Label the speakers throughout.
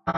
Speaker 1: Hello,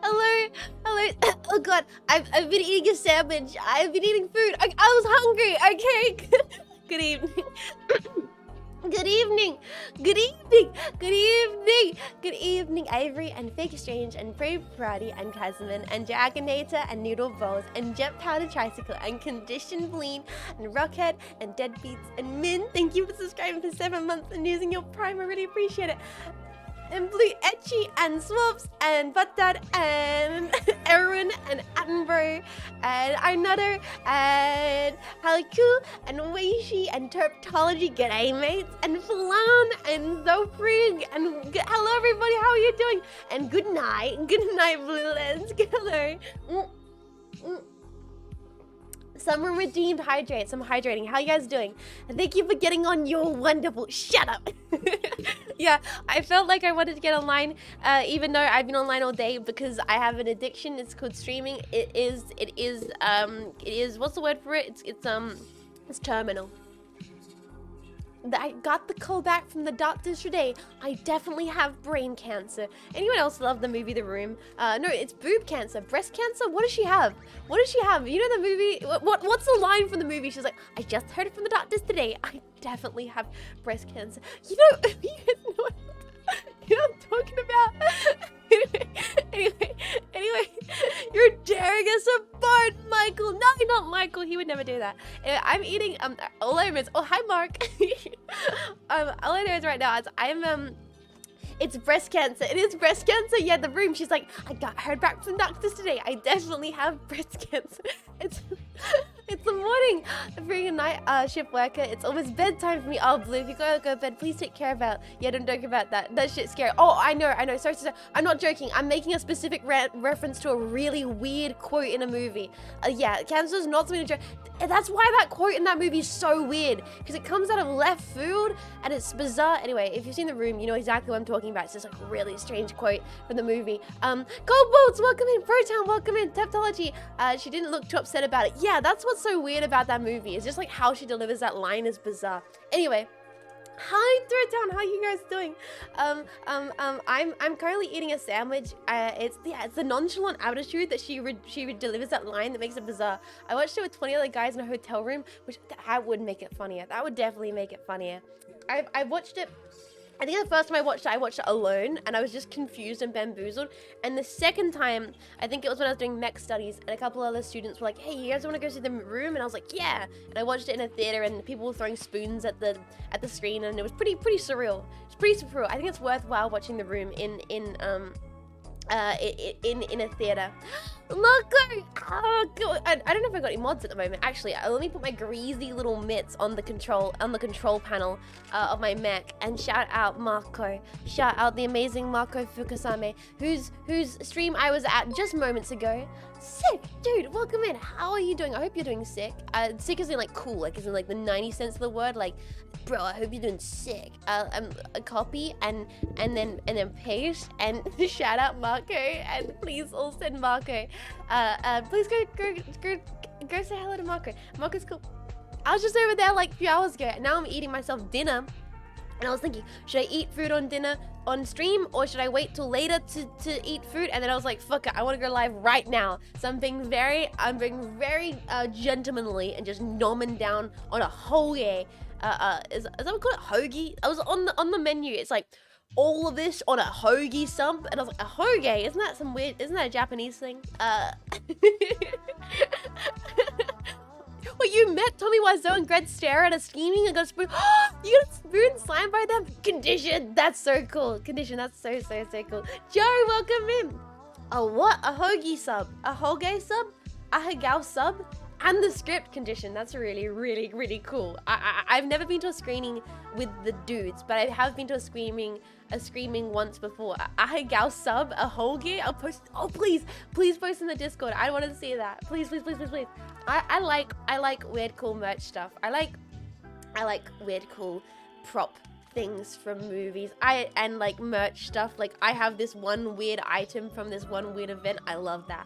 Speaker 1: hello, hello. Oh god, I've been eating a sandwich. I've been eating food. I was hungry. Okay. Good evening. Good evening. Good evening. Good evening. Good evening, Avery and Fake Strange and Brave Karate and Tasman and Dragonator and Noodle Balls and Jet Powder Tricycle and Conditioned Bleed and Rockhead and Deadbeats and Min. Thank you for subscribing for 7 months and using your Prime. I really appreciate it. And Blue Etchy and Swaps and Buttdad and Erwin and Attenborough and Arnutter and Haliku and Weishi and Terptology, g'day mates, and Falan and Zoprig and hello everybody, how are you doing? And good night, Blue Lens, hello. Someone redeemed hydrates. I'm hydrating. How you guys doing? And thank you for getting on your wonderful. Shut up. Yeah, I felt like I wanted to get online, even though I've been online all day because I have an addiction. It's called streaming. It is. What's the word for it? It's terminal. I got the call back from the doctors today. I definitely have brain cancer. Anyone else love the movie The Room? No, it's boob cancer. Breast cancer? What does she have? What does she have? You know the movie? What's the line from the movie? She's like, I just heard it from the doctors today. I definitely have breast cancer. You know, you guys know what I'm talking about? Anyway, you're tearing us apart, Michael. No, not Michael. He would never do that. I'm eating all I miss. Oh, hi, Mark. All I know is right now is it's breast cancer. It is breast cancer. Yeah, The Room. She's like, I heard back from doctors today. I definitely have breast cancer. It's the morning. I'm being a night shift worker. It's almost bedtime for me. Oh, Blue, if you gotta go to bed, please take care about. Yeah, don't joke about that. That shit's scary. Oh, I know. Sorry. I'm not joking. I'm making a specific reference to a really weird quote in a movie. Yeah, cancer's not something to joke. That's why that quote in that movie is so weird, because it comes out of left field and it's bizarre. Anyway, if you've seen The Room, you know exactly what I'm talking about. It's just like a really strange quote from the movie. Gold Bolts, welcome in. Protown, welcome in. Teptology, she didn't look too upset about it. Yeah, that's what's so weird about that movie. It's just like how she delivers that line is bizarre. Anyway. Hi, Third Town. How you guys doing? I'm currently eating a sandwich. It's the nonchalant attitude that she delivers that line that makes it bizarre. I watched it with 20 other guys in a hotel room, which that would make it funnier. That would definitely make it funnier. I watched it. I think the first time I watched it alone, and I was just confused and bamboozled. And the second time, I think it was when I was doing mech studies, and a couple other students were like, hey, you guys want to go see The Room? And I was like, yeah. And I watched it in a theater, and people were throwing spoons at the screen, and it was pretty surreal. It's pretty surreal. I think it's worthwhile watching The Room in a theater. Marco! Oh, God. I don't know if I got any mods at the moment. Actually, let me put my greasy little mitts on the control panel of my mech, and shout out Marco. Shout out the amazing Marco Fukasame, whose stream I was at just moments ago. Sick, dude. Welcome in. How are you doing? I hope you're doing sick. Sick is in like cool, like is in like the 90 cents of the word. Like, bro, I hope you're doing sick. A copy and then paste and shout out Marco, and please all send Marco. Please go say hello to Marco. Marco's cool. I was just over there like a few hours ago, and now I'm eating myself dinner. And I was thinking, should I eat food on dinner on stream, or should I wait till later to eat food? And then I was like, fuck it, I want to go live right now. So I'm being very gentlemanly and just nomming down on a hoagie. Is that what we call it? Hoagie? I was on the menu. It's like all of this on a hoagie sub, and I was like, a hoagie? Isn't that some weird? Isn't that a Japanese thing? Well, you met Tommy Wiseau and Greg Stare at a scheming and got a spoon. You got a spoon slammed by them? Condition. That's so cool. Condition. That's so cool. Joe, welcome in. A what? A hoagie sub? A hoagie sub? A hagao sub? And the script Condition. That's really cool. I've never been to a screening with the dudes, but I have been to a screaming once before. A hagao sub? A hoagie? I'll post. Oh, please post in the Discord. I want to see that. Please. I like weird cool merch stuff. I like weird cool prop things from movies. And like merch stuff. Like I have this one weird item from this one weird event. I love that.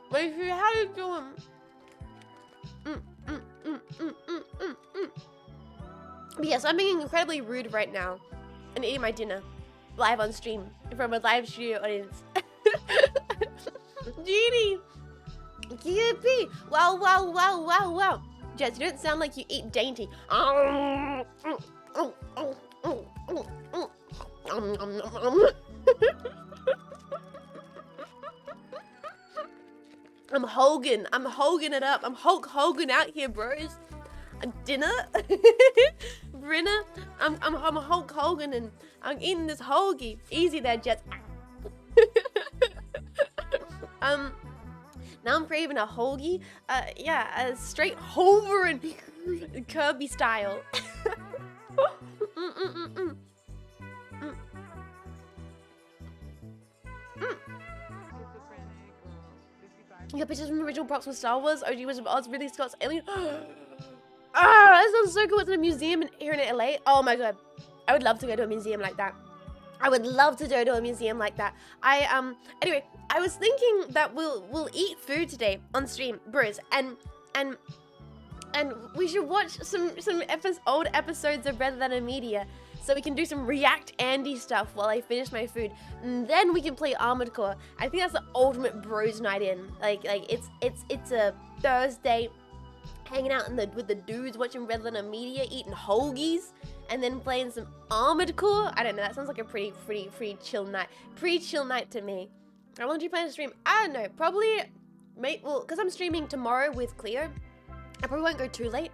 Speaker 1: Wait, how you doing? But yes, I'm being incredibly rude right now and eating my dinner live on stream in front of a live studio audience. Genie! QP! Wow. Jess, you don't sound like you eat dainty. I'm Hogan it up. I'm Hulk Hogan out here, bros. Dinner? Brinner? I'm Hulk Hogan and I'm eating this hoagie. Easy there, Jets. Now I'm craving a hoagie. Yeah, a straight Hover and Kirby style. You got pictures from the original props from Star Wars, OG Wizard of Oz, Ridley Scott's Alien. That sounds so cool. It's in a museum here in LA. Oh my god. I would love to go to a museum like that. Anyway, I was thinking that we'll eat food today on stream, bros, and we should watch some old episodes of Red Letter Media so we can do some React Andy stuff while I finish my food, and then we can play Armored Core. I think that's the ultimate bros night in. Like it's a Thursday, hanging out with the dudes, watching Red Letter Media, eating hoagies, and then playing some Armored Core. I don't know, that sounds like a pretty chill night. Pretty chill night to me. How long do you plan to stream? I don't know, probably, well, because I'm streaming tomorrow with Cleo, I probably won't go too late.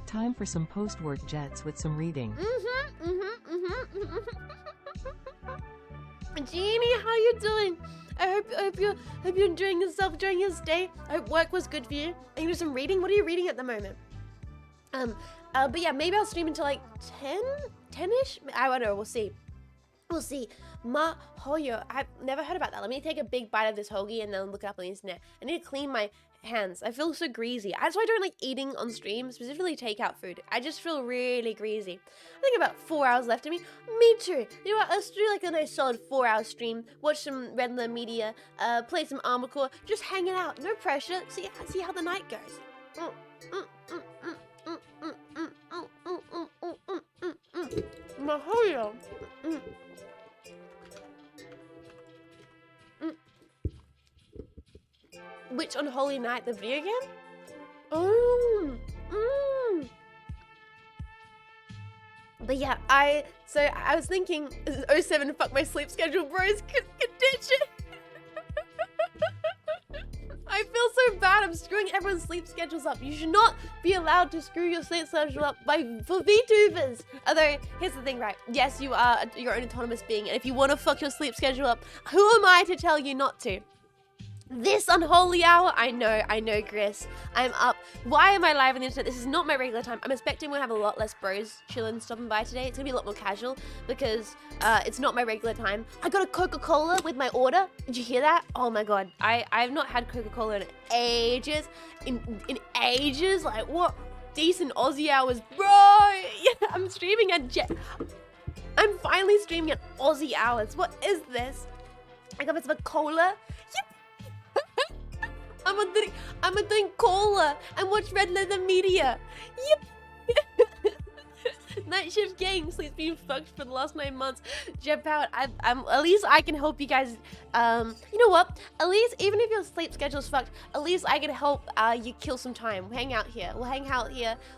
Speaker 2: Time for some post-work jets with some reading.
Speaker 1: Jeannie, how you doing? I hope you're enjoying yourself during your stay. I hope work was good for you. And you do some reading. What are you reading at the moment? But yeah, maybe I'll stream until like 10-ish? I don't know, we'll see. Ma Hoyo, I've never heard about that. Let me take a big bite of this hoagie and then look it up on the internet. I need to clean my hands. I feel so greasy. That's why I don't like eating on stream, specifically takeout food. I just feel really greasy. I think about 4 hours left of me. Me too. You know what, let's do like a nice solid 4-hour stream, watch some Red Letter Media, play some Armored Core, just hanging out, no pressure, see how the night goes. Ma Hoyo. Which Unholy Night, the video game? But yeah, I was thinking, 07 fuck my sleep schedule, bros, condition. I feel so bad, I'm screwing everyone's sleep schedules up. You should not be allowed to screw your sleep schedule up for VTubers. Although, here's the thing, right? Yes, you are your own autonomous being, and if you want to fuck your sleep schedule up, who am I to tell you not to? This unholy hour? I know, Chris. I'm up. Why am I live on the internet? This is not my regular time. I'm expecting we'll have a lot less bros chilling, stopping by today. It's gonna be a lot more casual because it's not my regular time. I got a Coca-Cola with my order. Did you hear that? Oh my god. I've not had Coca-Cola in ages. In ages? Like what? Decent Aussie hours, bro. Yeah, I'm streaming at I'm finally streaming at Aussie hours. What is this? I got a bit of a cola. Yep. I'm gonna drink cola and watch Red Letter Media. Yep. Night shift gang. Sleep's been fucked for the last 9 months. Jump out. I'm at least I can help you guys. You know what? At least even if your sleep schedule's fucked, at least I can help you kill some time. We'll hang out here.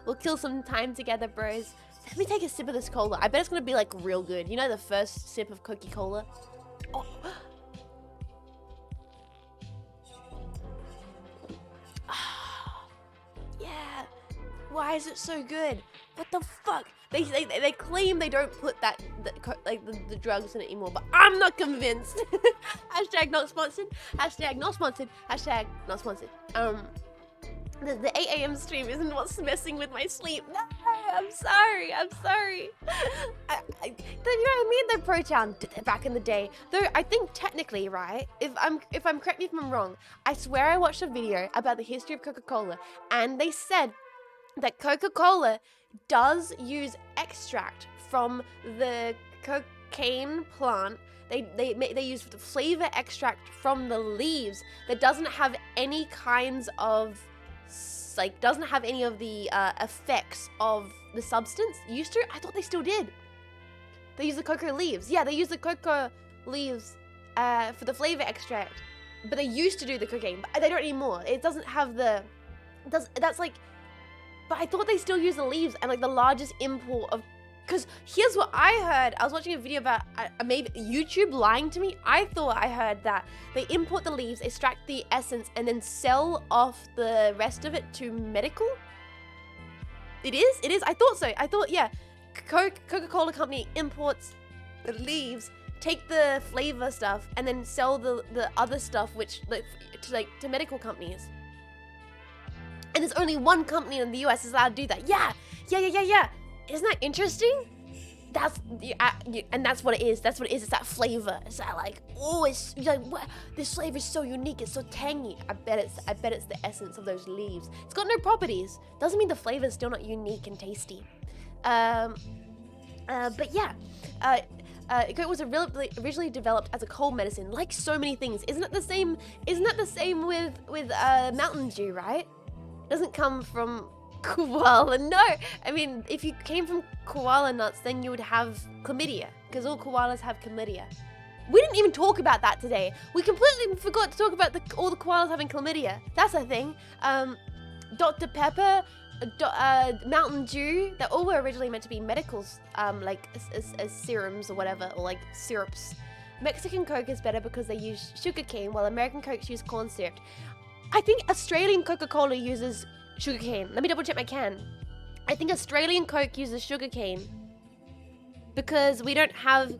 Speaker 1: We'll kill some time together, bros. Let me take a sip of this cola. I bet it's gonna be like real good. You know the first sip of Coca-Cola? Oh. Yeah. Why is it so good? What the fuck? They claim they don't put the drugs in it anymore, but I'm not convinced. Hashtag not sponsored. Hashtag not sponsored. Hashtag not sponsored. The 8 a.m. stream isn't what's messing with my sleep. No, I'm sorry. You know, I made the Pro Town back in the day. Though I think technically, right? If I'm correct me if I'm wrong, I swear I watched a video about the history of Coca-Cola, and they said that Coca-Cola does use extract from the cocaine plant. They use flavor extract from the leaves that doesn't have any kinds of doesn't have any of the effects of the substance. Used to? I thought they still did. They use the cocoa leaves. Yeah, they use the cocoa leaves for the flavor extract. But they used to do the cocaine, but they don't anymore. It doesn't have the that's like. But I thought they still use the leaves, and like the largest import of. Because here's what I heard. I was watching a video about maybe YouTube lying to me. I thought I heard that they import the leaves, extract the essence, and then sell off the rest of it to medical. It is. I thought so. I thought, yeah. Coca-Cola company imports the leaves, take the flavor stuff, and then sell the other stuff, which to medical companies. And there's only one company in the US that's allowed to do that. Yeah. Isn't that interesting? And that's what it is. That's what it is. It's that flavor. It's that like, oh, it's like, what? This flavor is so unique. It's so tangy. I bet it's the essence of those leaves. It's got no properties. Doesn't mean the flavor is still not unique and tasty. But yeah. It was originally developed as a cold medicine, like so many things. Isn't that the same with Mountain Dew, right? Doesn't come from koala. No, I mean, if you came from koala nuts, then you would have chlamydia, because all koalas have chlamydia. We didn't even talk about that today. We completely forgot to talk about all the koalas having chlamydia. That's a thing. Dr. Pepper, Mountain Dew, they all were originally meant to be medicals, like as serums or whatever, or like syrups. Mexican Coke is better because they use sugar cane, while American Cokes use corn syrup. I think Australian Coca-Cola uses sugarcane. Let me double check my can. I think Australian Coke uses sugarcane because we don't have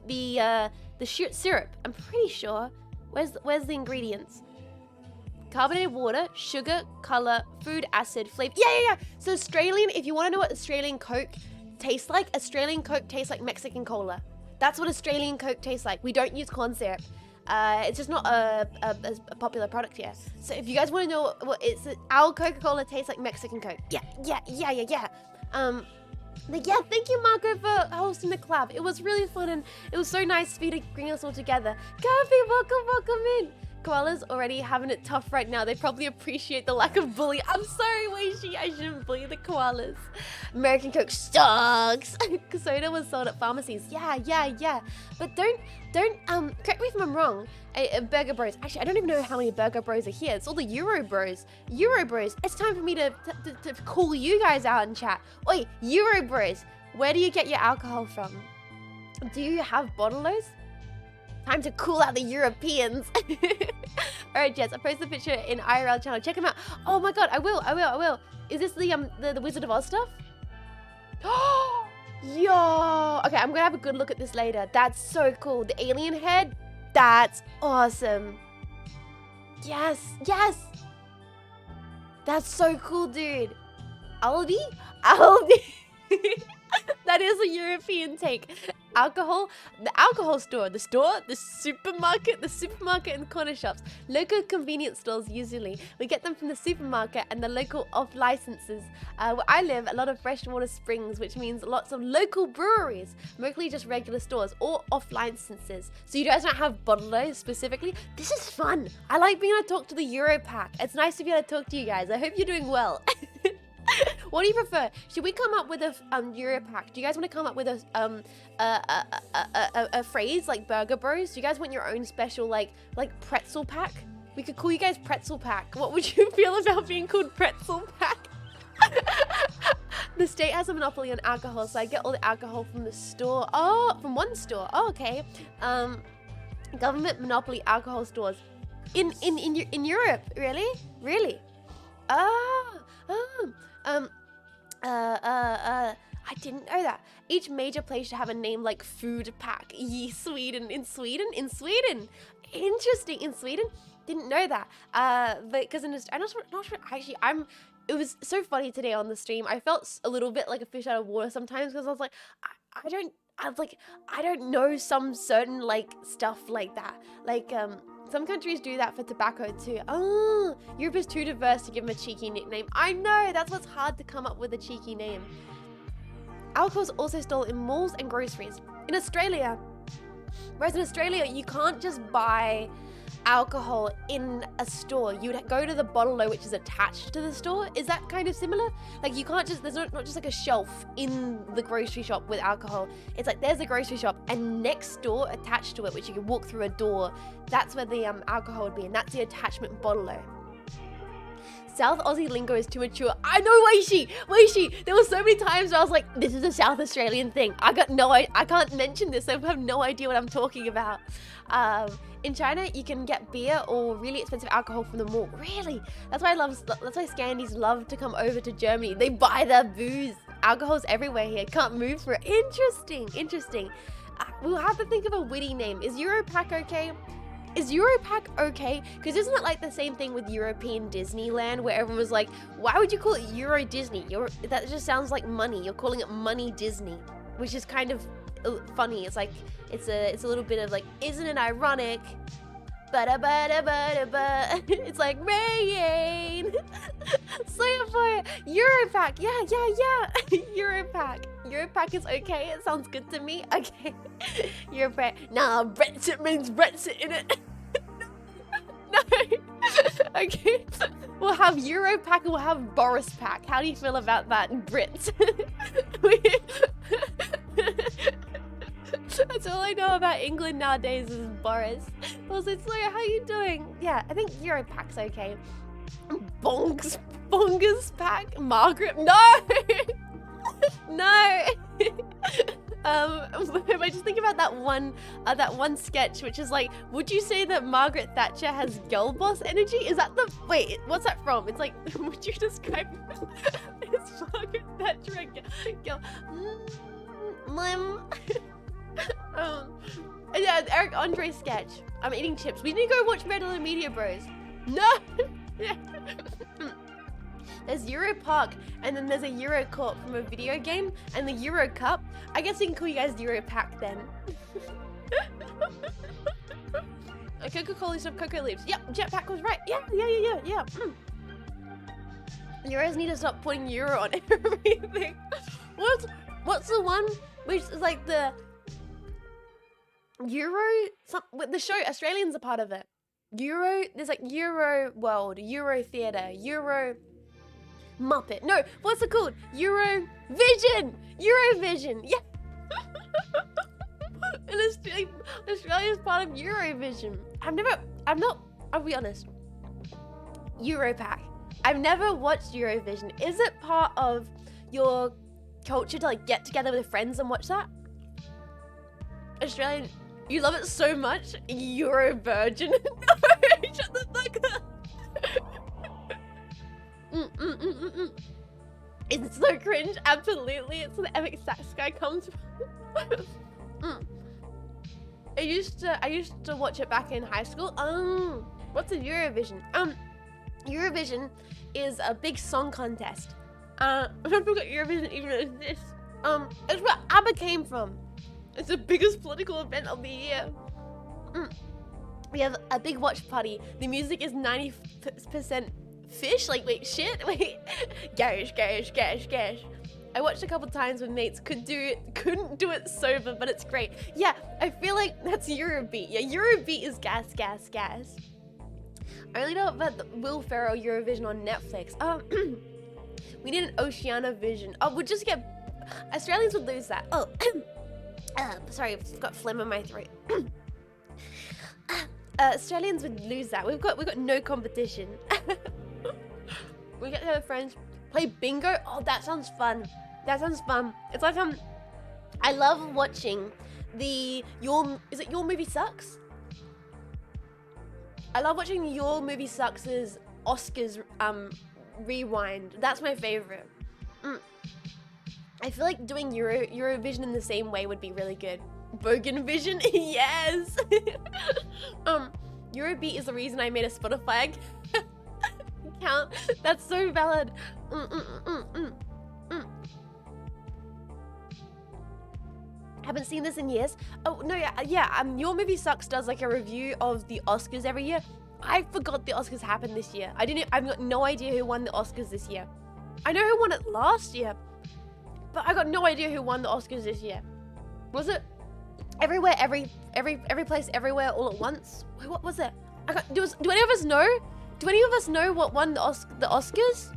Speaker 1: the syrup. I'm pretty sure. Where's the ingredients? Carbonated water, sugar, color, food, acid, flavor. Yeah. So Australian. If you want to know what Australian Coke tastes like, Australian Coke tastes like Mexican cola. That's what Australian Coke tastes like. We don't use corn syrup. It's just not a popular product here. So if you guys want to know what our Coca-Cola tastes like Mexican Coke. Yeah. But yeah, thank you, Marco, for hosting the collab. It was really fun, and it was so nice for you to bring us all together. Coffee, welcome in. Koalas already having it tough right now. They probably appreciate the lack of bully. I'm sorry, Weishi. I shouldn't bully the koalas. American Coke sucks. Soda was sold at pharmacies. Yeah. But don't correct me if I'm wrong. Burger Bros. Actually, I don't even know how many Burger Bros are here. It's all the Euro Bros. It's time for me to call you guys out in chat. Oi, Euro Bros. Where do you get your alcohol from? Do you have bottlers? Time to cool out the Europeans. Alright, Jets, I posted a picture in IRL channel. Check them out. Oh my god, I will. Is this the Wizard of Oz stuff? Yo! Okay, I'm gonna have a good look at this later. That's so cool. The alien head? That's awesome. Yes! That's so cool, dude. Aldi? That is a European take. Alcohol, the alcohol store, the supermarket and corner shops. Local convenience stores usually. We get them from the supermarket and the local off licenses. Where I live, a lot of freshwater springs, which means lots of local breweries. Mostly just regular stores or off licenses. So you guys don't have bottlers specifically. This is fun. I like being able to talk to the Euro pack. It's nice to be able to talk to you guys. I hope you're doing well. What do you prefer? Should we come up with a Europack? Do you guys want to come up with a phrase like Burger Bros? Do you guys want your own special like pretzel pack? We could call you guys Pretzel Pack. What would you feel about being called Pretzel Pack? The state has a monopoly on alcohol, so I get all the alcohol from the store. Oh, from one store. Oh, okay. Government monopoly alcohol stores in Europe. Really? I didn't know that. Each major place should have a name like Food Pack. Yee, Sweden. In Sweden. Interesting. In Sweden. Didn't know that. But because I'm not sure. Actually, it was so funny today on the stream. I felt a little bit like a fish out of water sometimes because I was like, I don't know some certain like stuff like that. Like some countries do that for tobacco too. Oh, Europe is too diverse to give them a cheeky nickname. I know, that's what's hard to come up with a cheeky name. Alcohol is also sold in malls and groceries. In Australia, whereas in Australia, you can't just buy alcohol in a store. You'd go to the bottle which is attached to the store. Is that kind of similar? Like you can't just, there's not just like a shelf in the grocery shop with alcohol. It's like there's a grocery shop and next door attached to it, which you can walk through a door, that's where the alcohol would be, and that's the attachment bottle. South Aussie lingo is too mature. I know, Weishi. There were so many times where I was like, this is a South Australian thing. I can't mention this. I have no idea what I'm talking about. In China, you can get beer or really expensive alcohol from the mall. Really? That's why Scandies love to come over to Germany. They buy their booze. Alcohol's everywhere here. Can't move for it. Interesting. We'll have to think of a witty name. Is Europack okay? Is Europack okay? Because isn't it like the same thing with European Disneyland where everyone was like, why would you call it Euro Disney? That just sounds like money. You're calling it Money Disney, which is kind of funny. It's like, it's a little bit of like, isn't it ironic? It's like rain. Slayerfire. Europack. Yeah. Europack is okay. It sounds good to me. Okay. Europack. Nah, Brexit means Brexit in it. No. Okay. We'll have Europack and we'll have Boris Pack. How do you feel about that, Brits? That's all I know about England nowadays is Boris. I was like, Slayer, how you doing? Yeah, I think Europack's okay. Bongers Pack? Margaret? No! No! If I just think about that one sketch, which is like, would you say that Margaret Thatcher has girl boss energy? Is that the, wait, what's that from? It's like, would you describe it's Margaret Thatcher a girl? Yeah, Eric Andre sketch. I'm eating chips. We need to go watch Red Alert Media Bros. No! There's Euro Park, and then there's a Euro Corp from a video game, and the Euro Cup. I guess we can call you guys Euro Pack then. Coca-Cola stuff, Cocoa Leaves. Yep, Jetpack was right. Yeah. Euros need to stop putting Euro on everything. What's the one which is like the Euro? The show, Australians are part of it. There's like Euro World, Euro Theatre, Euro Muppet. No, what's it called? Eurovision! Yeah! And Australia's part of Eurovision. I'll be honest. Europack. I've never watched Eurovision. Is it part of your culture to like get together with friends and watch that? Australian, you love it so much. Eurovirgin. No, shut the fuck up. It's so cringe. Absolutely, it's an epic sax guy comes from. I used to watch it back in high school. What's a Eurovision? Eurovision is a big song contest. I forgot Eurovision even exists. It's where ABBA came from. It's the biggest political event of the year. We have a big watch party. The music is 90% fish. Like, wait, shit? Wait. Gash. I watched a couple times with mates. Couldn't do it sober, but it's great. Yeah, I feel like that's Eurobeat. Yeah, Eurobeat is gas. I only know about the Will Ferrell Eurovision on Netflix. We need an Oceania vision. Oh, we'll just get... Australians would lose that. Oh, sorry, I've got phlegm in my throat. Australians would lose that. We've got no competition. We get to have friends play bingo. Oh, that sounds fun. That sounds fun. It's like I love watching is it Your Movie Sucks? I love watching Your Movie Sucks' Oscars rewind. That's my favorite. I feel like doing Eurovision in the same way would be really good. Bogan Vision, yes. Eurobeat is the reason I made a Spotify account. That's so valid. Haven't seen this in years. Oh no, yeah. Your Movie Sucks does like a review of the Oscars every year. I forgot the Oscars happened this year. I've got no idea who won the Oscars this year. I know who won it last year, but I got no idea who won the Oscars this year. Was it Everywhere, every place, everywhere, all at once? Wait, what was it? Do any of us know? Do any of us know what won the Oscars?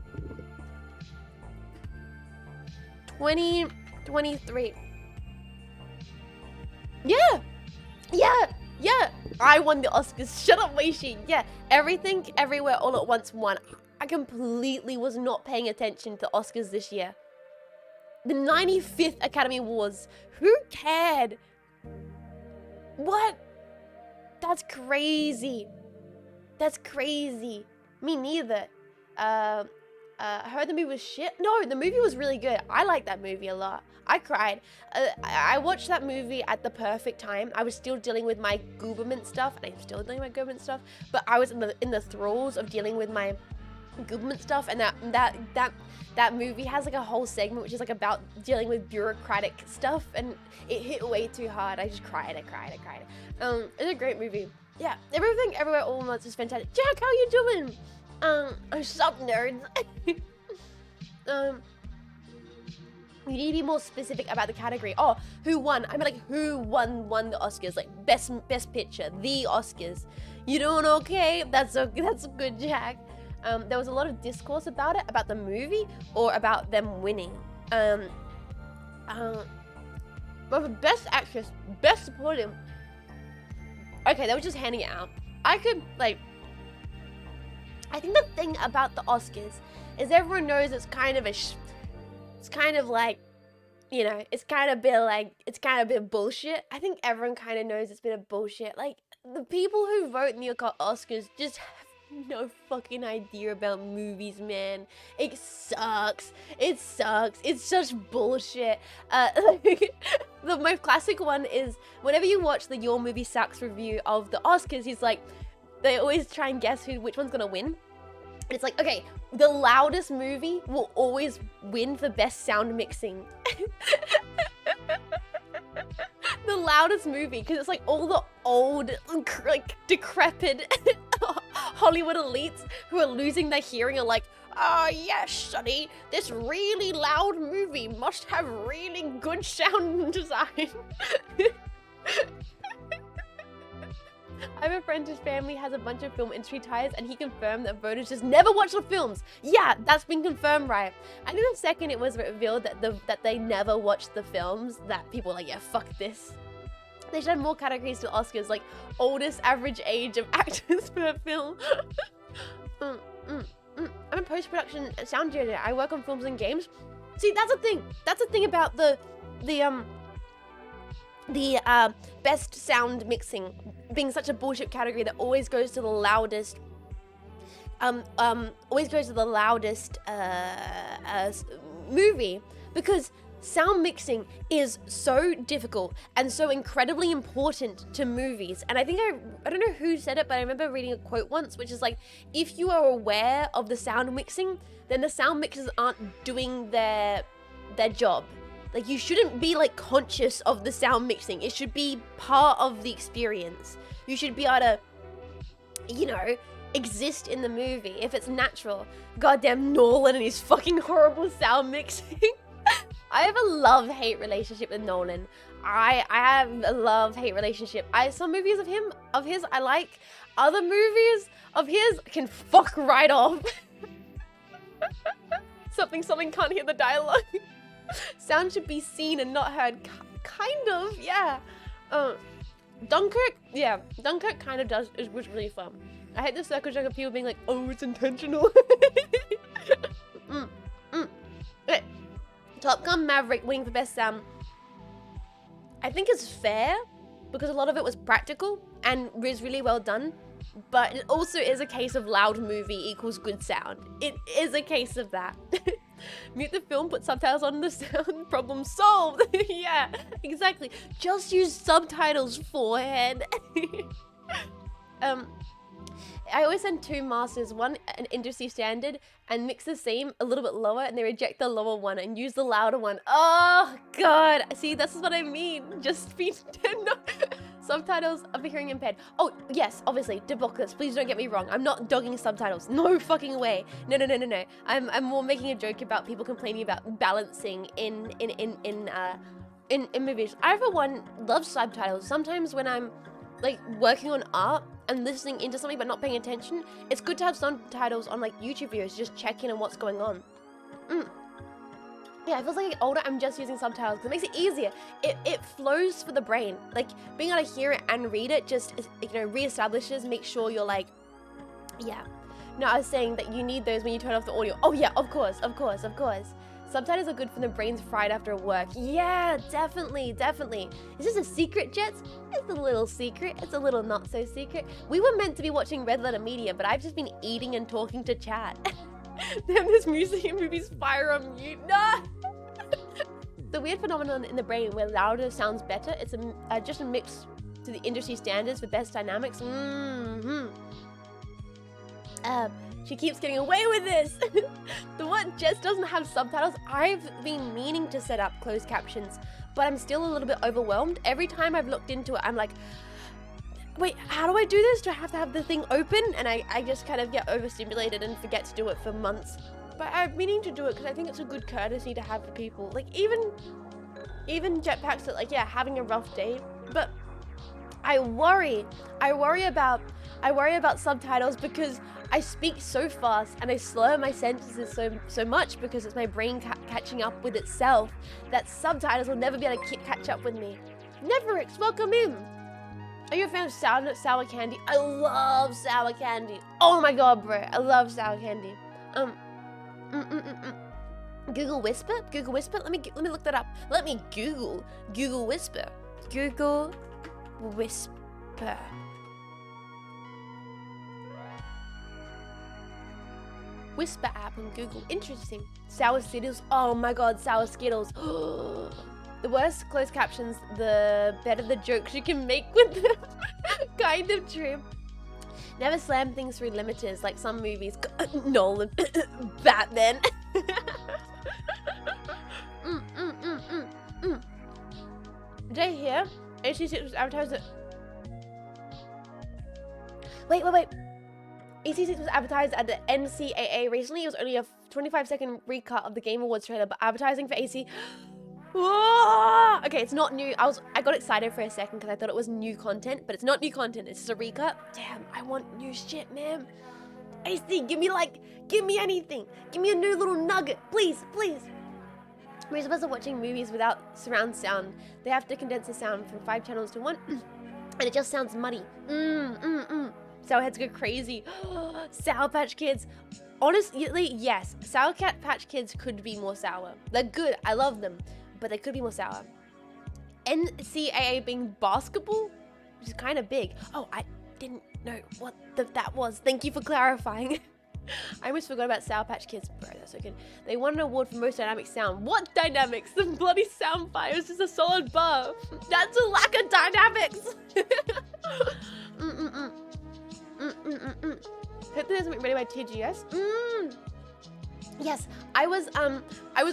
Speaker 1: 2023. Yeah. I won the Oscars. Shut up, Weishi. Yeah, Everything, Everywhere, All at Once won. I completely was not paying attention to the Oscars this year. The 95th Academy Awards. Who cared? What? That's crazy. That's crazy. Me neither. I heard the movie was shit. No, the movie was really good. I liked that movie a lot. I cried. I watched that movie at the perfect time. I was still dealing with my government stuff, and I'm still dealing with my government stuff, but I was in the thralls of dealing with my government stuff, and that movie has like a whole segment which is like about dealing with bureaucratic stuff, and it hit way too hard. I just cried. I cried. It's a great movie. Yeah, Everything, Everywhere, All at Once is fantastic. Jack, how you doing? Sup, nerds. You need to be more specific about the category. Oh, who won? I mean, like, who won the Oscars? Like, best picture, the Oscars. You doing okay? That's good, Jack. There was a lot of discourse about it, about the movie, or about them winning. But for Best Actress, Best Supporting, okay, they were just handing it out. I think the thing about the Oscars is everyone knows it's kind of like, you know, it's kind of a bit bullshit. I think everyone kind of knows it's a bit of bullshit. Like, the people who vote in the Oscars just have no fucking idea about movies, man. It sucks. It's such bullshit. The most classic one is whenever you watch the Your Movie Sucks review of the Oscars, he's like, they always try and guess which one's gonna win. It's like, okay, the loudest movie will always win for best sound mixing. The loudest movie, because it's like all the old, like, decrepit Hollywood elites who are losing their hearing are like, oh yes, sonny, this really loud movie must have really good sound design. I have a friend whose family has a bunch of film industry ties, and he confirmed that voters just never watch the films. Yeah, that's been confirmed, right? And then the second it was revealed that they never watched the films, that people were like, yeah, fuck this. They should have more categories to Oscars, like oldest average age of actors per film. I'm a post-production sound engineer. I work on films and games. See, that's a thing. That's the thing about the best sound mixing being such a bullshit category that always goes to the loudest movie, because sound mixing is so difficult and so incredibly important to movies. And I think I don't know who said it, but I remember reading a quote once, which is like, if you are aware of the sound mixing, then the sound mixers aren't doing their job. Like, you shouldn't be like conscious of the sound mixing. It should be part of the experience. You should be able to, you know, exist in the movie if it's natural. Goddamn Nolan and his fucking horrible sound mixing. I have a love-hate relationship with Nolan. I have a love-hate relationship. Some movies of his I like. Other movies of his can fuck right off. Something can't hear the dialogue. Sound should be seen and not heard. Kind of, yeah. Dunkirk, yeah. Dunkirk kind of was really fun. I hate the circle jerk of people being like, oh, it's intentional. Okay. Top Gun Maverick winning for best sound. I think it's fair because a lot of it was practical and was really well done. But it also is a case of loud movie equals good sound. It is a case of that. Mute the film, put subtitles on the sound, problem solved. Yeah, exactly. Just use subtitles, forehead. I always send two masters, one an industry standard, and mix the same a little bit lower, and they reject the lower one and use the louder one. Oh god, see, this is what I mean. Just be subtitles of the hearing impaired. Oh yes, obviously, debauchers. Please don't get me wrong. I'm not dogging subtitles. No fucking way. No. I'm more making a joke about people complaining about balancing in movies. I for one love subtitles. Sometimes when I'm like working on art and listening into something but not paying attention, it's good to have subtitles on like YouTube videos, just checking on what's going on. Yeah, it feels like I get older, I'm just using subtitles because it makes it easier. It flows for the brain. Like being able to hear it and read it just, you know, reestablishes, make sure you're like, yeah. No, I was saying that you need those when you turn off the audio. Oh yeah, of course. Subtitles are good for the brain's fried after work. Yeah, definitely. Is this a secret, Jets? It's a little secret. It's a little not so secret. We were meant to be watching Red Letter Media, but I've just been eating and talking to chat. Damn, this music and movies fire on mute. No! The weird phenomenon in the brain where louder sounds better. It's just a mix to the industry standards for best dynamics. She keeps getting away with this. The what Jess doesn't have subtitles. I've been meaning to set up closed captions, but I'm still a little bit overwhelmed. Every time I've looked into it, I'm like, wait, how do I do this? Do I have to have the thing open? And I just kind of get overstimulated and forget to do it for months. But I'm meaning to do it because I think it's a good courtesy to have for people. Like even jetpacks that like, yeah, having a rough day. But I worry about subtitles because I speak so fast and I slur my sentences so much because it's my brain catching up with itself that subtitles will never be able to catch up with me. Neverix, welcome in. Are you a fan of sour candy? I love sour candy. Oh my god, bro, I love sour candy. Google Whisper? Google Whisper? Let me look that up. Let me Google Whisper. Google Whisper. Whisper app on Google. Interesting. Sour Skittles. Oh my god, sour Skittles. The worse closed captions, the better the jokes you can make with them. Kind of true. Never slam things through limiters like some movies. Nolan. Batman. Did I hear? AC6 was advertised at... Wait. AC6 was advertised at the NCAA recently. It was only a 25-second recut of the Game Awards trailer, but advertising for AC... Whoa! Okay, it's not new. I got excited for a second because I thought it was new content, but it's not new content. It's just a recut. Damn, I want new shit, man. AC, give me anything. Give me a new little nugget, please. Most of us are watching movies without surround sound. They have to condense the sound from 5 channels to 1, and it just sounds muddy. Sour heads go crazy. Sour Patch Kids. Honestly, yes. Sour Patch Kids could be more sour. They're good. I love them. But they could be more sour. NCAA being basketball, which is kind of big. Oh, I didn't know what that was. Thank you for clarifying. I almost forgot about Sour Patch Kids. Bro, that's so good. They won an award for most dynamic sound. What dynamics? The bloody sound fire is just a solid bar. That's a lack of dynamics. Hope that doesn't ready by TGS. Yes, I was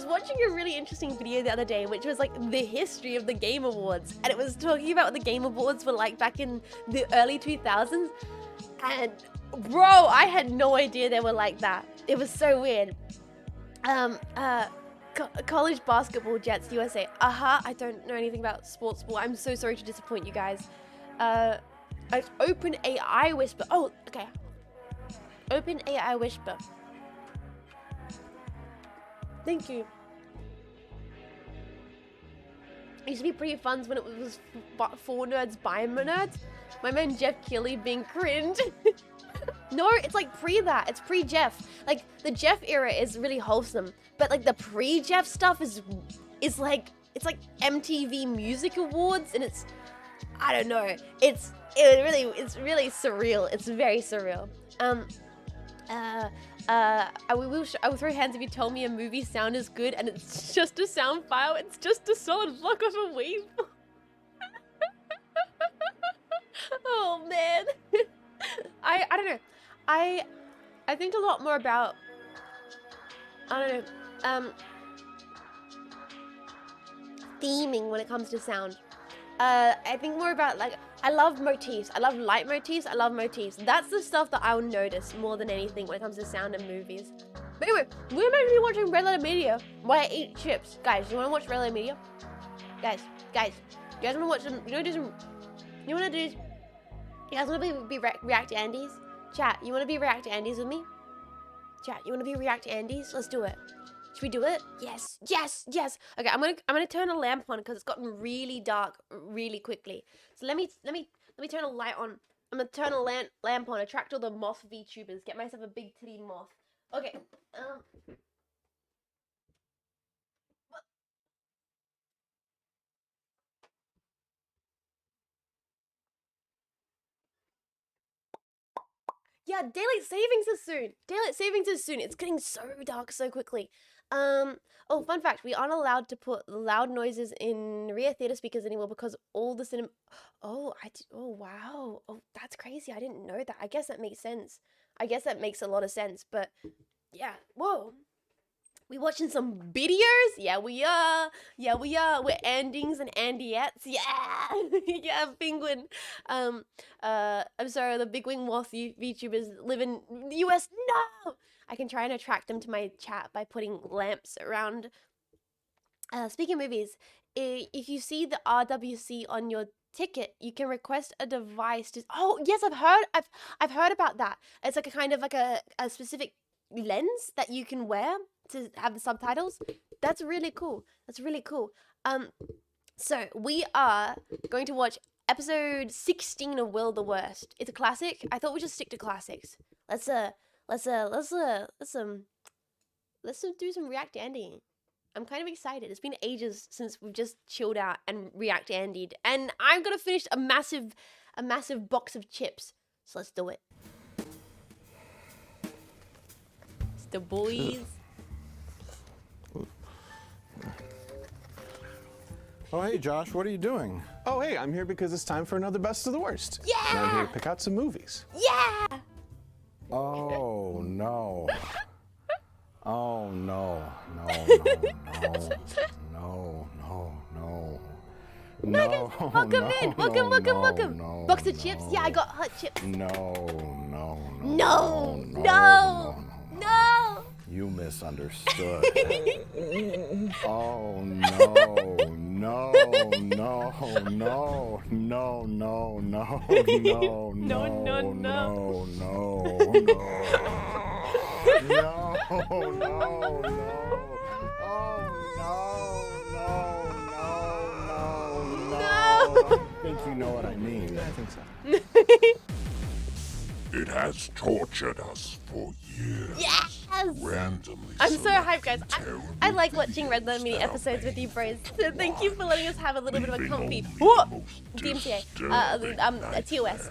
Speaker 1: watching a really interesting video the other day, which was like the history of the Game Awards, and it was talking about what the Game Awards were like back in the early 2000s, and bro, I had no idea they were like that. It was so weird. College basketball, Jets, USA. I don't know anything about sports ball. I'm so sorry to disappoint you guys. Open AI Whisper. Oh, okay. Open AI Whisper. Thank you. It used to be pretty fun when it was for nerds by nerds. My man Jeff Keighley being cringe. No, it's like pre that. It's pre Jeff. Like the Jeff era is really wholesome, but like the pre Jeff stuff is like it's like MTV Music Awards, and it's I don't know. It's really surreal. It's very surreal. I will throw hands if you tell me a movie sound is good and it's just a sound file. It's just a solid block of a weave. Oh man. I don't know. I think a lot more about I don't know theming when it comes to sound. I think more about like I love motifs. I love light motifs. I love motifs. That's the stuff that I'll notice more than anything when it comes to sound in movies. But anyway, we're meant to be watching Red Letter Media while I eat chips. Guys, you want to watch Red Letter Media? Guys, you guys want to watch some? You want to do? You guys want to be React Andes? Chat, you want to be React Andes with me? Chat, you want to be React Andes? Let's do it. Should we do it? Yes. Okay, I'm gonna turn a lamp on because it's gotten really dark really quickly. So let me turn a light on. I'm gonna turn a lamp on, attract all the moth VTubers, get myself a big titty moth. Okay. Yeah, daylight savings is soon. Daylight savings is soon. It's getting so dark so quickly. Oh, fun fact, we aren't allowed to put loud noises in rear theater speakers anymore because all the cinema... Oh, wow. Oh, that's crazy. I didn't know that. I guess that makes sense. I guess that makes a lot of sense, but yeah. Whoa. We watching some videos? Yeah, we are. We're Andings and Andiettes. Yeah. Yeah, penguin. I'm sorry, the big wing moth VTubers live in the US. No! I can try and attract them to my chat by putting lamps around. Speaking of movies, if you see the RWC on your ticket, you can request a device to... Oh, yes, I've heard about that. It's like a kind of like a specific lens that you can wear to have the subtitles. That's really cool. So we are going to watch episode 16 of Will the Worst. It's a classic. I thought we'd just stick to classics. Let's do some React Andy. I'm kind of excited. It's been ages since we've just chilled out and React Andy'd, and I'm gonna finish a massive box of chips. So let's do it. It's the boys.
Speaker 3: Oh, hey, Josh, what are you doing?
Speaker 4: Oh, hey, I'm here because it's time for another Best of the Worst.
Speaker 1: Yeah!
Speaker 4: And I'm here to pick out some movies.
Speaker 1: Yeah!
Speaker 3: Oh, no. Oh, no.
Speaker 1: Welcome in. Welcome. Box of chips. Yeah, I got hot chips.
Speaker 3: No. You misunderstood. Oh, no. I think you know what I mean.
Speaker 4: I think so.
Speaker 5: It has tortured us for years.
Speaker 1: Yes!
Speaker 5: Randomly.
Speaker 1: I'm so hyped, guys. I like watching Red Letter Media episodes with you, bros. So thank you for letting us have a little bit of a comfy DMCA, a TOS.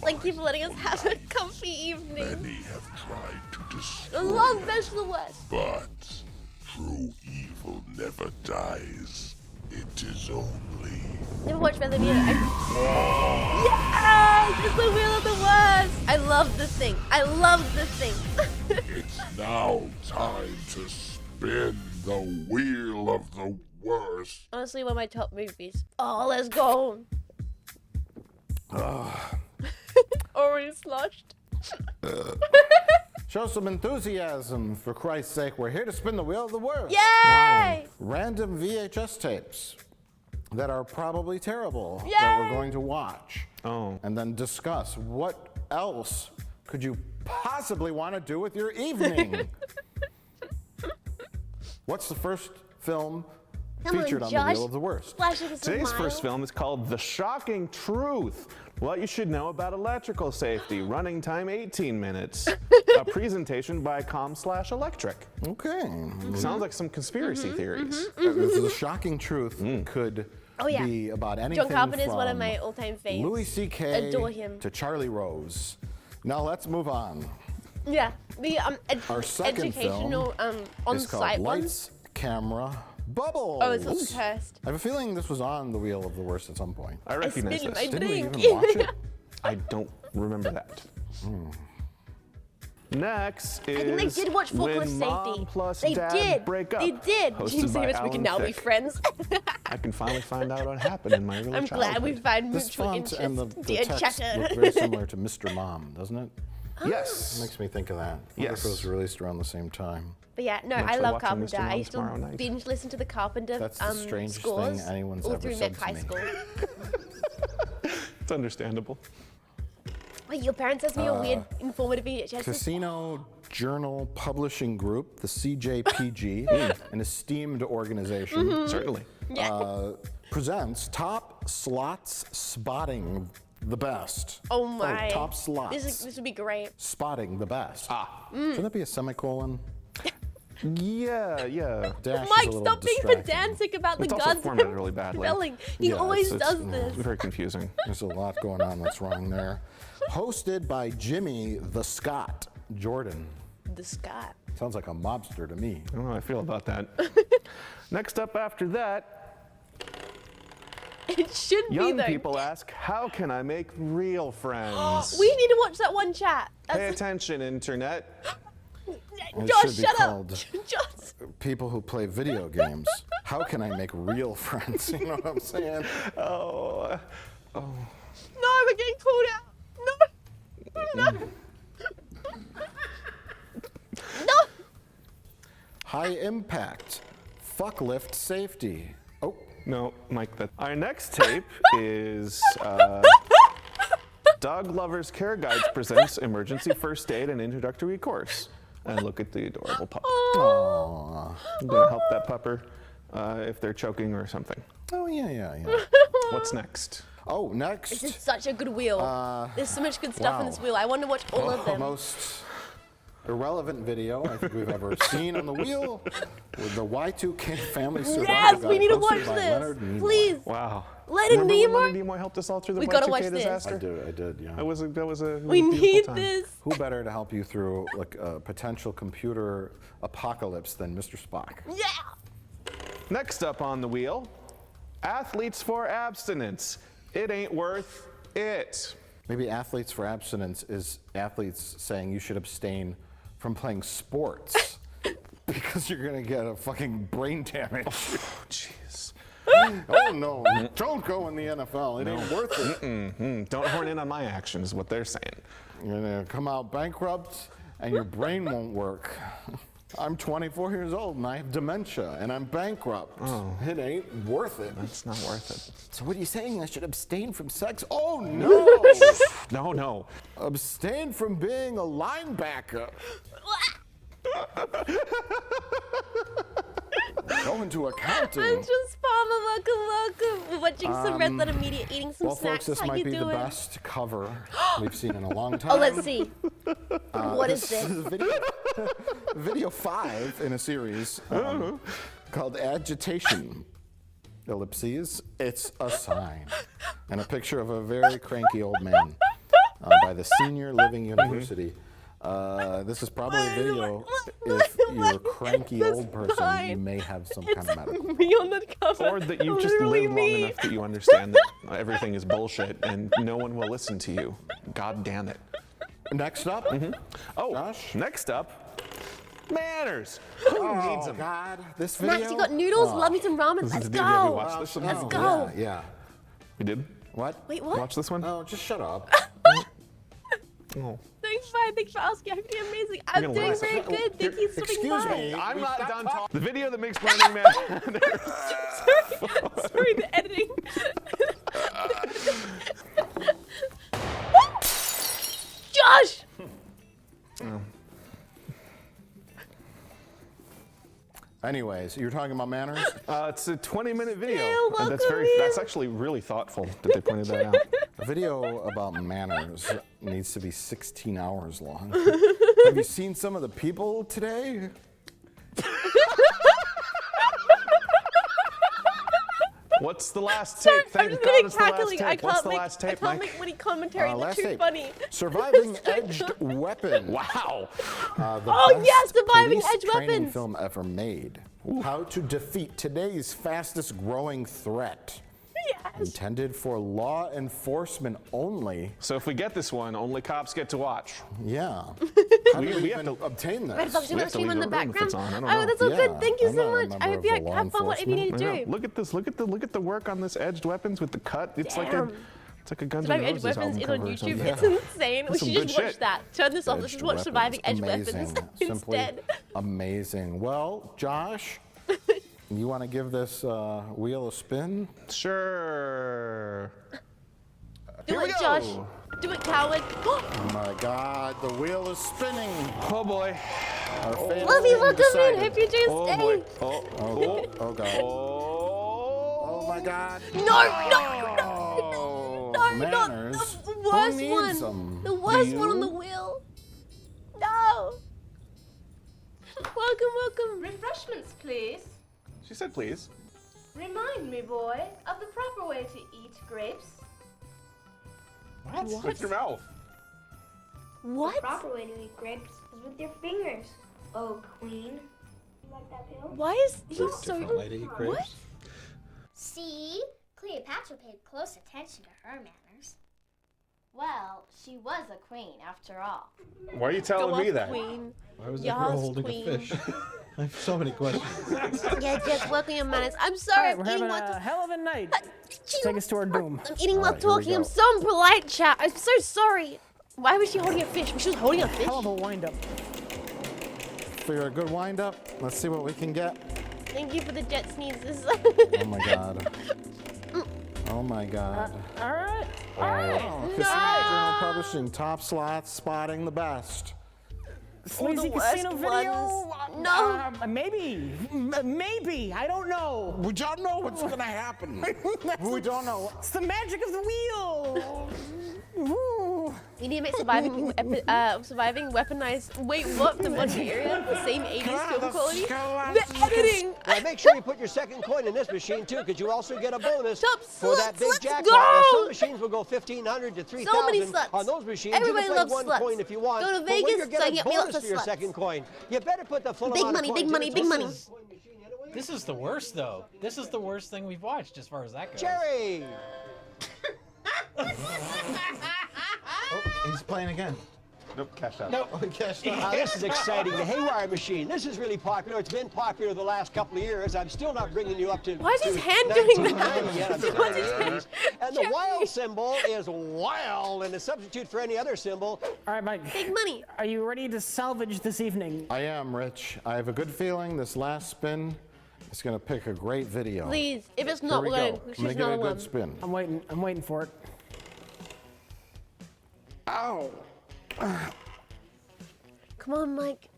Speaker 1: Thank you for letting us have a comfy evening.
Speaker 5: Many have tried to destroy
Speaker 1: I love Best of the Worst.
Speaker 5: but true evil never dies. It is only...
Speaker 1: Never watched Red Letter Media. Yes! It's the Wheel of the Worst! I love this thing.
Speaker 5: It's now time to spin the wheel of the worst.
Speaker 1: Honestly, one of my top movies. Oh, let's go. Already sloshed.
Speaker 3: Show some enthusiasm, for Christ's sake. We're here to spin the wheel of the worst.
Speaker 1: Yay!
Speaker 3: Random VHS tapes that are probably terrible
Speaker 1: Yay!
Speaker 3: that we're going to watch.
Speaker 4: Oh.
Speaker 3: And then discuss what else could you possibly want to do with your evening. What's the first film
Speaker 1: Come on,
Speaker 3: featured on the
Speaker 1: Josh.
Speaker 3: Wheel of the Worst?
Speaker 1: Flash with a
Speaker 4: Today's
Speaker 1: smile.
Speaker 4: first film is called The Shocking Truth. What you should know about electrical safety. Running time 18 minutes. A presentation by Com/Electric.
Speaker 3: Okay.
Speaker 4: Sounds like some conspiracy theories.
Speaker 3: The Shocking Truth could
Speaker 1: Oh, yeah.
Speaker 3: be about anything
Speaker 1: John Carpenter is
Speaker 3: from
Speaker 1: one of my all-time faves.
Speaker 3: Louis C.K.
Speaker 1: Adore him.
Speaker 3: to Charlie Rose. Now let's move on.
Speaker 1: Yeah, the
Speaker 3: Our second
Speaker 1: educational
Speaker 3: film is called
Speaker 1: on-site ones.
Speaker 3: Lights, Camera, Bubbles.
Speaker 1: Oh, it's also cursed.
Speaker 3: I have a feeling this was on the Wheel of the Worst at some point.
Speaker 4: I recognize
Speaker 1: spilled
Speaker 4: this.
Speaker 1: my
Speaker 3: Didn't we
Speaker 1: drink.
Speaker 3: even watch it?
Speaker 4: I don't remember that. Next is
Speaker 1: I think they did watch Full
Speaker 4: When
Speaker 1: Course
Speaker 4: Mom
Speaker 1: Safety.
Speaker 4: Plus
Speaker 1: They
Speaker 4: Dad
Speaker 1: did.
Speaker 4: Break Up.
Speaker 1: They did.
Speaker 4: hosted
Speaker 1: Jean
Speaker 4: by
Speaker 1: Faymas, we
Speaker 4: Alan
Speaker 1: can now be
Speaker 4: Thicke.
Speaker 1: friends.
Speaker 4: I can finally find out what happened in my early
Speaker 1: I'm
Speaker 4: childhood.
Speaker 1: glad we find
Speaker 3: This
Speaker 1: mutual
Speaker 3: font
Speaker 1: interest.
Speaker 3: and the
Speaker 1: Dear
Speaker 3: text
Speaker 1: chatter.
Speaker 3: look very similar to Mr. Mom, doesn't it?
Speaker 4: Yes.
Speaker 3: Makes me think of that. I wonder
Speaker 4: Yes.
Speaker 3: if it was released around the same time.
Speaker 1: But yeah, no,
Speaker 4: I'm
Speaker 1: I
Speaker 4: actually
Speaker 1: love
Speaker 4: watching
Speaker 1: Carpenter.
Speaker 4: Mr.
Speaker 1: I
Speaker 4: Mom
Speaker 1: used to
Speaker 4: tomorrow night.
Speaker 1: binge listen to the Carpenter
Speaker 3: That's the strangest
Speaker 1: scores
Speaker 3: thing anyone's
Speaker 1: all
Speaker 3: ever
Speaker 1: through
Speaker 3: said
Speaker 1: Mech
Speaker 3: to
Speaker 1: High
Speaker 3: me.
Speaker 1: School.
Speaker 4: It's understandable.
Speaker 1: Wait, your parents sent me a weird informative VHS.
Speaker 3: Casino Journal Publishing Group, the CJPG, an esteemed organization,
Speaker 4: Certainly.
Speaker 3: presents Top Slots Spotting the Best.
Speaker 1: Oh my.
Speaker 3: Top Slots
Speaker 1: This would be great.
Speaker 3: Spotting the Best. Shouldn't that be a semicolon?
Speaker 4: Yeah.
Speaker 3: Dash is
Speaker 1: Mike,
Speaker 3: a little
Speaker 1: stop being
Speaker 3: distracting.
Speaker 1: pedantic about the
Speaker 4: It's also
Speaker 1: gods.
Speaker 4: formatted really badly.
Speaker 1: Spelling. He
Speaker 3: Yeah,
Speaker 1: always
Speaker 3: it's-
Speaker 1: does this.
Speaker 4: Very confusing.
Speaker 3: There's a lot going on that's wrong there. Hosted by Jimmy the Scott Jordan.
Speaker 1: The Scott.
Speaker 3: Sounds like a mobster to me.
Speaker 4: I don't know how I feel about that. Next up after that,
Speaker 1: It should be
Speaker 4: young
Speaker 1: though.
Speaker 4: people ask, how can I make real friends?
Speaker 1: We need to watch that one chat.
Speaker 4: Pay
Speaker 1: That's
Speaker 4: attention, internet.
Speaker 3: It
Speaker 1: Josh,
Speaker 3: should be
Speaker 1: shut
Speaker 3: called
Speaker 1: up. Josh.
Speaker 3: People who play video games. How can I make real friends? You know what I'm saying?
Speaker 4: Oh,
Speaker 1: No, we're getting called out. No. No.
Speaker 3: High impact. Fuck lift safety. Oh,
Speaker 4: no, Mike. Our next tape is Dog Lovers Care Guides presents Emergency First Aid and Introductory Course. And look at the adorable pup.
Speaker 3: aw.
Speaker 4: I'm gonna help that pupper if they're choking or something.
Speaker 3: Oh, yeah.
Speaker 4: What's next?
Speaker 3: Oh, next.
Speaker 1: This is such a good wheel. There's so much good stuff in this wheel. I want to watch all of
Speaker 3: The
Speaker 1: them.
Speaker 3: most irrelevant video I think we've ever seen on the wheel with the Y2K family survival
Speaker 1: Yes,
Speaker 3: guide
Speaker 1: we need to
Speaker 3: hosted
Speaker 1: watch
Speaker 3: by
Speaker 1: this.
Speaker 3: Leonard Nimoy.
Speaker 1: Please.
Speaker 4: Wow.
Speaker 1: Leonard
Speaker 4: Remember when
Speaker 1: Nimoy?
Speaker 4: Leonard Nimoy helped us all through the
Speaker 1: We gotta
Speaker 4: Y2K
Speaker 1: watch this.
Speaker 4: disaster?
Speaker 3: I did, yeah.
Speaker 4: That was a
Speaker 1: We
Speaker 4: beautiful
Speaker 1: need
Speaker 4: time.
Speaker 1: this.
Speaker 3: Who better to help you through like a potential computer apocalypse than Mr. Spock?
Speaker 1: Yeah.
Speaker 4: Next up on the wheel, athletes for abstinence. It ain't worth it.
Speaker 3: Maybe athletes for abstinence is athletes saying you should abstain from playing sports because you're gonna get a fucking brain damage.
Speaker 4: Jeez.
Speaker 3: Oh no, don't go in the NFL. It ain't worth it.
Speaker 4: Don't horn in on my actions, is what they're saying.
Speaker 3: You're gonna come out bankrupt and your brain won't work. I'm 24 years old and I have dementia and I'm bankrupt. It ain't worth it.
Speaker 4: It's not worth it.
Speaker 3: So what are you saying? I should abstain from sex? Oh no!
Speaker 4: No.
Speaker 3: Abstain from being a linebacker. Go into accounting.
Speaker 1: I'm just welcome. We're watching some Red Letter Media, eating some
Speaker 3: Well,
Speaker 1: snacks.
Speaker 3: folks, this
Speaker 1: How
Speaker 3: might
Speaker 1: you
Speaker 3: be
Speaker 1: doing?
Speaker 3: the best cover we've seen in a long time.
Speaker 1: Oh, let's see. What is this?
Speaker 3: is video 5 in a series called Agitation. Ellipses. It's a sign. And a picture of a very cranky old man by the Senior Living University. This is probably a video. If you're a cranky old person, you may have some kind of medical.
Speaker 1: Me on the cover.
Speaker 4: Or that you've just
Speaker 1: Literally
Speaker 4: lived long
Speaker 1: me.
Speaker 4: enough that you understand that everything is bullshit and no one will listen to you. God damn it.
Speaker 3: Next up.
Speaker 4: Oh,
Speaker 3: Josh?
Speaker 4: next up, manners. Who needs them?
Speaker 3: God, this video.
Speaker 1: Max, you got noodles?
Speaker 3: Oh.
Speaker 1: Love me some ramen. Let's
Speaker 4: Did we
Speaker 1: go.
Speaker 4: watch this one?
Speaker 1: Let's
Speaker 3: Oh,
Speaker 1: go.
Speaker 3: Yeah.
Speaker 4: We did?
Speaker 3: What?
Speaker 1: Wait, what?
Speaker 4: Watch this one?
Speaker 3: Oh, just shut up.
Speaker 4: Oh.
Speaker 1: Thanks, fine. Thanks for asking. I'm doing amazing. I'm
Speaker 4: gonna
Speaker 1: doing
Speaker 4: watch
Speaker 1: very
Speaker 4: it.
Speaker 1: good. Thank you so
Speaker 3: Excuse
Speaker 1: much.
Speaker 3: me.
Speaker 4: I'm
Speaker 3: We
Speaker 4: not
Speaker 3: stopped
Speaker 4: done
Speaker 3: talking.
Speaker 4: talking. The video that makes Burning Man.
Speaker 1: Sorry, the editing. Josh!
Speaker 3: Anyways, you're talking about manners?
Speaker 4: It's a 20-minute video.
Speaker 1: Still
Speaker 4: And
Speaker 1: welcome
Speaker 4: that's actually really thoughtful that they pointed that out.
Speaker 3: A video about manners needs to be 16 hours long. Have you seen some of the people today?
Speaker 4: What's the last tape?
Speaker 1: I'm
Speaker 4: Thank
Speaker 1: just
Speaker 4: God
Speaker 1: gonna
Speaker 4: it's the last
Speaker 1: cackling.
Speaker 4: tape.
Speaker 1: I
Speaker 4: What's
Speaker 1: can't
Speaker 4: the
Speaker 1: make
Speaker 4: last
Speaker 1: I
Speaker 4: tape,
Speaker 1: can't
Speaker 4: Mike?
Speaker 1: make witty commentary. They're
Speaker 3: Last
Speaker 1: too
Speaker 3: tape.
Speaker 1: funny.
Speaker 3: Surviving edged weapon.
Speaker 4: Wow.
Speaker 3: The
Speaker 1: Oh,
Speaker 3: best
Speaker 1: yes, surviving
Speaker 3: police
Speaker 1: edged
Speaker 3: training
Speaker 1: weapons.
Speaker 3: film ever made. How to defeat today's fastest growing threat.
Speaker 1: Yes.
Speaker 3: Intended for law enforcement only.
Speaker 4: So if we get this one, only cops get to watch.
Speaker 3: Yeah. How do
Speaker 4: We
Speaker 3: we
Speaker 4: have
Speaker 3: even
Speaker 4: to-
Speaker 3: obtain
Speaker 1: Red
Speaker 3: this?
Speaker 1: Fox, you
Speaker 4: We
Speaker 1: want
Speaker 4: have
Speaker 1: to
Speaker 4: to
Speaker 1: stream in
Speaker 4: leave
Speaker 1: the
Speaker 4: the room if it's
Speaker 1: background?
Speaker 4: on. I don't
Speaker 1: Oh,
Speaker 4: know.
Speaker 1: that's all
Speaker 3: Yeah,
Speaker 1: good. Thank you
Speaker 3: I'm
Speaker 1: so
Speaker 3: not a
Speaker 1: much.
Speaker 3: member
Speaker 1: I hope
Speaker 3: of
Speaker 1: you
Speaker 3: the law
Speaker 1: have fun whatever you need to
Speaker 4: Yeah,
Speaker 1: do.
Speaker 4: look at this. Look at the work on this edged weapons with the cut. It's like
Speaker 1: Damn.
Speaker 4: it's like a Guns N'
Speaker 1: Surviving Edge
Speaker 4: Roses
Speaker 1: Weapons
Speaker 4: album
Speaker 1: is on
Speaker 4: cover or
Speaker 1: YouTube.
Speaker 4: something.
Speaker 1: It's insane. We
Speaker 4: That's some
Speaker 1: should
Speaker 4: good
Speaker 1: just watch
Speaker 4: shit.
Speaker 1: that. Turn this off. Let's
Speaker 3: Edged
Speaker 1: just watch Surviving Edge
Speaker 3: Weapons.
Speaker 1: Weapons
Speaker 3: Amazing. Simply
Speaker 1: instead.
Speaker 3: amazing. Well, Josh, you want to give this wheel a spin?
Speaker 4: Sure.
Speaker 1: Do
Speaker 4: Here
Speaker 1: it,
Speaker 4: we go.
Speaker 1: Josh. Do it, coward.
Speaker 3: Oh my God, the wheel is spinning.
Speaker 4: Oh boy.
Speaker 3: Our fate
Speaker 1: Love
Speaker 3: is
Speaker 1: you, welcome in.
Speaker 3: decided.
Speaker 1: Hope you do
Speaker 4: Oh
Speaker 1: stay.
Speaker 4: boy.
Speaker 3: Oh God. Oh my God.
Speaker 1: No, no,
Speaker 3: Oh,
Speaker 1: no,
Speaker 3: manners.
Speaker 1: not the
Speaker 3: Who
Speaker 1: worst
Speaker 3: needs
Speaker 1: one.
Speaker 3: them?
Speaker 1: The worst one on
Speaker 3: You?
Speaker 1: the wheel. No. Welcome.
Speaker 6: Refreshments, please.
Speaker 4: She said please.
Speaker 6: Remind me, boy, of the proper way to eat grapes.
Speaker 4: What? With your mouth.
Speaker 1: What?
Speaker 7: Proper way to eat grapes is with your fingers. Oh, queen. You like that pill?
Speaker 1: Why is he so? What?
Speaker 7: See? Cleopatra paid close attention to her manners. Well, she was a queen after all.
Speaker 4: Why are you
Speaker 1: Go
Speaker 4: telling me
Speaker 1: off,
Speaker 4: that?
Speaker 1: Queen.
Speaker 8: Why was that
Speaker 1: Yes,
Speaker 8: girl holding
Speaker 1: queen.
Speaker 8: a fish? I have so many questions.
Speaker 1: Yeah, just working your manners. I'm
Speaker 9: All
Speaker 1: sorry.
Speaker 9: right,
Speaker 1: I'm
Speaker 9: we're
Speaker 1: eating
Speaker 9: having
Speaker 1: while
Speaker 9: a hell of a night.
Speaker 1: Chew.
Speaker 9: Take us to our doom.
Speaker 1: I'm eating while
Speaker 3: Alright, here we
Speaker 1: talking. I'm
Speaker 3: go.
Speaker 1: so impolite, chat. I'm so sorry. Why was she holding a fish? She was holding a fish.
Speaker 9: Hell of a wind-up.
Speaker 3: For a good wind up, let's see what we can get.
Speaker 1: Thank you for the jet sneezes.
Speaker 3: Oh my God. Oh my God.
Speaker 9: All right.
Speaker 3: Oh, Casino Journal Publishing, top slots, spotting the best.
Speaker 9: Sleazy
Speaker 1: the worst
Speaker 9: casino video?
Speaker 1: ones. No.
Speaker 9: Maybe. I don't know.
Speaker 3: We don't know what's gonna happen. We don't know.
Speaker 9: It's the magic of the wheel. Ooh.
Speaker 1: You need to make surviving weaponized. Wait, what? The Bulgaria? The same 80s film quality? The editing.
Speaker 10: Now make sure you put your second coin in this machine too, because you also get a bonus
Speaker 1: Top
Speaker 10: for that
Speaker 1: sluts,
Speaker 10: big
Speaker 1: let's
Speaker 10: jackpot.
Speaker 1: go!
Speaker 10: Now, some machines will go 1,500 to 3,000.
Speaker 1: So many sluts.
Speaker 10: On those machines,
Speaker 1: Everybody
Speaker 10: you can
Speaker 1: loves
Speaker 10: play one
Speaker 1: sluts.
Speaker 10: coin if you want.
Speaker 1: Go to
Speaker 10: but when
Speaker 1: Vegas
Speaker 10: you're
Speaker 1: so
Speaker 10: getting
Speaker 1: you
Speaker 10: a
Speaker 1: get me lots
Speaker 10: bonus
Speaker 1: of
Speaker 10: for your
Speaker 1: sluts.
Speaker 10: second coin, you better put the full
Speaker 1: Big
Speaker 10: amount
Speaker 1: money,
Speaker 10: of
Speaker 1: big
Speaker 10: coins
Speaker 1: money,
Speaker 10: in.
Speaker 1: big money.
Speaker 8: This is the worst, though. This is the worst thing we've watched, as far as that goes.
Speaker 10: Jerry!
Speaker 3: He's playing again.
Speaker 4: Nope, cash out.
Speaker 8: No.
Speaker 10: Now, this is exciting. The haywire machine. This is really popular. It's been popular the last couple of years. I'm still not bringing you up to.
Speaker 1: Why is his
Speaker 10: to
Speaker 1: hand doing that?
Speaker 10: 1990 yet. I'm still
Speaker 1: What's
Speaker 10: in
Speaker 1: his
Speaker 10: the
Speaker 1: hand?
Speaker 10: 80s. And the wild symbol is wild, and a substitute for any other symbol.
Speaker 9: All right, Mike.
Speaker 1: Big money.
Speaker 9: Are you ready to salvage this evening?
Speaker 3: I am, Rich. I have a good feeling this last spin is gonna pick a great video.
Speaker 1: Please. If it's
Speaker 3: Here
Speaker 1: not,
Speaker 3: we
Speaker 1: we're
Speaker 3: go.
Speaker 1: going
Speaker 3: I'm
Speaker 1: to
Speaker 3: gonna
Speaker 1: choose
Speaker 3: give it a
Speaker 1: another
Speaker 3: good
Speaker 1: one.
Speaker 3: spin.
Speaker 9: I'm waiting for it.
Speaker 3: Ow!
Speaker 1: Come on, Mike.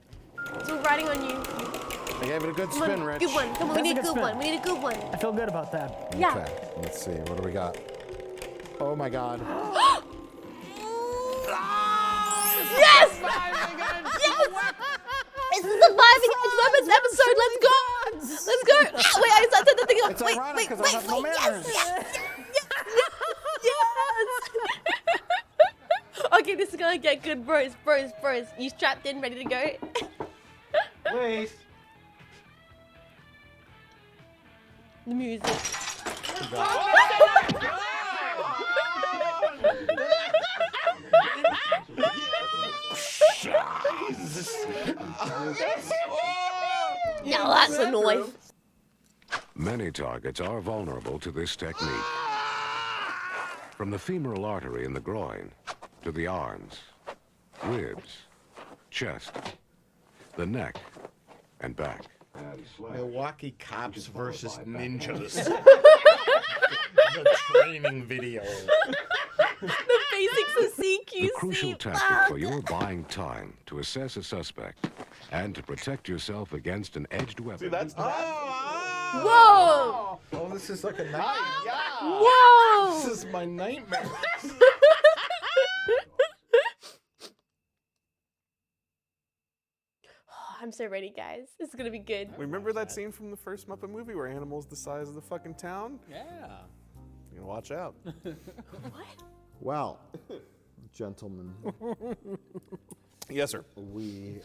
Speaker 1: It's all riding on you.
Speaker 3: I gave it a good
Speaker 1: Come
Speaker 3: spin,
Speaker 1: on,
Speaker 3: Rich.
Speaker 1: good one. Come on, we
Speaker 9: That's a
Speaker 1: need a
Speaker 9: good
Speaker 1: good
Speaker 9: spin.
Speaker 1: one. We need a good one.
Speaker 9: I feel good about that.
Speaker 1: Yeah.
Speaker 3: Okay, let's see. What do we got? Oh my God.
Speaker 1: Yes! Yes! It's the Surviving Edge Weapons episode. Let's go! Let's go! Ah, wait, I started the thing up.
Speaker 3: It's
Speaker 1: Wait,
Speaker 3: ironic
Speaker 1: wait,
Speaker 3: 'cause I
Speaker 1: wait,
Speaker 3: have no
Speaker 1: wait.
Speaker 3: manners.
Speaker 1: Yes! Okay, this is gonna get good, bros. You strapped in, ready to go?
Speaker 8: Please.
Speaker 1: The music. Now that's a noise.
Speaker 5: Many targets are vulnerable to this technique. From the femoral artery in the groin to the arms, ribs, chest, the neck, and back.
Speaker 3: Milwaukee cops versus ninjas. The training video.
Speaker 1: The basics of CQC.
Speaker 5: The crucial tactic for your buying time to assess a suspect and to protect yourself against an edged weapon.
Speaker 1: Whoa!
Speaker 3: Oh, this is like a nightmare.
Speaker 1: Whoa!
Speaker 3: This is my nightmare.
Speaker 1: I'm so ready, guys. This is gonna be good.
Speaker 4: Remember that scene from the first Muppet movie where animals the size of the fucking town?
Speaker 8: Yeah.
Speaker 4: You know, watch out.
Speaker 1: What?
Speaker 3: Well, gentlemen,
Speaker 4: Yes, sir.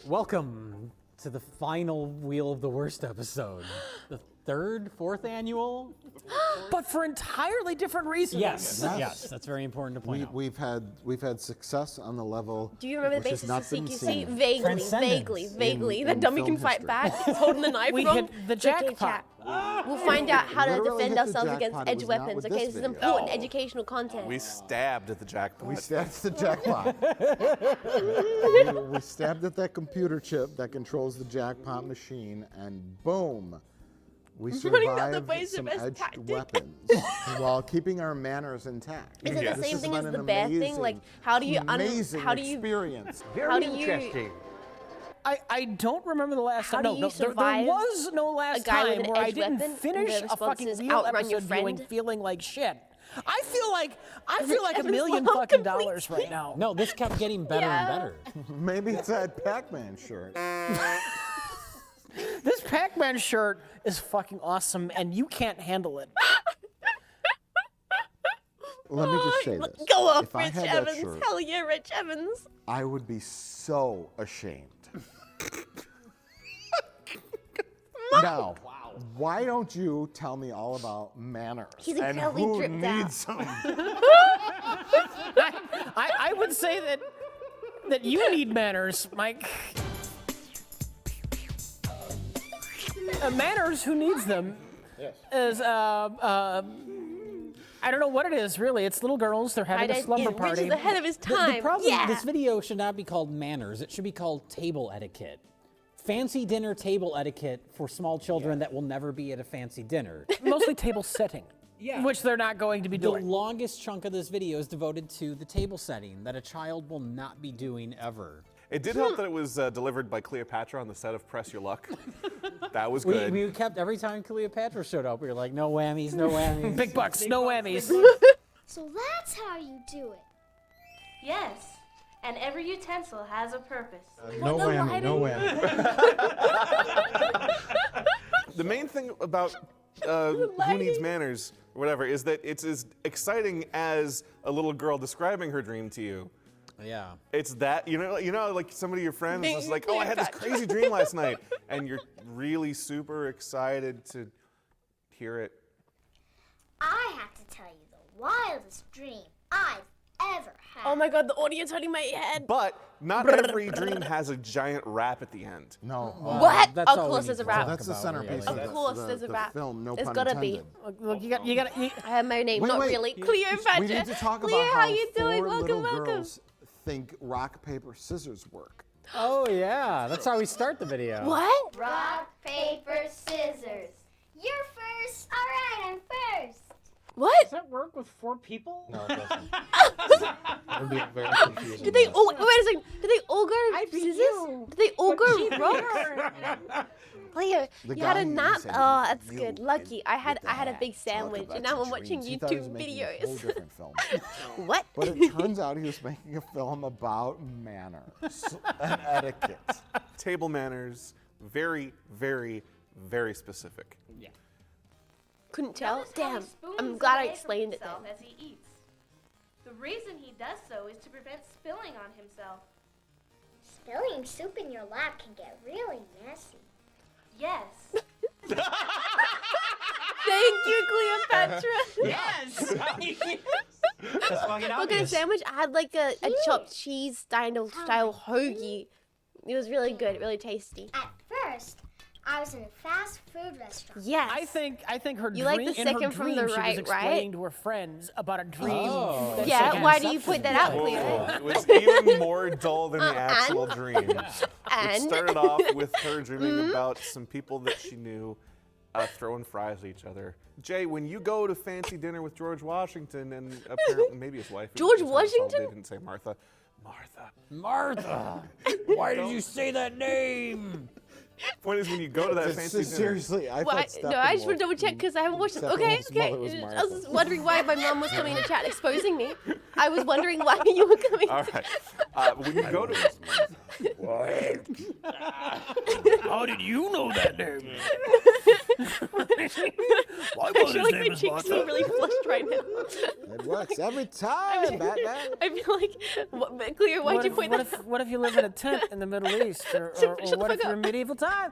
Speaker 11: Welcome to the final Wheel of the Worst episode. The third, fourth annual?
Speaker 9: But for entirely different reasons.
Speaker 11: Yes, that's very important to point out.
Speaker 3: we've had success on the level.
Speaker 1: Do you remember the
Speaker 3: which has
Speaker 1: basis
Speaker 3: not
Speaker 1: of
Speaker 3: been
Speaker 1: CQC?
Speaker 3: seen.
Speaker 1: Vaguely.
Speaker 3: In
Speaker 1: The dummy
Speaker 3: film
Speaker 1: can fight
Speaker 3: history.
Speaker 1: back. He's holding the knife.
Speaker 9: We
Speaker 1: wrong.
Speaker 9: hit the
Speaker 1: It's okay,
Speaker 9: jackpot.
Speaker 1: chat. We'll find out how to
Speaker 3: Literally
Speaker 1: defend
Speaker 3: hit the
Speaker 1: ourselves against
Speaker 3: jackpot. It
Speaker 1: edge
Speaker 3: was not
Speaker 1: weapons.
Speaker 3: with
Speaker 1: Okay,
Speaker 3: this
Speaker 1: this is
Speaker 3: video.
Speaker 1: important educational content.
Speaker 4: We stabbed at the jackpot.
Speaker 3: We stabbed the jackpot. we stabbed at that computer chip that controls the jackpot machine, and boom, we
Speaker 1: Running down the
Speaker 3: survived
Speaker 1: base
Speaker 3: some
Speaker 1: of best
Speaker 3: edged
Speaker 1: tactic.
Speaker 3: weapons while keeping our manners intact.
Speaker 1: Is it
Speaker 4: Yeah.
Speaker 1: the
Speaker 3: This
Speaker 1: same
Speaker 3: has
Speaker 1: thing as
Speaker 3: been
Speaker 1: the
Speaker 3: an
Speaker 1: bear thing?
Speaker 3: amazing,
Speaker 1: Like, how do you
Speaker 3: amazing
Speaker 1: how do you
Speaker 3: experience?
Speaker 1: how do you
Speaker 9: I don't remember the last
Speaker 1: How
Speaker 9: time.
Speaker 1: do
Speaker 9: No,
Speaker 1: you
Speaker 9: there
Speaker 1: survive
Speaker 9: was no last
Speaker 1: a guy with
Speaker 9: time
Speaker 1: an
Speaker 9: where I
Speaker 1: edged
Speaker 9: didn't
Speaker 1: weapon and
Speaker 9: finish
Speaker 1: the
Speaker 9: a fucking
Speaker 1: response is
Speaker 9: Wheel
Speaker 1: outrun your
Speaker 9: episode viewing
Speaker 1: friend?
Speaker 9: feeling like shit. I feel like $1
Speaker 1: Evan's
Speaker 9: million
Speaker 1: mom
Speaker 9: fucking
Speaker 1: completes
Speaker 9: dollars right now.
Speaker 11: No, this kept getting better and better.
Speaker 3: Maybe it's that Pac-Man shirt.
Speaker 9: This Pac-Man shirt is fucking awesome, and you can't handle it.
Speaker 3: Let me just say this.
Speaker 1: Go off,
Speaker 3: If I
Speaker 1: Rich
Speaker 3: had that
Speaker 1: Evans.
Speaker 3: shirt,
Speaker 1: Hell yeah, Rich Evans.
Speaker 3: I would be so ashamed. Now, why don't you tell me all about manners
Speaker 1: He's
Speaker 3: and
Speaker 1: incredibly
Speaker 3: who
Speaker 1: dripped out.
Speaker 3: needs them?
Speaker 9: I would say that you need manners, Mike. Manners, who needs them? Is I don't know what it is really. It's little girls. They're having a slumber
Speaker 1: Rich
Speaker 9: party.
Speaker 1: is ahead of his
Speaker 11: The
Speaker 1: time.
Speaker 11: problem,
Speaker 1: yeah.
Speaker 11: this video should not be called manners. It should be called table etiquette. Fancy dinner table etiquette for small children that will never be at a fancy dinner.
Speaker 9: Mostly table setting.
Speaker 11: Yeah.
Speaker 9: Which they're not going to be
Speaker 11: The
Speaker 9: doing.
Speaker 11: longest chunk of this video is devoted to the table setting that a child will not be doing ever.
Speaker 4: It did help that it was delivered by Cleopatra on the set of Press Your Luck. That was good.
Speaker 11: We kept, every time Cleopatra showed up, we were like, no whammies, no whammies.
Speaker 9: Big bucks, no whammies.
Speaker 7: So that's how you do it.
Speaker 6: Yes, and every utensil has a purpose.
Speaker 3: No whammy, no whammy.
Speaker 4: The main thing about Who Needs Manners, or whatever, is that it's as exciting as a little girl describing her dream to you.
Speaker 11: Yeah.
Speaker 4: It's that, you know, like somebody of your friends is like, oh, I had this crazy dream last night, and you're really super excited to hear it.
Speaker 7: I have to tell you the wildest dream I've ever had.
Speaker 1: Oh my god, the audio's hurting my head.
Speaker 4: But not every dream has a giant rap at the end.
Speaker 3: No.
Speaker 1: What?
Speaker 11: That's
Speaker 1: Of
Speaker 11: all we
Speaker 1: course
Speaker 11: need
Speaker 1: there's a
Speaker 11: to
Speaker 1: rap.
Speaker 11: talk
Speaker 3: That's the
Speaker 11: about,
Speaker 3: centerpiece
Speaker 11: really.
Speaker 1: Of course
Speaker 3: the,
Speaker 1: there's a
Speaker 3: the
Speaker 1: rap.
Speaker 3: film, no
Speaker 1: There's
Speaker 3: pun
Speaker 1: gotta
Speaker 3: intended.
Speaker 1: be.
Speaker 9: Look, you got.
Speaker 1: I have my name,
Speaker 3: Wait,
Speaker 1: not
Speaker 3: wait.
Speaker 1: really. Cleopatra.
Speaker 3: We need to talk
Speaker 1: Cleo,
Speaker 3: about
Speaker 1: how
Speaker 3: how
Speaker 1: you doing?
Speaker 3: four
Speaker 1: Welcome,
Speaker 3: little
Speaker 1: welcome.
Speaker 3: girls think rock, paper, scissors work.
Speaker 11: Oh yeah, that's how we start the video.
Speaker 1: What?
Speaker 7: Rock, paper, scissors. You're first. All right, I'm first.
Speaker 1: What?
Speaker 8: Does that work with 4 people?
Speaker 3: No, it doesn't. That would be very confusing.
Speaker 1: Did they all, wait a second, did they all go scissors? Did they all go rock? Cleo,
Speaker 3: The
Speaker 1: you had
Speaker 3: guy
Speaker 1: a
Speaker 3: he
Speaker 1: nap?
Speaker 3: said
Speaker 1: Oh,
Speaker 3: he
Speaker 1: that's
Speaker 3: knew
Speaker 1: good. Lucky.
Speaker 3: it
Speaker 1: I had
Speaker 3: with
Speaker 1: a
Speaker 3: that.
Speaker 1: big
Speaker 3: Talk
Speaker 1: sandwich
Speaker 3: about
Speaker 1: and now
Speaker 3: your
Speaker 1: I'm watching
Speaker 3: dreams. He thought he was
Speaker 1: YouTube
Speaker 3: making a whole
Speaker 1: videos.
Speaker 3: different film.
Speaker 1: What?
Speaker 3: But it turns out he was making a film about manners and etiquette.
Speaker 4: Table manners, very, very, very specific.
Speaker 11: Yeah.
Speaker 1: Couldn't tell?
Speaker 6: Notice how he
Speaker 1: Damn.
Speaker 6: spoons
Speaker 1: I'm glad I
Speaker 6: away from
Speaker 1: explained it then.
Speaker 6: himself as he eats. The reason he does so is to prevent spilling on himself.
Speaker 7: Spilling soup in your lap can get really messy.
Speaker 6: Yes.
Speaker 1: Thank you, Cleopatra.
Speaker 8: Yes! That's fucking
Speaker 1: Look at a
Speaker 8: obvious.
Speaker 1: sandwich. I had like a chopped cheese style hoagie. It was really good, really tasty.
Speaker 7: At first, I was in a fast food restaurant.
Speaker 1: Yes.
Speaker 9: I think her
Speaker 1: You
Speaker 9: dream,
Speaker 1: like the
Speaker 9: in her
Speaker 1: second from
Speaker 9: dream,
Speaker 1: the
Speaker 9: she
Speaker 1: right,
Speaker 9: was explaining
Speaker 1: right?
Speaker 9: to her friends about a dream.
Speaker 11: Oh.
Speaker 9: that
Speaker 1: Yeah,
Speaker 9: second
Speaker 1: why do you
Speaker 9: inception.
Speaker 1: put that out,
Speaker 4: Oh,
Speaker 1: Cleo?
Speaker 4: it was even more dull than the actual dream. It
Speaker 1: And?
Speaker 4: started off with her dreaming about some people that she knew throwing fries at each other. Jay, when you go to fancy dinner with George Washington and apparently maybe his wife.
Speaker 1: George
Speaker 4: his household,
Speaker 1: Washington?
Speaker 4: They didn't say Martha.
Speaker 11: Martha! Why did you say that name?
Speaker 4: Point is, when you go to that fancy dinner.
Speaker 3: Seriously, I
Speaker 1: Well,
Speaker 3: thought
Speaker 1: no, I just want to double check because I haven't watched it. Okay, okay. I was just wondering why my mom was coming to chat exposing me. I was wondering why you were coming.
Speaker 4: All right. When you go to
Speaker 9: How did you know that name? Why
Speaker 1: I
Speaker 9: was
Speaker 1: feel
Speaker 9: his
Speaker 1: like
Speaker 9: name
Speaker 1: my
Speaker 9: is
Speaker 1: cheeks
Speaker 9: Martha?
Speaker 1: are really flushed right now.
Speaker 3: It works every time, Batman.
Speaker 1: I feel like, Cleo, why'd you point that out?
Speaker 9: What if you live in a tent in the Middle East, or
Speaker 1: Shut the
Speaker 9: what if
Speaker 1: fuck
Speaker 9: you're
Speaker 1: up.
Speaker 9: in medieval time?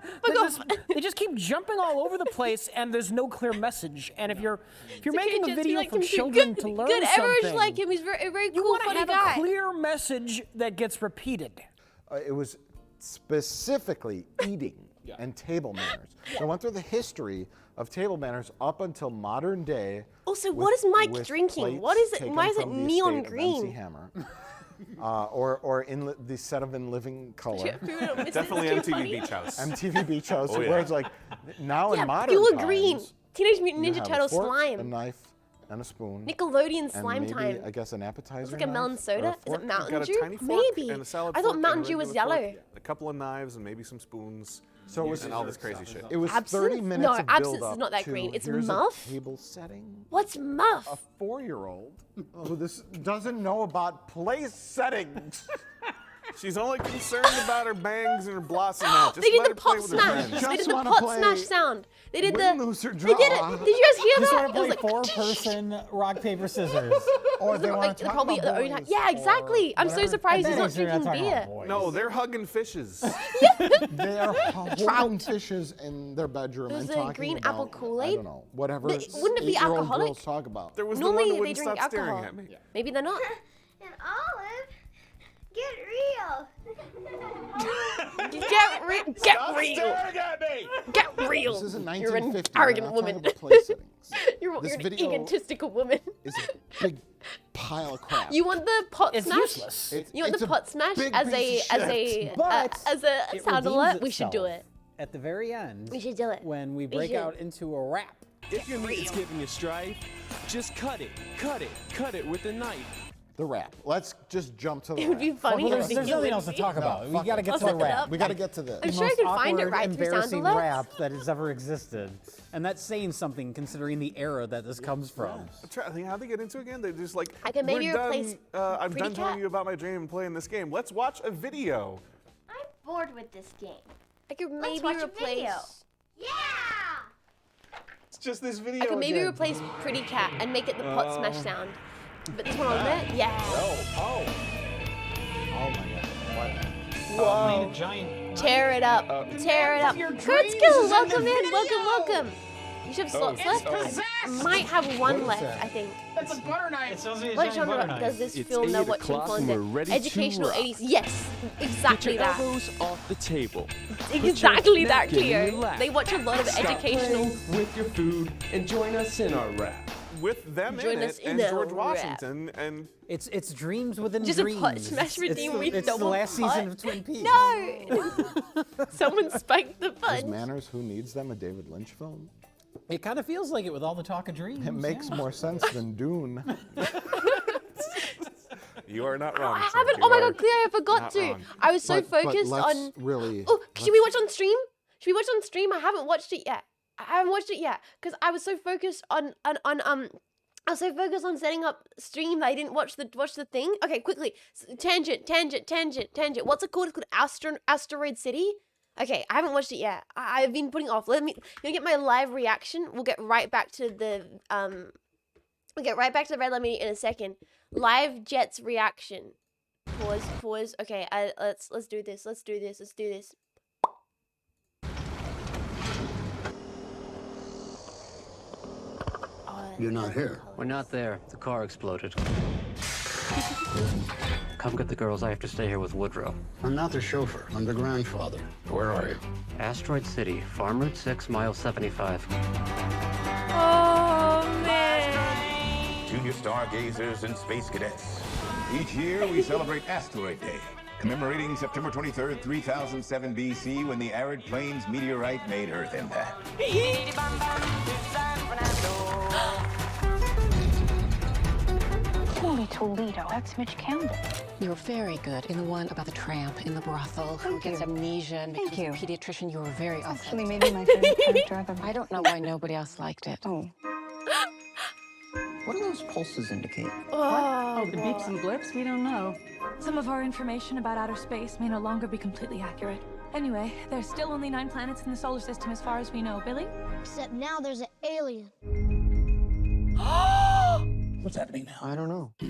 Speaker 9: They just keep jumping all over the place, and there's no clear message. And if you're making a video for children to learn
Speaker 1: good,
Speaker 9: something,
Speaker 1: everyone's like him. He's a very
Speaker 9: you
Speaker 1: cool,
Speaker 9: want to
Speaker 1: funny
Speaker 9: have
Speaker 1: guy.
Speaker 9: a clear message that gets repeated.
Speaker 3: It was specifically eating and table manners. So I went through the history of table manners up until modern day.
Speaker 1: Also, what is Mike drinking? What is it? Why is it neon green?
Speaker 3: Hammer. Or in the set of In Living Color.
Speaker 4: Definitely MTV Beach House.
Speaker 3: MTV Beach House,
Speaker 4: Oh, yeah.
Speaker 3: where it's like now in modern
Speaker 1: pure
Speaker 3: times,
Speaker 1: green. Teenage Mutant
Speaker 3: you
Speaker 1: Ninja
Speaker 3: have a
Speaker 1: Turtles
Speaker 3: fork, a
Speaker 1: slime.
Speaker 3: knife, and a spoon.
Speaker 1: Nickelodeon
Speaker 3: and
Speaker 1: slime
Speaker 3: maybe,
Speaker 1: time.
Speaker 3: I guess an appetizer.
Speaker 1: It's like a
Speaker 3: knife
Speaker 1: melon
Speaker 3: or
Speaker 1: soda. Is
Speaker 3: fork.
Speaker 1: it Mountain
Speaker 4: Got a
Speaker 1: Dew?
Speaker 4: tiny fork
Speaker 1: Maybe.
Speaker 4: and a salad
Speaker 1: I thought
Speaker 4: fork and
Speaker 1: Mountain
Speaker 4: a
Speaker 1: Dew was
Speaker 4: regular
Speaker 1: yellow.
Speaker 4: fork, a couple of knives and maybe some spoons.
Speaker 3: So it was
Speaker 4: and all this crazy shit.
Speaker 3: It was
Speaker 1: Absinthe?
Speaker 3: 30 minutes
Speaker 1: No,
Speaker 3: of build
Speaker 1: absinthe is
Speaker 3: up
Speaker 1: not that
Speaker 3: to,
Speaker 1: green. It's
Speaker 3: here's
Speaker 1: muff?
Speaker 3: A table setting.
Speaker 1: What's muff?
Speaker 3: A 4-year-old who this doesn't know about place settings.
Speaker 4: She's only concerned about her bangs and her blossom mat. Just
Speaker 1: They did
Speaker 4: let
Speaker 1: the
Speaker 4: her play
Speaker 1: pot
Speaker 4: with her
Speaker 1: smash.
Speaker 4: friends.
Speaker 1: They did the
Speaker 3: wanna
Speaker 1: pot
Speaker 3: play
Speaker 1: smash sound. They did
Speaker 3: Win,
Speaker 1: the.
Speaker 3: lose, or
Speaker 1: They did it.
Speaker 3: draw.
Speaker 1: Did you guys hear
Speaker 11: Just
Speaker 1: that?
Speaker 11: want to
Speaker 1: It was
Speaker 11: play
Speaker 1: like,
Speaker 11: four-person rock, paper, scissors.
Speaker 3: Or they want
Speaker 1: like
Speaker 3: to talk
Speaker 1: probably
Speaker 3: about
Speaker 1: the own.
Speaker 3: boys
Speaker 1: Yeah, exactly. I'm so
Speaker 3: whatever.
Speaker 1: surprised he's not
Speaker 11: They're
Speaker 1: drinking
Speaker 11: talking about
Speaker 1: beer.
Speaker 11: boys.
Speaker 4: No, they're hugging fishes.
Speaker 3: They are holding fishes in their bedroom
Speaker 1: There's
Speaker 3: and
Speaker 1: a
Speaker 3: talking
Speaker 1: green
Speaker 3: about,
Speaker 1: apple Kool-Aid?
Speaker 3: I don't know, whatever
Speaker 1: But wouldn't it be
Speaker 3: 8-year-old
Speaker 1: alcoholic?
Speaker 3: girls talk about.
Speaker 4: There was
Speaker 1: Normally
Speaker 4: the one
Speaker 1: they
Speaker 4: who wouldn't
Speaker 1: drink
Speaker 4: stop staring
Speaker 1: alcohol.
Speaker 4: at me.
Speaker 1: Maybe they're not.
Speaker 7: And Olive, get real.
Speaker 1: Get real.
Speaker 4: Staring at me!
Speaker 1: Get real.
Speaker 3: This isn't
Speaker 1: You're an
Speaker 3: 1950.
Speaker 1: arrogant
Speaker 3: We're not
Speaker 1: woman.
Speaker 3: talking about place settings.
Speaker 1: You're
Speaker 3: This
Speaker 1: an
Speaker 3: video
Speaker 1: egotistical woman.
Speaker 3: is a big pile of crap.
Speaker 1: You want the pot
Speaker 9: It's
Speaker 1: smash?
Speaker 9: useless.
Speaker 1: You want
Speaker 3: It's
Speaker 1: the
Speaker 3: a
Speaker 1: pot smash
Speaker 3: big
Speaker 1: as
Speaker 3: piece
Speaker 1: a
Speaker 3: of
Speaker 1: as a
Speaker 3: shit.
Speaker 11: But
Speaker 1: as a
Speaker 11: it
Speaker 1: sound
Speaker 11: redeems
Speaker 1: alert? We should do
Speaker 11: itself
Speaker 1: it.
Speaker 11: At the very end,
Speaker 1: We should do it.
Speaker 11: when we
Speaker 1: We
Speaker 11: break
Speaker 1: should.
Speaker 11: out into a rap.
Speaker 12: If your meat is giving you strife, just cut it with a knife.
Speaker 3: The rap. Let's just jump to the
Speaker 1: It would be
Speaker 3: rap.
Speaker 1: funny
Speaker 11: Well,
Speaker 1: if
Speaker 11: there's
Speaker 1: it
Speaker 11: nothing
Speaker 1: would
Speaker 11: else to
Speaker 1: be.
Speaker 11: talk about. We
Speaker 3: fuck
Speaker 11: got to
Speaker 3: it.
Speaker 11: get
Speaker 1: Let's
Speaker 11: to the
Speaker 1: look it
Speaker 11: rap.
Speaker 1: up.
Speaker 3: We got to get to this.
Speaker 1: I'm
Speaker 11: The
Speaker 1: sure I
Speaker 11: most
Speaker 1: could find it
Speaker 11: awkward,
Speaker 1: right through sound
Speaker 11: embarrassing
Speaker 1: alerts.
Speaker 11: rap that has ever existed, and that's saying something considering the era that this comes from.
Speaker 4: How'd they get into it again? They're just like,
Speaker 1: I can maybe
Speaker 4: we're done,
Speaker 1: replace
Speaker 4: I'm
Speaker 1: Pretty
Speaker 4: done telling
Speaker 1: Cat.
Speaker 4: you about my dream and playing this game. Let's watch a video.
Speaker 7: I'm bored with this game.
Speaker 1: I could
Speaker 7: Let's
Speaker 1: maybe
Speaker 7: watch a video.
Speaker 1: replace.
Speaker 7: Yeah!
Speaker 4: It's just this video
Speaker 1: I could maybe
Speaker 4: again.
Speaker 1: replace Pretty Cat and make it the pot smash sound. But this one on there, yeah.
Speaker 3: Oh my god.
Speaker 8: Made a giant.
Speaker 1: Tear it up. Tear it up. Kurtzkill, welcome in. Welcome. You should have slots left. I might have one left, I think.
Speaker 8: That's a butter knife. It's supposed to be a
Speaker 1: What
Speaker 8: giant
Speaker 1: genre
Speaker 8: butter knife.
Speaker 1: does this
Speaker 12: It's
Speaker 1: film know
Speaker 12: 8
Speaker 1: what
Speaker 12: o'clock
Speaker 1: film
Speaker 12: and we're ready to
Speaker 1: Educational
Speaker 12: rock.
Speaker 1: 80s. Yes,
Speaker 12: Get
Speaker 1: exactly
Speaker 12: your
Speaker 1: that.
Speaker 12: elbows off the table.
Speaker 1: Exactly that,
Speaker 12: napkin in
Speaker 1: Cleo.
Speaker 12: your lap.
Speaker 1: They watch a lot of
Speaker 12: Stop
Speaker 1: educational.
Speaker 12: playing with your food and join us in our rap.
Speaker 4: With them
Speaker 1: Join
Speaker 4: in
Speaker 1: us
Speaker 4: it
Speaker 1: in
Speaker 4: and
Speaker 1: the
Speaker 4: George
Speaker 1: rap.
Speaker 4: Washington and
Speaker 11: It's dreams within
Speaker 1: Just a
Speaker 11: dreams.
Speaker 1: pot smash with
Speaker 11: it's
Speaker 1: you,
Speaker 11: the,
Speaker 1: we
Speaker 11: it's the
Speaker 1: double
Speaker 11: last
Speaker 1: pot.
Speaker 11: season of Twin Peaks.
Speaker 1: No! Someone spiked the
Speaker 3: Is
Speaker 1: punch.
Speaker 3: Manners Who Needs Them a David Lynch film?
Speaker 11: It kind of feels like it with all the talk of dreams.
Speaker 3: It makes
Speaker 11: yeah.
Speaker 3: more sense than Dune.
Speaker 4: you are not wrong.
Speaker 1: I
Speaker 4: sir.
Speaker 1: haven't.
Speaker 4: You
Speaker 1: Oh my
Speaker 4: are
Speaker 1: god, Cleo, I forgot
Speaker 4: not
Speaker 1: to.
Speaker 4: wrong.
Speaker 1: I was so
Speaker 3: But
Speaker 1: focused
Speaker 3: let's
Speaker 1: on.
Speaker 3: really.
Speaker 1: Oh, should we watch on stream? Should we watch on stream? I haven't watched it yet. I haven't watched it yet because I was so focused on I was so focused on setting up stream that I didn't watch the thing. Okay, quickly. Tangent. What's it called? It's called Asteroid City. Okay, I haven't watched it yet. I've been putting it off. Let me get my live reaction. We'll get right back to the red lemon in a second. Live Jets reaction. Pause. Okay, let's do this.
Speaker 13: You're not here.
Speaker 14: We're not there. The car exploded. Come get the girls. I have to stay here with Woodrow.
Speaker 13: I'm not the chauffeur. I'm the grandfather. Where are you?
Speaker 14: Asteroid City, Farm Route 6, mile 75.
Speaker 1: Oh man.
Speaker 15: Junior stargazers and space cadets. Each year we celebrate Asteroid Day, commemorating September 23rd, 3007 BC, when the arid plains meteorite made Earth impact.
Speaker 16: Howdy, Toledo. That's Mitch Campbell.
Speaker 17: You were very good in the one about the tramp in the brothel who gets amnesia and becomes a pediatrician. You were very authentic.
Speaker 16: Actually, maybe my favorite character.
Speaker 17: I don't know why nobody else liked it.
Speaker 16: Oh.
Speaker 18: What do those pulses indicate?
Speaker 1: Oh,
Speaker 16: the beeps and blips? We don't know.
Speaker 19: Some of our information about outer space may no longer be completely accurate. Anyway, there's still only 9 planets in the solar system as far as we know, Billy.
Speaker 7: Except now there's an alien.
Speaker 18: What's happening now?
Speaker 14: I don't know. I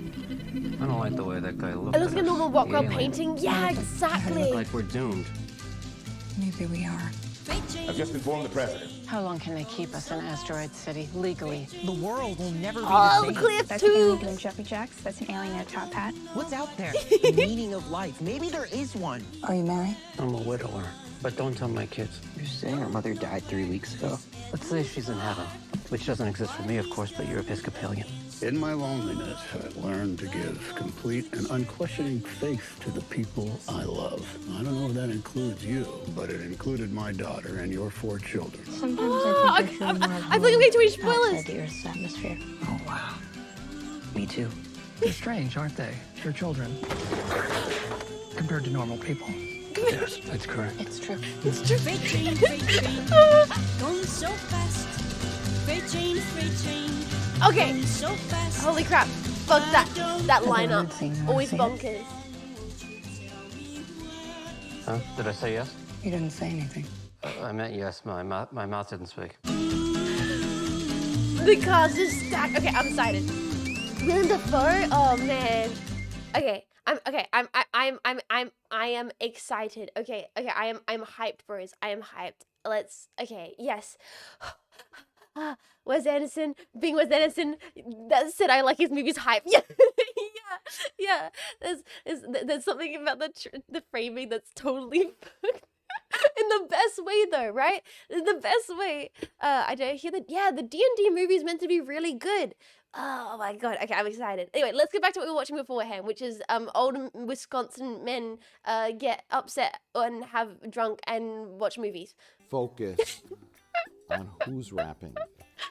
Speaker 14: don't like the way that guy looks.
Speaker 1: It looks like a normal Rockwell painting. Yeah, exactly.
Speaker 14: Look like we're doomed.
Speaker 16: Maybe we are.
Speaker 15: I've just informed the president.
Speaker 17: How long can they keep us in Asteroid City legally?
Speaker 18: The world will never be
Speaker 1: Oh,
Speaker 18: the same.
Speaker 1: Cliff
Speaker 16: That's an alien
Speaker 1: too.
Speaker 16: named Jumpy Jacks. That's an alien in a top hat.
Speaker 18: What's out there? The meaning of life. Maybe there is one.
Speaker 16: Are you married?
Speaker 14: I'm a widower, but don't tell my kids.
Speaker 18: You're saying her mother died 3 weeks ago?
Speaker 14: Let's say she's in heaven, which doesn't exist for me, of course, but you're Episcopalian.
Speaker 13: In my loneliness, I learned to give complete and unquestioning faith to the people I love. I don't know if that includes you, but it included my daughter and your 4 children.
Speaker 16: Sometimes
Speaker 1: Oh,
Speaker 16: I think you're feeling more
Speaker 1: I think I'm getting too many spoilers.
Speaker 16: outside the Earth's atmosphere.
Speaker 18: Oh, wow. Me too. They're strange, aren't they? Your children. Compared to normal people.
Speaker 14: Yes, that's correct.
Speaker 17: It's true.
Speaker 1: It's true.
Speaker 20: Freight train, going so fast. Freight train,
Speaker 1: Okay.
Speaker 20: going so fast.
Speaker 1: Holy crap. Fuck that lineup. Always
Speaker 16: see it?
Speaker 1: bonkers.
Speaker 14: Huh? Did I say yes?
Speaker 16: You didn't say anything.
Speaker 14: I meant yes. My mouth didn't speak.
Speaker 1: The cast is stacked. Okay, I'm excited. Willem Dafoe? Oh man. Okay. I am excited. Okay, I'm hyped, bros. I am hyped. Okay, yes. Wes Anderson, being Wes Anderson, that said I like his movies hype. Yeah, yeah. There's something about the framing that's totally in the best way though, right? In the best way. I don't hear that. Yeah, the D&D movie is meant to be really good. Oh my god. Okay, I'm excited. Anyway, let's get back to what we were watching beforehand, which is old Wisconsin men get upset and have drunk and watch movies.
Speaker 3: Focus on who's rapping.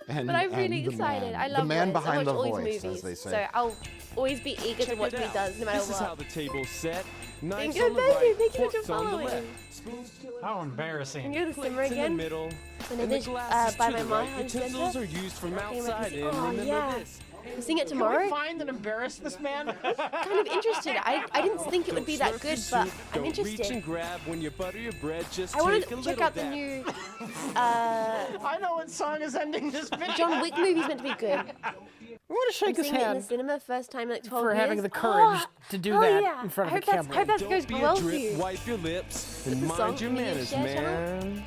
Speaker 1: But I'm really excited. I love
Speaker 3: the man
Speaker 1: Wes.
Speaker 3: behind
Speaker 1: I
Speaker 3: the
Speaker 1: watch all
Speaker 3: voice,
Speaker 1: his movies,
Speaker 3: as they say.
Speaker 1: so I'll always be eager to watch what he does, no matter
Speaker 12: This is how
Speaker 1: what.
Speaker 12: the table's set.
Speaker 1: Thank
Speaker 12: Knives
Speaker 1: you,
Speaker 12: on the
Speaker 1: thank you,
Speaker 12: right,
Speaker 1: thank you for
Speaker 12: forks on the
Speaker 1: following.
Speaker 12: left. Spoons to the
Speaker 8: How embarrassing.
Speaker 1: Can you go to the simmer
Speaker 12: plates in the
Speaker 1: again?
Speaker 12: middle,
Speaker 1: When
Speaker 12: and the
Speaker 1: I did
Speaker 12: glasses
Speaker 1: by
Speaker 12: to
Speaker 1: my
Speaker 12: the
Speaker 1: mom,
Speaker 12: right. Utensils are used from outside in.
Speaker 1: Oh
Speaker 12: Remember
Speaker 1: yeah.
Speaker 12: this.
Speaker 1: We'll sing it
Speaker 9: Can
Speaker 1: tomorrow.
Speaker 9: we find and embarrass this man?
Speaker 1: Kind of interested. I didn't think it would be that good, but I'm
Speaker 12: Don't reach
Speaker 1: interested.
Speaker 12: and grab when you butter your bread. Just
Speaker 1: I want
Speaker 12: take a
Speaker 1: to check
Speaker 12: little
Speaker 1: out the
Speaker 12: dab.
Speaker 1: new
Speaker 9: I know what song is ending this video.
Speaker 1: John Wick movie's meant to be good.
Speaker 9: I want to shake his
Speaker 1: Seeing it in the
Speaker 9: hand
Speaker 1: cinema first time in like 12
Speaker 9: for
Speaker 1: years.
Speaker 9: having the courage to do that
Speaker 1: yeah.
Speaker 9: in front
Speaker 1: I
Speaker 9: of
Speaker 1: hope
Speaker 9: a
Speaker 1: that's,
Speaker 9: camera.
Speaker 1: hope that
Speaker 12: Don't
Speaker 1: goes
Speaker 12: be
Speaker 1: well
Speaker 12: a
Speaker 1: for
Speaker 12: drip.
Speaker 1: you.
Speaker 12: Wipe your lips and
Speaker 1: the
Speaker 12: mind
Speaker 1: song
Speaker 12: your
Speaker 1: Media
Speaker 12: manners,
Speaker 1: Share channel?
Speaker 12: man.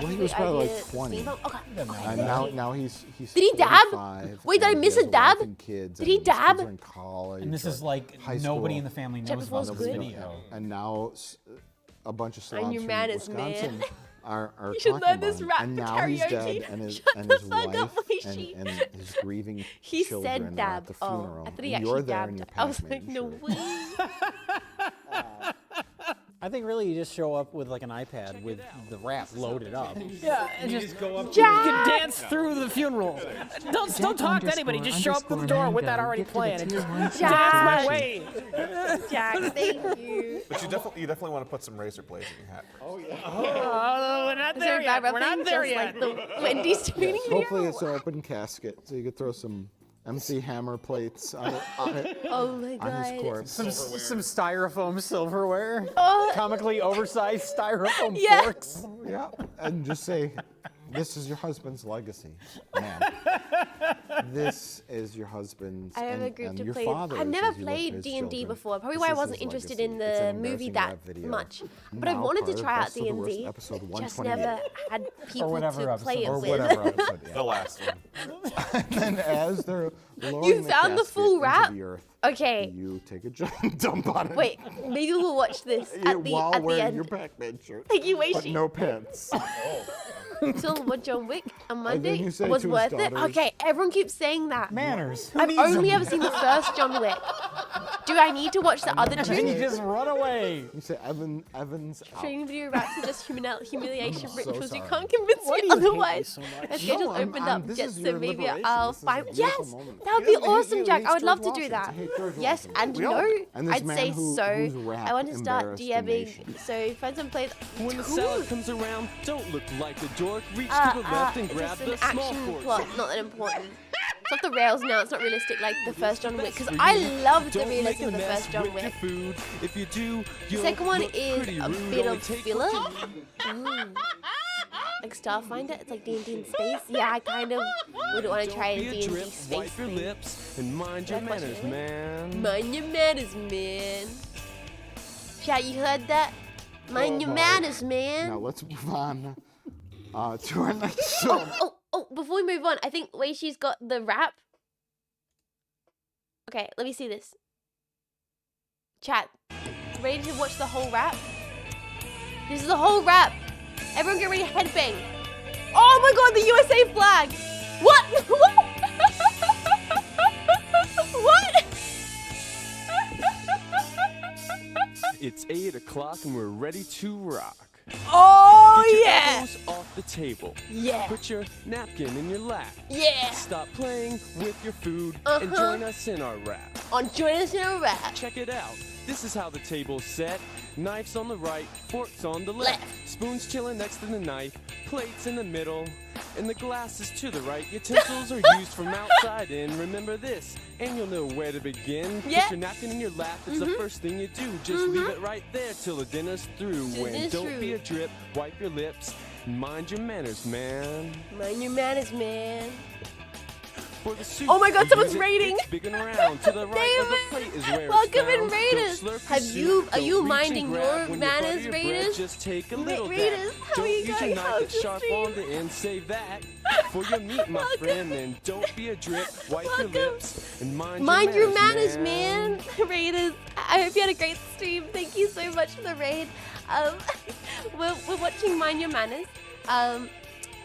Speaker 3: Well, he was probably like 20.
Speaker 1: Okay.
Speaker 3: And now he's
Speaker 1: Did he dab?
Speaker 3: 45,
Speaker 1: Wait, did I
Speaker 3: and
Speaker 1: miss
Speaker 3: he
Speaker 1: a
Speaker 3: has
Speaker 1: dab?
Speaker 3: wife and kids,
Speaker 1: Did he
Speaker 3: and his kids
Speaker 1: dab?
Speaker 3: are in college
Speaker 11: And this
Speaker 3: or
Speaker 11: is like
Speaker 3: high
Speaker 11: nobody
Speaker 3: school.
Speaker 11: in the family
Speaker 1: Chapter
Speaker 11: knows
Speaker 1: four's
Speaker 11: about this
Speaker 1: good.
Speaker 11: video.
Speaker 3: And now a bunch of
Speaker 1: And
Speaker 3: slobs
Speaker 1: your
Speaker 3: from
Speaker 1: manners, man.
Speaker 3: Wisconsin are
Speaker 1: You should
Speaker 3: talking
Speaker 1: learn
Speaker 3: about
Speaker 1: this
Speaker 3: him.
Speaker 1: rap
Speaker 3: And
Speaker 1: for
Speaker 3: now he's
Speaker 1: karaoke.
Speaker 3: dead, and his
Speaker 1: Shut the fuck
Speaker 3: wife
Speaker 1: up,
Speaker 3: and
Speaker 1: Rishi.
Speaker 3: his grieving
Speaker 1: He
Speaker 3: children
Speaker 1: said
Speaker 3: are at
Speaker 1: dab.
Speaker 3: the
Speaker 1: Oh,
Speaker 3: funeral.
Speaker 1: I thought he
Speaker 3: and
Speaker 1: actually
Speaker 3: you're there in
Speaker 1: dabbed.
Speaker 3: your
Speaker 1: I was like,
Speaker 3: Pac-Man
Speaker 1: no
Speaker 3: shirt.
Speaker 1: way.
Speaker 11: I think really you just show up with like an iPad with the rap loaded up.
Speaker 9: Yeah, and just
Speaker 11: go up
Speaker 9: you can dance through the funeral. Don't talk to anybody. Just show up to the door with that already playing and just dance my way.
Speaker 1: Jack, thank you.
Speaker 4: But you definitely want to put some razor blades in your hat. Oh yeah.
Speaker 9: Oh, we're not
Speaker 1: Is
Speaker 9: there
Speaker 1: there
Speaker 9: yet.
Speaker 1: bad
Speaker 9: We're not
Speaker 1: rapping?
Speaker 9: there
Speaker 1: Just
Speaker 9: yet.
Speaker 1: like the Wendy's screening video?
Speaker 3: Hopefully it's an open casket, so you could throw some MC Hammer plates on it.
Speaker 1: Oh my
Speaker 3: on his
Speaker 1: god.
Speaker 3: corpse.
Speaker 11: Some styrofoam silverware.
Speaker 1: Oh.
Speaker 11: Comically oversized styrofoam
Speaker 1: Yeah.
Speaker 11: forks.
Speaker 3: Yeah, and just say, this is your husband's legacy, man. This is your husband's
Speaker 1: I have a
Speaker 3: and
Speaker 1: group to
Speaker 3: your
Speaker 1: play.
Speaker 3: father's
Speaker 1: I've never
Speaker 3: as you look at
Speaker 1: played
Speaker 3: his
Speaker 1: D&D
Speaker 3: children.
Speaker 1: before. Probably
Speaker 3: This
Speaker 1: why I
Speaker 3: is
Speaker 1: wasn't
Speaker 3: his
Speaker 1: interested
Speaker 3: legacy.
Speaker 1: in
Speaker 3: It's an
Speaker 1: the movie
Speaker 3: embarrassing
Speaker 1: that
Speaker 3: rap video.
Speaker 1: much. But I
Speaker 3: Now
Speaker 1: wanted
Speaker 3: part
Speaker 1: to
Speaker 3: of
Speaker 1: try out
Speaker 3: Best of the Worst,
Speaker 1: D&D.
Speaker 3: episode
Speaker 1: Just
Speaker 3: 128.
Speaker 1: never had people
Speaker 11: whatever
Speaker 1: to play it
Speaker 3: or
Speaker 1: with.
Speaker 3: whatever episode, yeah.
Speaker 4: The last one.
Speaker 3: And then as they're lowering
Speaker 1: You
Speaker 3: the
Speaker 1: found the
Speaker 3: casket
Speaker 1: full
Speaker 3: into
Speaker 1: rap?
Speaker 3: the earth,
Speaker 1: Okay.
Speaker 3: you take a giant dump on it.
Speaker 1: Wait, maybe we'll watch this at the
Speaker 3: while wearing
Speaker 1: end.
Speaker 3: your Pac-Man shirt,
Speaker 1: Thank you,
Speaker 3: but
Speaker 1: Weishi.
Speaker 3: no pants.
Speaker 1: Till what John Wick on Monday
Speaker 3: you say
Speaker 1: was
Speaker 3: to his
Speaker 1: worth it.
Speaker 3: daughters-
Speaker 1: Okay, everyone keeps saying that.
Speaker 11: Manners. Who
Speaker 1: I've
Speaker 11: needs
Speaker 1: only
Speaker 11: them?
Speaker 1: ever seen the first John Wick. Do I need to watch the other
Speaker 9: And then you
Speaker 1: two?
Speaker 9: just run away.
Speaker 3: You say Evans out.
Speaker 1: Training video raps are just humiliation
Speaker 3: so
Speaker 1: rituals. You
Speaker 3: sorry.
Speaker 1: can't convince
Speaker 9: Why
Speaker 1: me
Speaker 9: do you hate me
Speaker 1: otherwise.
Speaker 9: so much?
Speaker 1: My schedule's
Speaker 3: I'm-
Speaker 1: opened
Speaker 3: I'm-
Speaker 1: up,
Speaker 3: this
Speaker 1: Jet,
Speaker 3: is
Speaker 1: so
Speaker 3: your
Speaker 1: maybe
Speaker 3: liberation.
Speaker 1: I'll
Speaker 3: This is a
Speaker 1: find.
Speaker 3: beautiful
Speaker 1: Yes,
Speaker 3: moment.
Speaker 1: that would
Speaker 3: He
Speaker 1: be
Speaker 3: doesn't hate
Speaker 1: awesome,
Speaker 3: you,
Speaker 1: Jack.
Speaker 3: he
Speaker 1: I would
Speaker 3: hates
Speaker 1: love to
Speaker 3: George
Speaker 1: do that.
Speaker 3: Washington. He hates George
Speaker 1: Yes,
Speaker 3: Washington.
Speaker 1: and
Speaker 3: We
Speaker 1: you
Speaker 3: all
Speaker 1: know,
Speaker 3: do. And this
Speaker 1: I'd
Speaker 3: man
Speaker 1: say
Speaker 3: who's
Speaker 1: so.
Speaker 3: rap
Speaker 1: I want to start
Speaker 3: embarrassed the
Speaker 1: DMing.
Speaker 3: nation.
Speaker 1: So friends and play.
Speaker 12: When the salad comes around, don't look like a dork. Reach to the left and
Speaker 1: It's
Speaker 12: grab
Speaker 1: just
Speaker 12: the
Speaker 1: an
Speaker 12: small
Speaker 1: action
Speaker 12: fork.
Speaker 1: plot, not that important. It's off the rails now. It's not realistic like the first John Wick, because
Speaker 12: For
Speaker 1: I
Speaker 12: you,
Speaker 1: loved the
Speaker 12: don't make
Speaker 1: realism
Speaker 12: a
Speaker 1: of the
Speaker 12: mess
Speaker 1: first John
Speaker 12: with your
Speaker 1: Wick.
Speaker 12: food. If you do,
Speaker 1: The
Speaker 12: you'll
Speaker 1: second one
Speaker 12: look
Speaker 1: is
Speaker 12: pretty
Speaker 1: a
Speaker 12: rude.
Speaker 1: bit
Speaker 12: Only
Speaker 1: of
Speaker 12: take
Speaker 1: filler.
Speaker 12: what you-
Speaker 1: Ooh. Like Starfinder, it's like D&D in space. Yeah, I kind of would want to try a
Speaker 12: Don't be a
Speaker 1: D&D
Speaker 12: drip,
Speaker 1: space
Speaker 12: wipe your
Speaker 1: thing.
Speaker 12: lips, and mind your
Speaker 1: Should I watch
Speaker 12: manners,
Speaker 1: it?
Speaker 12: man.
Speaker 1: Mind your manners, man. Chat, you heard that? Mind your
Speaker 3: boy.
Speaker 1: manners, man.
Speaker 3: Now let's move on to our next film.
Speaker 1: Oh, before we move on, I think Wei-Shi's got the rap. Okay, let me see this. Chat, ready to watch the whole rap? This is the whole rap. Everyone get ready to headbang. Oh my god, the USA flag! What? What?
Speaker 12: It's 8 o'clock and we're ready to rock.
Speaker 1: Oh
Speaker 12: Get your
Speaker 1: yeah!
Speaker 12: elbows off the table.
Speaker 1: Yeah.
Speaker 12: Put your napkin in your lap.
Speaker 1: Yeah.
Speaker 12: Stop playing with your food and
Speaker 1: Uh-huh.
Speaker 12: join us in our rap.
Speaker 1: On Join Us in a Rap.
Speaker 12: Check it out. This is how the table's set. Knives on the right, forks on the left. Spoons chilling next to the knife, plates in the middle, and the glasses to the right. Utensils are used from outside in. Remember this, and you'll know where to begin.
Speaker 1: Yeah.
Speaker 12: Put your napkin in your lap. It's the first thing you do. Just leave it right there till the dinner's through.
Speaker 1: Till
Speaker 12: And
Speaker 1: dinner's
Speaker 12: don't
Speaker 1: through.
Speaker 12: be a drip. Wipe your lips. Mind your manners, man.
Speaker 1: Mind your manners, man.
Speaker 12: For the soup,
Speaker 1: Oh my god,
Speaker 12: we
Speaker 1: someone's
Speaker 12: use it.
Speaker 1: raiding!
Speaker 12: It's big and round. To the right of the plate is where
Speaker 1: Welcome
Speaker 12: it's
Speaker 1: in,
Speaker 12: found.
Speaker 1: Raiders.
Speaker 12: Don't slurp
Speaker 1: Have
Speaker 12: your
Speaker 1: you-
Speaker 12: soup.
Speaker 1: are you
Speaker 12: Don't reach
Speaker 1: minding
Speaker 12: and grab
Speaker 1: your
Speaker 12: when
Speaker 1: manners,
Speaker 12: butter your bread.
Speaker 1: Raiders?
Speaker 12: Just take a little
Speaker 1: Raiders,
Speaker 12: dab.
Speaker 1: how are
Speaker 12: Don't
Speaker 1: you
Speaker 12: use your
Speaker 1: guys?
Speaker 12: knife
Speaker 1: How's
Speaker 12: that's
Speaker 1: the
Speaker 12: sharp
Speaker 1: stream?
Speaker 12: on the end. Save that for your meat, my friend. And don't be a drip. Wipe your lips and mind
Speaker 1: your manners, man. Raiders, I hope you had a great stream. Thank you so much for the raid. We're watching Mind Your Manners.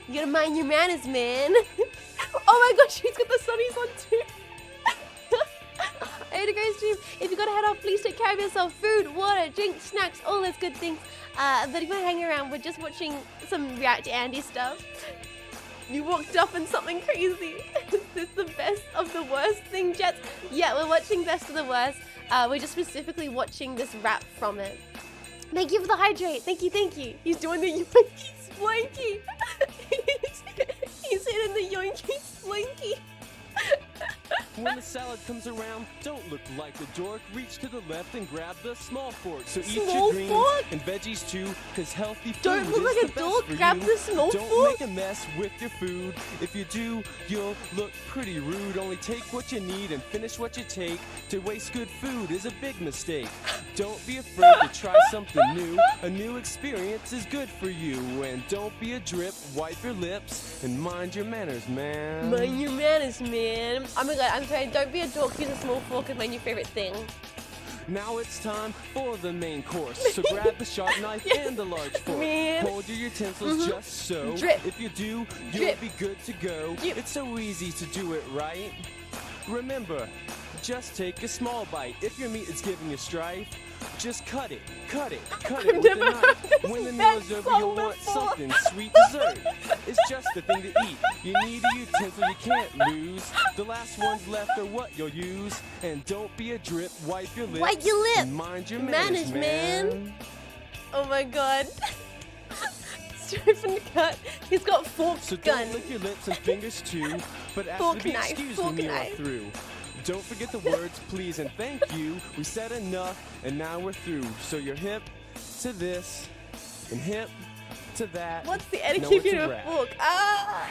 Speaker 1: You gotta mind your manners, man. Oh my gosh, she's got the sunnies on too. I had a great stream. If you gotta head off, please take care of yourself. Food, water, drink, snacks, all those good things. But if you wanna hang around, we're just watching some React to Andy stuff. You walked off in something crazy. Is this the best of the worst thing, Jets? Yeah, we're watching Best of the Worst. We're just specifically watching this rap from it. Thank you for the hydrate. Thank you, thank you. He's doing the yoinky splinky. He's hitting the yoinky splinky.
Speaker 12: When the salad comes around, don't look like a dork. Reach to the left and grab the small fork. So eat
Speaker 1: Small
Speaker 12: your greens
Speaker 1: fork?
Speaker 12: and veggies too, cause healthy food
Speaker 1: Don't look
Speaker 12: is
Speaker 1: like
Speaker 12: the
Speaker 1: a
Speaker 12: best
Speaker 1: dork,
Speaker 12: for
Speaker 1: grab
Speaker 12: you.
Speaker 1: the small
Speaker 12: Don't
Speaker 1: fork?
Speaker 12: make a mess with your food. If you do, you'll look pretty rude. Only take what you need and finish what you take. To waste good food is a big mistake. Don't be afraid to try something new. A new experience is good for you. And don't be a drip. Wipe your lips and mind your manners, man.
Speaker 1: Mind your manners, man. Oh my god, I'm sorry. Don't be a dork. Use a small fork is my new favorite thing.
Speaker 12: Now it's time for the main course. So grab the sharp knife and the large fork.
Speaker 1: Man.
Speaker 12: Hold your utensils just so.
Speaker 1: Drip.
Speaker 12: If you do, you'll
Speaker 1: Drip.
Speaker 12: be good to go. It's so easy to do it right. Remember, just take a small bite. If your meat is giving you strife, just cut it with a knife. When the meal is over, you'll want something sweet dessert. It's just a thing to eat. You need a utensil you can't lose. The last ones left are what you'll use. And don't be a drip. Wipe your lips.
Speaker 1: Wipe your lips.
Speaker 12: And mind your manners, man.
Speaker 1: Oh my god. Straight from the cut. He's got fork
Speaker 12: So
Speaker 1: gun.
Speaker 12: don't lick your lips and fingers too, but ask
Speaker 1: Fork
Speaker 12: to be
Speaker 1: knife,
Speaker 12: excused
Speaker 1: fork
Speaker 12: when you are
Speaker 1: knife.
Speaker 12: through. Don't forget the words please and thank you. We said enough and now we're through. So you're hip to this and hip to that.
Speaker 1: What's the
Speaker 12: Now
Speaker 1: etiquette
Speaker 12: it's
Speaker 1: of a
Speaker 12: wrap.
Speaker 1: fork? Ah!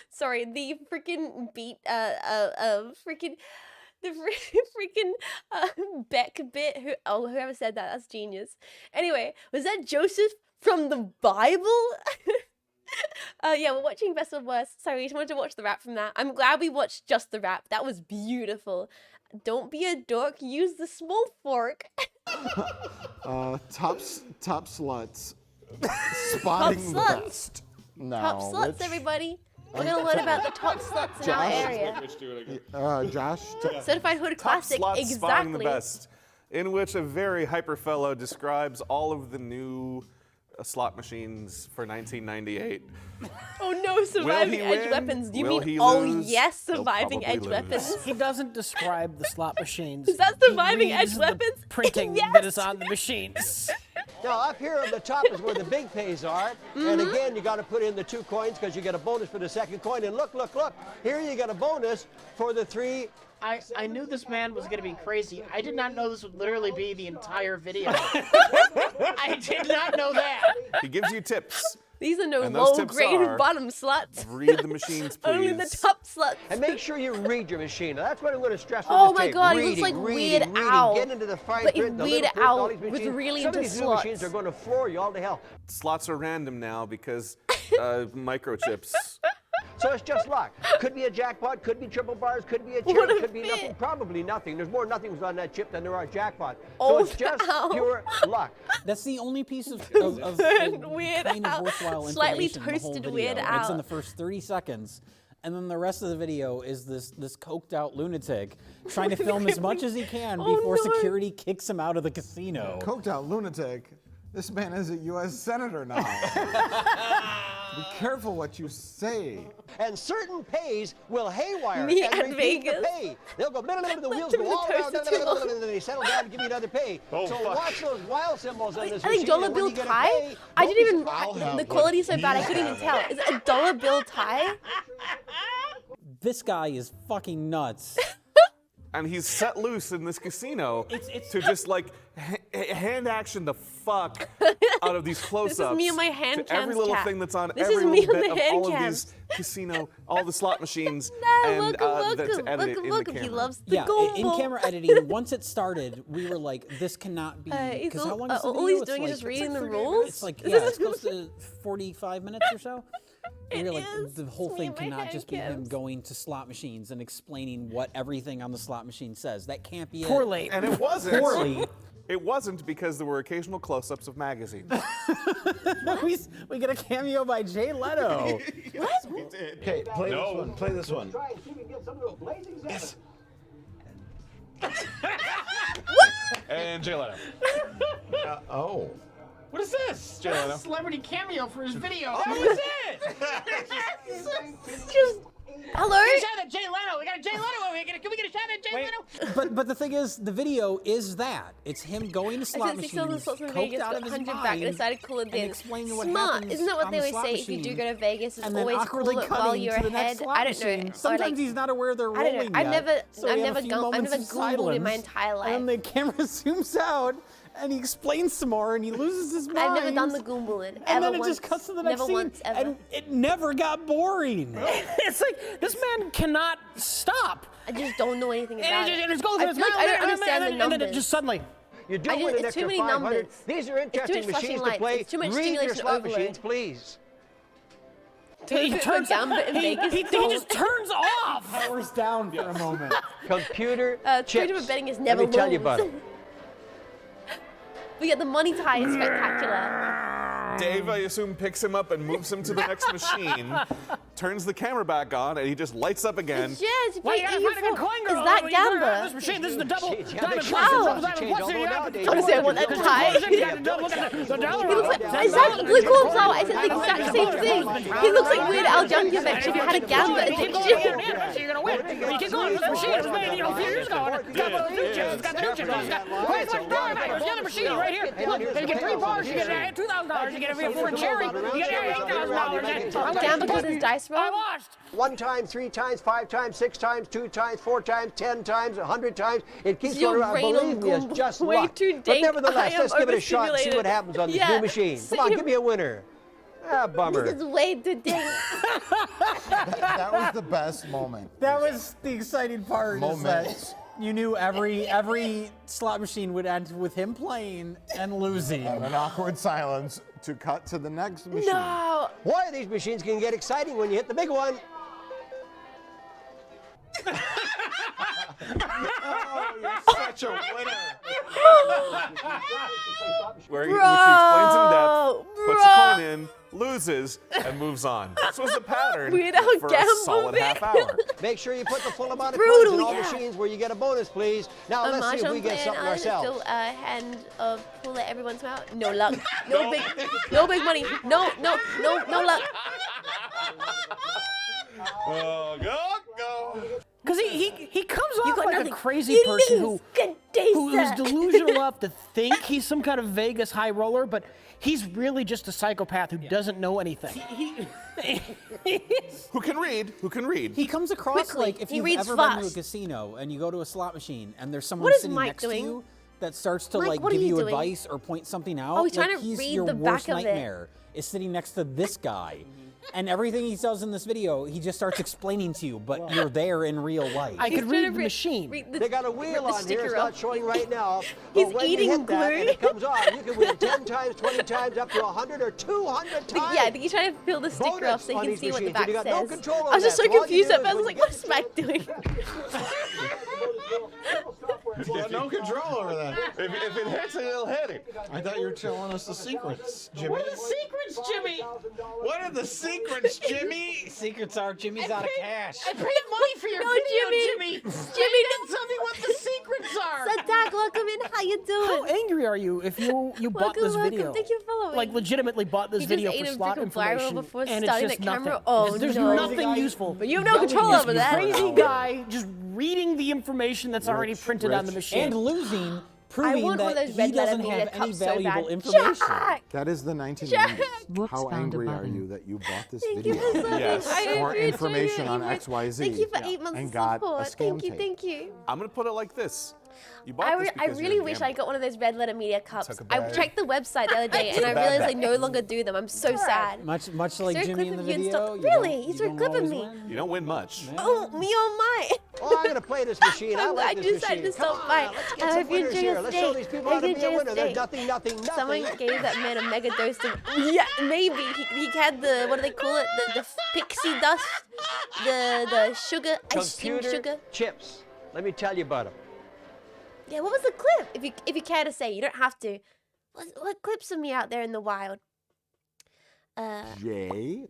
Speaker 1: Sorry, the freaking beat, freaking, the freaking, Beck bit. Whoever said that, that's genius. Anyway, was that Joseph from the Bible? Yeah, we're watching Best of Worst. Sorry, we just wanted to watch the rap from that. I'm glad we watched just the rap. That was beautiful. Don't be a dork. Use the small fork.
Speaker 3: Top sluts spotting the
Speaker 1: sluts.
Speaker 3: best. Now,
Speaker 1: Top sluts,
Speaker 3: which
Speaker 1: everybody. We're gonna learn about the top slots in our area.
Speaker 3: Josh.
Speaker 1: Certified Hood Classic,
Speaker 4: Top slots spying the
Speaker 1: exactly.
Speaker 4: best, in which a very hyper fellow describes all of the new slot machines for 1998.
Speaker 1: Oh no, surviving
Speaker 4: Will he
Speaker 1: edge
Speaker 4: win?
Speaker 1: weapons. Do you
Speaker 4: Will
Speaker 1: mean,
Speaker 4: he
Speaker 1: oh
Speaker 4: lose?
Speaker 1: yes,
Speaker 4: He'll
Speaker 1: surviving
Speaker 4: probably
Speaker 1: edge
Speaker 4: lose.
Speaker 1: weapons?
Speaker 9: He doesn't describe the slot machines.
Speaker 1: Is that
Speaker 9: He
Speaker 1: surviving edge
Speaker 9: reads the
Speaker 1: weapons?
Speaker 9: printing
Speaker 1: Yes.
Speaker 9: that is on the machines.
Speaker 10: Now, up here on the top is where the big pays are. And again, you got to put in the 2 coins because you get a bonus for the second coin. And look, look, look. Here you get a bonus for the 3.
Speaker 21: I knew this man was going to be crazy. I did not know this would literally be the entire video. I did not know that.
Speaker 4: He gives you tips.
Speaker 1: These are no
Speaker 4: And those
Speaker 1: low
Speaker 4: tips
Speaker 1: grade
Speaker 4: are,
Speaker 1: bottom slots.
Speaker 4: Read the machines, please.
Speaker 1: Only the top slots.
Speaker 10: And make sure you read your machine. Now, that's what I'm going to stress on
Speaker 1: Oh
Speaker 10: this
Speaker 1: my
Speaker 10: tape.
Speaker 1: God, he
Speaker 10: Reading,
Speaker 1: looks like
Speaker 10: reading,
Speaker 1: Weird Al,
Speaker 10: Get into the fine
Speaker 1: but
Speaker 10: print, the
Speaker 1: Weird
Speaker 10: little print, all
Speaker 1: Al
Speaker 10: these
Speaker 1: was
Speaker 10: machines.
Speaker 1: really
Speaker 10: Some
Speaker 1: into
Speaker 10: of these new
Speaker 1: slots.
Speaker 10: machines are going to floor you all to hell.
Speaker 4: Slots are random now because microchips.
Speaker 10: So it's just luck. Could be a jackpot, could be triple bars, could be a
Speaker 1: What
Speaker 10: cherry,
Speaker 1: a
Speaker 10: could be
Speaker 1: fit.
Speaker 10: nothing, probably nothing. There's more nothings on that chip than there are jackpots.
Speaker 1: Oh,
Speaker 10: So it's just
Speaker 1: Al.
Speaker 10: pure luck.
Speaker 11: That's the only piece of
Speaker 1: Weird
Speaker 11: kind
Speaker 1: Al.
Speaker 11: of worthwhile
Speaker 1: Slightly
Speaker 11: information in the whole
Speaker 1: toasted
Speaker 11: video.
Speaker 1: Weird
Speaker 11: It's
Speaker 1: Al.
Speaker 11: in the first 30 seconds. And then the rest of the video is this coked out lunatic trying to film as much as he can before security kicks him out of the casino.
Speaker 3: Coked out lunatic. This man is a U.S. Senator now. Be careful what you say.
Speaker 10: And certain pays will haywire
Speaker 1: Me
Speaker 10: and
Speaker 1: and
Speaker 10: repeat the
Speaker 1: Vegas.
Speaker 10: pay. They'll go, the wheels
Speaker 1: him
Speaker 10: go
Speaker 1: the
Speaker 10: all around,
Speaker 1: toaster too long.
Speaker 10: and then they settle down and give you another pay.
Speaker 4: Oh,
Speaker 10: so
Speaker 4: fuck.
Speaker 10: watch those wild symbols on this
Speaker 1: I think
Speaker 10: machine,
Speaker 1: dollar
Speaker 10: and when
Speaker 1: bill
Speaker 10: you get a
Speaker 1: tie?
Speaker 10: pay,
Speaker 1: I
Speaker 10: don't
Speaker 1: didn't
Speaker 10: be
Speaker 1: even,
Speaker 10: surprised.
Speaker 1: the quality is so bad I couldn't even tell. Is it a dollar bill tie?
Speaker 11: This guy is fucking nuts.
Speaker 4: And he's set loose in this casino to just like hand action the fuck out of these close-ups.
Speaker 1: This is me and my hand
Speaker 4: to every
Speaker 1: cams
Speaker 4: little
Speaker 1: cat.
Speaker 4: thing that's on
Speaker 1: This
Speaker 4: every
Speaker 1: is me
Speaker 4: little
Speaker 1: on
Speaker 4: bit
Speaker 1: the
Speaker 4: of
Speaker 1: hand
Speaker 4: all
Speaker 1: cams.
Speaker 4: of these casino, all the slot machines,
Speaker 1: No,
Speaker 4: and
Speaker 1: look
Speaker 4: to edit it in the
Speaker 1: him.
Speaker 4: camera.
Speaker 1: He loves the
Speaker 11: Yeah,
Speaker 1: gumbo.
Speaker 11: in camera editing, once it started, we were like, this cannot be.
Speaker 1: He's
Speaker 11: Because how long is the
Speaker 1: all
Speaker 11: video?
Speaker 1: he's
Speaker 11: It's
Speaker 1: doing is
Speaker 11: like-
Speaker 1: just reading the rules.
Speaker 11: It's like, yeah, it's close to 45 minutes or so. And we're like, the whole
Speaker 1: me
Speaker 11: thing
Speaker 1: and my
Speaker 11: cannot
Speaker 1: hand
Speaker 11: just be him
Speaker 1: cams.
Speaker 11: going to slot machines and explaining what everything on the slot machine says. That can't be
Speaker 9: Poorly.
Speaker 11: it.
Speaker 4: And it wasn't.
Speaker 11: Poorly.
Speaker 4: It wasn't because there were occasional close-ups of magazines.
Speaker 11: we get a cameo by Jay Leto.
Speaker 3: Yes, we did. Okay, play this one. Play this one.
Speaker 10: Try and see if we can get some of those blazing
Speaker 3: Yes.
Speaker 4: And Jay Leno.
Speaker 3: Oh.
Speaker 21: What is this?
Speaker 4: Jay Leno.
Speaker 21: Celebrity cameo for his video. Oh, That was it.
Speaker 1: Just hello.
Speaker 21: Get a shot at Jay Leno. We got a Jay Leno over here. Can we get a shot at Jay Leno?
Speaker 11: But the thing is, the video is that. It's him going to slot
Speaker 1: I said
Speaker 11: machines,
Speaker 1: slots in
Speaker 11: coked
Speaker 1: Vegas,
Speaker 11: out
Speaker 1: got
Speaker 11: of his
Speaker 1: 100
Speaker 11: mind,
Speaker 1: back, and decided to call it
Speaker 11: and
Speaker 1: then.
Speaker 11: explaining what
Speaker 1: Smart.
Speaker 11: happens
Speaker 1: Isn't that what
Speaker 11: on
Speaker 1: they
Speaker 11: the
Speaker 1: always
Speaker 11: slot
Speaker 1: say if you do
Speaker 11: machine,
Speaker 1: go to Vegas? Is
Speaker 11: and then
Speaker 1: always
Speaker 11: awkwardly
Speaker 1: call it
Speaker 11: cutting
Speaker 1: while you're
Speaker 11: to the
Speaker 1: ahead.
Speaker 11: next slot
Speaker 1: I don't know.
Speaker 11: machine.
Speaker 1: Or
Speaker 11: Sometimes
Speaker 1: like,
Speaker 11: he's not aware they're
Speaker 1: I don't
Speaker 11: rolling
Speaker 1: know. I've
Speaker 11: yet,
Speaker 1: never,
Speaker 11: so
Speaker 1: I've
Speaker 11: we have
Speaker 1: never
Speaker 11: a few
Speaker 1: gone, I've
Speaker 11: moments
Speaker 1: never
Speaker 11: of
Speaker 1: Googled in my
Speaker 11: silence,
Speaker 1: entire life.
Speaker 11: And then the camera zooms out, and he explains some more, and he loses his mind.
Speaker 1: I've never done the Googling.
Speaker 11: And
Speaker 1: Ever
Speaker 11: then it
Speaker 1: once,
Speaker 11: just cuts to the next
Speaker 1: never
Speaker 11: scene,
Speaker 1: once, ever.
Speaker 11: and it never got boring.
Speaker 9: It's like this man cannot stop.
Speaker 1: I just don't know anything about it.
Speaker 9: And it's going
Speaker 1: I feel like I don't understand the
Speaker 9: and then
Speaker 1: numbers.
Speaker 9: it just suddenly.
Speaker 10: You do
Speaker 1: I
Speaker 10: win
Speaker 1: just-
Speaker 10: an
Speaker 1: it's too
Speaker 10: extra
Speaker 1: many
Speaker 10: 500.
Speaker 1: numbers.
Speaker 10: These are
Speaker 1: It's too
Speaker 10: interesting
Speaker 1: much flashing
Speaker 10: machines to
Speaker 1: lights.
Speaker 10: play.
Speaker 1: It's too much
Speaker 10: Read your
Speaker 1: stimulation
Speaker 10: slot
Speaker 1: overload.
Speaker 10: machines, please.
Speaker 9: He turns
Speaker 1: Gambit in Vegas.
Speaker 9: he just turns off.
Speaker 11: Powers down for a moment.
Speaker 10: Computer
Speaker 1: Freedom
Speaker 10: chips.
Speaker 1: of betting is
Speaker 10: Let
Speaker 1: never
Speaker 10: me tell you about
Speaker 1: lose.
Speaker 10: it.
Speaker 1: But yeah, the money tie is spectacular.
Speaker 4: Dave, I assume, picks him up and moves him to the next machine, turns the camera back on, and he just lights up again.
Speaker 1: Yes,
Speaker 9: Well, you gotta find a good coin girl.
Speaker 1: Is that
Speaker 9: You gotta-
Speaker 1: Gamba?
Speaker 9: This machine, this is the double
Speaker 10: Change, yeah,
Speaker 9: diamond
Speaker 10: they
Speaker 9: plus,
Speaker 10: change
Speaker 9: the
Speaker 10: it.
Speaker 9: double diamond
Speaker 10: Change
Speaker 9: plus.
Speaker 10: all
Speaker 9: You
Speaker 10: nowadays.
Speaker 9: gotta-
Speaker 1: Honestly, I want that
Speaker 9: There's
Speaker 1: tie.
Speaker 9: the closing, you gotta double, look at the dollar.
Speaker 1: He looks like, is that Blue Corn Flower? I said the exact same thing. He looks like Weird Al Yankovic if he had a Gamba
Speaker 9: Keep going,
Speaker 1: addiction.
Speaker 9: yeah, you're gonna win. You keep going. This machine was made, a few years ago. It's got one of those new chips. It's got new chips. It's got. Wait, look, there's the other machine right here. Look, you get 3 bars. You get $2,000. You get a for a cherry. You get $8,000.
Speaker 1: Gamba because his dice roll.
Speaker 9: I lost.
Speaker 10: 1 time, 3 times, 5 times, 6 times, 2 times, 4 times, 10 times, 100 times. It keeps
Speaker 1: Your
Speaker 10: going around.
Speaker 1: brain
Speaker 10: Believe me,
Speaker 1: on
Speaker 10: it's just
Speaker 1: way
Speaker 10: luck.
Speaker 1: too
Speaker 10: But
Speaker 1: dank.
Speaker 10: nevertheless,
Speaker 1: I am
Speaker 10: let's give it a shot and see what
Speaker 1: overstimulated.
Speaker 10: happens on this
Speaker 1: Yeah.
Speaker 10: new machine. Come on, give me a winner. Ah, bummer.
Speaker 1: This is way too dank.
Speaker 3: That was the best moment.
Speaker 11: That was the exciting part. Is
Speaker 3: Moment.
Speaker 11: that you knew every slot machine would end with him playing and losing.
Speaker 3: And an awkward silence to cut to the next machine.
Speaker 1: No.
Speaker 10: Boy, these machines can get exciting when you hit the big one.
Speaker 4: Oh, you're such a winner. Where he
Speaker 1: Bro,
Speaker 4: explains in depth, puts a coin in, loses, and moves on. This was the pattern
Speaker 1: Weird Al
Speaker 4: for a
Speaker 1: gamble
Speaker 4: solid
Speaker 1: bit.
Speaker 4: half hour.
Speaker 10: Make sure you put the full amount of
Speaker 1: Brutal,
Speaker 10: coins in all
Speaker 1: yeah.
Speaker 10: machines where you get a bonus, please. Now
Speaker 1: A
Speaker 10: let's see if we
Speaker 1: mahjong
Speaker 10: get
Speaker 1: player
Speaker 10: something
Speaker 1: and
Speaker 10: ourselves.
Speaker 1: still a hand of pull at everyone's mouth. No luck. No big money. No luck.
Speaker 4: Oh, go.
Speaker 9: Because he comes
Speaker 1: You
Speaker 9: off
Speaker 1: got
Speaker 9: like
Speaker 1: nothing.
Speaker 9: a crazy
Speaker 1: You
Speaker 9: person
Speaker 1: lose. Good day,
Speaker 9: who's
Speaker 1: sir.
Speaker 9: delusional enough to think he's some kind of Vegas high roller, but he's really just a psychopath who doesn't know anything.
Speaker 4: Who can read?
Speaker 11: He comes across
Speaker 1: Quickly.
Speaker 11: like if
Speaker 1: He
Speaker 11: you've
Speaker 1: reads
Speaker 11: ever been to a
Speaker 1: fast.
Speaker 11: casino and you go to a slot machine and there's someone
Speaker 1: What is
Speaker 11: sitting
Speaker 1: Mike
Speaker 11: next
Speaker 1: doing?
Speaker 11: to you that starts to
Speaker 1: Mike,
Speaker 11: like
Speaker 1: what are
Speaker 11: give
Speaker 1: you
Speaker 11: you
Speaker 1: doing?
Speaker 11: advice or point something out.
Speaker 1: Oh, he's trying
Speaker 11: like,
Speaker 1: to
Speaker 11: he's
Speaker 1: read
Speaker 11: your
Speaker 1: the
Speaker 11: worst
Speaker 1: back of it.
Speaker 11: nightmare is sitting next to this guy. And everything he does in this video, he just starts explaining to you, but you're there in real life.
Speaker 9: I could read the machine.
Speaker 10: They got a wheel on here. It's not showing right now.
Speaker 1: He's
Speaker 10: But when
Speaker 1: eating
Speaker 10: you hit that
Speaker 1: glue.
Speaker 10: and it comes on, you can win 10 times, 20 times, up to 100 or 200 times.
Speaker 1: Yeah, I think he's trying to peel the sticker
Speaker 10: Bonus
Speaker 1: off so
Speaker 10: on
Speaker 1: he can
Speaker 10: these
Speaker 1: see what the
Speaker 10: machines,
Speaker 1: back
Speaker 10: and you got no
Speaker 1: says.
Speaker 10: control
Speaker 1: I was
Speaker 10: over
Speaker 1: just so
Speaker 10: that. All you
Speaker 1: confused
Speaker 10: do
Speaker 1: at
Speaker 10: is
Speaker 1: first. I was
Speaker 10: when
Speaker 1: like,
Speaker 10: you
Speaker 1: what's Mac doing?
Speaker 3: You got no control over that.
Speaker 4: If it hits it, it'll hit it.
Speaker 3: I thought you were telling us the secrets, Jimmy.
Speaker 21: What are the secrets, Jimmy?
Speaker 4: What are the secrets, Jimmy?
Speaker 8: Secrets are Jimmy's out of cash.
Speaker 21: I paid money for your
Speaker 1: No,
Speaker 21: video,
Speaker 1: Jimmy.
Speaker 21: Jimmy.
Speaker 1: Jimmy,
Speaker 21: Tell me what the secrets are.
Speaker 1: Sadak, welcome in. How you
Speaker 9: How
Speaker 1: doing?
Speaker 9: angry are you if you bought
Speaker 1: Welcome,
Speaker 9: this
Speaker 1: welcome.
Speaker 9: video?
Speaker 1: Thank you for following.
Speaker 9: Like legitimately bought this
Speaker 1: He just
Speaker 9: video
Speaker 1: ate
Speaker 9: for
Speaker 1: a
Speaker 9: slot
Speaker 1: drink of viral
Speaker 9: information,
Speaker 1: before
Speaker 9: and it's
Speaker 1: starting
Speaker 9: just
Speaker 1: the
Speaker 9: nothing.
Speaker 1: camera. Oh,
Speaker 9: There's
Speaker 1: no.
Speaker 9: nothing useful.
Speaker 1: But you have no control over that.
Speaker 9: Crazy guy just reading the information that's already printed on the machine.
Speaker 11: And losing,
Speaker 1: I
Speaker 11: proving
Speaker 1: want one of
Speaker 11: that
Speaker 1: those
Speaker 11: he
Speaker 1: red letter
Speaker 11: doesn't
Speaker 1: media
Speaker 11: have any
Speaker 1: cups so
Speaker 11: valuable
Speaker 1: bad.
Speaker 11: information.
Speaker 1: Jack!
Speaker 3: That is the 1990s.
Speaker 1: Jack!
Speaker 3: How angry are you that you bought this
Speaker 1: Thank you
Speaker 3: video
Speaker 1: for subbing.
Speaker 4: Yes.
Speaker 1: I
Speaker 3: for
Speaker 1: appreciate
Speaker 3: information
Speaker 1: it.
Speaker 3: on XYZ
Speaker 1: Thank you for 8 months
Speaker 3: and
Speaker 1: of
Speaker 3: got a
Speaker 1: support.
Speaker 3: scam
Speaker 1: Thank you,
Speaker 3: tape?
Speaker 1: thank you.
Speaker 4: I'm gonna put it like this. You bought this
Speaker 1: I
Speaker 4: because
Speaker 1: really
Speaker 4: you're a
Speaker 1: wish
Speaker 4: gambler.
Speaker 1: I got one of those red letter media cups.
Speaker 4: Took a
Speaker 1: I
Speaker 4: bag.
Speaker 1: checked the website the other day and I
Speaker 4: Took a bad
Speaker 1: realized they
Speaker 4: bag.
Speaker 1: no longer do them. I'm so sad.
Speaker 11: Much like
Speaker 1: Is there a
Speaker 11: Jimmy
Speaker 1: clip
Speaker 11: in the
Speaker 1: of you in
Speaker 11: video.
Speaker 1: stock?
Speaker 11: you
Speaker 1: Really?
Speaker 11: don't-
Speaker 1: He's
Speaker 11: you don't
Speaker 1: clipping
Speaker 11: always
Speaker 1: me.
Speaker 11: win.
Speaker 4: You don't win much.
Speaker 1: Oh, me on my.
Speaker 10: Oh, I'm going to play this machine. I
Speaker 1: I'm
Speaker 10: like
Speaker 1: glad
Speaker 10: this
Speaker 1: you
Speaker 10: machine.
Speaker 1: decided to
Speaker 10: Come
Speaker 1: stop
Speaker 10: on,
Speaker 1: by.
Speaker 10: let's
Speaker 1: I
Speaker 10: get some
Speaker 1: hope you
Speaker 10: winners
Speaker 1: enjoy
Speaker 10: here.
Speaker 1: your
Speaker 10: Let's
Speaker 1: stay.
Speaker 10: show these people
Speaker 1: I
Speaker 10: how to
Speaker 1: hope
Speaker 10: be
Speaker 1: you
Speaker 10: a
Speaker 1: enjoy
Speaker 10: winner.
Speaker 1: your
Speaker 10: There's
Speaker 1: stay.
Speaker 10: nothing.
Speaker 1: Someone gave that man a mega dose of. Yeah, maybe. He had the, what do they call it? The pixie dust? The sugar, ice cream
Speaker 10: Computer
Speaker 1: sugar?
Speaker 10: chips. Let me tell you about them.
Speaker 1: Yeah, what was the clip? If you care to say, you don't have to. What clips of me out there in the wild?
Speaker 3: Jay?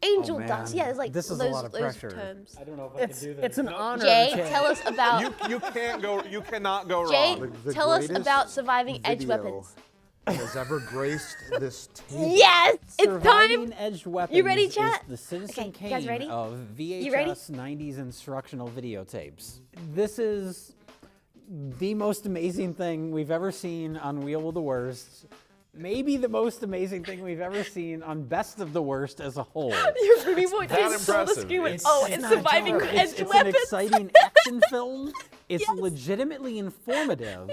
Speaker 1: Angel
Speaker 11: Oh, man.
Speaker 1: dust. Yeah, there's like
Speaker 11: This is a
Speaker 1: those,
Speaker 11: lot of
Speaker 1: those
Speaker 11: pressure.
Speaker 1: terms.
Speaker 8: I don't know if I can do this.
Speaker 9: It's an honor.
Speaker 1: Jay,
Speaker 9: Jay.
Speaker 1: tell us about.
Speaker 4: You cannot go
Speaker 1: Jay,
Speaker 4: wrong.
Speaker 3: The
Speaker 1: tell us
Speaker 3: greatest
Speaker 1: about surviving edge
Speaker 3: video
Speaker 1: weapons.
Speaker 3: has ever graced this table.
Speaker 1: Yes, it's
Speaker 11: Surviving
Speaker 1: time.
Speaker 11: edged weapons
Speaker 1: You ready,
Speaker 11: is
Speaker 1: chat?
Speaker 11: the Citizen
Speaker 1: Okay, you guys
Speaker 11: Kane
Speaker 1: ready?
Speaker 11: of
Speaker 1: You ready?
Speaker 11: VHS 90s instructional videotapes. This is the most amazing thing we've ever seen on Wheel of the Worst. Maybe the most amazing thing we've ever seen on Best of the Worst as a whole.
Speaker 1: Your Ruby boy
Speaker 4: That
Speaker 1: just saw the
Speaker 4: impressive.
Speaker 1: screen and
Speaker 11: It's-
Speaker 1: oh,
Speaker 11: it's
Speaker 1: it's
Speaker 11: not
Speaker 1: surviving
Speaker 11: dark.
Speaker 1: edge
Speaker 11: It's an
Speaker 1: weapons.
Speaker 11: exciting action film. It's legitimately informative.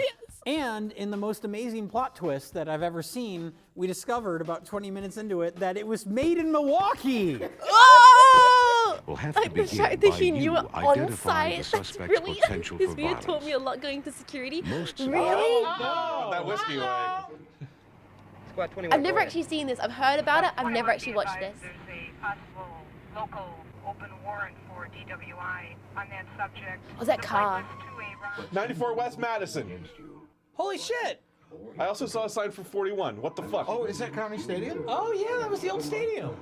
Speaker 11: And in the most amazing plot twist that I've ever seen, we discovered about 20 minutes into it that it was made in Milwaukee.
Speaker 1: Oh!
Speaker 5: Will have
Speaker 1: Like
Speaker 5: to
Speaker 1: the
Speaker 5: begin
Speaker 1: fact
Speaker 5: by
Speaker 1: that he knew
Speaker 5: you
Speaker 1: it on
Speaker 5: identifying the
Speaker 1: site. That's
Speaker 5: suspect's
Speaker 1: brilliant.
Speaker 5: potential
Speaker 1: This
Speaker 5: for
Speaker 1: video taught
Speaker 5: violence.
Speaker 1: me a lot going to security.
Speaker 5: Most
Speaker 1: Really?
Speaker 4: That whiskey leg.
Speaker 10: Squad 21.
Speaker 1: I've never actually seen this. I've heard about it. I've never actually watched this.
Speaker 16: There's a possible local open warrant for DWI on that subject.
Speaker 1: Oh, that car.
Speaker 4: 94 West Madison.
Speaker 8: Holy shit!
Speaker 4: I also saw a sign for 41. What the fuck?
Speaker 3: Oh, is that County Stadium?
Speaker 8: Oh yeah, that was the old stadium.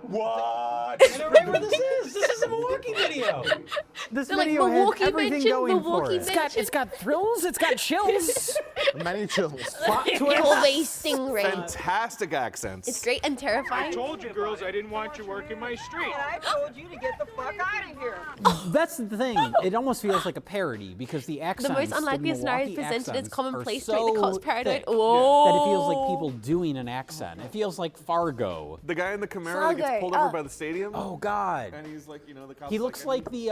Speaker 4: What?
Speaker 8: I know right where this is. This is a Milwaukee video.
Speaker 11: This
Speaker 1: They're like
Speaker 11: video
Speaker 1: Milwaukee
Speaker 11: has everything
Speaker 1: mention,
Speaker 11: going
Speaker 1: Milwaukee
Speaker 11: for it.
Speaker 1: mention.
Speaker 9: It's got thrills. It's got chills.
Speaker 3: Many chills.
Speaker 11: Plot twist.
Speaker 1: Always stingray.
Speaker 4: Fantastic accents.
Speaker 1: It's great and terrifying.
Speaker 16: told you girls I didn't want you working my street. I told you to get the fuck out of here.
Speaker 11: That's the thing. It almost feels like a parody because the accents,
Speaker 1: most unlikely
Speaker 11: the
Speaker 1: scenarios
Speaker 11: Milwaukee
Speaker 1: presented as
Speaker 11: accents
Speaker 1: commonplace
Speaker 11: are
Speaker 1: to make the cops
Speaker 11: so
Speaker 1: paranoid.
Speaker 11: thick
Speaker 1: Oh.
Speaker 11: that it feels like people doing an accent. It feels like Fargo.
Speaker 4: The guy in the Camaro that gets
Speaker 1: Fargo,
Speaker 4: pulled over
Speaker 1: oh.
Speaker 4: by the stadium.
Speaker 11: Oh God.
Speaker 4: And he's like, the cops
Speaker 11: He looks like the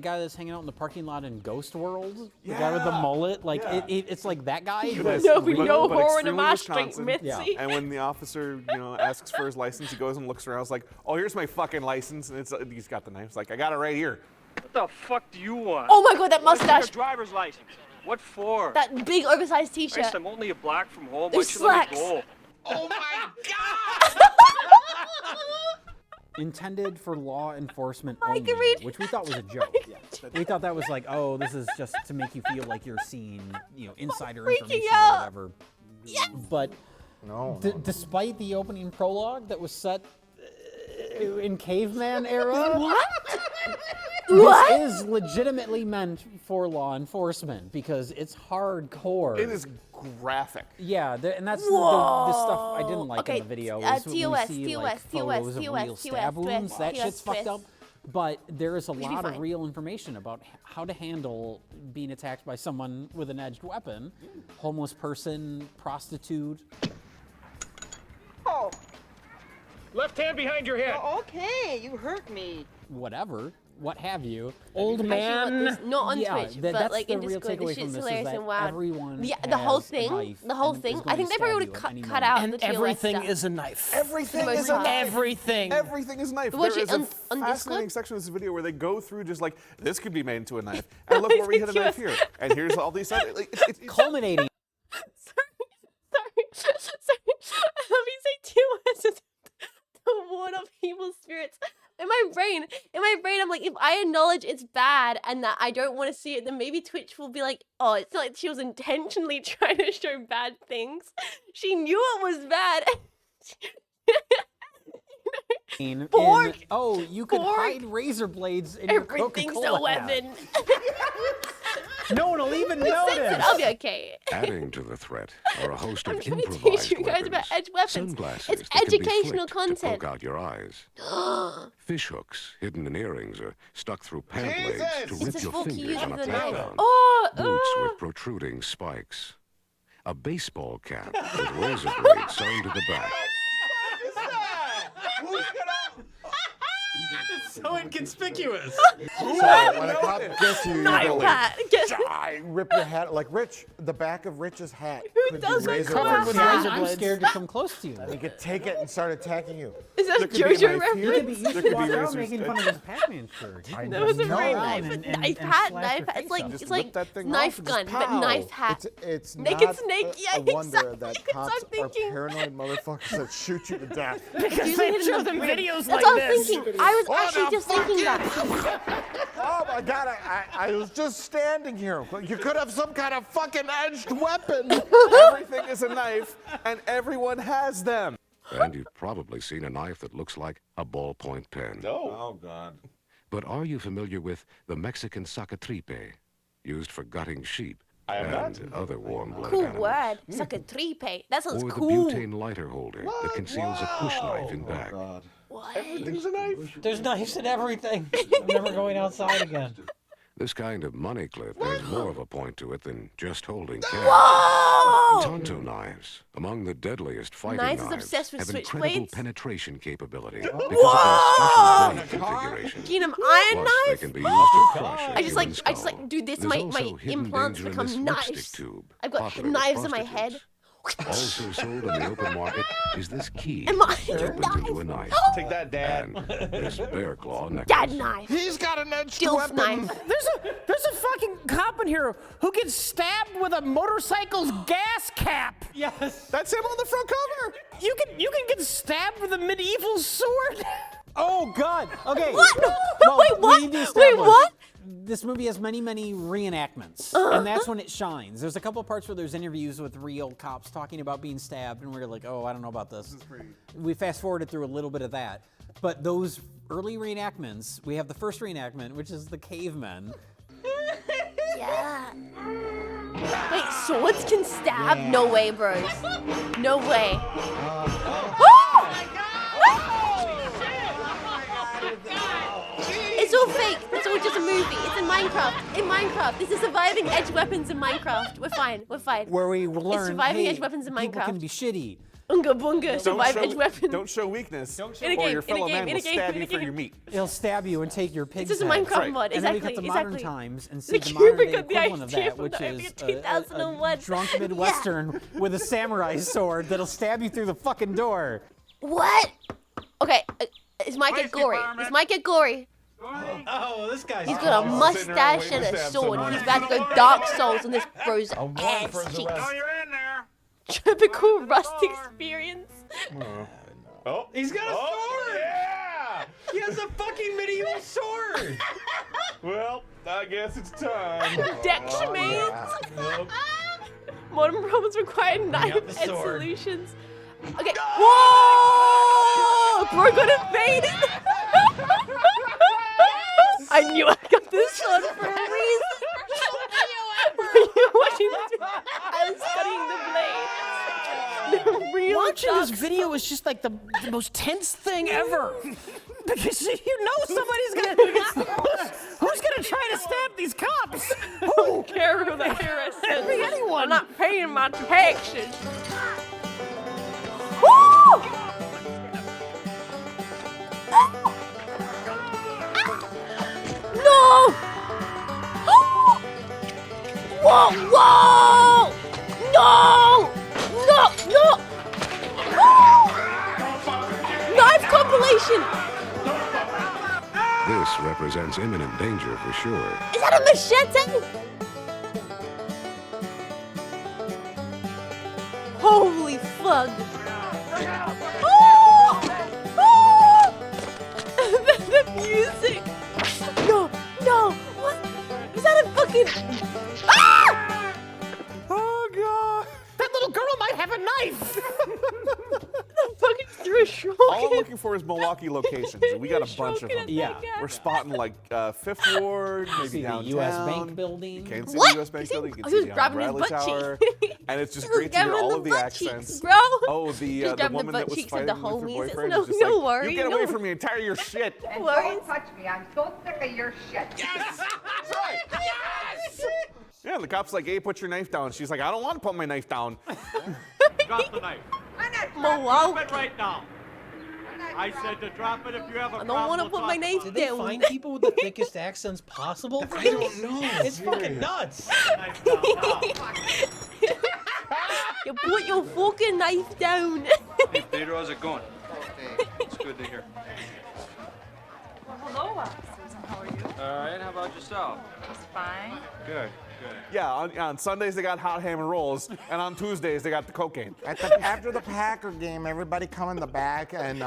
Speaker 11: guy that's hanging out in the parking lot in Ghost World. The guy with the
Speaker 4: Yeah.
Speaker 11: mullet. Like
Speaker 4: Yeah.
Speaker 11: it's like that guy.
Speaker 1: There'll be no horror in
Speaker 4: extremely
Speaker 1: my street,
Speaker 4: Wisconsin.
Speaker 1: Mitzi.
Speaker 11: Yeah.
Speaker 4: And when the officer, asks for his license, he goes and looks around. He's like, "Oh, here's my fucking license." And he's got the knife. He's like, "I got it right here."
Speaker 16: What the fuck do you want?
Speaker 1: Oh my god, that mustache.
Speaker 16: driver's license. What for?
Speaker 1: That big oversized t-shirt.
Speaker 16: I'm only a block from home.
Speaker 1: There's slacks.
Speaker 4: Oh my
Speaker 11: Intended for law enforcement
Speaker 1: I
Speaker 11: only,
Speaker 1: can read.
Speaker 11: which we thought was a joke. We thought that was like, oh, this is just to make you feel like you're seeing, insider
Speaker 1: freaking
Speaker 11: information
Speaker 1: out.
Speaker 11: or whatever. But
Speaker 3: No.
Speaker 11: Despite the opening prologue that was set in caveman era.
Speaker 1: What?
Speaker 11: This is legitimately meant for law enforcement because it's hardcore.
Speaker 4: It is graphic.
Speaker 11: Yeah, and that's the stuff I didn't like in the video. Is when we
Speaker 1: TOS,
Speaker 11: see like
Speaker 1: TOS,
Speaker 11: photos of
Speaker 1: TOS,
Speaker 11: real stab wounds. That shit's fucked up. But there is a
Speaker 1: We should be
Speaker 11: lot of
Speaker 1: fine.
Speaker 11: real information about how to handle being attacked by someone with an edged weapon. Homeless person, prostitute.
Speaker 9: Oh.
Speaker 2: Left hand behind your head.
Speaker 9: Okay, you hurt me.
Speaker 11: Whatever, what have you.
Speaker 9: Old man.
Speaker 1: Not on
Speaker 11: Yeah,
Speaker 1: Twitch,
Speaker 11: but
Speaker 1: but
Speaker 11: that's
Speaker 1: like
Speaker 11: the
Speaker 1: in
Speaker 11: real
Speaker 1: Discord, the
Speaker 11: takeaway from
Speaker 1: shit's
Speaker 11: this is
Speaker 1: hilarious
Speaker 11: that
Speaker 1: and wild.
Speaker 11: everyone
Speaker 1: Yeah, the whole
Speaker 11: has a
Speaker 1: thing,
Speaker 11: knife
Speaker 1: the whole
Speaker 11: and
Speaker 1: thing.
Speaker 11: is
Speaker 1: I
Speaker 11: going
Speaker 1: think
Speaker 11: to
Speaker 1: they probably
Speaker 11: stab
Speaker 1: would
Speaker 11: you at
Speaker 1: have
Speaker 11: any
Speaker 1: cut
Speaker 11: moment.
Speaker 1: out
Speaker 21: And
Speaker 1: the TOS
Speaker 21: everything
Speaker 1: stuff.
Speaker 21: is a knife.
Speaker 4: Everything
Speaker 1: Most
Speaker 4: is a
Speaker 1: part.
Speaker 4: knife.
Speaker 21: Everything.
Speaker 4: Everything is knife.
Speaker 1: Watch
Speaker 4: There
Speaker 1: it
Speaker 4: is a
Speaker 1: on
Speaker 4: fascinating
Speaker 1: Discord?
Speaker 4: section of this video where they go through just like, this could be made into a knife. And look where we hit a knife here. And here's all these other, like, it's
Speaker 11: culminating.
Speaker 1: Sorry. Let me say TOS is the ward of evil spirits. In my brain, I'm like, if I acknowledge it's bad and that I don't want to see it, then maybe Twitch will be like, oh, it's not like she was intentionally trying to show bad things. She knew it was bad.
Speaker 11: Oh, you could hide razor blades in your
Speaker 1: Everything's
Speaker 11: Coca-Cola
Speaker 1: a weapon.
Speaker 11: No one will even
Speaker 1: Censor,
Speaker 11: notice.
Speaker 1: I'll be okay.
Speaker 5: Adding to the threat are a host of
Speaker 1: I'm trying to
Speaker 5: improvised
Speaker 1: teach you guys
Speaker 5: weapons,
Speaker 1: about edge weapons.
Speaker 5: sunglasses
Speaker 1: It's
Speaker 5: that can be
Speaker 1: educational
Speaker 5: flicked
Speaker 1: content.
Speaker 5: to poke out your eyes, fish hooks hidden in earrings or stuck through pant legs to
Speaker 1: It's
Speaker 5: rip
Speaker 1: a
Speaker 5: your
Speaker 1: full
Speaker 5: fingers
Speaker 1: use
Speaker 5: on a
Speaker 1: of the knife.
Speaker 5: takedown,
Speaker 1: Oh,
Speaker 5: boots with protruding spikes, a baseball cap with razor blades sewn to the back.
Speaker 8: It's so inconspicuous.
Speaker 3: So when a cop gets you, you
Speaker 1: Knife
Speaker 3: go
Speaker 1: hat.
Speaker 3: like, rip your hat. Like Rich, the back of Rich's hat. Could be
Speaker 1: doesn't
Speaker 3: razor
Speaker 1: cover
Speaker 3: blades.
Speaker 1: with razor
Speaker 11: I'm scared to come close to you.
Speaker 3: He could take it and start attacking you.
Speaker 1: Is that a
Speaker 3: There could be a
Speaker 1: JoJo
Speaker 3: knife here.
Speaker 1: reference?
Speaker 11: You should walk around making fun of his Pac-Man shirt.
Speaker 1: That was a very
Speaker 3: No.
Speaker 1: knife.
Speaker 11: And
Speaker 1: Knife
Speaker 11: slash
Speaker 1: hat,
Speaker 11: your
Speaker 1: knife hat.
Speaker 11: face
Speaker 1: It's like
Speaker 11: off.
Speaker 1: it's
Speaker 3: Just
Speaker 1: like
Speaker 3: rip that thing
Speaker 1: knife
Speaker 3: off,
Speaker 1: gun,
Speaker 3: just
Speaker 1: but
Speaker 3: pow.
Speaker 1: knife hat.
Speaker 3: It's
Speaker 1: Naked
Speaker 3: not
Speaker 1: snake. Yeah,
Speaker 3: a wonder
Speaker 1: exactly.
Speaker 3: that
Speaker 1: That's
Speaker 3: cops
Speaker 1: what I'm
Speaker 3: are
Speaker 1: thinking.
Speaker 3: paranoid motherfuckers that shoot you to death.
Speaker 9: Because they show them videos
Speaker 1: That's
Speaker 9: like
Speaker 1: what I'm
Speaker 9: this.
Speaker 1: thinking. I was actually just thinking that.
Speaker 3: Oh my god, I was just standing here. You could have some kind of fucking edged weapon.
Speaker 4: everything is a knife, and everyone has them.
Speaker 5: And you've probably seen a knife that looks like a ballpoint pen.
Speaker 4: Oh God.
Speaker 5: But are you familiar with the Mexican sacatripe, used for gutting sheep
Speaker 4: I am
Speaker 5: and other warm-blooded
Speaker 1: Cool
Speaker 5: animals?
Speaker 1: word. Sacatripe. That sounds
Speaker 5: Or the
Speaker 1: cool.
Speaker 5: butane lighter holder that conceals a push knife in back.
Speaker 1: What?
Speaker 4: Everything's a knife.
Speaker 8: There's knives in everything. I'm never going outside again.
Speaker 5: This kind of money clip has more of a point to it than just holding cash.
Speaker 1: Whoa!
Speaker 5: Tonto knives, among the deadliest fighting
Speaker 1: Knives is
Speaker 5: knives,
Speaker 1: obsessed with
Speaker 5: have incredible
Speaker 1: switchblades?
Speaker 5: penetration capability because
Speaker 1: Whoa!
Speaker 5: of their special blade configuration.
Speaker 1: Keenum, iron
Speaker 5: Plus, they
Speaker 1: knife?
Speaker 5: can be used to crush a
Speaker 1: I just like,
Speaker 5: human skull.
Speaker 1: dude, this,
Speaker 5: There's
Speaker 1: my
Speaker 5: also hidden
Speaker 1: implants
Speaker 5: danger in
Speaker 1: become
Speaker 5: this
Speaker 1: knives.
Speaker 5: lipstick tube,
Speaker 1: I've got
Speaker 5: popular with
Speaker 1: knives in my head.
Speaker 5: prostitutes. Also sold in the open market is this key
Speaker 1: Am I
Speaker 5: that
Speaker 1: your
Speaker 5: opens into a knife.
Speaker 4: Take that, Dad.
Speaker 5: And this bear claw necklace.
Speaker 1: Dad knife.
Speaker 3: He's got an edged
Speaker 1: Dilf
Speaker 3: weapon.
Speaker 1: knife.
Speaker 9: There's a fucking cop in here who gets stabbed with a motorcycle's gas cap.
Speaker 8: Yes.
Speaker 4: That's him on the front cover.
Speaker 9: You can get stabbed with a medieval sword.
Speaker 11: Oh God. Okay.
Speaker 1: What?
Speaker 11: Well,
Speaker 1: Wait, what?
Speaker 11: we need to
Speaker 1: Wait,
Speaker 11: establish-
Speaker 1: what?
Speaker 11: This movie has many reenactments, and that's when it shines. There's a couple of parts where there's interviews with real cops talking about being stabbed, and we're like, oh, I don't know about this. We fast forwarded through a little bit of that, but those early reenactments, we have the first reenactment, which is the cavemen.
Speaker 1: Yeah. Wait, swords can stab?
Speaker 11: Yeah.
Speaker 1: No way, bros. No way. Oh! It's all fake. It's all just a movie. It's in Minecraft. In Minecraft. This is surviving edge weapons in Minecraft. We're fine. We're fine.
Speaker 11: Where we learn,
Speaker 1: It's surviving
Speaker 11: hey,
Speaker 1: edge weapons in
Speaker 11: people can
Speaker 1: Minecraft.
Speaker 11: be shitty.
Speaker 1: Unga bunga. Survive edge weapon.
Speaker 4: Don't show weakness,
Speaker 1: In a
Speaker 4: or
Speaker 1: game,
Speaker 4: your
Speaker 1: in a
Speaker 4: fellow
Speaker 1: game,
Speaker 4: man
Speaker 1: in a
Speaker 4: will
Speaker 1: game,
Speaker 4: stab
Speaker 1: in a
Speaker 4: you for
Speaker 1: game.
Speaker 4: your meat.
Speaker 11: It'll stab you and take your pig's
Speaker 1: This is a
Speaker 11: head.
Speaker 1: Minecraft mod.
Speaker 11: And then we
Speaker 1: Exactly,
Speaker 11: get to modern
Speaker 1: exactly.
Speaker 11: times and
Speaker 1: The
Speaker 11: see the modern
Speaker 1: Cubic
Speaker 11: day
Speaker 1: got the
Speaker 11: equivalent of
Speaker 1: idea
Speaker 11: that,
Speaker 1: from
Speaker 11: which
Speaker 1: the
Speaker 11: is
Speaker 1: movie
Speaker 11: a
Speaker 1: 2001.
Speaker 11: drunk Midwestern with a samurai sword that'll stab you through the fucking door.
Speaker 1: What? Okay, this might get gory. This might get gory.
Speaker 8: Oh, this guy's.
Speaker 1: He's got a mustache and a sword. He's about to go Dark Souls on this bro's ass cheeks. Typical Rust experience.
Speaker 4: Oh,
Speaker 8: He's got a sword.
Speaker 4: Yeah.
Speaker 8: He has a fucking medieval sword.
Speaker 4: Well, I guess it's time.
Speaker 1: Dex commands.
Speaker 8: Nope.
Speaker 1: Modern problems require knife
Speaker 8: the
Speaker 1: and
Speaker 8: sword.
Speaker 1: solutions. Okay. Whoa! Bro got invaded. I knew I got this sword for a reason. Were you watching this? I was studying the blade. The real
Speaker 9: Watching this video is just like the most tense thing ever. Because you know somebody's gonna who's gonna try to stab these cops?
Speaker 1: I don't care who the terrorist is.
Speaker 9: Could be anyone.
Speaker 1: I'm not paying my taxes. Woo! No! Whoa! Whoa! No! No! No! Knife compilation!
Speaker 5: This represents imminent danger for sure.
Speaker 1: Is that a machete? Holy fuck! Oh! Oh! The music! No! No! What? Is that a fucking... Ah!
Speaker 4: Oh god!
Speaker 9: That little girl might have a knife!
Speaker 1: Fucking threw a stroke.
Speaker 4: All I'm looking for is Milwaukee locations. And we got a bunch of them.
Speaker 11: Yeah.
Speaker 4: We're spotting like 5th Ward, maybe
Speaker 11: See the
Speaker 4: downtown.
Speaker 11: US Bank building.
Speaker 4: You can see
Speaker 1: What?
Speaker 4: the US Bank building. You can
Speaker 1: He was
Speaker 4: see the
Speaker 1: grabbing his
Speaker 4: Bradley
Speaker 1: butt
Speaker 4: Tower.
Speaker 1: cheeks.
Speaker 4: And it's just
Speaker 1: He was
Speaker 4: great to hear
Speaker 1: grabbing
Speaker 4: all
Speaker 1: the
Speaker 4: of the
Speaker 1: butt
Speaker 4: accents.
Speaker 1: cheeks, bro.
Speaker 4: Oh,
Speaker 1: Just
Speaker 4: the
Speaker 1: grabbing the
Speaker 4: woman
Speaker 1: butt
Speaker 4: that was
Speaker 1: cheeks of
Speaker 4: fighting
Speaker 1: the
Speaker 4: with her
Speaker 1: homies.
Speaker 4: boyfriend.
Speaker 1: No-
Speaker 4: is just
Speaker 1: no
Speaker 4: like,
Speaker 1: worry,
Speaker 4: you get
Speaker 1: no
Speaker 4: away from me and tire your shit.
Speaker 16: And
Speaker 1: Worries.
Speaker 16: don't touch me. I'm so sick of your shit.
Speaker 4: Yes! That's right! Yes! Yeah, the cop's like, hey, put your knife down. She's like, I don't want to put my knife down.
Speaker 2: Drop the knife.
Speaker 1: Drop
Speaker 2: it right now. I said to drop it if you have a
Speaker 1: I don't want to put my knife
Speaker 8: Did they
Speaker 1: down.
Speaker 8: find people with the thickest accents possible? I don't know. It's fucking nuts.
Speaker 1: You put your fucking knife down.
Speaker 2: Hey, Pedro, how's it going? It's good to hear.
Speaker 16: Well, hello, officers. How are you?
Speaker 2: All right, how about yourself?
Speaker 16: Just fine.
Speaker 2: Good, good.
Speaker 4: Yeah, on Sundays they got hot ham and rolls, and on Tuesdays they got the cocaine.
Speaker 3: After the Packer game, everybody come in the back and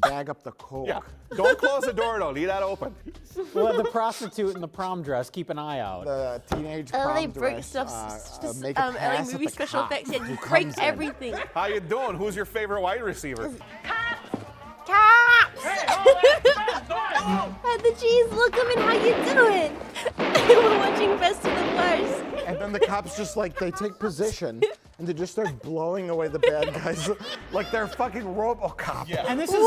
Speaker 3: bag up the coke.
Speaker 4: Yeah, don't close the door though, leave that open.
Speaker 11: We'll have the prostitute in the prom dress. Keep an eye out.
Speaker 3: The teenage
Speaker 1: LA
Speaker 3: prom
Speaker 1: break
Speaker 3: dress,
Speaker 1: stuff.
Speaker 3: make a
Speaker 1: LA
Speaker 3: pass at
Speaker 1: movie
Speaker 3: the
Speaker 1: special
Speaker 3: cop
Speaker 1: effects. Yeah,
Speaker 3: who
Speaker 1: you break
Speaker 3: comes in.
Speaker 1: everything.
Speaker 4: How you doing? Who's your favorite wide receiver?
Speaker 1: Cops! The cheese, look, I mean, how you doing? We're watching Best of the Worst.
Speaker 3: And then the cops just like, they take position and they just start blowing away the bad guys like they're fucking RoboCop.
Speaker 4: Yeah.
Speaker 11: And this is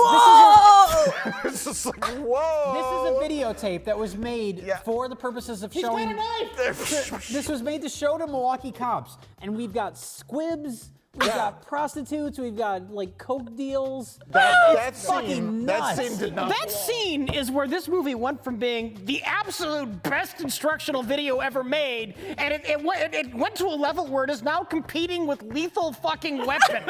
Speaker 3: It's just like, whoa.
Speaker 11: This is a videotape that was made for the purposes of showing. This was made to show to Milwaukee cops, and we've got squibs. We've got prostitutes, we've got like coke deals.
Speaker 3: That
Speaker 11: fucking nuts.
Speaker 3: scene did not.
Speaker 9: That scene is where this movie went from being the absolute best instructional video ever made, and it went to a level where it is now competing with Lethal fucking Weapon.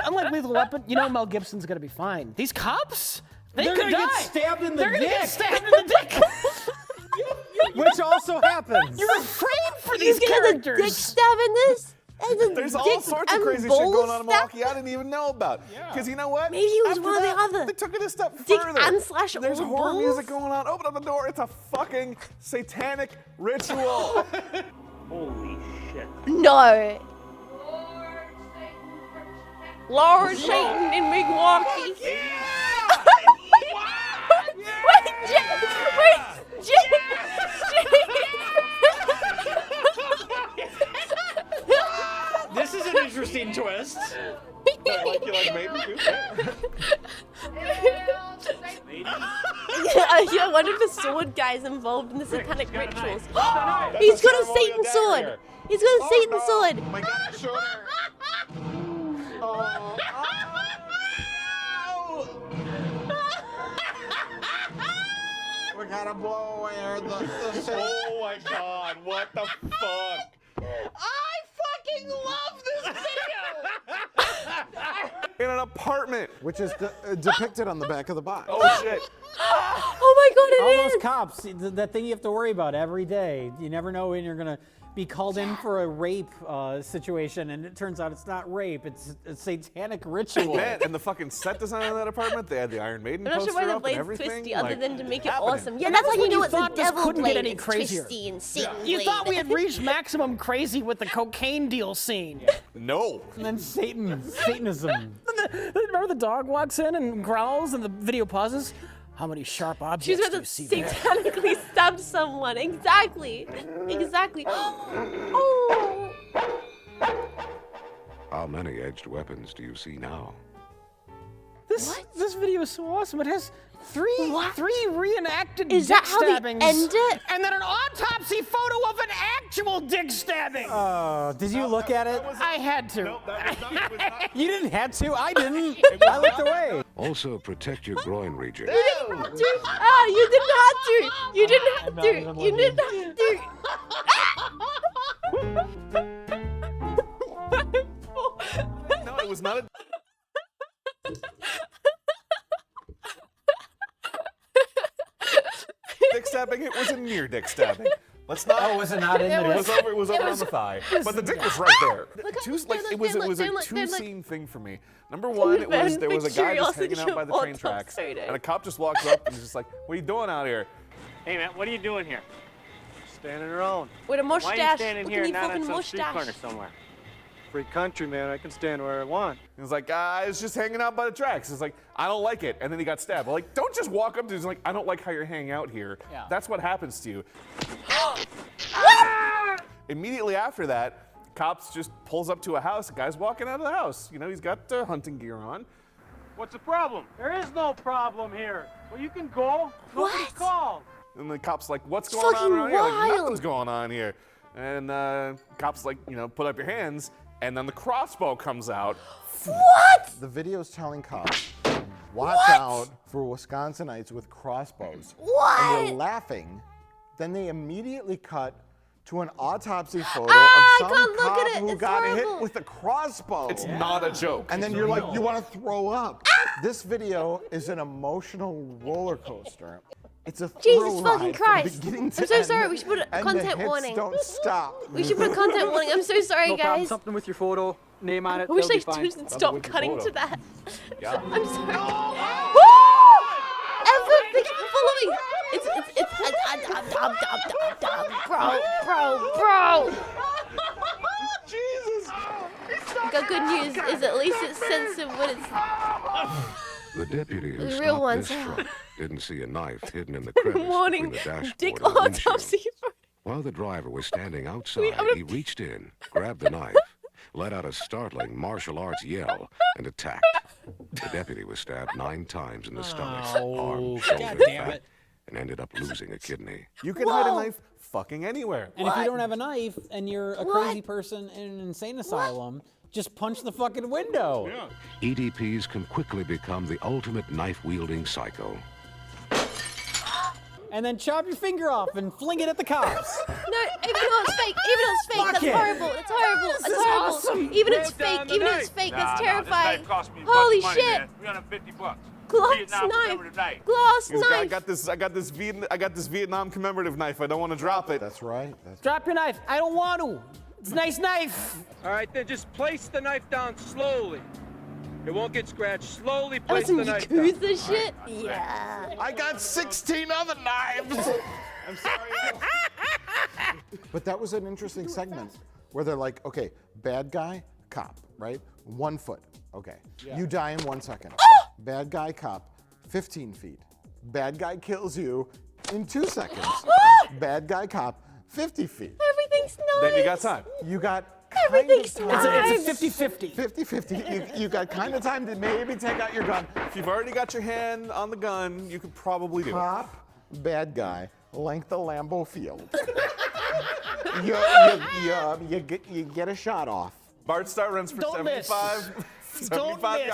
Speaker 9: Unlike Lethal Weapon, you know Mel Gibson's gonna be fine. These cops, they're
Speaker 11: gonna
Speaker 9: die.
Speaker 11: get stabbed in the
Speaker 9: They're gonna
Speaker 11: dick.
Speaker 9: get stabbed in the dick.
Speaker 11: Which also happens.
Speaker 9: You're afraid for these
Speaker 1: Dick
Speaker 9: characters.
Speaker 1: stab in this?
Speaker 4: There's all sorts of crazy shit going on in Milwaukee I didn't even know about. Because you know what?
Speaker 1: Maybe it was
Speaker 4: After
Speaker 1: one or the
Speaker 4: that,
Speaker 1: other.
Speaker 4: They took it a step
Speaker 1: Dick
Speaker 4: further.
Speaker 1: and slash
Speaker 4: There's
Speaker 1: old
Speaker 4: horror
Speaker 1: balls?
Speaker 4: music going on. Open up the door. It's a fucking satanic ritual.
Speaker 2: Holy shit.
Speaker 1: No. Lord Satan in Milwaukee. Wait, Jim.
Speaker 8: This is an interesting twist.
Speaker 4: Like you like Maiden too?
Speaker 1: Yeah, one of the sword guys involved in the satanic rituals. He's got a Satan sword. He's got a Satan sword.
Speaker 3: Oh my God, it showed her. We gotta blow away the
Speaker 4: Oh my God, what the fuck?
Speaker 9: I fucking love this video.
Speaker 4: In an apartment.
Speaker 3: which is depicted on the back of the box.
Speaker 4: Oh shit.
Speaker 1: Oh my God,
Speaker 11: All
Speaker 1: it
Speaker 11: those
Speaker 1: is.
Speaker 11: cops, that thing you have to worry about every day. You never know when you're gonna be called in for a rape situation, and it turns out it's not rape, it's a satanic ritual.
Speaker 4: Man, and the fucking set design of that apartment, they had the Iron Maiden
Speaker 1: I'm not
Speaker 4: poster
Speaker 1: sure why the
Speaker 4: up and
Speaker 1: blade's
Speaker 4: everything.
Speaker 1: twisty other
Speaker 4: like,
Speaker 1: than to make it
Speaker 4: happening.
Speaker 1: awesome. Yeah, that's how you know it's a
Speaker 9: thought this
Speaker 1: devil
Speaker 9: couldn't
Speaker 1: blade.
Speaker 9: get any
Speaker 1: It's
Speaker 9: crazier.
Speaker 1: twisty and Satan
Speaker 9: You
Speaker 1: blade.
Speaker 9: thought we had reached maximum crazy with the cocaine deal scene.
Speaker 4: No.
Speaker 11: And then Satanism.
Speaker 9: Remember the dog walks in and growls and the video pauses? How many sharp
Speaker 1: She's
Speaker 9: objects
Speaker 1: about
Speaker 9: do
Speaker 1: to
Speaker 9: you see there?
Speaker 1: satanically stab someone. Exactly. Exactly. Oh.
Speaker 5: How many edged weapons do you see now?
Speaker 9: This video is so awesome. It has three reenacted
Speaker 1: Is
Speaker 9: dick
Speaker 1: that how they
Speaker 9: stabbings.
Speaker 1: end it?
Speaker 9: And then an autopsy photo of an actual dick stabbing.
Speaker 11: Did you look at it?
Speaker 9: I had to.
Speaker 4: No, that was not.
Speaker 11: You didn't have to. I didn't. I looked away.
Speaker 5: Also, protect your groin region.
Speaker 1: You didn't have to. Ah, you didn't have to. You didn't have to. You didn't have to.
Speaker 4: No, it was not a. Dick stabbing, it was a near dick stabbing. Let's not.
Speaker 11: Oh, was it not in the
Speaker 4: It was over. It was over on the thigh, but the dick was right there. It was a two-scene thing for me. Number one, there was a guy just hanging out by the train tracks, and a cop just walks up and is just like, "What are you doing out here?"
Speaker 2: Hey man, what are you doing here? Standing around.
Speaker 1: With a
Speaker 2: Why are you
Speaker 1: mustache.
Speaker 2: standing
Speaker 1: Look
Speaker 2: here
Speaker 1: at
Speaker 2: and
Speaker 1: me
Speaker 2: not on
Speaker 1: fucking
Speaker 2: some street corner
Speaker 1: mustache.
Speaker 2: somewhere? Free country, man. I can stand where I want.
Speaker 4: He was like, I was just hanging out by the tracks. It's like, I don't like it. And then he got stabbed. Like, don't just walk up to him like, I don't like how you're hanging out here.
Speaker 11: Yeah.
Speaker 4: That's what happens to you. Immediately after that, cops just pulls up to a house. The guy's walking out of the house. You know, he's got hunting gear on.
Speaker 2: What's the problem? There is no problem here. Well, you can go. Nobody's called.
Speaker 4: And the cop's like, what's
Speaker 1: It's
Speaker 4: going on
Speaker 1: fucking
Speaker 4: around here? Like,
Speaker 1: wild.
Speaker 4: nothing's going on here. And cops like, put up your hands. And then the crossbow comes out.
Speaker 1: What?
Speaker 3: The video's telling cops, watch out for Wisconsinites with crossbows.
Speaker 1: What?
Speaker 3: And they're laughing. Then they immediately cut to an autopsy photo
Speaker 1: I
Speaker 3: of some
Speaker 1: can't look
Speaker 3: cop
Speaker 1: at it.
Speaker 3: who
Speaker 1: It's
Speaker 3: got
Speaker 1: horrible.
Speaker 3: hit with a crossbow.
Speaker 4: It's not a joke.
Speaker 3: And then you're like, you want to throw up. This video is an emotional roller coaster. It's a
Speaker 1: Jesus
Speaker 3: thrill
Speaker 1: fucking
Speaker 3: ride from
Speaker 1: Christ.
Speaker 3: beginning to
Speaker 1: I'm so
Speaker 3: end.
Speaker 1: sorry. We should put a
Speaker 3: And
Speaker 1: content
Speaker 3: the hits
Speaker 1: warning.
Speaker 3: don't stop.
Speaker 1: We should put a content warning. I'm so sorry,
Speaker 18: No problem.
Speaker 1: guys.
Speaker 18: Something with your photo, name on it.
Speaker 1: I wish
Speaker 18: that'll
Speaker 1: I
Speaker 18: be fine.
Speaker 1: would stop cutting to that.
Speaker 4: Yeah.
Speaker 1: I'm sorry. Everything following. Bro.
Speaker 4: Jesus.
Speaker 1: Got good news. Is at least it's sensitive when it's.
Speaker 5: The deputy who
Speaker 1: The real
Speaker 5: stopped
Speaker 1: ones.
Speaker 5: this truck didn't see a knife hidden in the crevice
Speaker 1: Morning.
Speaker 5: between the dashboard
Speaker 1: Dick
Speaker 5: and the windshield.
Speaker 1: autopsy.
Speaker 5: While the driver was standing outside,
Speaker 1: I'm gonna
Speaker 5: he reached in, grabbed the knife, let out a startling martial arts yell, and attacked. The deputy was stabbed 9 times in the stomach, arm, shoulder,
Speaker 8: God
Speaker 5: and
Speaker 8: damn
Speaker 5: back,
Speaker 8: it.
Speaker 5: and ended up losing a kidney.
Speaker 4: You can hide a knife fucking anywhere.
Speaker 11: And if you don't have a knife and you're a crazy person in an insane asylum, just punch the fucking window.
Speaker 5: EDPs can quickly become the ultimate knife-wielding psycho.
Speaker 11: And then chop your finger off and fling it at the cops.
Speaker 1: No, even though it's fake,
Speaker 11: Fuck
Speaker 1: that's
Speaker 11: it.
Speaker 1: horrible. That's horrible.
Speaker 11: This
Speaker 1: That's
Speaker 11: is
Speaker 1: horrible.
Speaker 11: awesome.
Speaker 1: Even if it's
Speaker 2: Throw down
Speaker 1: fake,
Speaker 2: the
Speaker 1: even if
Speaker 2: knife.
Speaker 1: it's fake,
Speaker 2: Nah,
Speaker 1: that's
Speaker 2: nah,
Speaker 1: terrifying.
Speaker 2: This knife cost me a bunch
Speaker 1: Holy
Speaker 2: of money,
Speaker 1: shit.
Speaker 2: man. $350.
Speaker 1: Glass
Speaker 2: Vietnam
Speaker 1: knife.
Speaker 2: commemorative knife.
Speaker 1: Glass
Speaker 4: He's got- I
Speaker 1: knife.
Speaker 4: got this Vietnam commemorative knife. I don't want to drop it.
Speaker 3: That's right.
Speaker 9: Drop your knife. I don't want to. It's a nice knife.
Speaker 12: All right, then just place the knife down slowly. It won't get scratched. Slowly
Speaker 1: That was
Speaker 12: place
Speaker 1: some
Speaker 12: the knife down.
Speaker 1: Yakuza shit. Yeah.
Speaker 3: I got 16 other knives.
Speaker 4: I'm sorry.
Speaker 3: But that was an interesting segment where they're like, okay, bad guy, cop, right? 1 foot. Okay. You die in 1 second. Bad guy, cop, 15 feet. Bad guy kills you in 2 seconds. Bad guy, cop, 50 feet.
Speaker 1: Everything's nice.
Speaker 4: Then you got time.
Speaker 3: You got
Speaker 1: Everything's
Speaker 3: kind of time.
Speaker 1: nice.
Speaker 9: It's a 50-50.
Speaker 3: 50-50. You got kind of time to maybe take out your gun.
Speaker 4: If you've already got your hand on the gun, you could probably do it.
Speaker 3: Cop, bad guy, length of Lambeau Field. you get a shot off.
Speaker 4: Bart Starr runs for
Speaker 9: Don't miss.
Speaker 4: 75
Speaker 9: miss.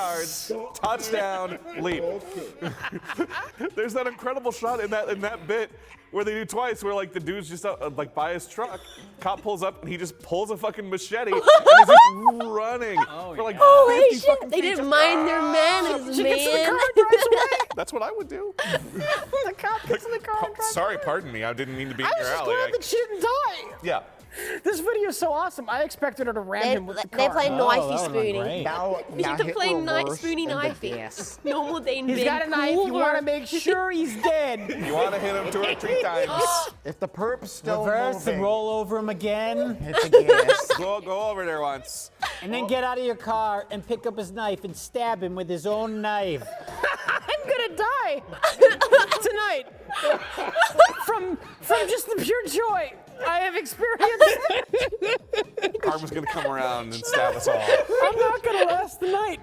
Speaker 4: yards, touchdown, leap. There's that incredible shot in that bit where they do twice, where like the dude's just like by his truck, cop pulls up and he just pulls a fucking machete and he's just running for like
Speaker 1: Holy
Speaker 4: 50
Speaker 1: shit.
Speaker 4: fucking
Speaker 1: They
Speaker 4: feet.
Speaker 1: didn't
Speaker 4: just-
Speaker 1: mind their manners,
Speaker 9: She gets in the
Speaker 1: man.
Speaker 9: car and drives away.
Speaker 4: That's what I would do.
Speaker 9: The cop gets in the car and drives
Speaker 4: Sorry, pardon me. I didn't mean to be in
Speaker 9: I
Speaker 4: your
Speaker 9: was just
Speaker 4: alley.
Speaker 9: glad that she didn't die.
Speaker 4: Yeah.
Speaker 9: This video is so awesome. I expected her to ram him with the car.
Speaker 1: They're playing
Speaker 11: Oh,
Speaker 1: knifey
Speaker 11: that would've been
Speaker 1: spooning.
Speaker 11: great.
Speaker 1: We need to play night spoonie knifey. Normal Dane
Speaker 9: He's
Speaker 1: Ben
Speaker 9: got a knife. You want to
Speaker 1: Cooler.
Speaker 9: make sure he's dead.
Speaker 4: You want to hit him 2 or 3 times.
Speaker 3: If the perp's still
Speaker 11: Reverse
Speaker 3: moving,
Speaker 11: and roll over him again.
Speaker 3: hit the gas.
Speaker 4: Go over there once.
Speaker 11: And then get out of your car and pick up his knife and stab him with his own knife.
Speaker 9: I'm gonna die tonight from just the pure joy I have experienced.
Speaker 4: Karma's gonna come around and stab us all.
Speaker 9: I'm not gonna last the night.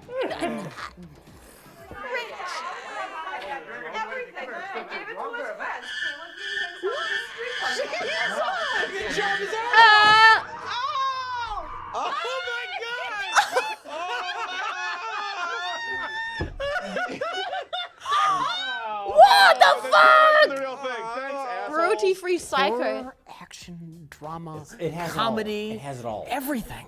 Speaker 4: Oh
Speaker 1: What the fuck?
Speaker 4: The real thing. Thanks, asshole.
Speaker 1: Cruelty-free psycho.
Speaker 9: Horror, action, drama,
Speaker 11: It has
Speaker 9: comedy.
Speaker 11: It has it all.
Speaker 9: Everything.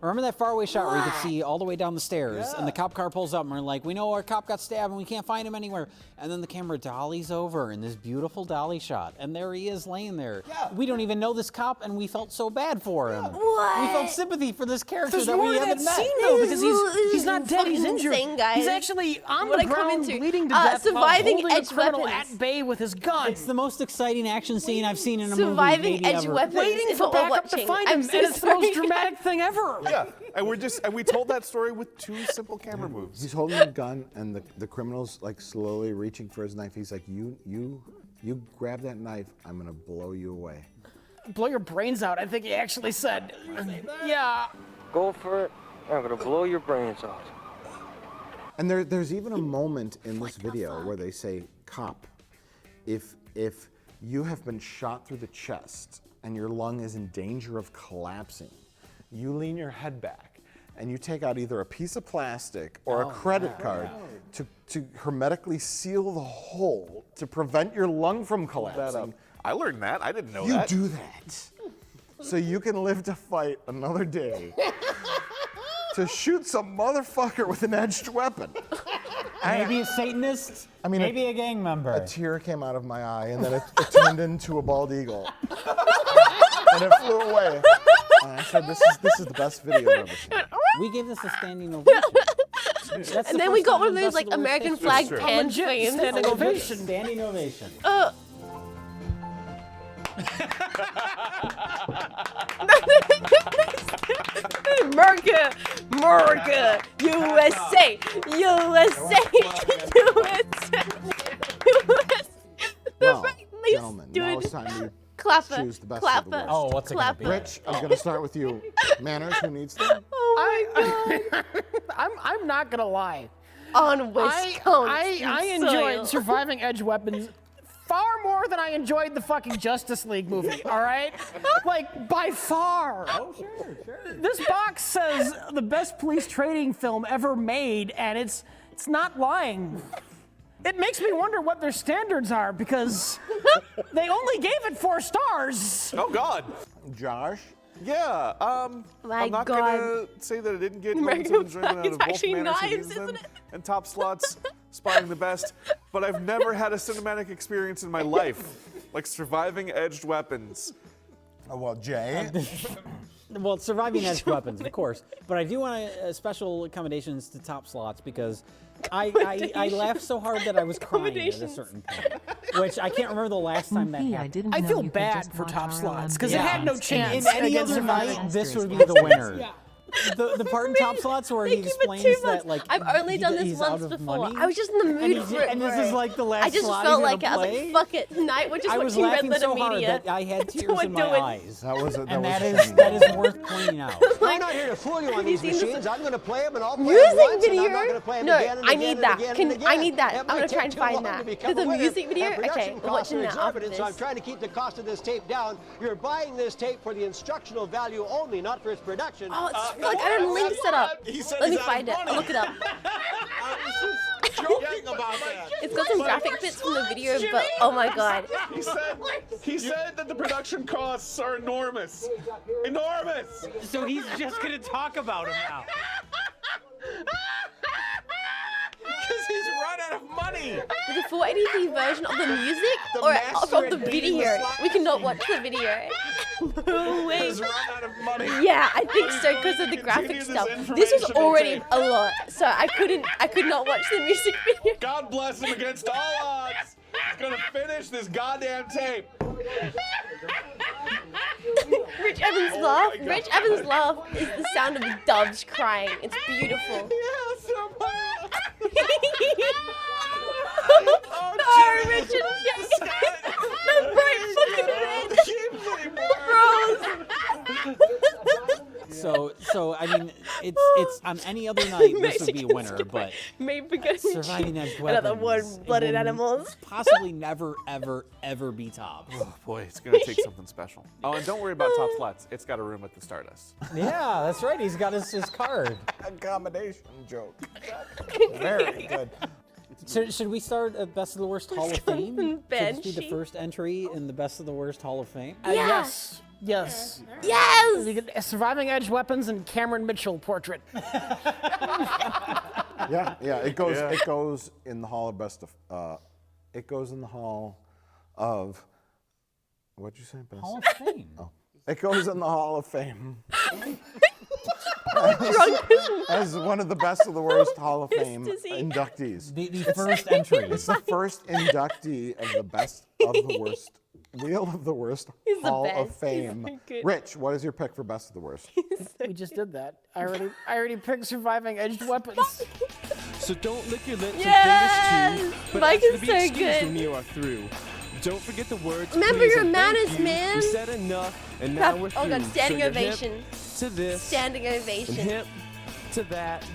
Speaker 11: Remember that faraway shot where you could see all the way down the stairs, and the cop car pulls up, and we're like, we know our cop got stabbed, and we can't find him anywhere. And then the camera dollies over in this beautiful dolly shot, and there he is laying there.
Speaker 9: Yeah.
Speaker 11: We don't even know this cop, and we felt so bad for him.
Speaker 1: What?
Speaker 11: We felt sympathy for this character
Speaker 9: There's
Speaker 11: that
Speaker 9: more
Speaker 11: we
Speaker 9: to that
Speaker 11: haven't met.
Speaker 9: scene though,
Speaker 1: This
Speaker 9: because
Speaker 1: is
Speaker 9: he's not dead. He's
Speaker 1: fucking
Speaker 9: injured.
Speaker 1: insane, guys.
Speaker 9: He's actually on
Speaker 1: What
Speaker 9: the
Speaker 1: I come
Speaker 9: ground,
Speaker 1: into.
Speaker 9: bleeding to death, while
Speaker 1: surviving
Speaker 9: holding a
Speaker 1: edge
Speaker 9: criminal
Speaker 1: weapons.
Speaker 9: at bay with his gun.
Speaker 11: It's the most exciting action scene I've seen in a
Speaker 1: Surviving
Speaker 11: movie maybe
Speaker 1: edge
Speaker 11: ever.
Speaker 1: weapons.
Speaker 9: Waiting
Speaker 1: is
Speaker 9: for
Speaker 1: what we're
Speaker 9: backup to
Speaker 1: watching.
Speaker 9: find
Speaker 1: I'm
Speaker 9: him,
Speaker 1: so
Speaker 9: and it's the
Speaker 1: sorry.
Speaker 9: most dramatic thing ever.
Speaker 4: Yeah, and we told that story with 2 simple camera moves.
Speaker 3: He's holding a gun, and the criminal's like slowly reaching for his knife. He's like, you grab that knife. I'm gonna blow you away.
Speaker 9: Blow your brains out, I think he actually said. Yeah.
Speaker 6: Go for it. I'm gonna blow your brains out.
Speaker 3: And there's even a moment in this video where they say, "Cop, if you have been shot through the chest and your lung is in danger of collapsing, you lean your head back and you take out either a piece of plastic or a credit card to hermetically seal the hole to prevent your lung from collapsing."
Speaker 4: I learned that. I didn't know
Speaker 3: You
Speaker 4: that.
Speaker 3: do that so you can live to fight another day to shoot some motherfucker with an edged weapon.
Speaker 11: Maybe a Satanist,
Speaker 3: I mean,
Speaker 11: maybe a gang member.
Speaker 3: A tear came out of my eye, and then it turned into a bald eagle, and it flew away. And I said, "This is the best video I've ever seen."
Speaker 11: We gave this a standing ovation. That's
Speaker 1: And
Speaker 11: the
Speaker 1: then we
Speaker 11: first
Speaker 1: got
Speaker 11: time
Speaker 1: one of
Speaker 11: in
Speaker 1: those like
Speaker 11: Busted
Speaker 1: American
Speaker 11: history.
Speaker 1: flag
Speaker 4: true.
Speaker 1: pan
Speaker 9: Legit
Speaker 1: fans.
Speaker 9: standing ovation.
Speaker 11: Standing ovation.
Speaker 1: America, America, USA, USA, USA,
Speaker 3: Well,
Speaker 1: Least
Speaker 3: gentlemen, now
Speaker 1: doing
Speaker 3: it's time to
Speaker 1: clapper,
Speaker 3: choose the best of the
Speaker 1: clapper.
Speaker 3: worst.
Speaker 11: Oh, what's it gonna be?
Speaker 3: Rich, I'm going to start with you. Manners, who needs them?
Speaker 1: Oh my God.
Speaker 9: I'm not gonna lie.
Speaker 1: On Wisconsin
Speaker 9: I enjoyed
Speaker 1: soil.
Speaker 9: Surviving Edge Weapons far more than I enjoyed the fucking Justice League movie, all right? Like, by far.
Speaker 11: Oh, sure.
Speaker 9: This box says the best police trading film ever made, and it's not lying. It makes me wonder what their standards are, because they only gave it 4 stars.
Speaker 4: Oh God.
Speaker 3: Josh?
Speaker 4: Yeah.
Speaker 1: My
Speaker 4: I'm not
Speaker 1: God.
Speaker 4: gonna say that I didn't get
Speaker 1: American
Speaker 4: moments of enjoyment out
Speaker 1: flags
Speaker 4: of both
Speaker 1: actually
Speaker 4: Manners Who
Speaker 1: knives,
Speaker 4: Needs Them
Speaker 1: isn't it?
Speaker 4: and Top Slots spotting the best, but I've never had a cinematic experience in my life like surviving edged weapons.
Speaker 3: Oh, well, Jay?
Speaker 11: Well, surviving edge weapons, of course. But I do want special accommodations to Top Slots because I laughed so hard that I was crying at a certain point. Which I can't remember the last time that happened.
Speaker 9: I feel bad for Top Slots, because it had no chance.
Speaker 11: In any
Speaker 9: against
Speaker 11: other
Speaker 9: Surviving.
Speaker 11: night, this would be the winner.
Speaker 9: Yeah.
Speaker 11: The part in Top Slots where he
Speaker 1: Thank you for
Speaker 11: explains
Speaker 1: 2 months.
Speaker 11: that like
Speaker 1: I've only done this
Speaker 11: he's
Speaker 1: once
Speaker 11: out of
Speaker 1: before.
Speaker 11: money.
Speaker 1: I was just in the mood for it.
Speaker 11: And this
Speaker 1: bro.
Speaker 11: is like the last
Speaker 1: I just
Speaker 11: slot
Speaker 1: felt
Speaker 11: he's
Speaker 1: like it.
Speaker 11: gonna
Speaker 1: I was
Speaker 11: play.
Speaker 1: like, fuck it, tonight we're just
Speaker 11: I was
Speaker 1: watching Red
Speaker 11: laughing
Speaker 1: Letter
Speaker 11: so hard
Speaker 1: Media.
Speaker 11: that I had
Speaker 1: That's
Speaker 11: tears
Speaker 1: what
Speaker 11: in
Speaker 1: we're
Speaker 11: my
Speaker 1: doing.
Speaker 11: eyes.
Speaker 3: That
Speaker 11: that
Speaker 3: was
Speaker 11: is worth pointing out.
Speaker 10: I'm not here to fool you on these
Speaker 1: you seen
Speaker 10: machines. I'm going to play them and I'll play
Speaker 1: Music
Speaker 10: them once
Speaker 1: video?
Speaker 10: and I'm not going to play them
Speaker 1: No,
Speaker 10: again and
Speaker 1: I
Speaker 10: again
Speaker 1: need
Speaker 10: and
Speaker 1: that.
Speaker 10: again
Speaker 1: Can-
Speaker 10: and
Speaker 1: I
Speaker 10: again.
Speaker 1: need that.
Speaker 10: It
Speaker 1: I'm
Speaker 10: might
Speaker 1: gonna
Speaker 10: take
Speaker 1: try and
Speaker 10: too
Speaker 1: find
Speaker 10: long
Speaker 1: that.
Speaker 10: to become
Speaker 1: There's a
Speaker 10: winner,
Speaker 1: music video?
Speaker 10: and production
Speaker 1: Okay, we're
Speaker 10: costs
Speaker 1: watching
Speaker 10: are
Speaker 1: that after
Speaker 10: exorbitant, so I'm
Speaker 1: this.
Speaker 10: trying to keep the cost of this tape down. You're buying this tape for the instructional value only, not for its production.
Speaker 1: Oh, it's like I don't link set up. Let me find it. I'll look it up.
Speaker 4: Joking about that.
Speaker 1: It's got some graphic bits from the video, but oh my God.
Speaker 4: He said that the production costs are enormous. Enormous.
Speaker 8: So he's just gonna talk about him now.
Speaker 4: Because he's run out of money.
Speaker 1: With a 480p version of the music or of the video? We cannot watch the video. No way.
Speaker 4: Has run out of money.
Speaker 1: Yeah, I think so because of the graphic stuff. This was already a lot, so I could not watch the music video.
Speaker 4: God bless him against all odds. He's gonna finish this goddamn tape.
Speaker 1: Rich Evans' laugh. Rich Evans' laugh is the sound of doves crying. It's beautiful. Oh, Rich and Jake. The bright fucking red. Bros.
Speaker 11: So I mean, it's on any other night this would be a winner, but Surviving Edge Weapons,
Speaker 1: another warm-blooded animals.
Speaker 11: Possibly never, ever be top.
Speaker 4: Oh boy, it's gonna take something special. Oh, and don't worry about Top Flats. It's got a room at the Stardust.
Speaker 11: Yeah, that's right. He's got his card.
Speaker 3: Accommodation joke. Very good.
Speaker 11: Should we start at Best of the Worst Hall of Fame? Should this be the first entry in the Best of the Worst Hall of Fame?
Speaker 9: Yes. Yes.
Speaker 1: Yes.
Speaker 9: You get a Surviving Edge Weapons and Cameron Mitchell portrait.
Speaker 3: Yeah. It goes in the Hall of Best of. It goes in the Hall of. What'd you say? Best?
Speaker 11: Hall of Fame.
Speaker 3: Oh. It goes in the Hall of Fame. As one of the Best of the Worst Hall of Fame inductees.
Speaker 11: The first entry.
Speaker 3: It's the first inductee of the Best of the Worst. Wheel of the Worst Hall of Fame. Rich, what is your pick for Best of the Worst?
Speaker 9: We just did that. I already picked Surviving Edged Weapons.
Speaker 12: So don't lick your lips
Speaker 1: Yes!
Speaker 12: and fingers too, but
Speaker 1: Mike
Speaker 12: ask
Speaker 1: is
Speaker 12: to be
Speaker 1: so
Speaker 12: excused
Speaker 1: good.
Speaker 12: when you are through. Don't forget the words.
Speaker 1: Remember
Speaker 12: please
Speaker 1: your
Speaker 12: and thank
Speaker 1: manners,
Speaker 12: you.
Speaker 1: man.
Speaker 12: We said enough, and now we're through.
Speaker 1: Oh god, standing
Speaker 12: so you're
Speaker 1: ovation.
Speaker 12: Hip to this.
Speaker 1: Standing ovation.
Speaker 12: And hip to that.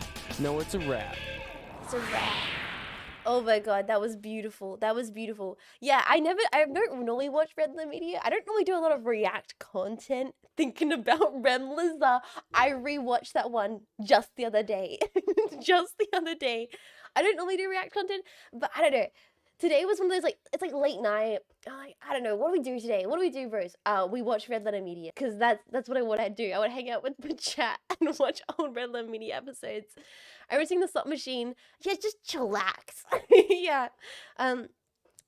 Speaker 12: No, it's a wrap.
Speaker 1: It's a wrap. Oh my god, that was beautiful. That was beautiful. Yeah, I don't normally watch Redler Media. I don't normally do a lot of React content thinking about Redler's. I rewatched that one just the other day. Just the other day. I don't normally do React content, but I don't know. Today was one of those, like, it's like late night. I'm like, I don't know, what do we do today? What do we do, bros? We watch Red Letter Media, because that's what I want to do. I want to hang out with the chat and watch old Red Letter Media episodes. I was seeing the slot machine. Yeah, just chillax. Yeah.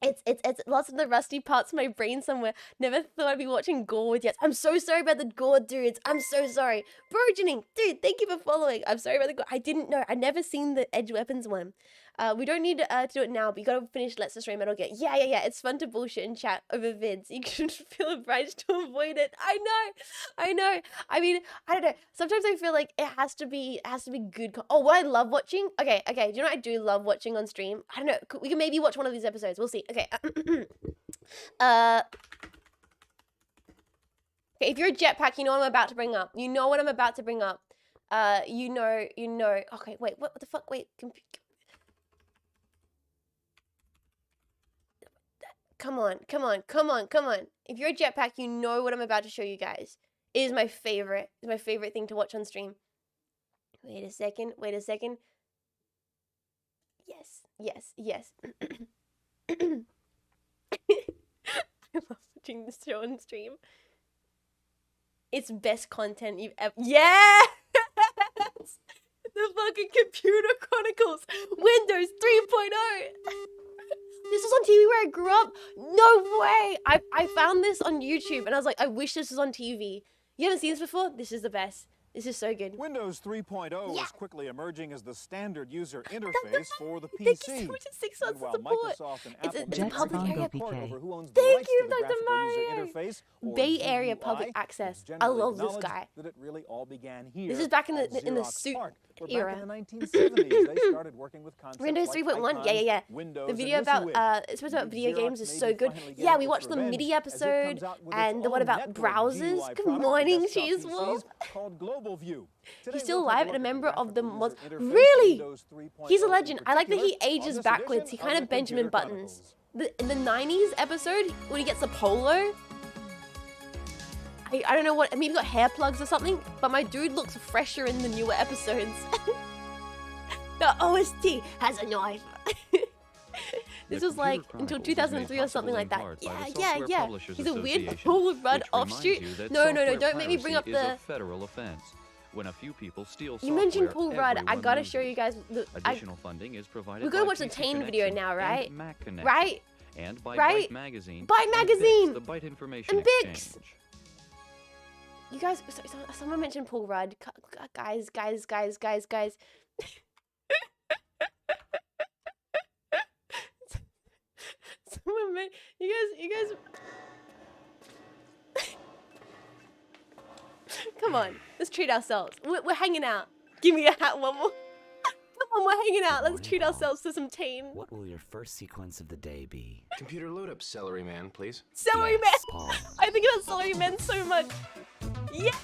Speaker 1: It's lots of the rusty parts of my brain somewhere. Never thought I'd be watching Gore yet. I'm so sorry about the Gore dudes. I'm so sorry. Burgeoning, dude, thank you for following. I'm sorry about the Gore. I didn't know. I'd never seen the Edge Weapons one. We don't need to do it now, but you gotta finish Let's Destroy Metal Gear. Yeah. It's fun to bullshit and chat over vids. You can feel obliged to avoid it. I know. I mean, I don't know. Sometimes I feel like it has to be good. Oh, what I love watching? Okay. Do you know what I do love watching on stream? I don't know. We can maybe watch one of these episodes. We'll see. Okay. Okay, if you're a jetpack, you know what I'm about to bring up. You know what I'm about to bring up. You know. Okay, wait, what the fuck? Wait. Come on. If you're a jetpack, you know what I'm about to show you guys. It is my favorite. It's my favorite thing to watch on stream. Wait a second. Yes. I love watching this show on stream. It's best content you've ever. Yes! The fucking Computer Chronicles Windows 3.0. This was on TV where I grew up. No way! I found this on YouTube and I was like, I wish this was on TV. You haven't seen this before? This is the best. This is so good.
Speaker 19: Windows 3.0 is quickly emerging as the standard user interface for the PC.
Speaker 1: Thank you so much for 6 months of support.
Speaker 19: Microsoft and
Speaker 1: It's a public area.
Speaker 19: over who owns
Speaker 1: Thank you,
Speaker 19: the
Speaker 1: Dr.
Speaker 19: graphical user interface, or
Speaker 1: Bay Area
Speaker 19: GUI,
Speaker 1: public access.
Speaker 19: it's
Speaker 1: I
Speaker 19: generally
Speaker 1: love this
Speaker 19: acknowledged
Speaker 1: guy.
Speaker 19: That it really all began here
Speaker 1: This is back in
Speaker 19: at
Speaker 1: the
Speaker 19: Xerox
Speaker 1: suit
Speaker 19: PARC. But
Speaker 1: era.
Speaker 19: Back in the 1970s, they started working with concepts
Speaker 1: Windows
Speaker 19: like
Speaker 1: 3.1,
Speaker 19: icons,
Speaker 1: yeah.
Speaker 19: Windows,
Speaker 1: The video
Speaker 19: and
Speaker 1: about
Speaker 19: WYSIWYG.
Speaker 1: it's supposed about video
Speaker 19: Xerox
Speaker 1: games is
Speaker 19: may
Speaker 1: so
Speaker 19: be
Speaker 1: good.
Speaker 19: finally
Speaker 1: Yeah,
Speaker 19: getting
Speaker 1: we
Speaker 19: its
Speaker 1: watched the
Speaker 19: revenge
Speaker 1: MIDI
Speaker 19: as it
Speaker 1: episode
Speaker 19: comes out with its
Speaker 1: and the one
Speaker 19: own
Speaker 1: about
Speaker 19: network
Speaker 1: browsers.
Speaker 19: GUI
Speaker 1: Good
Speaker 19: product for
Speaker 1: morning,
Speaker 19: desktop
Speaker 1: Cheese
Speaker 19: PCs
Speaker 1: Wolf.
Speaker 19: called Global View.
Speaker 1: He's still alive and a member of the mod. Really? He's a legend. I like that he ages backwards. He kind of Benjamin Buttons. In the 90s episode when he gets the polo. I don't know what, maybe he got hair plugs or something, but my dude looks fresher in the newer episodes. The OST has a knife. This was like until 2003 or something like that. Yeah. He's a weird Paul Rudd offshoot. No, don't make me bring up the...
Speaker 22: federal offense. When a few people steal
Speaker 1: You mentioned Paul
Speaker 22: software,
Speaker 1: Rudd. I
Speaker 22: everyone
Speaker 1: gotta
Speaker 22: loses.
Speaker 1: show you guys.
Speaker 22: Additional funding is provided.
Speaker 1: We gotta
Speaker 22: by
Speaker 1: watch the
Speaker 22: PC
Speaker 1: Tane video
Speaker 22: Connection
Speaker 1: now, right?
Speaker 22: and Mac Connection,
Speaker 1: Right?
Speaker 22: And by
Speaker 1: Right?
Speaker 22: Byte Magazine.
Speaker 1: Byte
Speaker 22: and
Speaker 1: Magazine!
Speaker 22: Bix, the Byte Information
Speaker 1: And Bix!
Speaker 22: Exchange.
Speaker 1: You guys, someone mentioned Paul Rudd. Guys. Someone you guys. Come on, let's treat ourselves. We're hanging out. Give me a hat, one more. Come on, we're hanging out. Let's treat ourselves to some teen.
Speaker 7: What will your first sequence of the day be?
Speaker 15: Computer, load up Celery Man, please.
Speaker 1: Celery
Speaker 7: Yes,
Speaker 1: Man.
Speaker 7: Paul.
Speaker 1: I think about Celery Man so much. Yes.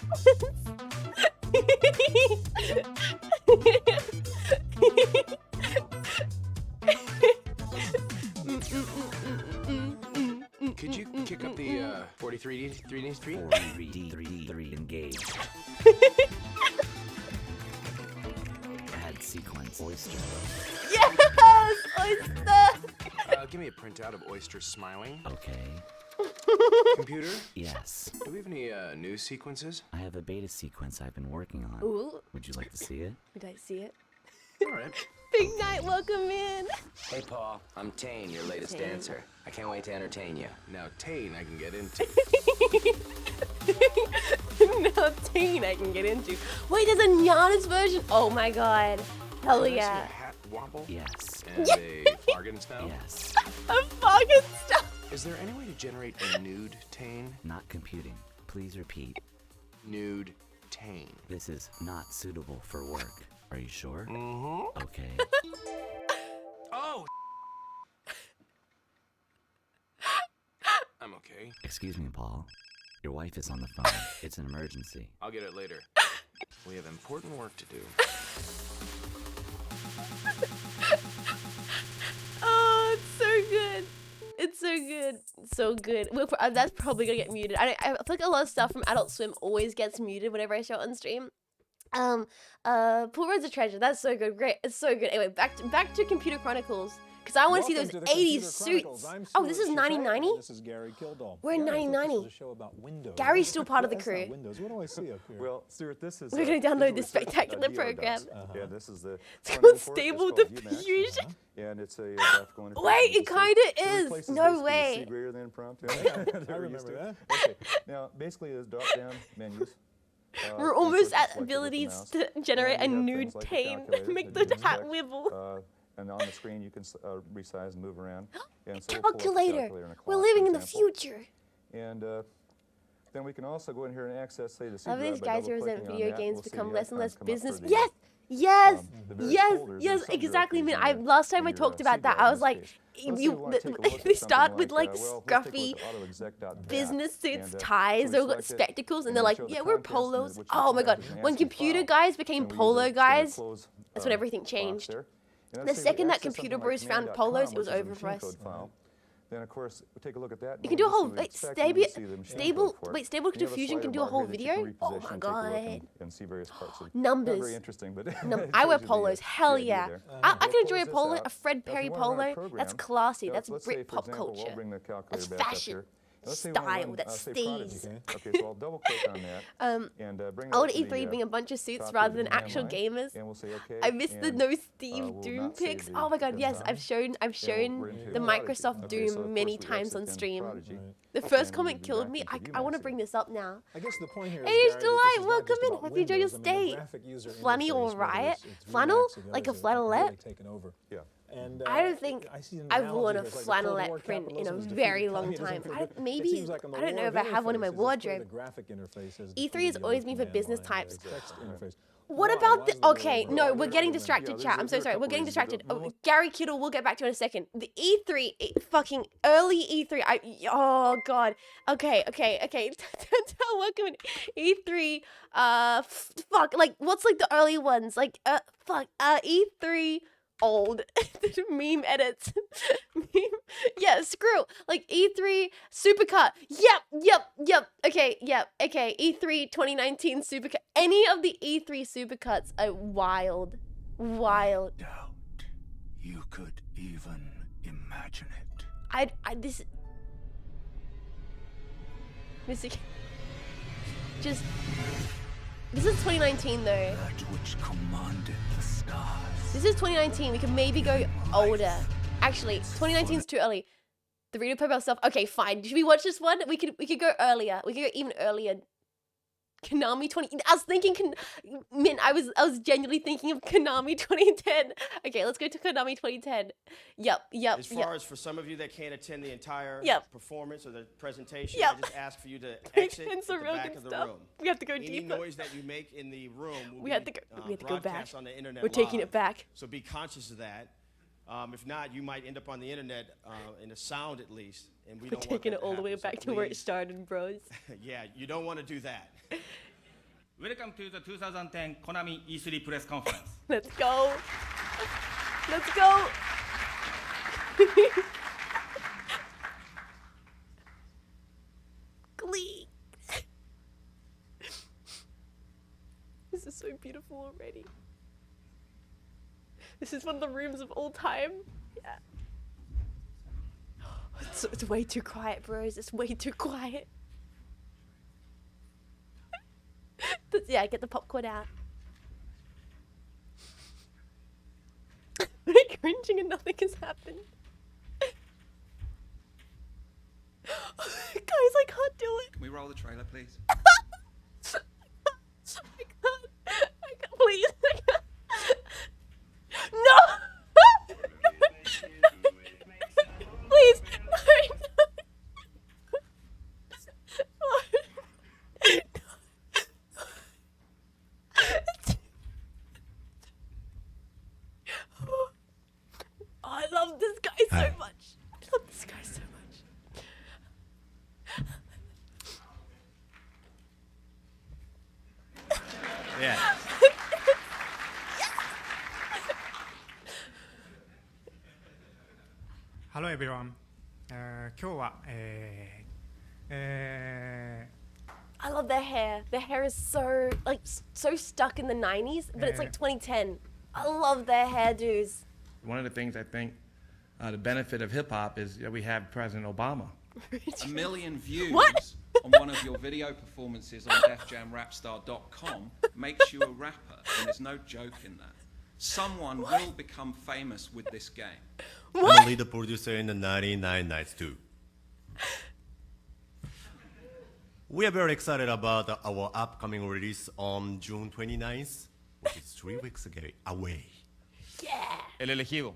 Speaker 15: Could you kick up the 43D 3
Speaker 7: 3 engage. Add sequence oyster.
Speaker 1: Yes, oyster.
Speaker 15: Give me a printout of Oyster smiling.
Speaker 7: Okay.
Speaker 15: Computer?
Speaker 7: Yes.
Speaker 15: Do we have any news sequences?
Speaker 7: I have a beta sequence I've been working on.
Speaker 1: Ooh.
Speaker 7: Would you like to see it?
Speaker 1: Would I see it?
Speaker 15: All right.
Speaker 1: Big night, welcome in.
Speaker 15: Hey, Paul. I'm Tane, your latest dancer. I can't wait to entertain you. Now, Tane, I can get into.
Speaker 1: No, teen I can get into. Wait, there's a Giannis version? Oh my god. Hell
Speaker 15: Can I see
Speaker 1: yeah.
Speaker 15: a hat wobble?
Speaker 7: Yes.
Speaker 15: And a bargain spell?
Speaker 7: Yes.
Speaker 1: A fucking stuff.
Speaker 15: Is there any way to generate a nude Tane?
Speaker 7: Not computing. Please repeat.
Speaker 15: Nude Tane.
Speaker 7: This is not suitable for work. Are you sure?
Speaker 15: Mm-hmm.
Speaker 7: Okay.
Speaker 15: Oh! I'm okay.
Speaker 7: Excuse me, Paul. Your wife is on the phone. It's an emergency.
Speaker 15: I'll get it later. We have important work to do.
Speaker 1: Oh, it's so good. It's so good. So good. That's probably gonna get muted. I feel like a lot of stuff from Adult Swim always gets muted whenever I show it on stream. Pool Road's a treasure. That's so good. Great. It's so good. Anyway, back to Computer Chronicles. Because I want to see those 80s suits. Oh, this is 1990?
Speaker 19: This is Gary Kildall.
Speaker 1: We're in 1990.
Speaker 19: Show about Windows.
Speaker 1: Gary's still part of the
Speaker 19: That's not
Speaker 1: crew.
Speaker 19: Windows. What do I see up here?
Speaker 23: Well, Stuart, this is.
Speaker 1: We're going to download this spectacular program.
Speaker 23: Yeah, this is the.
Speaker 1: It's called Stable Diffusion.
Speaker 23: And it's a graphical interface.
Speaker 1: Wait, it kind of is.
Speaker 23: replaces
Speaker 1: No
Speaker 23: basically the
Speaker 1: way.
Speaker 23: C greater than prompt.
Speaker 19: I remember that.
Speaker 23: Okay. Now, basically, there's drop-down menus.
Speaker 1: We're almost at abilities to generate a nude tame. Make the hat wibble.
Speaker 23: And on the screen, you can resize and move around. And so
Speaker 1: Calculator. We're living in the future.
Speaker 23: And then we can also go in here and access, say, the C
Speaker 1: Love
Speaker 23: drive
Speaker 1: these
Speaker 23: by
Speaker 1: guys who
Speaker 23: double-clicking
Speaker 1: resent
Speaker 23: on
Speaker 1: video
Speaker 23: that.
Speaker 1: games
Speaker 23: We'll see
Speaker 1: become
Speaker 23: the
Speaker 1: less and
Speaker 23: icons
Speaker 1: less
Speaker 23: come up
Speaker 1: business.
Speaker 23: for the,
Speaker 1: Yes,
Speaker 23: the various
Speaker 1: yes,
Speaker 23: folders
Speaker 1: yes,
Speaker 23: and
Speaker 1: exactly.
Speaker 23: subdirectories
Speaker 1: Man,
Speaker 23: in
Speaker 1: last time I
Speaker 23: your
Speaker 1: talked about
Speaker 23: C
Speaker 1: that,
Speaker 23: drive
Speaker 1: I
Speaker 23: in
Speaker 1: was
Speaker 23: this
Speaker 1: like,
Speaker 23: case. Let's say we wanna take a look at
Speaker 1: they
Speaker 23: something
Speaker 1: start with
Speaker 23: like,
Speaker 1: like
Speaker 23: well, let's take a
Speaker 1: scruffy
Speaker 23: look at autoexec.bat.
Speaker 1: business suits,
Speaker 23: And,
Speaker 1: ties,
Speaker 23: so
Speaker 1: they've
Speaker 23: we
Speaker 1: got
Speaker 23: select it,
Speaker 1: spectacles, and
Speaker 23: and
Speaker 1: they're
Speaker 23: then
Speaker 1: like,
Speaker 23: show the
Speaker 1: yeah, we're
Speaker 23: context, and
Speaker 1: polos.
Speaker 23: which you
Speaker 1: Oh my
Speaker 23: select
Speaker 1: god,
Speaker 23: as an
Speaker 1: when
Speaker 23: ASCII
Speaker 1: computer
Speaker 23: file.
Speaker 1: guys became
Speaker 23: And we
Speaker 1: polo
Speaker 23: use it, so I'm gonna
Speaker 1: guys,
Speaker 23: close,
Speaker 1: that's when everything
Speaker 23: box
Speaker 1: changed.
Speaker 23: there. And
Speaker 1: The
Speaker 23: let's say we
Speaker 1: second that
Speaker 23: access
Speaker 1: computer
Speaker 23: something
Speaker 1: bros
Speaker 23: like
Speaker 1: found
Speaker 23: command.com,
Speaker 1: polos, it was
Speaker 23: which is a
Speaker 1: over for
Speaker 23: machine
Speaker 1: us.
Speaker 23: code file. Then of course we take a look at that.
Speaker 1: You can do a whole
Speaker 23: wait,
Speaker 1: stable diffusion can do a whole video. Oh my god.
Speaker 23: And see various parts of
Speaker 1: numbers.
Speaker 23: Very interesting, but
Speaker 1: I wear
Speaker 23: shows you
Speaker 1: polos.
Speaker 23: the
Speaker 1: Hell
Speaker 23: idea
Speaker 1: yeah.
Speaker 23: there.
Speaker 1: I
Speaker 23: We'll
Speaker 1: can enjoy a
Speaker 23: close this
Speaker 1: polo,
Speaker 23: out.
Speaker 1: a Fred
Speaker 23: Now, if
Speaker 1: Perry
Speaker 23: you wanna run a
Speaker 1: polo.
Speaker 23: program,
Speaker 1: That's classy.
Speaker 23: now,
Speaker 1: That's
Speaker 23: let's say,
Speaker 1: Brit
Speaker 23: for
Speaker 1: pop
Speaker 23: example,
Speaker 1: culture.
Speaker 23: We'll bring the calculator
Speaker 1: That's
Speaker 23: back up
Speaker 1: fashion.
Speaker 23: here. Let's say we wanna
Speaker 1: Style.
Speaker 23: run,
Speaker 1: That's
Speaker 23: say
Speaker 1: steez.
Speaker 23: Prodigy. Okay, so I'll double click on that. And bring
Speaker 1: I want
Speaker 23: that to
Speaker 1: E3
Speaker 23: the,
Speaker 1: being a bunch of suits
Speaker 23: top
Speaker 1: rather
Speaker 23: of
Speaker 1: than
Speaker 23: the
Speaker 1: actual
Speaker 23: line,
Speaker 1: gamers.
Speaker 23: and we'll say okay,
Speaker 1: I missed the
Speaker 23: and,
Speaker 1: no Steve
Speaker 23: we'll
Speaker 1: Doom
Speaker 23: not save
Speaker 1: pics.
Speaker 23: the
Speaker 1: Oh my god, yes,
Speaker 23: design.
Speaker 1: I've shown
Speaker 23: we're into
Speaker 1: the
Speaker 23: Prodigy.
Speaker 1: Microsoft
Speaker 23: Okay, so of
Speaker 1: Doom many
Speaker 23: course we
Speaker 1: times
Speaker 23: exit
Speaker 1: on
Speaker 23: then
Speaker 1: stream.
Speaker 23: Prodigy.
Speaker 1: The first
Speaker 23: And
Speaker 1: comment
Speaker 23: we
Speaker 1: killed
Speaker 23: back
Speaker 1: me.
Speaker 23: into
Speaker 1: I want to
Speaker 23: VMAX.
Speaker 1: bring this up now.
Speaker 19: I guess the point here is,
Speaker 1: Age
Speaker 19: Gary, that
Speaker 1: Delight,
Speaker 19: this is not
Speaker 1: welcome
Speaker 19: just
Speaker 1: in.
Speaker 19: about
Speaker 1: Hope you enjoy your
Speaker 19: Windows. I mean, the
Speaker 1: stay.
Speaker 19: graphic user
Speaker 1: Flanny
Speaker 19: interface,
Speaker 1: or
Speaker 19: whether
Speaker 1: Riot?
Speaker 19: it's
Speaker 1: Flannel?
Speaker 19: VMAX or the
Speaker 1: Like a
Speaker 19: others, have really
Speaker 1: flannelette?
Speaker 19: taken over.
Speaker 23: Yeah.
Speaker 19: And,
Speaker 1: I don't think
Speaker 19: I see an
Speaker 1: I've
Speaker 19: analogy
Speaker 1: worn a
Speaker 19: here. It's like the Cold War
Speaker 1: flannelette print in a
Speaker 19: capitalism is
Speaker 1: very
Speaker 19: defeated
Speaker 1: long
Speaker 19: communism
Speaker 1: time.
Speaker 19: for good. It
Speaker 1: Maybe,
Speaker 19: seems like on the
Speaker 1: I don't know
Speaker 19: war
Speaker 1: if I
Speaker 19: of
Speaker 1: have one in my
Speaker 19: interfaces, it's clear
Speaker 1: wardrobe.
Speaker 19: the graphic interface has
Speaker 1: E3
Speaker 19: defeated
Speaker 1: has
Speaker 19: the
Speaker 1: always
Speaker 19: old
Speaker 1: been for
Speaker 19: command
Speaker 1: business
Speaker 19: line,
Speaker 1: types.
Speaker 19: the text interface.
Speaker 1: What
Speaker 19: Why?
Speaker 1: about
Speaker 19: Why
Speaker 1: the?
Speaker 19: is the
Speaker 1: Okay,
Speaker 19: war
Speaker 1: no,
Speaker 19: over?
Speaker 1: we're getting
Speaker 23: Yeah,
Speaker 1: distracted,
Speaker 23: there's-
Speaker 1: chat. I'm so
Speaker 23: there are a
Speaker 1: sorry. We're
Speaker 23: couple
Speaker 1: getting
Speaker 23: reasons to
Speaker 1: distracted.
Speaker 23: go-
Speaker 1: Oh, Gary Kittle, we'll get back to in a second. The E3, fucking early E3. Oh god. Okay. Tell welcome E3. Fuck. Like, what's like the early ones? Like, fuck. E3. Old meme edits. Yeah, screw like E3 Supercut. Yep. Okay. E3 2019 Supercut. Any of the E3 Supercuts are wild.
Speaker 13: Doubt you could even imagine it.
Speaker 1: This is 2019 though.
Speaker 13: That which commanded the stars.
Speaker 1: This is 2019. We could maybe go older. Actually, 2019 is too early. The reader pub stuff. Okay, fine. Should we watch this one? We could go earlier. We could go even earlier. Konami 20. I was thinking, Mint. I was genuinely thinking of Konami 2010. Okay, let's go to Konami 2010. Yep.
Speaker 14: As far as for some of you that can't attend the entire performance or the presentation, I just ask for you to exit at the back of the room.
Speaker 1: We have to go
Speaker 14: Any
Speaker 1: deeper.
Speaker 14: noise that you make in the room will
Speaker 1: We
Speaker 14: be
Speaker 1: have to go back.
Speaker 14: broadcast on the internet.
Speaker 1: We're taking it back.
Speaker 14: So be conscious of that. If not, you might end up on the internet in a sound at least, and we
Speaker 1: We're
Speaker 14: don't want
Speaker 1: taking
Speaker 14: that
Speaker 1: it
Speaker 14: to
Speaker 1: all the way
Speaker 14: happen. So
Speaker 1: back to where it
Speaker 14: please-
Speaker 1: started, bros.
Speaker 14: Yeah, you don't want to do that.
Speaker 17: Welcome to the 2010 Konami E3 press conference.
Speaker 1: Let's go. Let's go. Glee. This is so beautiful already. This is one of the rooms of all time. Yeah. It's way too quiet, bros. It's way too quiet. Yeah, get the popcorn out. They're cringing and nothing has happened. Guys, I can't do it.
Speaker 20: Can we roll the trailer, please?
Speaker 1: I can't. Please. I can't. No! Please. Oh, I love this guy so much. I love this guy so much.
Speaker 14: Yeah.
Speaker 24: Hello everyone. 今日は、
Speaker 1: I love their hair. Their hair is so so stuck in the 90s, but it's like 2010. I love their hairdos.
Speaker 25: One of the things I think the benefit of hip hop is that we have President Obama.
Speaker 20: 1 million views
Speaker 1: What?
Speaker 20: on one of your video performances on DefJamRapstar.com makes you a rapper, and there's no joke in that. Someone will become famous with this game.
Speaker 26: I'm a lead producer in the 99 Nights too. We are very excited about our upcoming release on June 29th, which is 3 weeks away.
Speaker 1: Yeah.
Speaker 25: El elegido.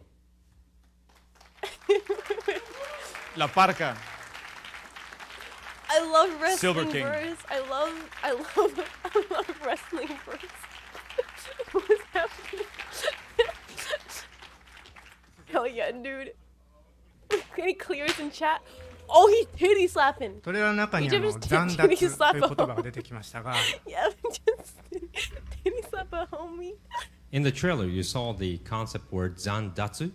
Speaker 25: La Parca.
Speaker 1: I love wrestling
Speaker 25: Silver King.
Speaker 1: bros. I love wrestling bros. What's happening? Hell yeah, dude. Any clears in chat? Oh, he's titty slapping.
Speaker 24: トレーラーの中に
Speaker 1: He just
Speaker 24: 残
Speaker 1: titty
Speaker 24: 脱という
Speaker 1: slap
Speaker 24: 言
Speaker 1: a
Speaker 24: 葉が出てきましたが
Speaker 1: Yeah, just titty slap a homie.
Speaker 27: In the trailer, you saw the concept word zandatsu.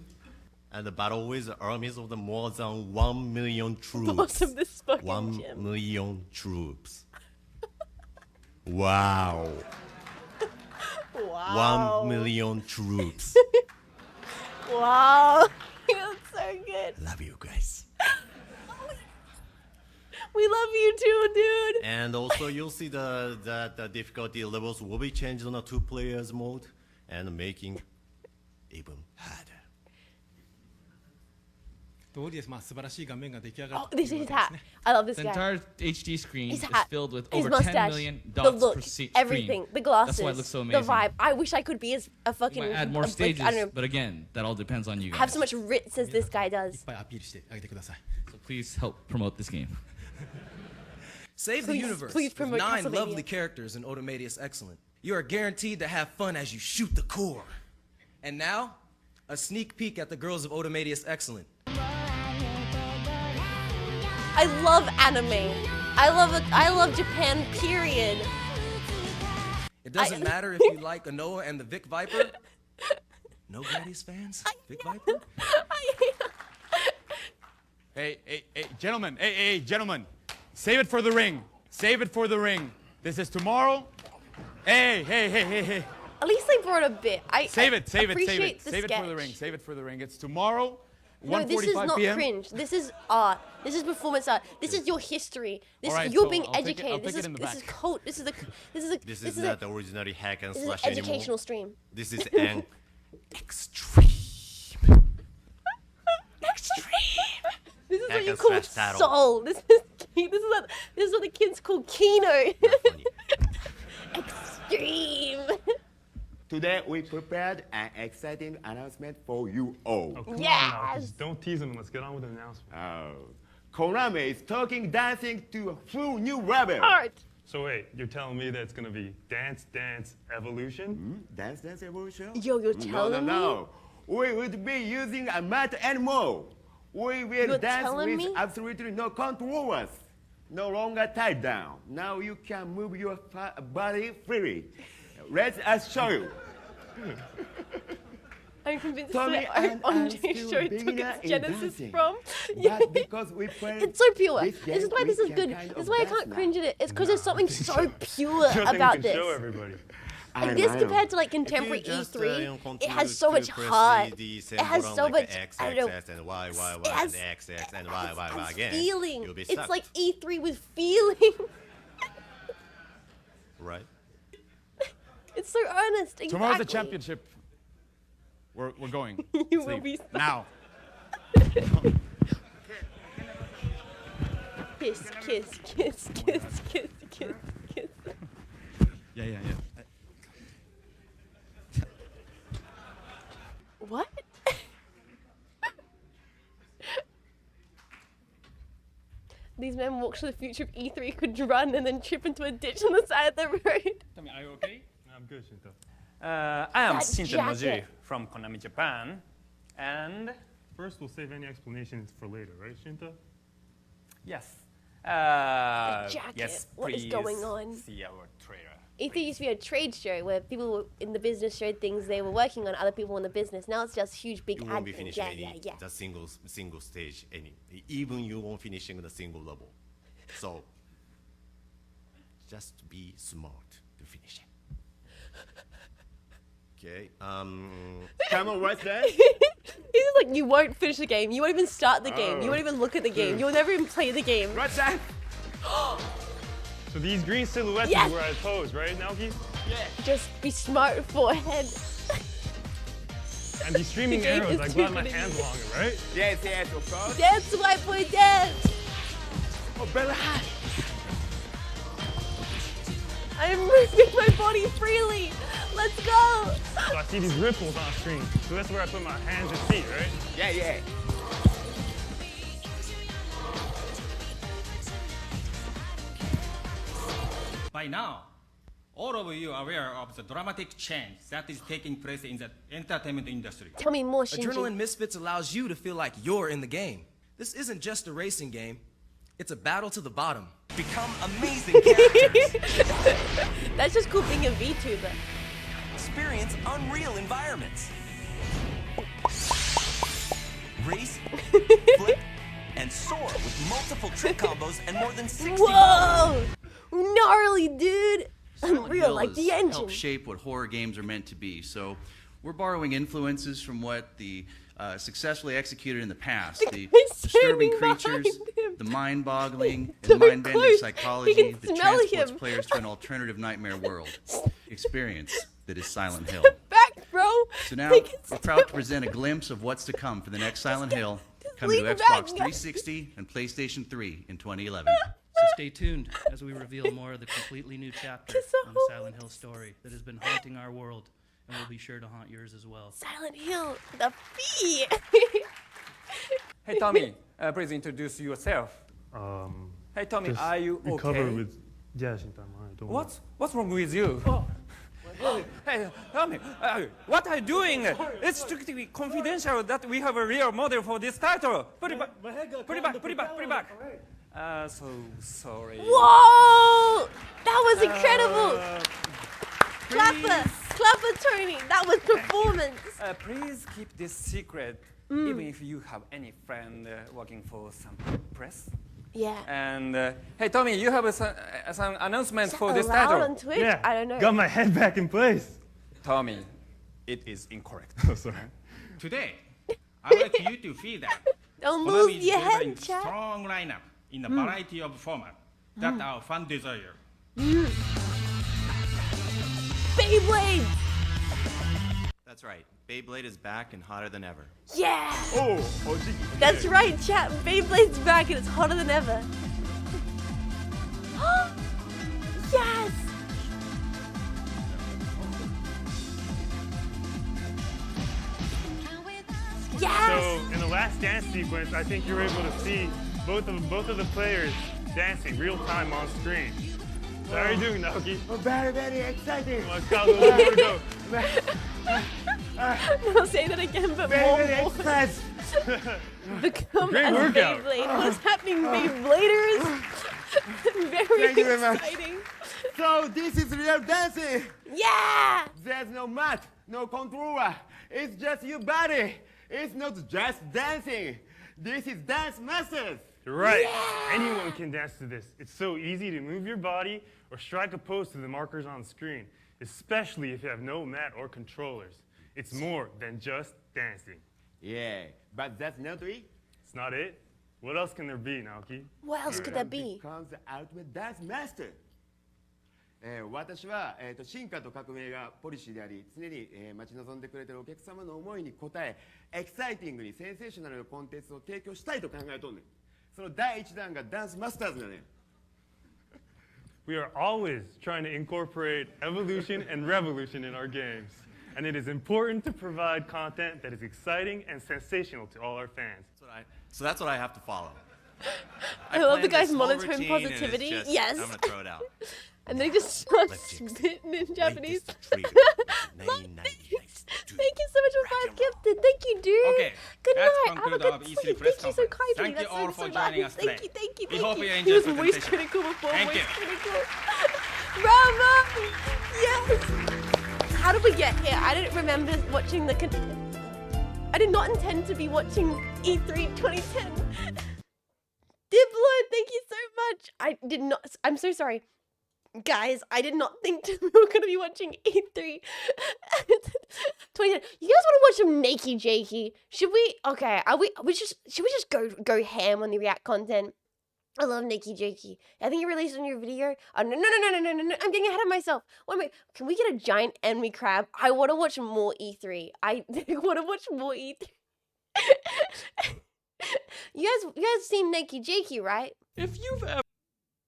Speaker 26: And the battle with armies of the more than 1 million troops.
Speaker 1: Boss of this fucking
Speaker 26: 1
Speaker 1: gym.
Speaker 26: million troops. Wow.
Speaker 1: Wow.
Speaker 26: 1 million troops.
Speaker 1: Wow. That's so good.
Speaker 26: Love you guys.
Speaker 1: We love you too, dude.
Speaker 26: And also you'll see that the difficulty levels will be changed on a 2 players mode and making even harder.
Speaker 24: 通りです。まあ素晴らしい画面が出来上がっ
Speaker 1: Oh,
Speaker 24: て
Speaker 1: this
Speaker 24: い
Speaker 1: is
Speaker 24: る
Speaker 1: his
Speaker 24: わけ
Speaker 1: hat.
Speaker 24: ですね。
Speaker 1: I love this
Speaker 25: The
Speaker 1: guy.
Speaker 25: entire HD screen
Speaker 1: His
Speaker 25: is
Speaker 1: hat,
Speaker 25: filled with
Speaker 1: his
Speaker 25: over 10
Speaker 1: mustache,
Speaker 25: million
Speaker 1: the
Speaker 25: dots
Speaker 1: look,
Speaker 25: per screen.
Speaker 1: everything, the glasses,
Speaker 25: That's why it looks so
Speaker 1: the
Speaker 25: amazing.
Speaker 1: vibe. I wish I could be as a fucking.
Speaker 25: Might add more
Speaker 1: like,
Speaker 25: stages,
Speaker 1: I don't know,
Speaker 25: but again, that all depends on you guys.
Speaker 1: have so much ritz as this guy does.
Speaker 24: いっぱいアピールしてあげてください。
Speaker 25: So please help promote this game.
Speaker 28: Save the
Speaker 1: Please-
Speaker 28: universe
Speaker 1: please
Speaker 28: with
Speaker 1: promote
Speaker 28: 9
Speaker 1: Castlevania.
Speaker 28: lovely characters in Automedius Excellent. You are guaranteed to have fun as you shoot the core. And now, a sneak peek at the girls of Automedius Excellent.
Speaker 1: I love anime. I love Japan. Period.
Speaker 28: It doesn't matter if you like Anoa and the Vic Viper. No Gladius fans? Vic Viper?
Speaker 25: Hey, gentlemen. Hey, gentlemen. Save it for the ring. Save it for the ring. This is tomorrow. Hey.
Speaker 1: At least they brought a bit.
Speaker 25: Save it.
Speaker 1: appreciate the
Speaker 25: Save it for the
Speaker 1: sketch.
Speaker 25: ring. Save it for the ring. It's tomorrow,
Speaker 1: No, this is
Speaker 25: 1:45
Speaker 1: not
Speaker 25: p.m.
Speaker 1: cringe. This is art. This is performance art. This is your history. This
Speaker 25: All right,
Speaker 1: you're
Speaker 25: so
Speaker 1: being
Speaker 25: I'll take it- I'll
Speaker 1: educated.
Speaker 25: take it in the
Speaker 1: This is
Speaker 25: back.
Speaker 1: cult. This is
Speaker 26: This is not originally hack and
Speaker 1: this is
Speaker 26: slash
Speaker 1: an
Speaker 26: anymore.
Speaker 1: educational stream.
Speaker 26: This is an
Speaker 1: This is what
Speaker 26: Hack
Speaker 1: you
Speaker 26: and
Speaker 1: call
Speaker 26: slash title.
Speaker 1: soul. This is what the kids call Kino. dream.
Speaker 2: Today we prepared an exciting announcement for you all.
Speaker 5: Oh, come on now. Just don't tease them. Let's get on with the announcement.
Speaker 2: Oh, Konami is talking dancing to a full new level.
Speaker 1: Art.
Speaker 5: So wait, you're telling me that it's gonna be Dance Dance Evolution?
Speaker 2: Dance Dance Evolution?
Speaker 1: Yo, you're telling me?
Speaker 2: No. We would be using a mat and more. We will dance with absolutely no controls. No longer tied down. Now you can move your body freely. Let us show you.
Speaker 1: I'm convinced
Speaker 2: Tommy
Speaker 1: that OJ show took its genesis from. Yeah.
Speaker 2: Because we
Speaker 1: it's so pure. This is why this is good. This is why I can't cringe at it. It's because there's something so pure about this.
Speaker 5: Show everybody.
Speaker 1: And this compared to like contemporary E3, it has so much heart. It has so much, I don't know, it has feeling. It's like E3 with feeling.
Speaker 26: Right.
Speaker 1: It's so earnest. Exactly.
Speaker 25: Tomorrow's the championship. We're going.
Speaker 1: You will be
Speaker 25: now.
Speaker 1: Kiss, kiss, kiss, kiss, kiss, kiss, kiss.
Speaker 25: Yeah.
Speaker 1: What? These men walk to the future of E3, could run and then trip into a ditch on the side of the road.
Speaker 24: Tell me, are you okay?
Speaker 5: I'm good, Shinto.
Speaker 24: I am Shinta Noji from Konami Japan, and...
Speaker 5: First, we'll save any explanations for later, right, Shinta?
Speaker 24: Yes.
Speaker 1: Jacket.
Speaker 24: Yes,
Speaker 1: what is going on?
Speaker 24: See our trailer.
Speaker 1: E3 used to be a trade show where people in the business showed things they were working on, other people in the business. Now it's just huge, big
Speaker 26: You
Speaker 1: ad
Speaker 26: won't be
Speaker 1: things.
Speaker 26: finishing
Speaker 1: Yeah.
Speaker 26: the single stage, even you won't finishing the single level. So, just be smart to finish it. Okay,
Speaker 2: Come on, what's that?
Speaker 1: He's just like, you won't finish the game. You won't even start the game. You won't even look at the game. You'll never even play the game.
Speaker 2: What's that?
Speaker 5: So these green silhouettes is where I pose, right, Naoki?
Speaker 1: Yeah. Just be smart, forehead.
Speaker 5: And these streaming arrows, I glide my hands longer, right?
Speaker 2: Yes, of course.
Speaker 1: Dance, white boy, dance.
Speaker 2: Oh, Bella.
Speaker 1: I'm moving my body freely. Let's go.
Speaker 5: So I see these ripples on screen. So that's where I put my hands and feet, right?
Speaker 2: Yeah.
Speaker 17: By now, all of you are aware of the dramatic change that is taking place in the entertainment industry.
Speaker 1: Tell me more, Shinji.
Speaker 28: Adrenaline Misfits allows you to feel like you're in the game. This isn't just a racing game. It's a battle to the bottom. Become amazing characters.
Speaker 1: That's just cool being a VTuber.
Speaker 28: Experience unreal environments. Race, flip, and soar with multiple trick combos and more than 60
Speaker 1: Whoa! Gnarly, dude! Unreal, like the engine.
Speaker 6: Help shape what horror games are meant to be. So we're borrowing influences from what the successfully executed in the past. The disturbing creatures, the mind-boggling and mind-bending psychology that transports players to an alternative nightmare world. Experience that is Silent Hill.
Speaker 1: Back, bro!
Speaker 6: So now we're proud to present a glimpse of what's to come for the next Silent Hill, coming to Xbox 360 and PlayStation 3 in 2011.
Speaker 8: So stay tuned as we reveal more of the completely new chapter in the Silent Hill story that has been haunting our world and will be sure to haunt yours as well.
Speaker 1: Silent Hill, the fee!
Speaker 24: Hey, Tommy, please introduce yourself. Hey, Tommy, are you okay?
Speaker 5: Recover with... Yeah, Shinta, don't worry.
Speaker 24: What's wrong with you? Hey, Tommy, what are you doing? It's strictly confidential that we have a real model for this title. Put it back. So sorry.
Speaker 1: Whoa! That was incredible! Clapper, Tony. That was performance.
Speaker 24: Please keep this secret, even if you have any friend working for some press.
Speaker 1: Yeah.
Speaker 24: And hey, Tommy, you have some announcement for this
Speaker 1: Allowed
Speaker 24: title.
Speaker 1: on Twitch?
Speaker 5: Yeah,
Speaker 1: I don't know.
Speaker 5: Got my head back in place.
Speaker 24: Tommy, it is incorrect.
Speaker 5: Sorry.
Speaker 17: Today, I'd like you to feel that
Speaker 1: Don't
Speaker 17: Konami
Speaker 1: lose
Speaker 17: is
Speaker 1: your
Speaker 17: delivering
Speaker 1: head, chat.
Speaker 17: strong lineup in a variety of formats that our fans desire.
Speaker 1: Beyblade!
Speaker 26: That's right. Beyblade is back and hotter than ever.
Speaker 1: Yeah!
Speaker 5: Oh,
Speaker 1: That's right, chat. Beyblade's back and it's hotter than ever. Yes!
Speaker 5: last dance sequence, I think you're able to see both of the players dancing real time on screen. So how are you doing, Naoki?
Speaker 2: Oh, very, very exciting.
Speaker 5: Let's go, let's go.
Speaker 1: I'll say that again, but
Speaker 2: Very,
Speaker 1: more.
Speaker 2: very excited.
Speaker 1: Become
Speaker 5: Great
Speaker 1: a
Speaker 5: workout.
Speaker 1: Beyblade. What's happening, Beybladers? Very
Speaker 2: Thank you very much.
Speaker 1: exciting.
Speaker 2: So this is real dancing.
Speaker 1: Yeah!
Speaker 2: There's no mat, no controller. It's just your body. It's not just dancing. This is Dance Masters.
Speaker 5: You're right.
Speaker 1: Yeah!
Speaker 5: Anyone can dance to this. It's so easy to move your body or strike a pose to the markers on screen, especially if you have no mat or controllers. It's more than just dancing.
Speaker 2: Yeah, but that's not it.
Speaker 5: It's not it? What else can there be, Naoki?
Speaker 1: What else could that be?
Speaker 2: Becomes the ultimate dance master. 私は、進化と革命がポリシーであり、常に、待ち望んでくれているお客様の思いに応え、エキサイティングにセンセーショナルなコンテンツを提供したいと考えとんねん。その第一弾がダンスマスターズだね。
Speaker 5: We are always trying to incorporate evolution and revolution in our games. And it is important to provide content that is exciting and sensational to all our fans.
Speaker 6: So that's what I have to follow.
Speaker 1: I love the guy's
Speaker 6: this whole
Speaker 1: monotone
Speaker 6: routine, and it's
Speaker 1: positivity.
Speaker 6: just-
Speaker 1: Yes.
Speaker 6: I'm gonna throw it out.
Speaker 1: And then he just starts spitting in Japanese. Thank you so much for 5 gifted. Thank you, dude.
Speaker 17: Okay,
Speaker 1: Good
Speaker 17: that's
Speaker 1: night. Have a
Speaker 17: concluded
Speaker 1: good
Speaker 17: our
Speaker 1: sleep.
Speaker 17: E3 press
Speaker 1: Thank you so
Speaker 17: conference.
Speaker 1: kindly.
Speaker 17: Thank you
Speaker 1: That's
Speaker 17: all
Speaker 1: so
Speaker 17: for
Speaker 1: nice.
Speaker 17: joining us
Speaker 1: Thank
Speaker 17: today.
Speaker 1: you.
Speaker 17: We hope you
Speaker 1: He
Speaker 17: enjoyed
Speaker 1: was
Speaker 17: the
Speaker 1: voice
Speaker 17: presentation.
Speaker 1: critical before.
Speaker 17: Thank
Speaker 1: voice
Speaker 17: you.
Speaker 1: critical. Bravo! Yes. How did we get here? I didn't remember watching the. I did not intend to be watching E3 2010. Diplo, thank you so much. I did not. I'm so sorry. Guys, I did not think we were going to be watching E3 2010. You guys want to watch some Nakey Jakey? Should we? Okay, should we just go ham on the React content? I love Nakey Jakey. I think you released a new video. Oh, no. I'm getting ahead of myself. Wait a minute. Can we get a giant enemy crab? I want to watch more E3. I want to watch more E3. You guys seen Nakey Jakey, right?
Speaker 12: If you've ever...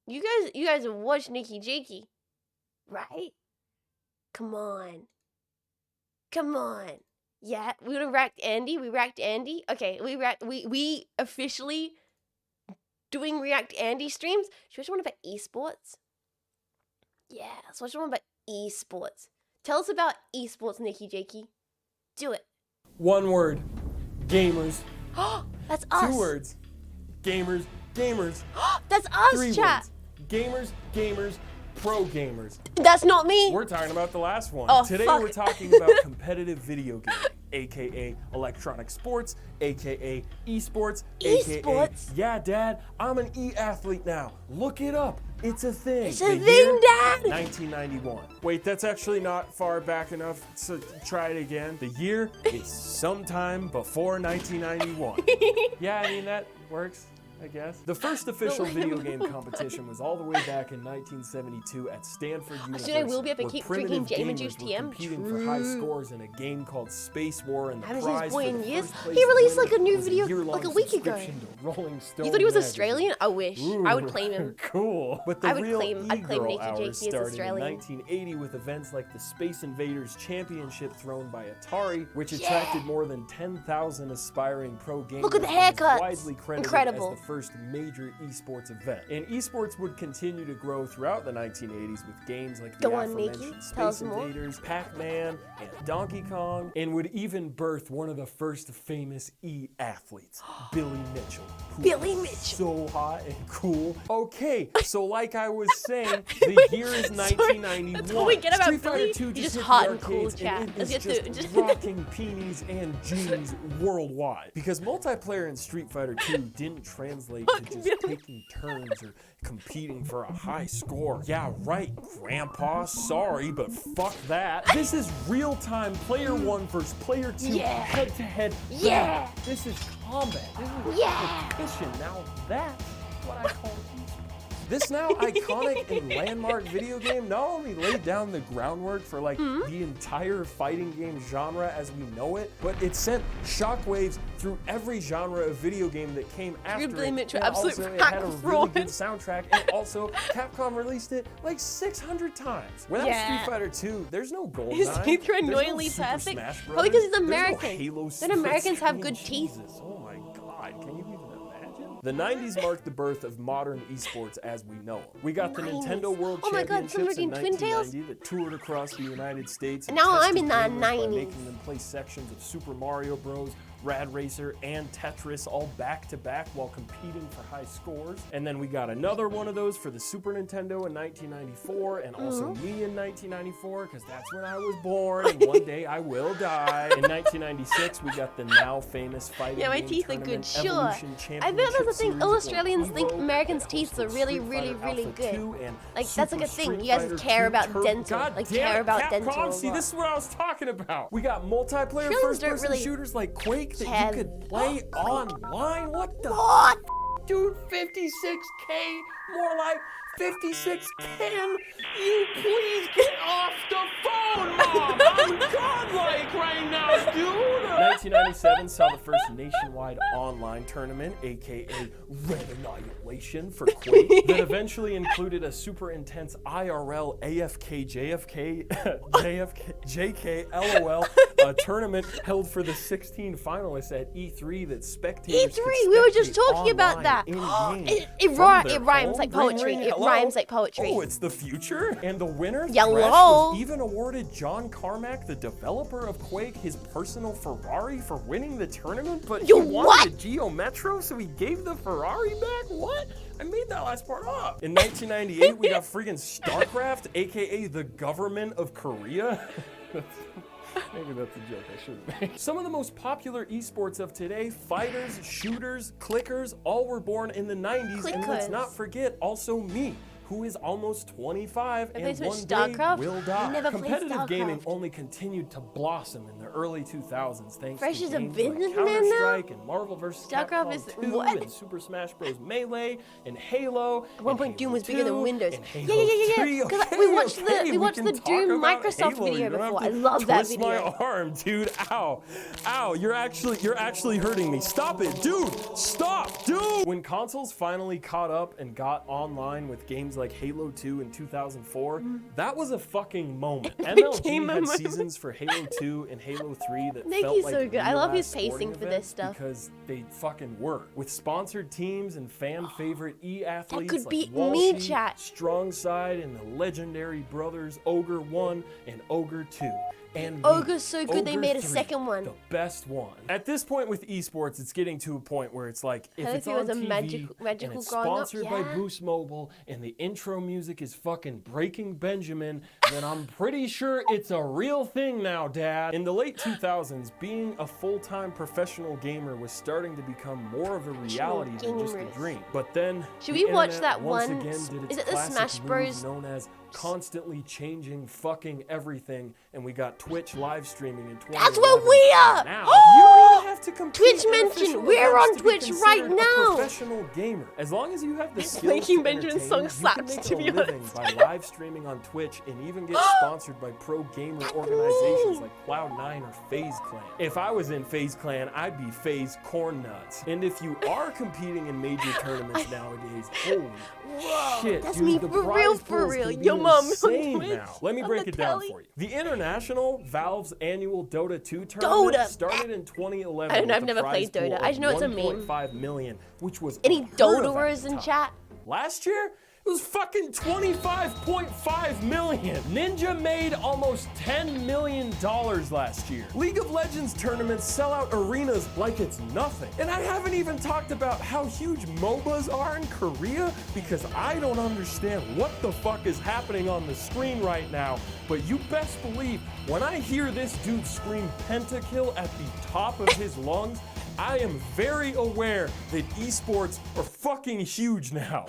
Speaker 1: You guys have watched Nakey Jakey, right? Come on. Yeah, we would have racked Andy. We racked Andy. Okay, we officially doing React Andy streams. Should we watch one about esports? Yeah, let's watch one about esports. Tell us about esports, Nakey Jakey. Do it.
Speaker 12: One word. Gamers.
Speaker 1: That's us.
Speaker 12: 2 words. Gamers.
Speaker 1: That's us,
Speaker 12: 3
Speaker 1: chat.
Speaker 12: words. Gamers, pro gamers.
Speaker 1: That's not me.
Speaker 12: We're talking about the last one.
Speaker 1: Oh,
Speaker 12: Today
Speaker 1: fuck.
Speaker 12: we're talking about competitive video gaming, aka electronic sports, aka esports, aka yeah, Dad, I'm an e-athlete now. Look it up. It's a thing.
Speaker 1: It's a thing, Dad.
Speaker 12: 1991. Wait, that's actually not far back enough, so try it again. The year is sometime before 1991. Yeah, I mean, that works, I guess. The first official video game competition was all the way back in 1972 at Stanford University.
Speaker 1: Soon I will be able to
Speaker 12: where
Speaker 1: keep
Speaker 12: primitive
Speaker 1: drinking Jam
Speaker 12: gamers
Speaker 1: Juice
Speaker 12: were
Speaker 1: TM.
Speaker 12: competing for high scores in a game called Space War, and the
Speaker 1: I was
Speaker 12: prize
Speaker 1: his boy
Speaker 12: for
Speaker 1: in
Speaker 12: the
Speaker 1: years.
Speaker 12: first place
Speaker 1: He released
Speaker 12: winner
Speaker 1: like a new
Speaker 12: was
Speaker 1: video
Speaker 12: year-long
Speaker 1: like a week ago.
Speaker 12: subscription to Rolling Stone
Speaker 1: You thought he was
Speaker 12: magazine.
Speaker 1: Australian? I wish. I would
Speaker 12: Ooh,
Speaker 1: claim him.
Speaker 12: Cool. But the
Speaker 1: I would
Speaker 12: real
Speaker 1: claim
Speaker 12: e-girl
Speaker 1: Nakey
Speaker 12: hours
Speaker 1: Jakey as
Speaker 12: started
Speaker 1: Australian.
Speaker 12: in 1980 with events like the Space Invaders Championship thrown by Atari, which attracted more than 10,000 aspiring pro gamers.
Speaker 1: Look at the
Speaker 12: and is
Speaker 1: haircuts.
Speaker 12: widely credited
Speaker 1: Incredible.
Speaker 12: as the first major esports event. And esports would continue to grow throughout the 1980s with games like the
Speaker 1: Go on,
Speaker 12: aforementioned
Speaker 1: Nakey. Tell us
Speaker 12: Space
Speaker 1: more.
Speaker 12: Invaders, Pac-Man, and Donkey Kong, and would even birth one of the first famous e-athletes, Billy Mitchell. who
Speaker 1: Billy
Speaker 12: was
Speaker 1: Mitchell.
Speaker 12: So hot and cool. Okay, so like I was saying, the year is 1991.
Speaker 1: That's what we get about
Speaker 12: Street Fighter
Speaker 1: Billy.
Speaker 12: 2
Speaker 1: He's
Speaker 12: just
Speaker 1: just
Speaker 12: hit
Speaker 1: hot
Speaker 12: the
Speaker 1: and cool,
Speaker 12: arcades,
Speaker 1: chat.
Speaker 12: and
Speaker 1: Let's
Speaker 12: it
Speaker 1: get
Speaker 12: is
Speaker 1: to it.
Speaker 12: just rocking peonies and jeans worldwide. Because multiplayer in Street Fighter 2 didn't translate to just taking turns or competing for a high score. Yeah, right, Grandpa. Sorry, but fuck that. This is real-time player 1 versus player 2 head-to-head.
Speaker 1: Yeah.
Speaker 12: This is combat. This is competition. Now that's what I call esports.
Speaker 3: This now iconic and landmark video game not only laid down the groundwork for like the entire fighting game genre as we know it, but it sent shockwaves through every genre of video game that came after it. And also it had a really good soundtrack, and also Capcom released it like 600 times. Without Street Fighter 2, there's no GoldenEye.
Speaker 1: His teeth are annoyingly perfect. Probably because he's American. Then Americans have good teeth.
Speaker 3: Oh my god, can you even imagine? The 90s marked the birth of modern esports as we know it. We got the Nintendo World Championships in 1990 that toured across the United States.
Speaker 1: And now I'm in the 90s.
Speaker 3: By making them play sections of Super Mario Bros., Rad Racer, and Tetris all back to back while competing for high scores. And then we got another one of those for the Super Nintendo in 1994, and also me in 1994, because that's when I was born, and one day I will die. In 1996, we got the now famous fighting
Speaker 1: my
Speaker 3: game
Speaker 1: teeth are good,
Speaker 3: tournament,
Speaker 1: sure.
Speaker 3: Evolution
Speaker 1: I bet that's the thing,
Speaker 3: Championship
Speaker 1: all
Speaker 3: Series,
Speaker 1: Australians
Speaker 3: or
Speaker 1: think
Speaker 3: Evo,
Speaker 1: Americans'
Speaker 3: and
Speaker 1: teeth
Speaker 3: also
Speaker 1: are really,
Speaker 3: Street
Speaker 1: really,
Speaker 3: Fighter
Speaker 1: really
Speaker 3: Alpha
Speaker 1: good.
Speaker 3: 2 and
Speaker 1: Like, that's like a
Speaker 3: Super
Speaker 1: thing.
Speaker 3: Street
Speaker 1: You guys
Speaker 3: Fighter
Speaker 1: care
Speaker 3: 2
Speaker 1: about
Speaker 3: Turbo.
Speaker 1: dental.
Speaker 3: God
Speaker 1: Like,
Speaker 3: damn
Speaker 1: care
Speaker 3: it,
Speaker 1: about
Speaker 3: Capcom,
Speaker 1: dental.
Speaker 3: See, this is what I was talking about. We got multiplayer
Speaker 1: Australians don't
Speaker 3: first-person
Speaker 1: really
Speaker 3: shooters like Quake that you could play online. What the dude, 56K, more like 56 can you please get off the phone, Mom? I'm godlike right now, dude. 1997 saw the first nationwide online tournament, aka Red Annihilation for Quake, that eventually included a super intense IRL AFK JK LOL tournament held for the 16 finalists at E3 that spectators
Speaker 1: E3, we were just talking about that. It rhymes like poetry. It rhymes like poetry.
Speaker 3: Oh, it's the future? And the winner,
Speaker 1: Yeah,
Speaker 3: Thresh,
Speaker 1: lol.
Speaker 3: was even awarded John Carmack, the developer of Quake, his personal Ferrari for winning the tournament, but he wanted a Geo Metro, so he gave the Ferrari back? What? I made that last part up. In 1998, we got freaking StarCraft, aka the government of Korea. Maybe that's a joke I should have made. Some of the most popular esports of today, fighters, shooters, clickers, all were born in the 90s. And let's not forget also me, who is almost 25 and one day will die. Competitive gaming only continued to blossom in the early 2000s thanks
Speaker 1: Fresh
Speaker 3: to
Speaker 1: is a
Speaker 3: games
Speaker 1: businessman
Speaker 3: like
Speaker 1: now?
Speaker 3: Counter-Strike and Marvel vs.
Speaker 1: StarCraft
Speaker 3: Capcom
Speaker 1: is
Speaker 3: 2
Speaker 1: what?
Speaker 3: and Super Smash Bros. Melee and Halo.
Speaker 1: At one point, Doom was bigger than Windows.
Speaker 3: Halo
Speaker 1: Yeah. Because we watched the Doom Microsoft
Speaker 3: Halo.
Speaker 1: video
Speaker 3: You don't have
Speaker 1: before.
Speaker 3: to
Speaker 1: I love that
Speaker 3: twist my
Speaker 1: video.
Speaker 3: arm, dude. Ow. Ow. You're actually hurting me. Stop it, dude. Stop, dude. When consoles finally caught up and got online with games like Halo 2 in 2004, that was a fucking moment. MLG had seasons for Halo 2 and Halo 3 that felt
Speaker 1: He's
Speaker 3: like
Speaker 1: so good. I love his
Speaker 3: real-ass
Speaker 1: pacing
Speaker 3: sporting
Speaker 1: for this
Speaker 3: events
Speaker 1: stuff.
Speaker 3: because they fucking were. With sponsored teams and fan favorite e-athletes
Speaker 1: could
Speaker 3: like
Speaker 1: beat me,
Speaker 3: Walshy,
Speaker 1: chat.
Speaker 3: Strongside, and the legendary brothers Ogre 1 and Ogre 2. And
Speaker 1: Ogre's so good they
Speaker 3: Ogre
Speaker 1: made a
Speaker 3: 3,
Speaker 1: second one.
Speaker 3: The best one. At this point with esports, it's getting to a point where it's like, if it's on TV and it's sponsored by Boost Mobile and the intro music is fucking Breaking Benjamin, then I'm pretty sure it's a real thing now, Dad. In the late 2000s, being a full-time professional gamer was starting to become more of a reality than just a dream. But then,
Speaker 1: Should
Speaker 3: the
Speaker 1: we watch
Speaker 3: internet
Speaker 1: that
Speaker 3: once
Speaker 1: one?
Speaker 3: again did its
Speaker 1: Is it the
Speaker 3: classic
Speaker 1: Smash
Speaker 3: move
Speaker 1: Bros?
Speaker 3: known as constantly changing fucking everything, and we got Twitch live streaming in 2011.
Speaker 1: That's where we are!
Speaker 3: Now, you don't even have to compete
Speaker 1: Twitch
Speaker 3: in
Speaker 1: mentioned,
Speaker 3: official
Speaker 1: we're
Speaker 3: events
Speaker 1: on
Speaker 3: to be
Speaker 1: Twitch right
Speaker 3: considered a
Speaker 1: now!
Speaker 3: professional gamer. As long as you have the skills
Speaker 1: Breaking
Speaker 3: to
Speaker 1: Benjamin's
Speaker 3: entertain,
Speaker 1: song
Speaker 3: you can
Speaker 1: slaps,
Speaker 3: make
Speaker 1: to
Speaker 3: a
Speaker 1: be
Speaker 3: living
Speaker 1: honest.
Speaker 3: by live streaming on Twitch and even get sponsored by pro gamer organizations like Cloud9 or FaZe Clan. If I was in FaZe Clan, I'd be FaZe Corn Nuts. And if you are competing in major tournaments nowadays, holy shit,
Speaker 1: that's
Speaker 3: dude,
Speaker 1: me
Speaker 3: the
Speaker 1: for
Speaker 3: prize
Speaker 1: real,
Speaker 3: pools can be
Speaker 1: Your mom on
Speaker 3: insane
Speaker 1: Twitch.
Speaker 3: now. Let me
Speaker 1: On
Speaker 3: break
Speaker 1: the
Speaker 3: it down
Speaker 1: telly.
Speaker 3: for you. The International Valve's annual Dota 2 tournament started in 2011.
Speaker 1: I don't know, I've
Speaker 3: with a
Speaker 1: never
Speaker 3: prize
Speaker 1: played Dota.
Speaker 3: pool
Speaker 1: I just know
Speaker 3: of
Speaker 1: it's a meme.
Speaker 3: 1.5 million, which was
Speaker 1: Any
Speaker 3: unheard of at
Speaker 1: Doters
Speaker 3: the
Speaker 1: in
Speaker 3: time.
Speaker 1: chat?
Speaker 3: Last year, it was fucking 25.5 million. Ninja made almost $10 million last year. League of Legends tournaments sell out arenas like it's nothing. And I haven't even talked about how huge MOBAs are in Korea, because I don't understand what the fuck is happening on the screen right now. But you best believe, when I hear this dude scream pentakill at the top of his lungs, I am very aware that esports are fucking huge now.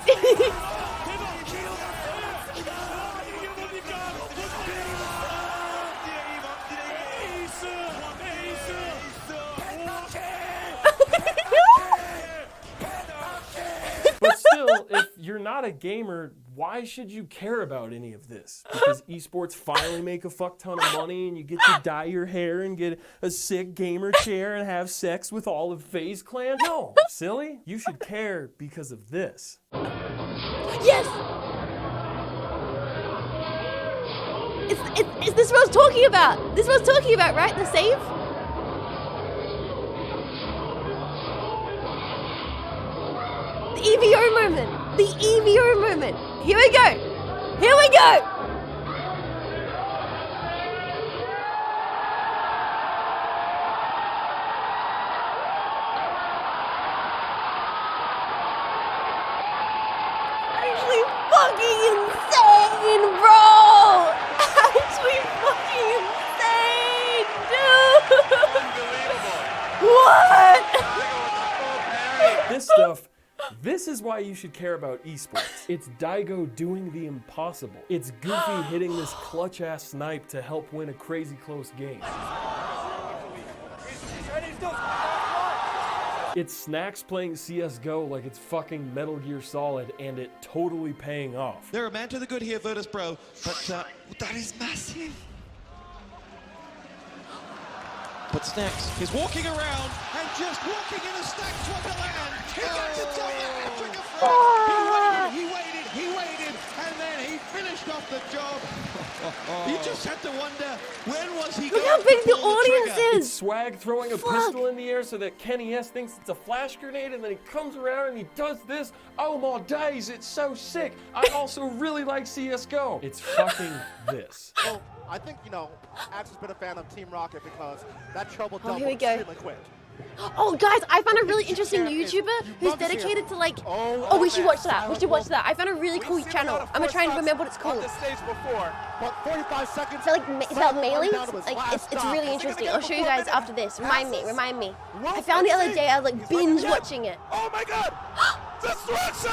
Speaker 3: But still, if you're not a gamer, why should you care about any of this? Because esports finally make a fuck ton of money and you get to dye your hair and get a sick gamer chair and have sex with all of FaZe Clan? No, silly. You should care because of this.
Speaker 1: Yes! Is this what I was talking about? This is what I was talking about, right? The save? The EVO moment. The EVO moment. Here we go. Here we go. Actually fucking insane, bro. Actually fucking insane, dude. What?
Speaker 3: This stuff, this is why you should care about esports. It's Daigo doing the impossible. It's Goofy hitting this clutch-ass snipe to help win a crazy close game. It's Snacks playing CSGO like it's fucking Metal Gear Solid and it totally paying off.
Speaker 4: They're a man to the good here, Virtus.pro, but that is massive. But Snacks is walking around and just walking in a Snacks wonderland. He gets himself a hat-trick of front. He waited, and then he finished off the job. You just have to wonder, when was he going
Speaker 1: Look how big
Speaker 4: to
Speaker 1: the
Speaker 4: pull the
Speaker 1: audience
Speaker 4: trigger?
Speaker 1: is.
Speaker 3: It's Swag throwing a pistol in the air so that Kenny S thinks it's a flash grenade and then he comes around and he does this. Oh my days, it's so sick. I also really like CSGO. It's fucking this.
Speaker 9: Well, I think, Axe has been a fan of Team Rocket because that trouble double
Speaker 1: here we go.
Speaker 9: extremely quick.
Speaker 1: Oh, guys, I found a really interesting YouTuber who's dedicated to like. Oh, we should watch that. We should watch that. I found a really cool channel. I'm gonna try and remember what it's called.
Speaker 9: But 45 seconds.
Speaker 1: It's about melee. Like it's really interesting. I'll show you guys after this. Remind me. I found it the other day. I was like binge watching it.
Speaker 4: Oh my god! Destruction!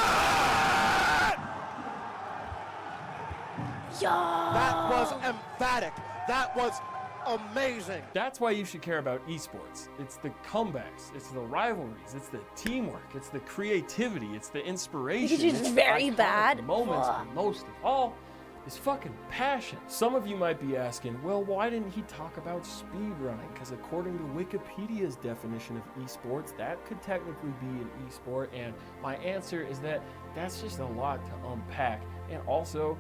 Speaker 1: Yeah.
Speaker 9: That was emphatic. That was amazing.
Speaker 3: That's why you should care about esports. It's the comebacks, it's the rivalries, it's the teamwork, it's the creativity, it's the inspiration.
Speaker 1: It's just very bad.
Speaker 3: Moments, but most of all, is fucking passion. Some of you might be asking, well, why didn't he talk about speedrunning? Because according to Wikipedia's definition of esports, that could technically be an esport, and my answer is that that's just a lot to unpack. And also,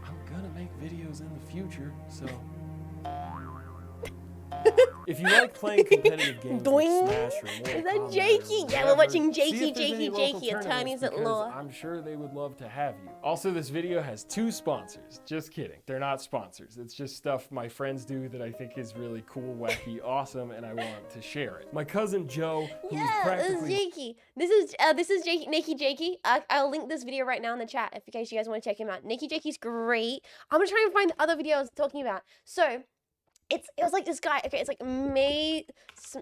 Speaker 3: I'm gonna make videos in the future, so... If you like playing competitive games like Smash or Mortal
Speaker 1: Is that
Speaker 3: Kombat
Speaker 1: Jakey?
Speaker 3: or
Speaker 1: Yeah, we're watching
Speaker 3: whatever, see
Speaker 1: Jakey,
Speaker 3: if there's any
Speaker 1: Jakey,
Speaker 3: local
Speaker 1: Jakey, attorneys
Speaker 3: tournaments,
Speaker 1: at
Speaker 3: because
Speaker 1: law.
Speaker 3: I'm sure they would love to have you. Also, this video has 2 sponsors. Just kidding. They're not sponsors. It's just stuff my friends do that I think is really cool, wacky, awesome, and I want to share it. My cousin Joe, who is practically...
Speaker 1: This is Jakey. This is Jakey, Nikki Jakey. I'll link this video right now in the chat in case you guys want to check him out. Nikki Jakey's great. I'm gonna try and find the other videos talking about. So, it was like this guy. Okay, it's like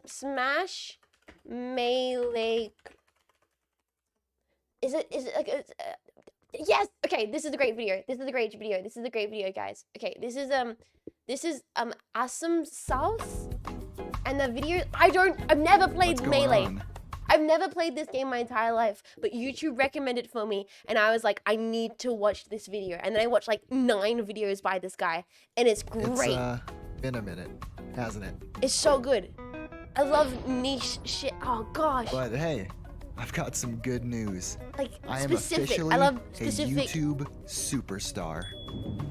Speaker 1: Smash Melee. Is it like yes? Okay, this is a great video. This is a great video, guys. Okay, this is Awesome South, and the video. I've never played Melee. I've never played this game my entire life, but YouTube recommended it for me, and I was like, I need to watch this video. And then I watched like 9 videos by this guy, and it's great.
Speaker 10: It's been a minute, hasn't it?
Speaker 1: It's so good. I love niche shit. Oh gosh.
Speaker 10: But hey, I've got some good news.
Speaker 1: Like
Speaker 10: I am
Speaker 1: specific.
Speaker 10: officially
Speaker 1: I love
Speaker 10: a
Speaker 1: specific.
Speaker 10: YouTube superstar.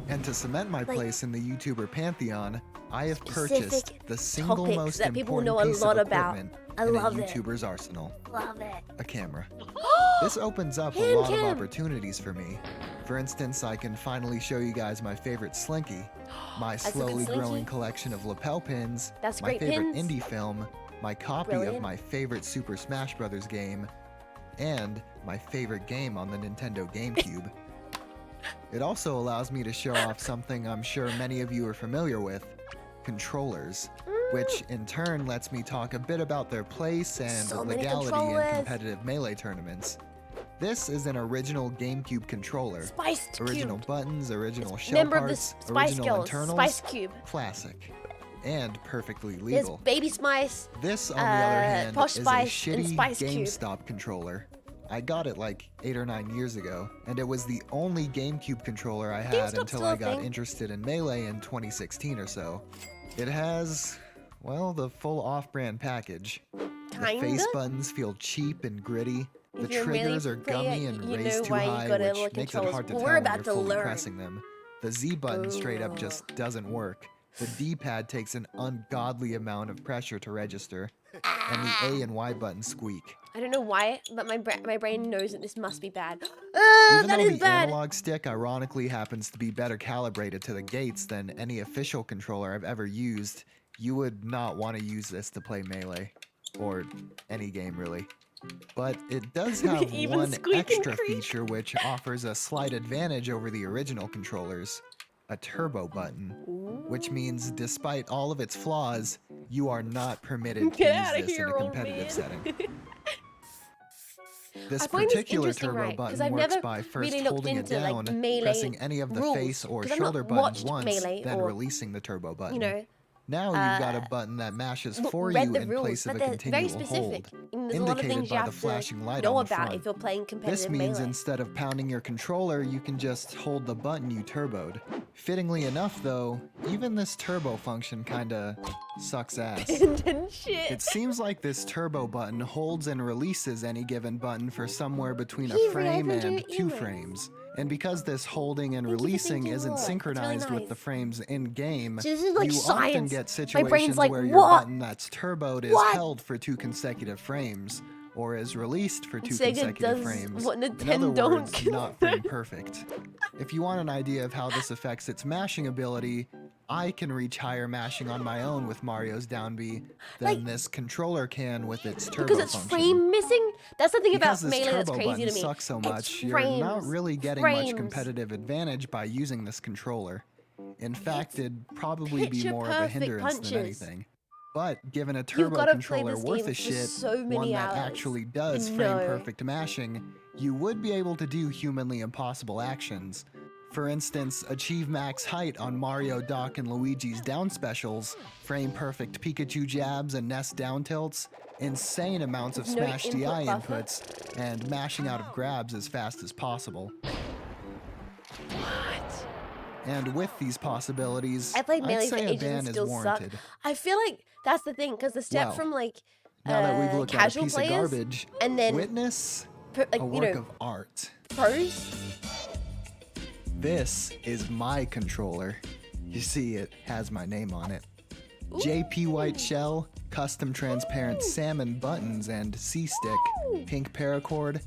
Speaker 10: And to cement my place in the YouTuber pantheon, I have purchased the single
Speaker 1: topics
Speaker 10: most
Speaker 1: that people
Speaker 10: important
Speaker 1: know a
Speaker 10: piece
Speaker 1: lot
Speaker 10: of
Speaker 1: about.
Speaker 10: equipment
Speaker 1: I
Speaker 10: in
Speaker 1: love
Speaker 10: a
Speaker 1: it.
Speaker 10: YouTuber's arsenal.
Speaker 1: Love it.
Speaker 10: A camera. This opens up a lot of opportunities for me. For instance, I can finally show you guys my favorite slinky, my
Speaker 1: That's a good
Speaker 10: slowly
Speaker 1: slinky.
Speaker 10: growing collection of lapel pins,
Speaker 1: That's
Speaker 10: my
Speaker 1: great
Speaker 10: favorite
Speaker 1: pins.
Speaker 10: indie film, my copy
Speaker 1: Brilliant.
Speaker 10: of my favorite Super Smash Bros. Game, and my favorite game on the Nintendo GameCube. It also allows me to show off something I'm sure many of you are familiar with, controllers, which in turn lets me talk a bit about their place and
Speaker 1: So many
Speaker 10: legality in
Speaker 1: controllers.
Speaker 10: competitive Melee tournaments. This is an original GameCube controller.
Speaker 1: Spiced
Speaker 10: Original
Speaker 1: Cube.
Speaker 10: buttons, original shell
Speaker 1: Member of the
Speaker 10: parts,
Speaker 1: Spice
Speaker 10: original
Speaker 1: Girls.
Speaker 10: internals,
Speaker 1: Spice Cube.
Speaker 10: classic, and perfectly
Speaker 1: There's
Speaker 10: legal.
Speaker 1: Baby Spice.
Speaker 10: This, on the other hand,
Speaker 1: Posh
Speaker 10: is a
Speaker 1: Spice and
Speaker 10: shitty
Speaker 1: Spice Cube.
Speaker 10: GameStop controller. I got it like 8 or 9 years ago, and it was the only GameCube controller I had until I got interested in Melee in 2016 or so. It has, well, the full off-brand package. The face buttons feel cheap and gritty. The triggers are gummy and raised too high, which makes it hard to tell when you're fully pressing them. The Z button straight up just doesn't work. The D-pad takes an ungodly amount of pressure to register, and the A and Y buttons squeak.
Speaker 1: I don't know why, but my brain knows that this must be bad.
Speaker 10: Even though the analog stick ironically happens to be better calibrated to the gates than any official controller I've ever used, you would not want to use this to play Melee. Or any game, really. But it does have one extra feature which offers a slight advantage over the original controllers. A turbo button. Which means, despite all of its flaws, you are not permitted to use this in a competitive setting. This particular turbo button works by first holding it down, pressing any of the face or shoulder buttons once, then releasing the turbo button. You know, now you've got a button that mashes for you in place of a continual hold, indicated by the flashing light on the front.
Speaker 1: If you're playing competitive
Speaker 10: This means
Speaker 1: Melee.
Speaker 10: instead of pounding your controller, you can just hold the button you turboed. Fittingly enough though, even this turbo function kinda sucks ass. It seems like this turbo button holds and releases any given button for somewhere between a frame and 2 frames. And because this holding and releasing isn't synchronized with the frames in-game, you often get situations where your button that's turboed is held for 2 consecutive frames, or is released for 2 consecutive frames. In other words, not frame perfect. If you want an idea of how this affects its mashing ability, I can reach higher mashing on my own with Mario's down B than this controller can with its turbo
Speaker 1: Because it's frame missing? That's something about Melee that's crazy to me.
Speaker 10: Because this turbo button sucks so much, you're not really getting much competitive advantage by using this controller. In fact, it'd probably be more of a hindrance than anything. But given a turbo controller worth a shit, one that actually does frame-perfect mashing, you would be able to do humanly impossible actions. For instance, achieve max height on Mario, Doc, and Luigi's down specials, frame-perfect Pikachu jabs and Ness down tilts, insane amounts of Smash DI inputs, and mashing out of grabs as fast as possible. And with these possibilities,
Speaker 1: I played Melee
Speaker 10: I'd
Speaker 1: for
Speaker 10: say a
Speaker 1: ages
Speaker 10: ban
Speaker 1: and
Speaker 10: is
Speaker 1: still
Speaker 10: warranted.
Speaker 1: suck. I feel like that's the thing, because the step from like
Speaker 10: Now that we've looked at a
Speaker 1: casual
Speaker 10: piece
Speaker 1: players
Speaker 10: of garbage,
Speaker 1: and then
Speaker 10: witness
Speaker 1: like,
Speaker 10: a work of art.
Speaker 1: Pros.
Speaker 10: This is my controller. You see, it has my name on it. JP White shell, custom transparent salmon buttons and C-stick, pink paracord,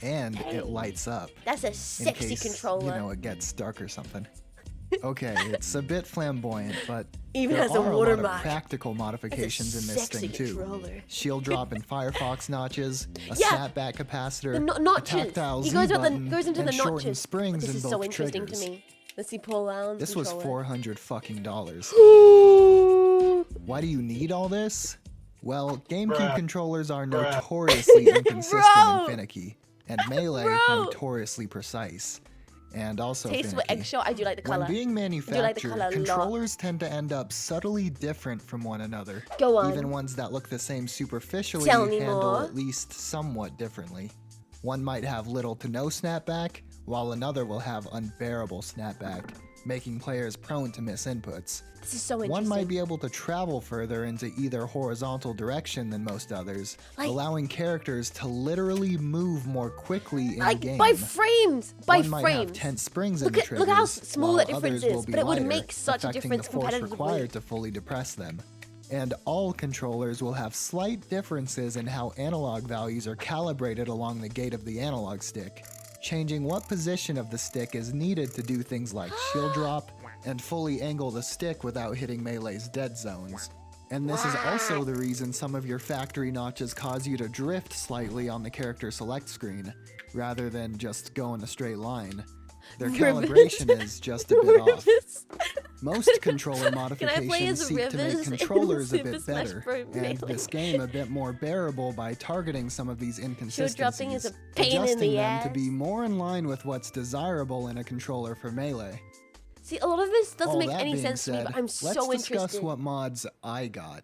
Speaker 10: and it lights up.
Speaker 1: That's a sexy
Speaker 10: in case,
Speaker 1: controller.
Speaker 10: You know, it gets dark or something. Okay, it's a bit flamboyant, but
Speaker 1: Even
Speaker 10: there
Speaker 1: has a
Speaker 10: are a lot
Speaker 1: watermark.
Speaker 10: of practical modifications in this
Speaker 1: sexy
Speaker 10: thing too.
Speaker 1: controller.
Speaker 10: Shield drop and Firefox notches, a
Speaker 1: Yeah,
Speaker 10: snapback capacitor,
Speaker 1: The
Speaker 10: a
Speaker 1: notches.
Speaker 10: tactile
Speaker 1: He
Speaker 10: Z
Speaker 1: goes,
Speaker 10: button,
Speaker 1: goes into
Speaker 10: and
Speaker 1: the
Speaker 10: shortened
Speaker 1: notches.
Speaker 10: springs
Speaker 1: This
Speaker 10: in
Speaker 1: is
Speaker 10: both
Speaker 1: so interesting
Speaker 10: triggers.
Speaker 1: to me. Let's see Paul Allen's
Speaker 10: This was
Speaker 1: controller.
Speaker 10: $400 fucking dollars. Why do you need all this? Well, GameCube controllers are notoriously inconsistent and finicky, and Melee notoriously precise, and also
Speaker 1: Taste
Speaker 10: finicky.
Speaker 1: with eggshell. I do like the color.
Speaker 10: When being manufactured,
Speaker 1: I do like the color a lot.
Speaker 10: controllers tend to end up subtly different from one another.
Speaker 1: Go on.
Speaker 10: Even ones that look the same superficially
Speaker 1: Tell me
Speaker 10: handle
Speaker 1: more.
Speaker 10: at least somewhat differently. One might have little to no snapback, while another will have unbearable snapback, making players prone to miss inputs.
Speaker 1: This is so interesting.
Speaker 10: One might be able to travel further into either horizontal direction than most others, allowing characters to literally move more quickly in game.
Speaker 1: By frames! By
Speaker 10: One might have
Speaker 1: frames!
Speaker 10: tense springs in the triggers,
Speaker 1: Look how small
Speaker 10: while
Speaker 1: that difference
Speaker 10: others will
Speaker 1: is,
Speaker 10: be
Speaker 1: but it would
Speaker 10: lighter,
Speaker 1: make such a
Speaker 10: affecting
Speaker 1: difference
Speaker 10: the force
Speaker 1: competitively.
Speaker 10: required to fully depress them. And all controllers will have slight differences in how analog values are calibrated along the gate of the analog stick, changing what position of the stick is needed to do things like shield drop and fully angle the stick without hitting Melee's dead zones. And this is also the reason some of your factory notches cause you to drift slightly on the character select screen, rather than just go in a straight line. Their calibration is just a bit off. Most controller modifications seek to make controllers a bit better, and this game a bit more bearable by targeting some of these inconsistencies,
Speaker 1: is a pain in
Speaker 10: adjusting
Speaker 1: the
Speaker 10: them
Speaker 1: ass.
Speaker 10: to be more in line with what's desirable in a controller for Melee.
Speaker 1: See, a lot of this doesn't
Speaker 10: All
Speaker 1: make
Speaker 10: that
Speaker 1: any
Speaker 10: being
Speaker 1: sense to me,
Speaker 10: said,
Speaker 1: but I'm
Speaker 10: let's
Speaker 1: so
Speaker 10: discuss
Speaker 1: interested.
Speaker 10: what mods I got.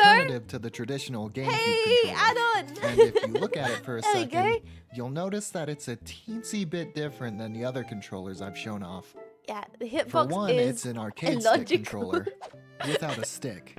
Speaker 10: alternative to the traditional GameCube controller.
Speaker 1: add-on.
Speaker 10: And if you look at it for a
Speaker 1: There you go.
Speaker 10: second, you'll notice that it's a teensy bit different than the other controllers I've shown off.
Speaker 1: Yeah, the hitbox
Speaker 10: For one,
Speaker 1: is
Speaker 10: it's an arcade stick
Speaker 1: illogical.
Speaker 10: controller without a stick.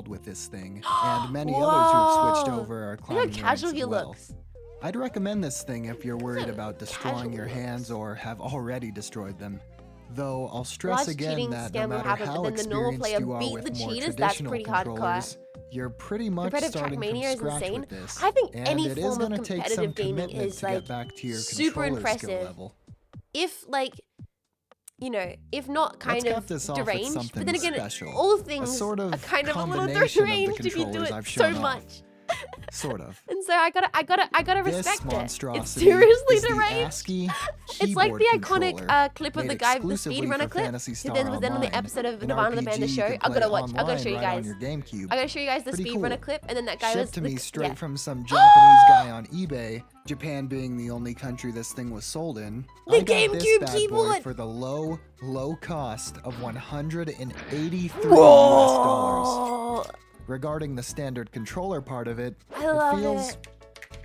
Speaker 10: world with this thing, and many others who have switched over are climbing
Speaker 1: Look how casual
Speaker 10: ranks
Speaker 1: he
Speaker 10: as well.
Speaker 1: looks.
Speaker 10: I'd recommend this thing if you're worried about destroying your hands or have already destroyed them. Though I'll stress again that no matter how experienced you are with more traditional controllers, you're pretty much starting from scratch with this.
Speaker 1: I think
Speaker 10: and
Speaker 1: any
Speaker 10: it is
Speaker 1: form
Speaker 10: going
Speaker 1: of
Speaker 10: to take
Speaker 1: competitive
Speaker 10: some
Speaker 1: gaming
Speaker 10: commitment
Speaker 1: is
Speaker 10: to
Speaker 1: like
Speaker 10: get back to your
Speaker 1: super
Speaker 10: controller skill
Speaker 1: impressive.
Speaker 10: level.
Speaker 1: If like, you know, if not kind of deranged, but then again, all things are kind of a little deranged if you do it so much.
Speaker 10: Sort of.
Speaker 1: And so I gotta
Speaker 10: This
Speaker 1: respect it. It's
Speaker 10: monstrosity
Speaker 1: seriously
Speaker 10: is the
Speaker 1: deranged.
Speaker 10: ASCII
Speaker 1: It's like the
Speaker 10: keyboard
Speaker 1: iconic
Speaker 10: controller
Speaker 1: clip of
Speaker 10: made
Speaker 1: the guy with the
Speaker 10: exclusively
Speaker 1: speedrunner
Speaker 10: for
Speaker 1: clip
Speaker 10: Phantasy
Speaker 1: who
Speaker 10: Star
Speaker 1: then was then on the
Speaker 10: Online,
Speaker 1: episode of
Speaker 10: an
Speaker 1: Nirvana the Band the
Speaker 10: RPG
Speaker 1: show.
Speaker 10: you
Speaker 1: I
Speaker 10: can
Speaker 1: gotta
Speaker 10: play
Speaker 1: watch. I gotta
Speaker 10: online
Speaker 1: show you
Speaker 10: right on
Speaker 1: guys.
Speaker 10: your GameCube.
Speaker 1: I gotta show you guys the
Speaker 10: Pretty
Speaker 1: speedrunner
Speaker 10: cool.
Speaker 1: clip, and then that guy was
Speaker 10: Shipped to me straight
Speaker 1: yeah.
Speaker 10: from some Japanese guy on eBay, Japan being the only country this thing was sold in.
Speaker 1: The
Speaker 10: I got this
Speaker 1: GameCube
Speaker 10: bad
Speaker 1: keyboard!
Speaker 10: boy for the low cost of $183
Speaker 1: Whoa!
Speaker 10: US. Regarding the standard controller part of it,
Speaker 1: I love
Speaker 10: feels
Speaker 1: it.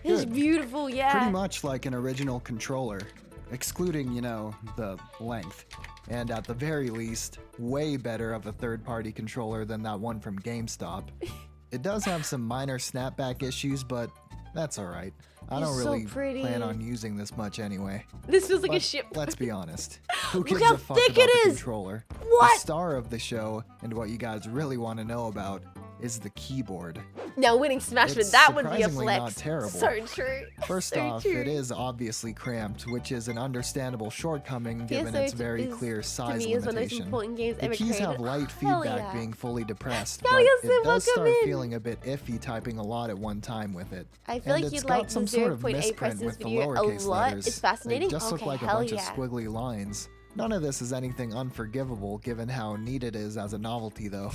Speaker 1: It's beautiful, yeah.
Speaker 10: pretty much like an original controller, excluding, you know, the length. And at the very least, way better of a third-party controller than that one from GameStop. It does have some minor snapback issues, but that's alright. I don't
Speaker 1: so
Speaker 10: really
Speaker 1: pretty.
Speaker 10: plan on using this much anyway.
Speaker 1: This feels like a
Speaker 10: But
Speaker 1: ship.
Speaker 10: Let's be honest. Who
Speaker 1: Look
Speaker 10: gives
Speaker 1: how
Speaker 10: a fuck
Speaker 1: thick
Speaker 10: about
Speaker 1: it
Speaker 10: the
Speaker 1: is.
Speaker 10: controller?
Speaker 1: What?
Speaker 10: The star of the show, and what you guys really want to know about, is the keyboard.
Speaker 1: Now winning Smash
Speaker 10: It's
Speaker 1: with that would be a
Speaker 10: surprisingly
Speaker 1: flex.
Speaker 10: not terrible.
Speaker 1: So true.
Speaker 10: First
Speaker 1: so
Speaker 10: off,
Speaker 1: true.
Speaker 10: it is obviously cramped, which is an understandable shortcoming given its very clear size
Speaker 1: to me is one of those
Speaker 10: limitation.
Speaker 1: important games
Speaker 10: The
Speaker 1: ever
Speaker 10: keys
Speaker 1: created.
Speaker 10: have light
Speaker 1: Hell
Speaker 10: feedback
Speaker 1: yeah.
Speaker 10: being fully depressed,
Speaker 1: Hell
Speaker 10: but
Speaker 1: yes,
Speaker 10: it
Speaker 1: then
Speaker 10: does
Speaker 1: welcome
Speaker 10: start
Speaker 1: in.
Speaker 10: feeling a bit iffy typing a lot at one time with it.
Speaker 1: I feel
Speaker 10: and
Speaker 1: like
Speaker 10: it's
Speaker 1: you'd
Speaker 10: got
Speaker 1: like the
Speaker 10: some sort of
Speaker 1: 0.8
Speaker 10: misprint
Speaker 1: presence
Speaker 10: with the
Speaker 1: video a
Speaker 10: lowercase
Speaker 1: lot.
Speaker 10: letters.
Speaker 1: It's fascinating.
Speaker 10: They just look
Speaker 1: Okay,
Speaker 10: like a
Speaker 1: hell
Speaker 10: bunch
Speaker 1: yeah.
Speaker 10: of squiggly lines. None of this is anything unforgivable given how neat it is as a novelty though.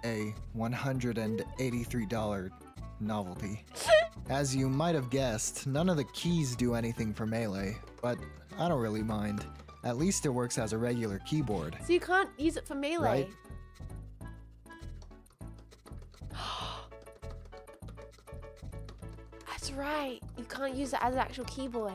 Speaker 10: A $183 novelty. As you might have guessed, none of the keys do anything for Melee, but I don't really mind. At least it works as a regular keyboard.
Speaker 1: So you can't use it for melee.
Speaker 10: Right?
Speaker 1: That's right. You can't use it as an actual keyboard.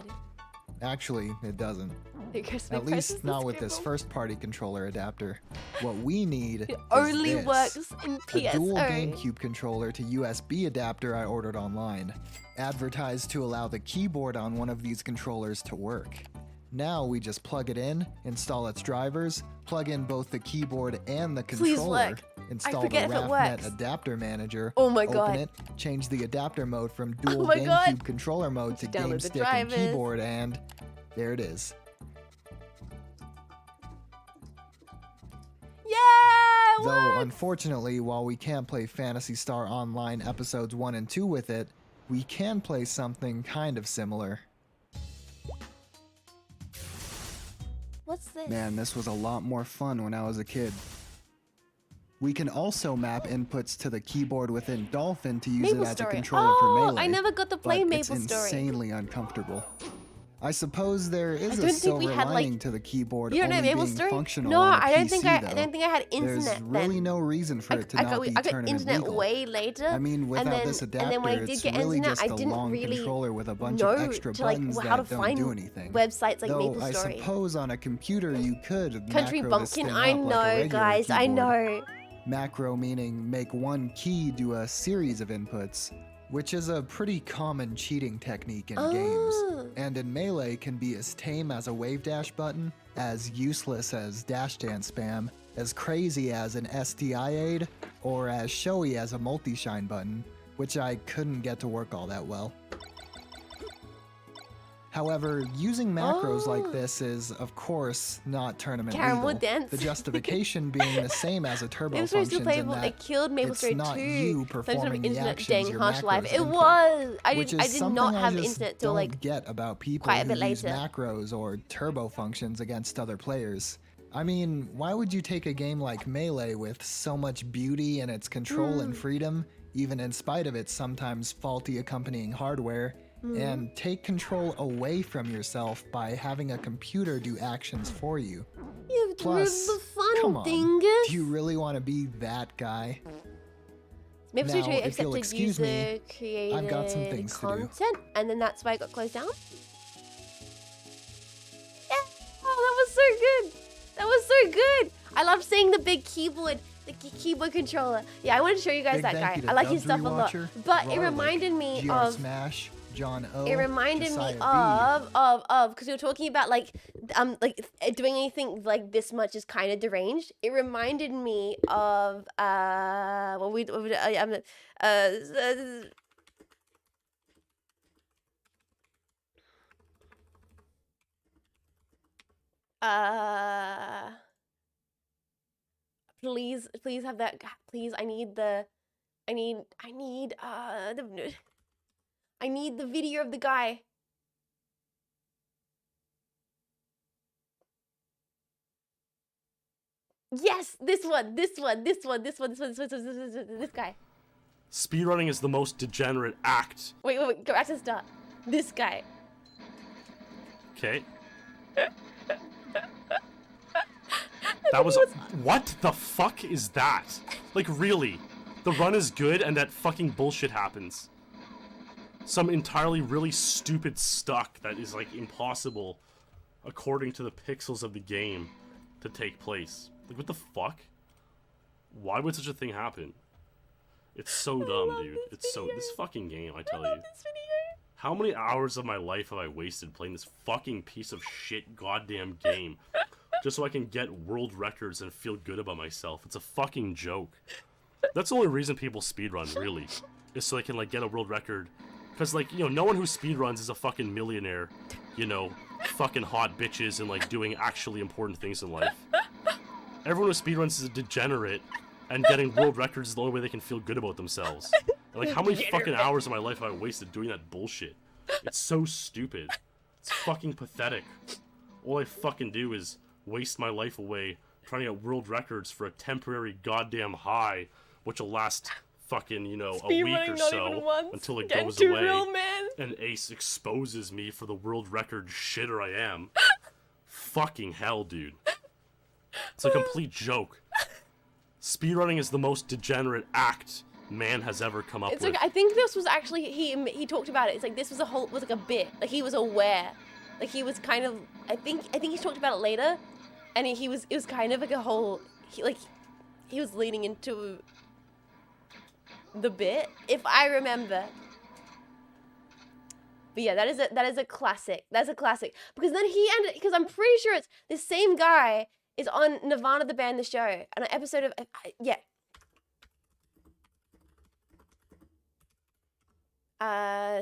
Speaker 10: Actually, it doesn't.
Speaker 1: Because
Speaker 10: At least not with this first-party controller adapter. What we need
Speaker 1: It
Speaker 10: is
Speaker 1: only
Speaker 10: this.
Speaker 1: works in
Speaker 10: A dual
Speaker 1: PSO.
Speaker 10: GameCube controller to USB adapter I ordered online, advertised to allow the keyboard on one of these controllers to work. Now we just plug it in, install its drivers, plug in both the keyboard and the
Speaker 1: Please
Speaker 10: controller,
Speaker 1: work.
Speaker 10: install
Speaker 1: I forget
Speaker 10: the
Speaker 1: if it
Speaker 10: RAFnet
Speaker 1: works.
Speaker 10: adapter manager,
Speaker 1: Oh my
Speaker 10: open
Speaker 1: God.
Speaker 10: it, change the adapter mode from dual
Speaker 1: my
Speaker 10: GameCube
Speaker 1: God.
Speaker 10: controller mode to
Speaker 1: Download
Speaker 10: game
Speaker 1: the
Speaker 10: stick and
Speaker 1: drivers.
Speaker 10: keyboard, and there it is.
Speaker 1: Yeah!
Speaker 10: Though, unfortunately, while we can't play Phantasy Star Online episodes 1 and 2 with it, we can play something kind of similar.
Speaker 1: What's this?
Speaker 10: Man, this was a lot more fun when I was a kid. We can also map inputs to the keyboard within Dolphin to use
Speaker 1: Maple
Speaker 10: it as
Speaker 1: Story.
Speaker 10: a controller for
Speaker 1: Oh,
Speaker 10: Melee.
Speaker 1: I never got to play
Speaker 10: but
Speaker 1: Maple
Speaker 10: it's
Speaker 1: Story.
Speaker 10: insanely uncomfortable. I suppose there is
Speaker 1: don't
Speaker 10: a
Speaker 1: think
Speaker 10: silver
Speaker 1: we had, like-
Speaker 10: lining to the keyboard
Speaker 1: You don't know
Speaker 10: only
Speaker 1: Maple
Speaker 10: being
Speaker 1: Story?
Speaker 10: functional
Speaker 1: No,
Speaker 10: on a
Speaker 1: I don't think
Speaker 10: PC,
Speaker 1: I
Speaker 10: though.
Speaker 1: don't think I had internet
Speaker 10: There's really
Speaker 1: then.
Speaker 10: no reason for it to
Speaker 1: I
Speaker 10: not
Speaker 1: got,
Speaker 10: be
Speaker 1: I got
Speaker 10: tournament
Speaker 1: internet
Speaker 10: legal.
Speaker 1: way later.
Speaker 10: I mean, without
Speaker 1: and then,
Speaker 10: this adapter,
Speaker 1: and then when I did
Speaker 10: it's
Speaker 1: get
Speaker 10: really
Speaker 1: internet,
Speaker 10: just
Speaker 1: I
Speaker 10: a
Speaker 1: didn't
Speaker 10: long
Speaker 1: really
Speaker 10: controller with a bunch
Speaker 1: know
Speaker 10: of extra
Speaker 1: to, like,
Speaker 10: buttons
Speaker 1: how to
Speaker 10: that don't
Speaker 1: find
Speaker 10: do anything.
Speaker 1: websites like
Speaker 10: Though
Speaker 1: Maple
Speaker 10: I
Speaker 1: Story.
Speaker 10: suppose on a computer you could
Speaker 1: Country
Speaker 10: macro this
Speaker 1: Bumpkin,
Speaker 10: thing
Speaker 1: I
Speaker 10: up like a
Speaker 1: know,
Speaker 10: regular
Speaker 1: guys, I
Speaker 10: keyboard.
Speaker 1: know.
Speaker 10: Macro meaning make one key do a series of inputs, which is a pretty common cheating technique in games, and in Melee can be as tame as a wave dash button, as useless as dash dance spam, as crazy as an SDI aid, or as showy as a multi-shine button, which I couldn't get to work all that well. However, using macros like this is, of course, not tournament
Speaker 1: Caramel
Speaker 10: legal.
Speaker 1: Dance.
Speaker 10: The justification being the same as a turbo
Speaker 1: Maple Story still
Speaker 10: functions in
Speaker 1: playable.
Speaker 10: that
Speaker 1: They killed Maple
Speaker 10: it's
Speaker 1: Story
Speaker 10: not
Speaker 1: 2.
Speaker 10: you
Speaker 1: Thanks for
Speaker 10: performing the
Speaker 1: internet
Speaker 10: actions
Speaker 1: dang
Speaker 10: your
Speaker 1: harsh life.
Speaker 10: macros
Speaker 1: It
Speaker 10: input,
Speaker 1: was. I
Speaker 10: which
Speaker 1: did
Speaker 10: is
Speaker 1: not
Speaker 10: something
Speaker 1: have
Speaker 10: I just
Speaker 1: internet till
Speaker 10: don't
Speaker 1: like
Speaker 10: get about people
Speaker 1: quite a
Speaker 10: who
Speaker 1: bit
Speaker 10: use
Speaker 1: later.
Speaker 10: macros or turbo functions against other players. I mean, why would you take a game like Melee with so much beauty in its control and freedom, even in spite of its sometimes faulty accompanying hardware, and take control away from yourself by having a computer do actions for you?
Speaker 1: You have to
Speaker 10: Plus,
Speaker 1: remove the fun,
Speaker 10: come on,
Speaker 1: dingus.
Speaker 10: do you really want to be that guy?
Speaker 1: Maple
Speaker 10: Now,
Speaker 1: Story
Speaker 10: if you'll
Speaker 1: accepted
Speaker 10: excuse me,
Speaker 1: user created
Speaker 10: I've got some things to do.
Speaker 1: content, and then that's why it got closed down. Yeah, oh, that was so good. That was so good. I love seeing the big keyboard, the keyboard controller. Yeah, I wanted to show you guys
Speaker 10: Big
Speaker 1: that
Speaker 10: thank
Speaker 1: guy.
Speaker 10: you to
Speaker 1: I like his
Speaker 10: Dubs
Speaker 1: stuff a lot.
Speaker 10: Rewatcher,
Speaker 1: But it
Speaker 10: Roller
Speaker 1: reminded me
Speaker 10: GR
Speaker 1: of
Speaker 10: Smash, John O.
Speaker 1: It reminded me
Speaker 10: Josiah
Speaker 1: of because we were talking about like doing anything like this much is kind of deranged. It reminded me of please have that, please. I need the video of the guy. Yes, this guy.
Speaker 7: Speedrunning is the most degenerate act.
Speaker 1: Wait, go back to the start. This guy.
Speaker 7: Okay. That was what the fuck is that? Like really? The run is good and that fucking bullshit happens. Some entirely really stupid stuck that is like impossible according to the pixels of the game to take place. Like what the fuck? Why would such a thing happen? It's so dumb, dude. It's so this fucking game, I tell you. How many hours of my life have I wasted playing this fucking piece of shit goddamn game just so I can get world records and feel good about myself? It's a fucking joke. That's the only reason people speedrun, really, is so they can like get a world record. Because like, you know, no one who speedruns is a fucking millionaire, you know, fucking hot bitches and like doing actually important things in life. Everyone who speedruns is a degenerate, and getting world records is the only way they can feel good about themselves. And, like, how many fucking hours of my life have I wasted doing that bullshit? It's so stupid. It's fucking pathetic. All I fucking do is waste my life away trying to get world records for a temporary goddamn high, which will last fucking, you know, a week or so until it goes away.
Speaker 1: Real, man.
Speaker 7: And Ace exposes me for the world record shitter I am. Fucking hell, dude. It's a complete joke. Speedrunning is the most degenerate act man has ever come up with.
Speaker 1: Like, I think this was actually he talked about it. It's like this was like a bit. Like he was aware. Like he was kind of I think he talked about it later, and it was kind of like a whole he was leaning into the bit, if I remember. But yeah, that is a classic. That's a classic because then he ended because I'm pretty sure it's the same guy is on Nirvana the Band the Show, an episode of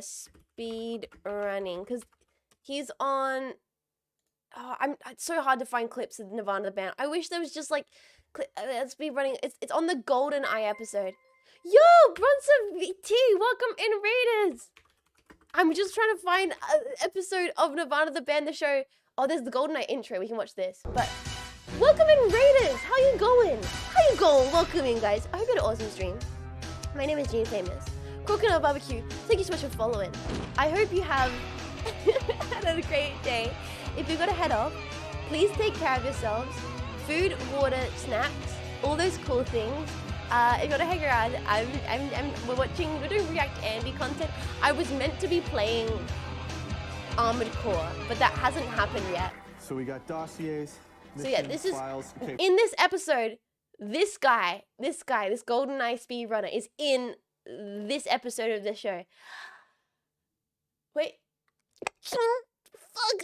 Speaker 1: speed running because he's on. Oh, it's so hard to find clips of Nirvana the Band. I wish there was just like speed running. It's on the Golden Eye episode. Yo, Bronson VT, welcome in, Raiders. I'm just trying to find an episode of Nirvana the Band the Show. Oh, there's the Golden Eye intro. We can watch this, but. Welcome in, Raiders! How you going? How you going? Welcome in, guys. I hope you had an awesome stream. My name is Jean Faymas. Coconut Barbecue, thank you so much for following. I hope you have had a great day. If you're gonna head off, please take care of yourselves. Food, water, snacks, all those cool things. If you gotta hang around, we're doing React Andy content. I was meant to be playing Armored Core, but that hasn't happened yet.
Speaker 11: So we got dossiers.
Speaker 1: So yeah, this is in this episode. This guy, this GoldenEye speedrunner is in this episode of the show. Wait, fuck!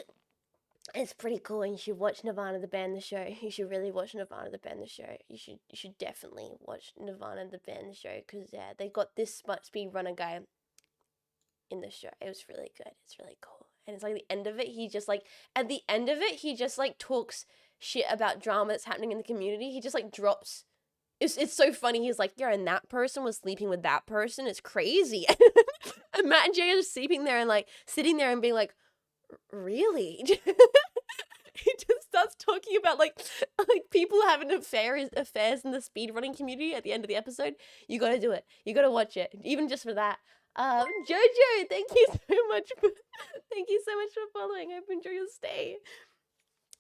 Speaker 1: It's pretty cool, and you should watch Nirvana the Band the Show. You should really watch Nirvana the Band the Show. You should definitely watch Nirvana the Band the Show because yeah, they got this speedrunner guy in the show. It was really good. It's really cool, and it's like the end of it. He just like at the end of it, he just like talks shit about drama that's happening in the community. He just like drops. It's so funny. He's like, yeah, and that person was sleeping with that person. It's crazy. And Matt and Jay are just sleeping there and like sitting there and being like, really? He just starts talking about like people having affairs in the speedrunning community at the end of the episode. You gotta do it. You gotta watch it, even just for that. Jojo, thank you so much for following. I hope you enjoy your stay.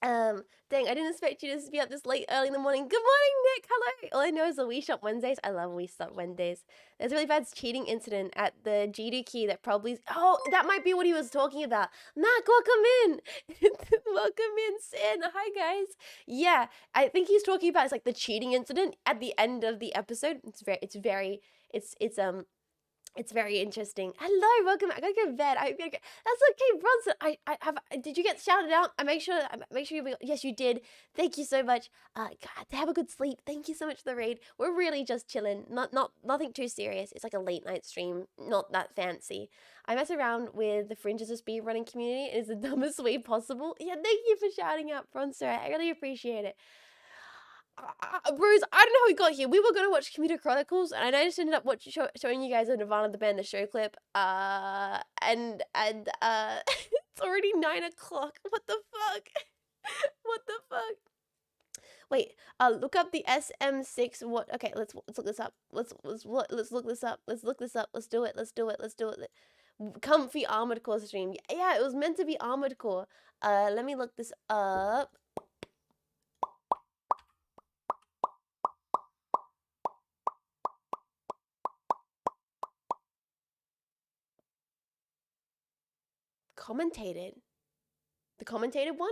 Speaker 1: Dang, I didn't expect you to be up this late early in the morning. Good morning, Nick. Hello. All I know is the Wii Shop Wednesdays. I love Wii Shop Wednesdays. There's a really bad cheating incident at the GD key that probably. Oh, that might be what he was talking about. Mac, welcome in. Welcome in, Sin. Hi, guys. Yeah, I think he's talking about it's like the cheating incident at the end of the episode. It's It's very interesting. Hello, welcome. I gotta go to bed. I hope you get. That's okay, Bronson. I have. Did you get shouted out? I make sure you. Yes, you did. Thank you so much. God, have a good sleep. Thank you so much for the raid. We're really just chilling. Nothing too serious. It's like a late night stream. Not that fancy. I mess around with the fringes of speedrunning community. It is the dumbest way possible. Yeah, thank you for shouting out, Bronson. I really appreciate it. Bruce, I don't know how we got here. We were going to watch Commuter Chronicles, and I just ended up showing you guys a Nirvana the Band the show clip. It's already 9 o'clock. What the fuck? What the fuck? Wait, look up the SM6. What? Okay, let's look this up. Let's look this up. Let's look this up. Let's do it. Comfy Armored Core stream. Yeah, it was meant to be Armored Core. Let me look this up. Commentated. The commentated one?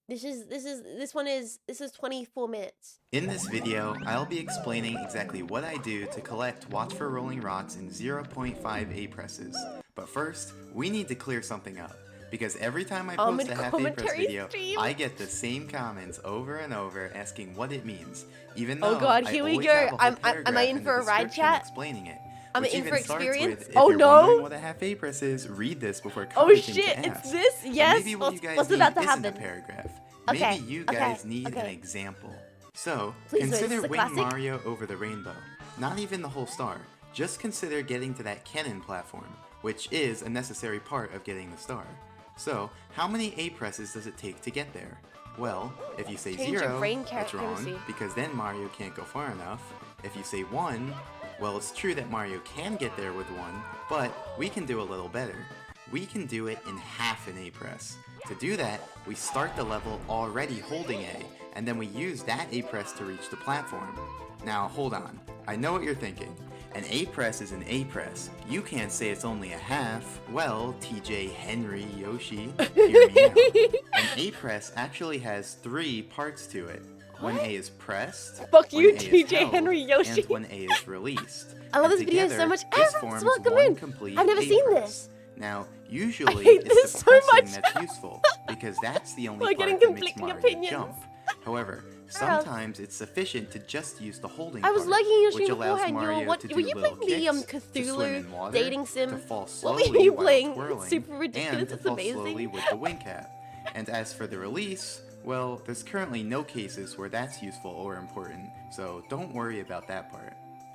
Speaker 1: This is 24 minutes.
Speaker 13: In this video, I'll be explaining exactly what I do to collect Watch for Rolling Rocks in 0.5 A presses. But first, we need to clear something up. Because every time I post a half A press video, I get the same comments over and over asking what it means. Even though
Speaker 1: here we go. Am I in for a ride chat?
Speaker 13: Explaining it.
Speaker 1: I'm in for experience.
Speaker 13: If you're wondering what a half A press is, read this before commenting to ask.
Speaker 1: It's this? Yes.
Speaker 13: Maybe what you guys
Speaker 1: what's
Speaker 13: need
Speaker 1: about to
Speaker 13: isn't
Speaker 1: happen?
Speaker 13: a paragraph.
Speaker 1: Okay.
Speaker 13: Maybe you guys need an example. So,
Speaker 1: Please,
Speaker 13: consider Wing Mario Over the Rainbow. Not even the whole star. Just consider getting to that cannon platform, which is a necessary part of getting the star. So, how many A presses does it take to get there? Well, if you say 0, that's wrong, because then Mario can't go far enough. If you say 1, well, it's true that Mario can get there with 1, but we can do a little better. We can do it in half an A press. To do that, we start the level already holding A, and then we use that A press to reach the platform. Now, hold on. I know what you're thinking. An A press is an A press. You can't say it's only a half. Well, TJ, Henry, Yoshi, hear me out. An A press actually has 3 parts to it. When A is pressed,
Speaker 1: fuck you,
Speaker 13: when A is
Speaker 1: TJ,
Speaker 13: held,
Speaker 1: Henry, Yoshi.
Speaker 13: and when A is released.
Speaker 1: I love
Speaker 13: And
Speaker 1: this video so
Speaker 13: together,
Speaker 1: much.
Speaker 13: This
Speaker 1: Everyone's
Speaker 13: forms
Speaker 1: welcome
Speaker 13: one
Speaker 1: in.
Speaker 13: complete
Speaker 1: I've never
Speaker 13: A
Speaker 1: seen
Speaker 13: press.
Speaker 1: this.
Speaker 13: Now, usually
Speaker 1: hate
Speaker 13: it's
Speaker 1: this
Speaker 13: the
Speaker 1: so
Speaker 13: pressing
Speaker 1: much.
Speaker 13: that's useful, because that's the only
Speaker 1: We're
Speaker 13: part
Speaker 1: getting
Speaker 13: that makes
Speaker 1: conflicting
Speaker 13: Mario
Speaker 1: opinions.
Speaker 13: jump. However, sometimes it's sufficient to just use the holding
Speaker 1: I was
Speaker 13: part,
Speaker 1: liking your
Speaker 13: which
Speaker 1: stream
Speaker 13: allows
Speaker 1: beforehand.
Speaker 13: Mario
Speaker 1: What
Speaker 13: to do
Speaker 1: were you
Speaker 13: little
Speaker 1: playing? The
Speaker 13: kicks, to swim in
Speaker 1: Cthulhu
Speaker 13: water,
Speaker 1: dating sim?
Speaker 13: to fall
Speaker 1: What
Speaker 13: slowly
Speaker 1: were you
Speaker 13: while
Speaker 1: playing?
Speaker 13: twirling,
Speaker 1: Super ridiculous.
Speaker 13: and to
Speaker 1: It's
Speaker 13: fall
Speaker 1: amazing.
Speaker 13: slowly with the wing cap. And as for the release, well, there's currently no cases where that's useful or important, so don't worry about that part.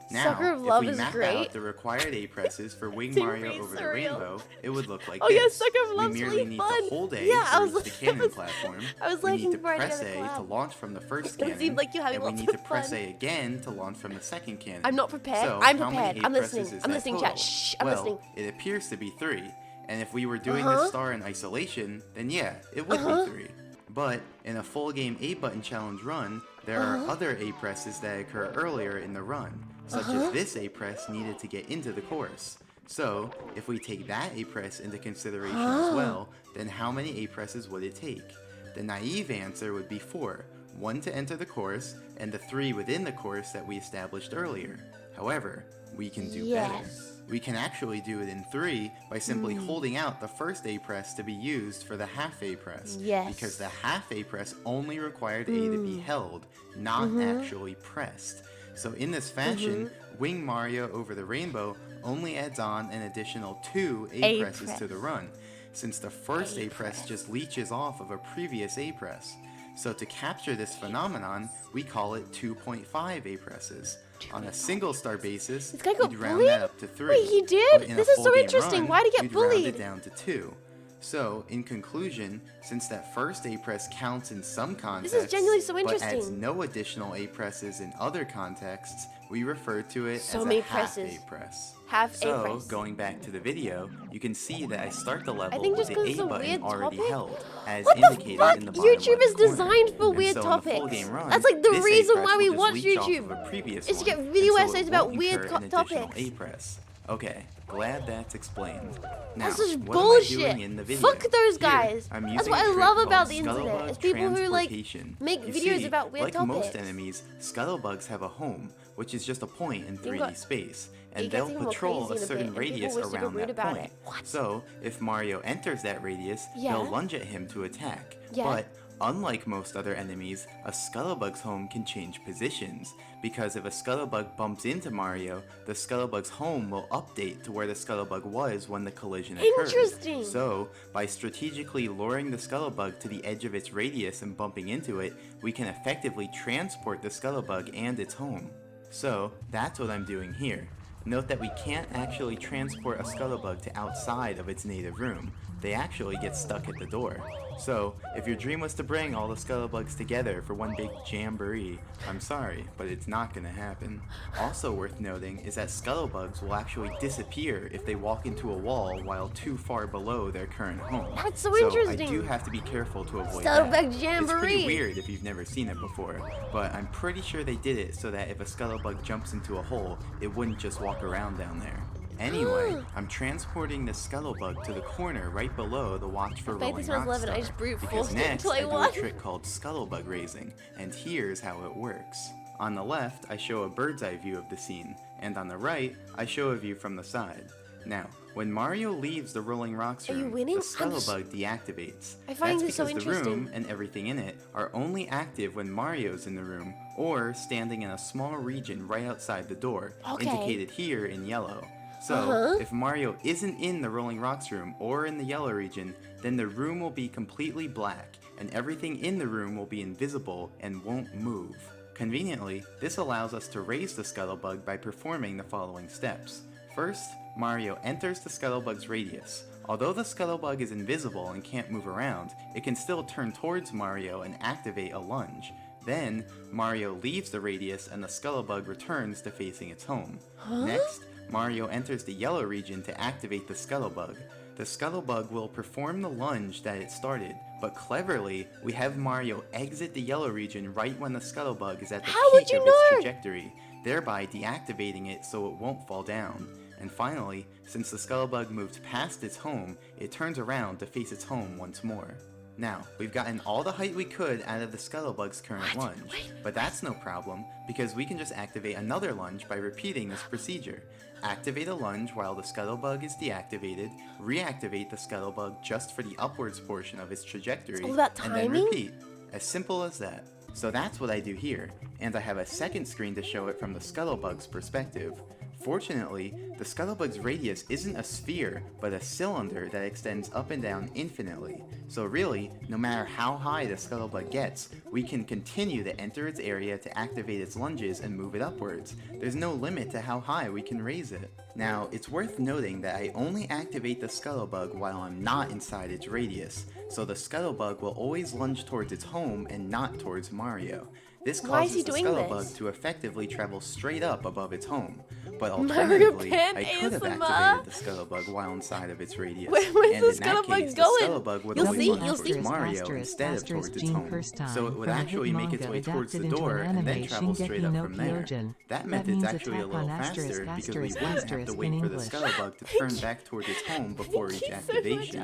Speaker 13: Now,
Speaker 1: Sucker of
Speaker 13: if
Speaker 1: Love
Speaker 13: we
Speaker 1: is
Speaker 13: map
Speaker 1: great.
Speaker 13: out the required A presses for Wing
Speaker 1: Team
Speaker 13: Mario
Speaker 1: Free
Speaker 13: Over the
Speaker 1: surreal.
Speaker 13: Rainbow, it would look like
Speaker 1: Oh
Speaker 13: this.
Speaker 1: yeah, Sucker of Love's
Speaker 13: we merely
Speaker 1: really
Speaker 13: need
Speaker 1: fun.
Speaker 13: to hold A
Speaker 1: Yeah,
Speaker 13: to reach the cannon platform.
Speaker 1: I was
Speaker 13: we
Speaker 1: liking
Speaker 13: need to
Speaker 1: Friday
Speaker 13: press
Speaker 1: the
Speaker 13: A to
Speaker 1: Clown.
Speaker 13: launch from the first
Speaker 1: Don't
Speaker 13: cannon,
Speaker 1: seem like you having
Speaker 13: and we
Speaker 1: lots
Speaker 13: need to
Speaker 1: of
Speaker 13: press
Speaker 1: fun.
Speaker 13: A again to launch from the second cannon.
Speaker 1: I'm not prepared.
Speaker 13: So,
Speaker 1: I'm
Speaker 13: how
Speaker 1: prepared.
Speaker 13: many A
Speaker 1: I'm
Speaker 13: presses
Speaker 1: listening.
Speaker 13: is
Speaker 1: I'm
Speaker 13: that
Speaker 1: listening,
Speaker 13: total?
Speaker 1: chat. Shh, I'm
Speaker 13: well,
Speaker 1: listening.
Speaker 13: It appears to be 3, and if we were doing
Speaker 1: Uh-huh.
Speaker 13: this star in isolation, then yeah, it would be 3. But in a full game A button challenge run, there are other A presses that occur earlier in the run, such as this A press needed to get into the course. So, if we take that A press into consideration as well, then how many A presses would it take? The naive answer would be 4, 1 to enter the course, and the 3 within the course that we established earlier. However, we can do better. We can actually do it in 3 by simply holding out the first A press to be used for the half A press. Because the half A press only required A to be held, not actually pressed. So in this fashion, Wing Mario Over the Rainbow only adds on an additional 2 A presses to the run, since the first A press just leeches off of a previous A press. So to capture this phenomenon, we call it 2.5 A presses. On a single star basis, we'd round that up to 3.
Speaker 1: Wait, he did?
Speaker 13: But in
Speaker 1: This
Speaker 13: a
Speaker 1: is so
Speaker 13: full game
Speaker 1: interesting.
Speaker 13: run,
Speaker 1: Why'd he get
Speaker 13: we'd round
Speaker 1: bullied?
Speaker 13: it down to 2. So, in conclusion, since that first A press counts in some contexts,
Speaker 1: genuinely so
Speaker 13: but adds
Speaker 1: interesting.
Speaker 13: no additional A presses in other contexts, we refer to it
Speaker 1: So
Speaker 13: as
Speaker 1: many
Speaker 13: a half
Speaker 1: presses.
Speaker 13: A press.
Speaker 1: Half A
Speaker 13: So,
Speaker 1: press.
Speaker 13: going back to the video, you can see that I start the level
Speaker 1: think
Speaker 13: with
Speaker 1: just
Speaker 13: the
Speaker 1: 'cause
Speaker 13: A
Speaker 1: it's a
Speaker 13: button
Speaker 1: weird
Speaker 13: already
Speaker 1: topic?
Speaker 13: held, as
Speaker 1: What the
Speaker 13: indicated
Speaker 1: fuck?
Speaker 13: in the bottom
Speaker 1: YouTube is
Speaker 13: left corner.
Speaker 1: designed for
Speaker 13: And
Speaker 1: weird
Speaker 13: so in the full
Speaker 1: topics.
Speaker 13: game run,
Speaker 1: That's like the
Speaker 13: this A
Speaker 1: reason
Speaker 13: press
Speaker 1: why
Speaker 13: will
Speaker 1: we
Speaker 13: just
Speaker 1: watch
Speaker 13: leech off
Speaker 1: YouTube.
Speaker 13: of a previous
Speaker 1: Is to
Speaker 13: one,
Speaker 1: get video
Speaker 13: and so
Speaker 1: essays
Speaker 13: it
Speaker 1: about
Speaker 13: won't
Speaker 1: weird
Speaker 13: incur an
Speaker 1: topics.
Speaker 13: additional A press. Okay, glad that's explained. Now,
Speaker 1: That's just
Speaker 13: what
Speaker 1: bullshit.
Speaker 13: am I doing in the video?
Speaker 1: Fuck those
Speaker 13: Here,
Speaker 1: guys.
Speaker 13: I'm
Speaker 1: That's
Speaker 13: using
Speaker 1: what
Speaker 13: a
Speaker 1: I
Speaker 13: trick
Speaker 1: love
Speaker 13: called
Speaker 1: about the internet.
Speaker 13: Scuttlebug
Speaker 1: It's people who like
Speaker 13: transportation.
Speaker 1: make
Speaker 13: You
Speaker 1: videos
Speaker 13: see,
Speaker 1: about weird
Speaker 13: like
Speaker 1: topics.
Speaker 13: most enemies, scuttlebugs have a home, which is just a point in 3D
Speaker 1: got-
Speaker 13: space,
Speaker 1: it
Speaker 13: and
Speaker 1: gets
Speaker 13: they'll
Speaker 1: even more
Speaker 13: patrol
Speaker 1: crazy
Speaker 13: a
Speaker 1: in a
Speaker 13: certain
Speaker 1: bit, and people
Speaker 13: radius
Speaker 1: were super
Speaker 13: around
Speaker 1: rude
Speaker 13: that
Speaker 1: about
Speaker 13: point.
Speaker 1: it.
Speaker 13: So, if Mario enters that radius,
Speaker 1: Yeah.
Speaker 13: they'll lunge at him to attack.
Speaker 1: Yeah.
Speaker 13: But unlike most other enemies, a scuttlebug's home can change positions, because if a scuttlebug bumps into Mario, the scuttlebug's home will update to where the scuttlebug was when the collision occurred.
Speaker 1: Interesting.
Speaker 13: So, by strategically luring the scuttlebug to the edge of its radius and bumping into it, we can effectively transport the scuttlebug and its home. So, that's what I'm doing here. Note that we can't actually transport a scuttlebug to outside of its native room. They actually get stuck at the door. So, if your dream was to bring all the scuttlebugs together for one big jamboree, I'm sorry, but it's not gonna happen. Also worth noting is that scuttlebugs will actually disappear if they walk into a wall while too far below their current home.
Speaker 1: That's so
Speaker 13: I
Speaker 1: interesting.
Speaker 13: do have to be careful to avoid
Speaker 1: Scuttlebug
Speaker 13: that. It's
Speaker 1: jamboree.
Speaker 13: pretty weird if you've never seen it before, but I'm pretty sure they did it so that if a scuttlebug jumps into a hole, it wouldn't just walk around down there. Anyway, I'm transporting the scuttlebug to the corner right below the Watch for
Speaker 1: I played
Speaker 13: Rolling
Speaker 1: this when I was 11, I
Speaker 13: Rockstar,
Speaker 1: just brute
Speaker 13: because
Speaker 1: forced it
Speaker 13: next
Speaker 1: until I
Speaker 13: I do a
Speaker 1: won.
Speaker 13: trick called scuttlebug raising, and here's how it works. On the left, I show a bird's eye view of the scene, and on the right, I show a view from the side. Now, when Mario leaves the Rolling Rocks
Speaker 1: Are you
Speaker 13: room,
Speaker 1: winning?
Speaker 13: the scuttlebug deactivates.
Speaker 1: I find
Speaker 13: That's
Speaker 1: this so
Speaker 13: because the room
Speaker 1: interesting.
Speaker 13: and everything in it are only active when Mario's in the room, or standing in a small region right outside the door,
Speaker 1: Okay.
Speaker 13: indicated here in yellow. So,
Speaker 1: Uh-huh.
Speaker 13: if Mario isn't in the Rolling Rocks room or in the yellow region, then the room will be completely black, and everything in the room will be invisible and won't move. Conveniently, this allows us to raise the scuttlebug by performing the following steps. First, Mario enters the scuttlebug's radius. Although the scuttlebug is invisible and can't move around, it can still turn towards Mario and activate a lunge. Then, Mario leaves the radius and the scuttlebug returns to facing its home. Next, Mario enters the yellow region to activate the scuttlebug. The scuttlebug will perform the lunge that it started, but cleverly, we have Mario exit the yellow region right when the scuttlebug is at the peak of its trajectory, thereby deactivating it so it won't fall down. And finally, since the scuttlebug moved past its home, it turns around to face its home once more. Now, we've gotten all the height we could out of the scuttlebug's current lunge, but that's no problem, because we can just activate another lunge by repeating this procedure. Activate a lunge while the scuttlebug is deactivated, reactivate the scuttlebug just for the upwards portion of its trajectory,
Speaker 1: all about
Speaker 13: and then
Speaker 1: timing?
Speaker 13: repeat. As simple as that. So that's what I do here, and I have a second screen to show it from the scuttlebug's perspective. Fortunately, the scuttlebug's radius isn't a sphere, but a cylinder that extends up and down infinitely. So really, no matter how high the scuttlebug gets, we can continue to enter its area to activate its lunges and move it upwards. There's no limit to how high we can raise it. Now, it's worth noting that I only activate the scuttlebug while I'm not inside its radius, so the scuttlebug will always lunge towards its home and not towards Mario. This
Speaker 1: Why is
Speaker 13: causes
Speaker 1: he
Speaker 13: the
Speaker 1: doing
Speaker 13: scuttlebug
Speaker 1: this?
Speaker 13: to effectively travel straight up above its home. But
Speaker 1: Mario
Speaker 13: alternatively,
Speaker 1: Pan
Speaker 13: I could have
Speaker 1: ASMR?
Speaker 13: activated the scuttlebug while inside of its radius.
Speaker 1: Where's
Speaker 13: and
Speaker 1: the
Speaker 13: in that
Speaker 1: scuttlebug
Speaker 13: case,
Speaker 1: going?
Speaker 13: the scuttlebug would
Speaker 1: You'll
Speaker 13: always
Speaker 1: see,
Speaker 13: lunge
Speaker 1: you'll
Speaker 13: towards
Speaker 1: see.
Speaker 13: Mario instead of towards its home. So it would actually make its way towards the door and then travel straight up from there. That method's actually a little faster because we wouldn't have to wait for the scuttlebug to turn back towards its home before each activation.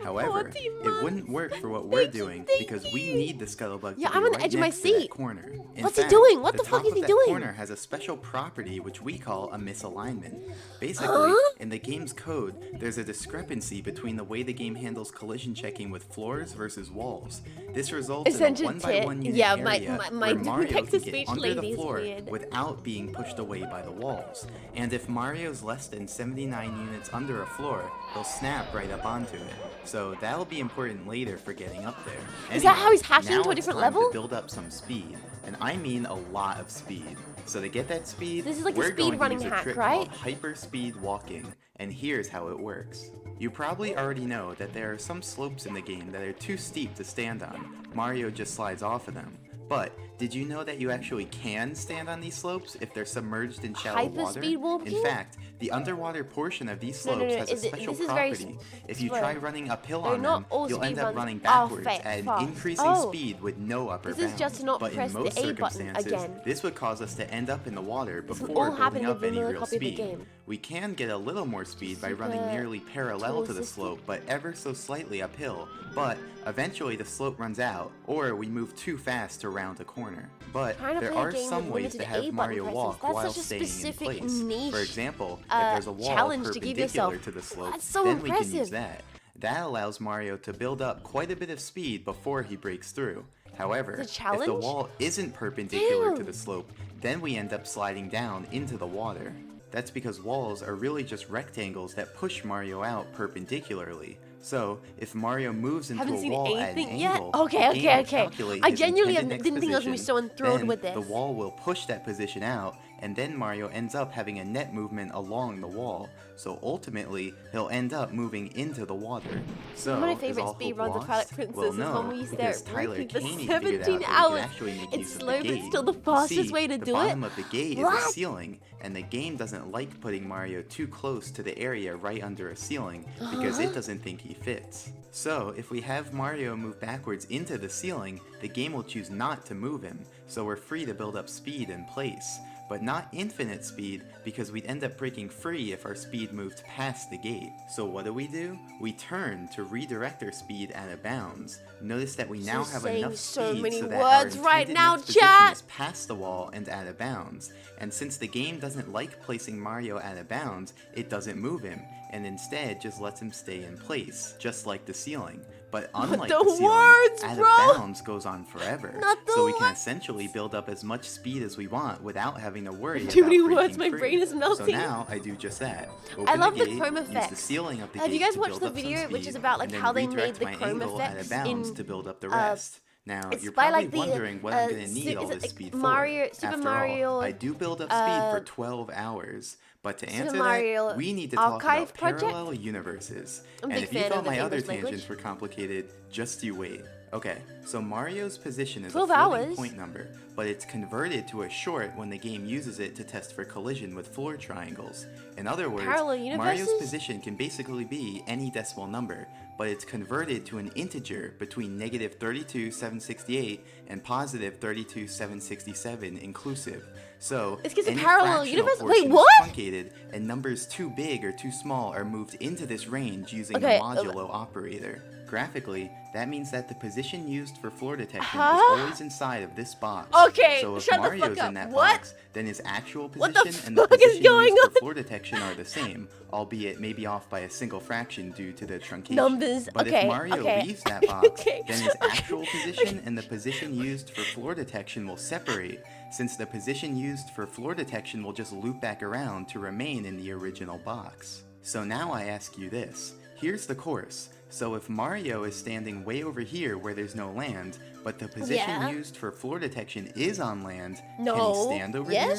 Speaker 13: However, it wouldn't work for what we're doing because we need the scuttlebug to
Speaker 1: Yeah,
Speaker 13: be
Speaker 1: I'm on the
Speaker 13: right
Speaker 1: edge of my
Speaker 13: next to that
Speaker 1: seat.
Speaker 13: corner. In
Speaker 1: What's he
Speaker 13: fact,
Speaker 1: doing? What the
Speaker 13: top
Speaker 1: fuck is
Speaker 13: of
Speaker 1: he
Speaker 13: that
Speaker 1: doing?
Speaker 13: corner has a special property which we call a misalignment. Basically, in the game's code, there's a discrepancy between the way the game handles collision checking with floors versus walls. This results in a
Speaker 1: Essential
Speaker 13: one-by-one
Speaker 1: tit.
Speaker 13: unit
Speaker 1: Yeah,
Speaker 13: area
Speaker 1: my
Speaker 13: where Mario can
Speaker 1: text-to-speech
Speaker 13: get under the
Speaker 1: lady's
Speaker 13: floor
Speaker 1: weird.
Speaker 13: without being pushed away by the walls. And if Mario's less than 79 units under a floor, he'll snap right up onto it. So that'll be important later for getting up there.
Speaker 1: Is that how he's hacking
Speaker 13: now
Speaker 1: to a
Speaker 13: it's
Speaker 1: different
Speaker 13: time
Speaker 1: level?
Speaker 13: to build up some speed, and I mean a lot of speed. So to get that speed,
Speaker 1: This is like a
Speaker 13: we're going to
Speaker 1: speedrunning
Speaker 13: use a
Speaker 1: hack,
Speaker 13: trick
Speaker 1: right?
Speaker 13: called hyper-speed walking, and here's how it works. You probably already know that there are some slopes in the game that are too steep to stand on. Mario just slides off of them. But Did you know that you actually can stand on these slopes if they're submerged in shallow water?
Speaker 1: Hyperspeed walking?
Speaker 13: In fact, the underwater portion of these slopes has a special property. If you try running uphill on them, you'll end up running backwards at an increasing speed with no upper bound.
Speaker 1: This is just to not
Speaker 13: but
Speaker 1: press
Speaker 13: in most
Speaker 1: the A button
Speaker 13: circumstances,
Speaker 1: again.
Speaker 13: this would cause us to end up in the water
Speaker 1: This
Speaker 13: before
Speaker 1: all
Speaker 13: building
Speaker 1: happened
Speaker 13: up
Speaker 1: with
Speaker 13: any
Speaker 1: another
Speaker 13: real
Speaker 1: copy of the
Speaker 13: speed.
Speaker 1: game.
Speaker 13: We can get a little more speed by running nearly parallel to the slope, but ever so slightly uphill. But eventually the slope runs out, or we move too fast to round a corner. But there are some ways to have Mario walk while staying in place. For example, if there's a wall perpendicular to the slope, then we can use that. That allows Mario to build up quite a bit of speed before he breaks through. However, if the wall isn't perpendicular to the slope, then we end up sliding down into the water. That's because walls are really just rectangles that push Mario out perpendicularly. So, if Mario moves into a wall at an angle,
Speaker 1: I genuinely didn't think I was going to be so enthralled with this.
Speaker 13: The wall will push that position out, and then Mario ends up having a net movement along the wall. So ultimately, he'll end up moving into the water. So,
Speaker 1: one of my favorite speedruns of Twilight Princess is when we used there for 17 hours. It's slow, but still the fastest way to do it.
Speaker 13: The bottom of the gate is a ceiling, and the game doesn't like putting Mario too close to the area right under a ceiling because it doesn't think he fits. So, if we have Mario move backwards into the ceiling, the game will choose not to move him, so we're free to build up speed in place. But not infinite speed, because we'd end up breaking free if our speed moved past the gate. So what do? We turn to redirect our speed out of bounds. Notice that we now have enough speed so that our intended next position is past the wall and out of bounds. And since the game doesn't like placing Mario out of bounds, it doesn't move him, and instead just lets him stay in place, just like the ceiling. But unlike the ceiling, out of bounds goes on forever. So we can essentially build up as much speed as we want without having to worry about breaking free.
Speaker 1: My brain is melting.
Speaker 13: So now I do just that.
Speaker 1: I love the
Speaker 13: gate,
Speaker 1: chrome
Speaker 13: use
Speaker 1: effect.
Speaker 13: the ceiling of the
Speaker 1: Have you
Speaker 13: gate
Speaker 1: guys
Speaker 13: to
Speaker 1: watched
Speaker 13: build
Speaker 1: the
Speaker 13: up some
Speaker 1: video, which
Speaker 13: speed,
Speaker 1: is about like
Speaker 13: and then
Speaker 1: how they made
Speaker 13: redirect
Speaker 1: the
Speaker 13: my
Speaker 1: chrome
Speaker 13: angle out
Speaker 1: effects
Speaker 13: of bounds
Speaker 1: in
Speaker 13: to build up the rest. Now,
Speaker 1: it's
Speaker 13: you're
Speaker 1: by,
Speaker 13: probably
Speaker 1: like, the,
Speaker 13: wondering what I'm going to need all this speed
Speaker 1: Super
Speaker 13: for. After all, I do build up speed for 12 hours. But to answer that, we need to talk about parallel universes. And if you thought my other tangents were complicated, just you wait. Okay, so Mario's position is a floating point number, but it's converted to a short when the game uses it to test for collision with floor triangles. In other words, Mario's position can basically be any decimal number, but it's converted to an integer between -32,768 and +32,767 inclusive. So,
Speaker 1: it's a
Speaker 13: any
Speaker 1: parallel
Speaker 13: fractional
Speaker 1: universe?
Speaker 13: portion
Speaker 1: Wait, what?
Speaker 13: is truncated, and numbers too big or too small are moved into this range using a modulo operator. Graphically, that means that the position used for floor detection is always inside of this box.
Speaker 1: Okay,
Speaker 13: so if
Speaker 1: shut
Speaker 13: Mario's
Speaker 1: the fuck up.
Speaker 13: in that
Speaker 1: What?
Speaker 13: box, then his actual
Speaker 1: What
Speaker 13: position
Speaker 1: the
Speaker 13: and the
Speaker 1: fuck is
Speaker 13: position
Speaker 1: going
Speaker 13: used
Speaker 1: on?
Speaker 13: for floor detection are the same, albeit maybe off by a single fraction due to the truncation.
Speaker 1: Numbers,
Speaker 13: But if Mario leaves that box, then his actual position and the position used for floor detection will separate, since the position used for floor detection will just loop back around to remain in the original box. So now I ask you this. Here's the course. So if Mario is standing way over here where there's no land, but the position used for floor detection is on land, can he stand over here?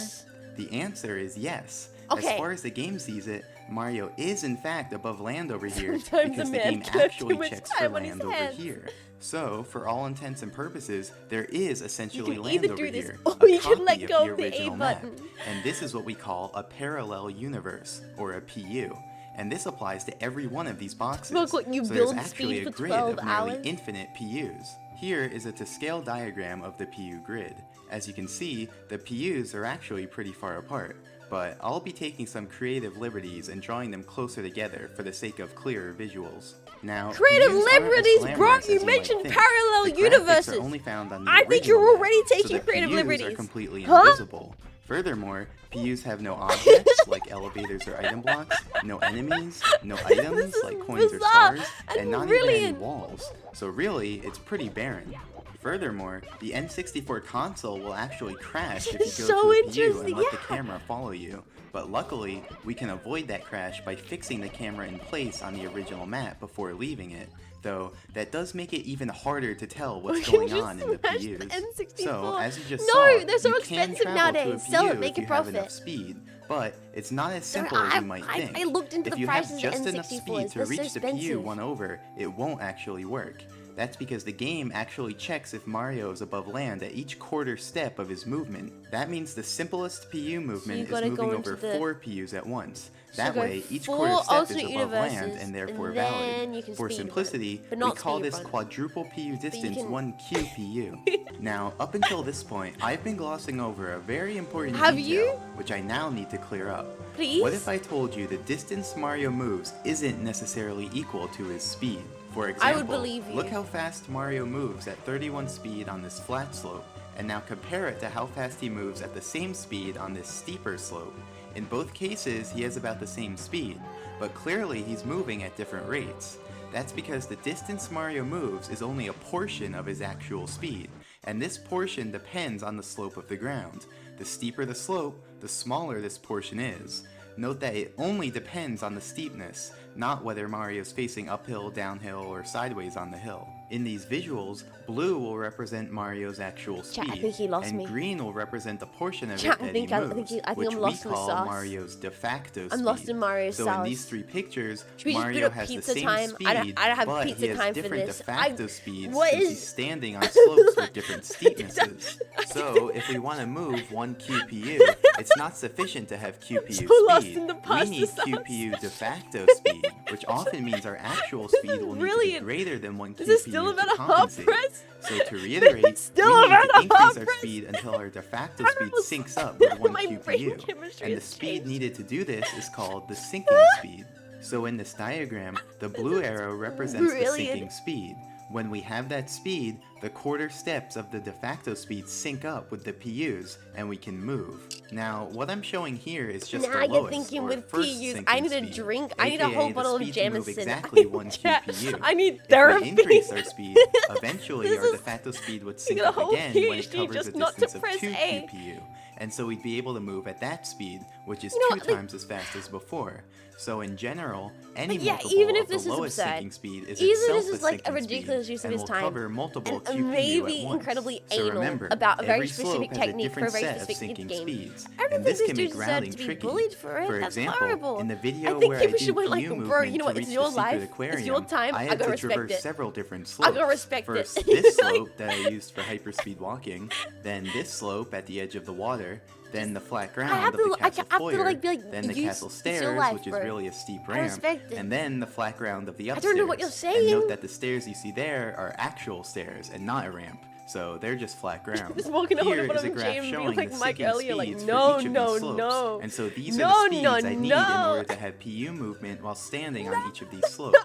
Speaker 13: The answer is yes. As far as the game sees it, Mario is in fact above land over here because the game actually checks for land over here. So, for all intents and purposes, there is essentially land over here, a copy of the original map. And this is what we call a parallel universe, or a PU. And this applies to every one of these boxes.
Speaker 1: Look what you
Speaker 13: so
Speaker 1: build
Speaker 13: there's actually
Speaker 1: speed
Speaker 13: a
Speaker 1: for
Speaker 13: grid
Speaker 1: 12
Speaker 13: of nearly
Speaker 1: hours.
Speaker 13: infinite PUs. Here is a to-scale diagram of the PU grid. As you can see, the PUs are actually pretty far apart, but I'll be taking some creative liberties and drawing them closer together for the sake of clearer visuals. Now,
Speaker 1: creative
Speaker 13: PUs aren't as
Speaker 1: liberties, bro!
Speaker 13: glamorous
Speaker 1: You
Speaker 13: as might
Speaker 1: mentioned
Speaker 13: think.
Speaker 1: parallel
Speaker 13: The graphics
Speaker 1: universes.
Speaker 13: are only found on the
Speaker 1: I think you're
Speaker 13: original map,
Speaker 1: already
Speaker 13: so
Speaker 1: taking
Speaker 13: the
Speaker 1: creative
Speaker 13: PUs
Speaker 1: liberties.
Speaker 13: are completely
Speaker 1: Huh?
Speaker 13: invisible. Furthermore, PUs have no objects like elevators or item blocks, no enemies, no items like coins or stars, and not even any walls. So really, it's pretty barren. Furthermore, the N64 console will actually crash if you go to a PU and let the camera follow you. But luckily, we can avoid that crash by fixing the camera in place on the original map before leaving it. Though, that does make it even harder to tell what's going on in the PUs. So, as you just saw,
Speaker 1: they're so
Speaker 13: you can
Speaker 1: expensive
Speaker 13: travel
Speaker 1: nowadays.
Speaker 13: to a
Speaker 1: Sell
Speaker 13: PU
Speaker 1: it, make
Speaker 13: if
Speaker 1: a
Speaker 13: you have
Speaker 1: profit.
Speaker 13: enough speed. But it's not as simple as you might think.
Speaker 1: I looked into
Speaker 13: if
Speaker 1: the
Speaker 13: you
Speaker 1: prices
Speaker 13: have
Speaker 1: of
Speaker 13: just enough
Speaker 1: N64s.
Speaker 13: speed to
Speaker 1: They're so
Speaker 13: reach the PU
Speaker 1: expensive.
Speaker 13: one over, it won't actually work. That's because the game actually checks if Mario is above land at each quarter step of his movement. That means the simplest PU movement is moving over 4 PUs at once. That way, each quarter step is above land and therefore valid. For simplicity, we call this quadruple PU distance 1 QPU. Now, up until this point, I've been glossing over a very important detail, which I now need to clear up.
Speaker 1: Please?
Speaker 13: What if I told you the distance Mario moves isn't necessarily equal to his speed? For example,
Speaker 1: I would believe you.
Speaker 13: Look how fast Mario moves at 31 speed on this flat slope, and now compare it to how fast he moves at the same speed on this steeper slope. In both cases, he has about the same speed, but clearly he's moving at different rates. That's because the distance Mario moves is only a portion of his actual speed, and this portion depends on the slope of the ground. The steeper the slope, the smaller this portion is. Note that it only depends on the steepness, not whether Mario's facing uphill, downhill, or sideways on the hill. In these visuals, blue will represent Mario's actual speed,
Speaker 1: I think he lost
Speaker 13: and
Speaker 1: me.
Speaker 13: green will represent the portion of
Speaker 1: Chat,
Speaker 13: it that
Speaker 1: I think
Speaker 13: he
Speaker 1: I
Speaker 13: moves,
Speaker 1: think
Speaker 13: which
Speaker 1: I'm
Speaker 13: we
Speaker 1: lost in the
Speaker 13: call
Speaker 1: sauce.
Speaker 13: Mario's de facto speed.
Speaker 1: I'm lost in Mario's
Speaker 13: so
Speaker 1: sauce.
Speaker 13: in these 3 pictures,
Speaker 1: Should we just
Speaker 13: Mario
Speaker 1: put a
Speaker 13: has the
Speaker 1: pizza
Speaker 13: same
Speaker 1: time?
Speaker 13: speed,
Speaker 1: I don't have
Speaker 13: but
Speaker 1: pizza
Speaker 13: he has
Speaker 1: time for
Speaker 13: different
Speaker 1: this.
Speaker 13: de facto speeds
Speaker 1: what
Speaker 13: since
Speaker 1: is-
Speaker 13: he's standing on slopes with different steepnesses. So if we want to move 1 QPU, it's not sufficient to have QPU
Speaker 1: So lost
Speaker 13: speed.
Speaker 1: in the
Speaker 13: We
Speaker 1: pasta
Speaker 13: need
Speaker 1: sauce.
Speaker 13: QPU de facto speed, which often means our actual speed will need to be greater than 1 QPU
Speaker 1: Is this still about
Speaker 13: to
Speaker 1: a hot
Speaker 13: compensate.
Speaker 1: press?
Speaker 13: So to reiterate,
Speaker 1: still
Speaker 13: we need
Speaker 1: about
Speaker 13: to
Speaker 1: a
Speaker 13: increase
Speaker 1: hot
Speaker 13: our
Speaker 1: press.
Speaker 13: speed until our de facto speed syncs up with 1
Speaker 1: My brain
Speaker 13: QPU.
Speaker 1: chemistry
Speaker 13: And the
Speaker 1: has
Speaker 13: speed needed to do this is called the sinking speed. So in this diagram, the blue arrow represents the sinking speed. When we have that speed, the quarter steps of the de facto speed sync up with the PUs, and we can move. Now, what I'm showing here is just
Speaker 1: Now
Speaker 13: the
Speaker 1: I get
Speaker 13: lowest,
Speaker 1: thinking
Speaker 13: or
Speaker 1: with
Speaker 13: first
Speaker 1: PUs.
Speaker 13: sinking
Speaker 1: I need a
Speaker 13: speed,
Speaker 1: drink. I need a
Speaker 13: aka
Speaker 1: whole
Speaker 13: the
Speaker 1: bottle of
Speaker 13: speed to move
Speaker 1: Jameson.
Speaker 13: exactly 1 QPU.
Speaker 1: I need
Speaker 13: If
Speaker 1: therapy.
Speaker 13: we increase our speed, eventually our de facto speed would sync
Speaker 1: get a
Speaker 13: up
Speaker 1: whole
Speaker 13: again when it
Speaker 1: PhD
Speaker 13: covers a
Speaker 1: just not to
Speaker 13: distance of
Speaker 1: press
Speaker 13: 2
Speaker 1: A.
Speaker 13: QPU. And so we'd be able to move at that speed, which is
Speaker 1: You know
Speaker 13: 2
Speaker 1: what,
Speaker 13: times as fast as before. So in general, any
Speaker 1: But yeah,
Speaker 13: multiple
Speaker 1: even if
Speaker 13: of the
Speaker 1: this is
Speaker 13: lowest
Speaker 1: absurd,
Speaker 13: sinking speed is
Speaker 1: either
Speaker 13: itself
Speaker 1: this is
Speaker 13: a
Speaker 1: like a
Speaker 13: sinking
Speaker 1: ridiculous
Speaker 13: speed
Speaker 1: use of
Speaker 13: and
Speaker 1: his
Speaker 13: will
Speaker 1: time,
Speaker 13: cover multiple
Speaker 1: and
Speaker 13: QPU
Speaker 1: maybe
Speaker 13: at once.
Speaker 1: incredibly
Speaker 13: So
Speaker 1: anal
Speaker 13: remember,
Speaker 1: about a very
Speaker 13: every
Speaker 1: specific
Speaker 13: slope has a
Speaker 1: technique for a
Speaker 13: different
Speaker 1: very
Speaker 13: set of
Speaker 1: specific
Speaker 13: sinking
Speaker 1: game.
Speaker 13: speeds,
Speaker 1: I don't
Speaker 13: and
Speaker 1: think
Speaker 13: this
Speaker 1: this
Speaker 13: can
Speaker 1: dude
Speaker 13: make
Speaker 1: deserves
Speaker 13: routing
Speaker 1: to be
Speaker 13: tricky.
Speaker 1: bullied for it.
Speaker 13: For
Speaker 1: That's
Speaker 13: example,
Speaker 1: horrible.
Speaker 13: in the
Speaker 1: I
Speaker 13: video
Speaker 1: think
Speaker 13: where I
Speaker 1: people
Speaker 13: do
Speaker 1: should wait like,
Speaker 13: PU
Speaker 1: bro, you
Speaker 13: movement
Speaker 1: know
Speaker 13: to
Speaker 1: what?
Speaker 13: reach
Speaker 1: It's
Speaker 13: the
Speaker 1: your
Speaker 13: secret
Speaker 1: life.
Speaker 13: aquarium,
Speaker 1: It's your time.
Speaker 13: I
Speaker 1: I
Speaker 13: had
Speaker 1: gotta
Speaker 13: to
Speaker 1: respect
Speaker 13: traverse
Speaker 1: it.
Speaker 13: several different
Speaker 1: I
Speaker 13: slopes.
Speaker 1: gotta respect it.
Speaker 13: First, this slope that I used for hyperspeed walking, then this slope at the edge of the water, then the flat ground
Speaker 1: have
Speaker 13: of the
Speaker 1: to- I
Speaker 13: castle
Speaker 1: have to,
Speaker 13: foyer,
Speaker 1: like, be like,
Speaker 13: then the
Speaker 1: use-
Speaker 13: castle
Speaker 1: it's your
Speaker 13: stairs,
Speaker 1: life,
Speaker 13: which is
Speaker 1: bro.
Speaker 13: really a steep
Speaker 1: I
Speaker 13: ramp,
Speaker 1: respect it.
Speaker 13: and then the flat ground of the
Speaker 1: I
Speaker 13: upstairs.
Speaker 1: don't know what you're
Speaker 13: And
Speaker 1: saying.
Speaker 13: note that the stairs you see there are actual stairs and not a ramp. So they're just flat ground.
Speaker 1: Just walking over
Speaker 13: Here
Speaker 1: the
Speaker 13: is a
Speaker 1: bottom
Speaker 13: graph
Speaker 1: gym, being
Speaker 13: showing
Speaker 1: like
Speaker 13: the
Speaker 1: Mike
Speaker 13: sinking
Speaker 1: earlier, like,
Speaker 13: speeds
Speaker 1: no,
Speaker 13: for each of
Speaker 1: no,
Speaker 13: these slopes.
Speaker 1: no.
Speaker 13: And so these
Speaker 1: No,
Speaker 13: are the speeds
Speaker 1: no,
Speaker 13: I need in
Speaker 1: no.
Speaker 13: order to have PU movement while standing on each of these slopes.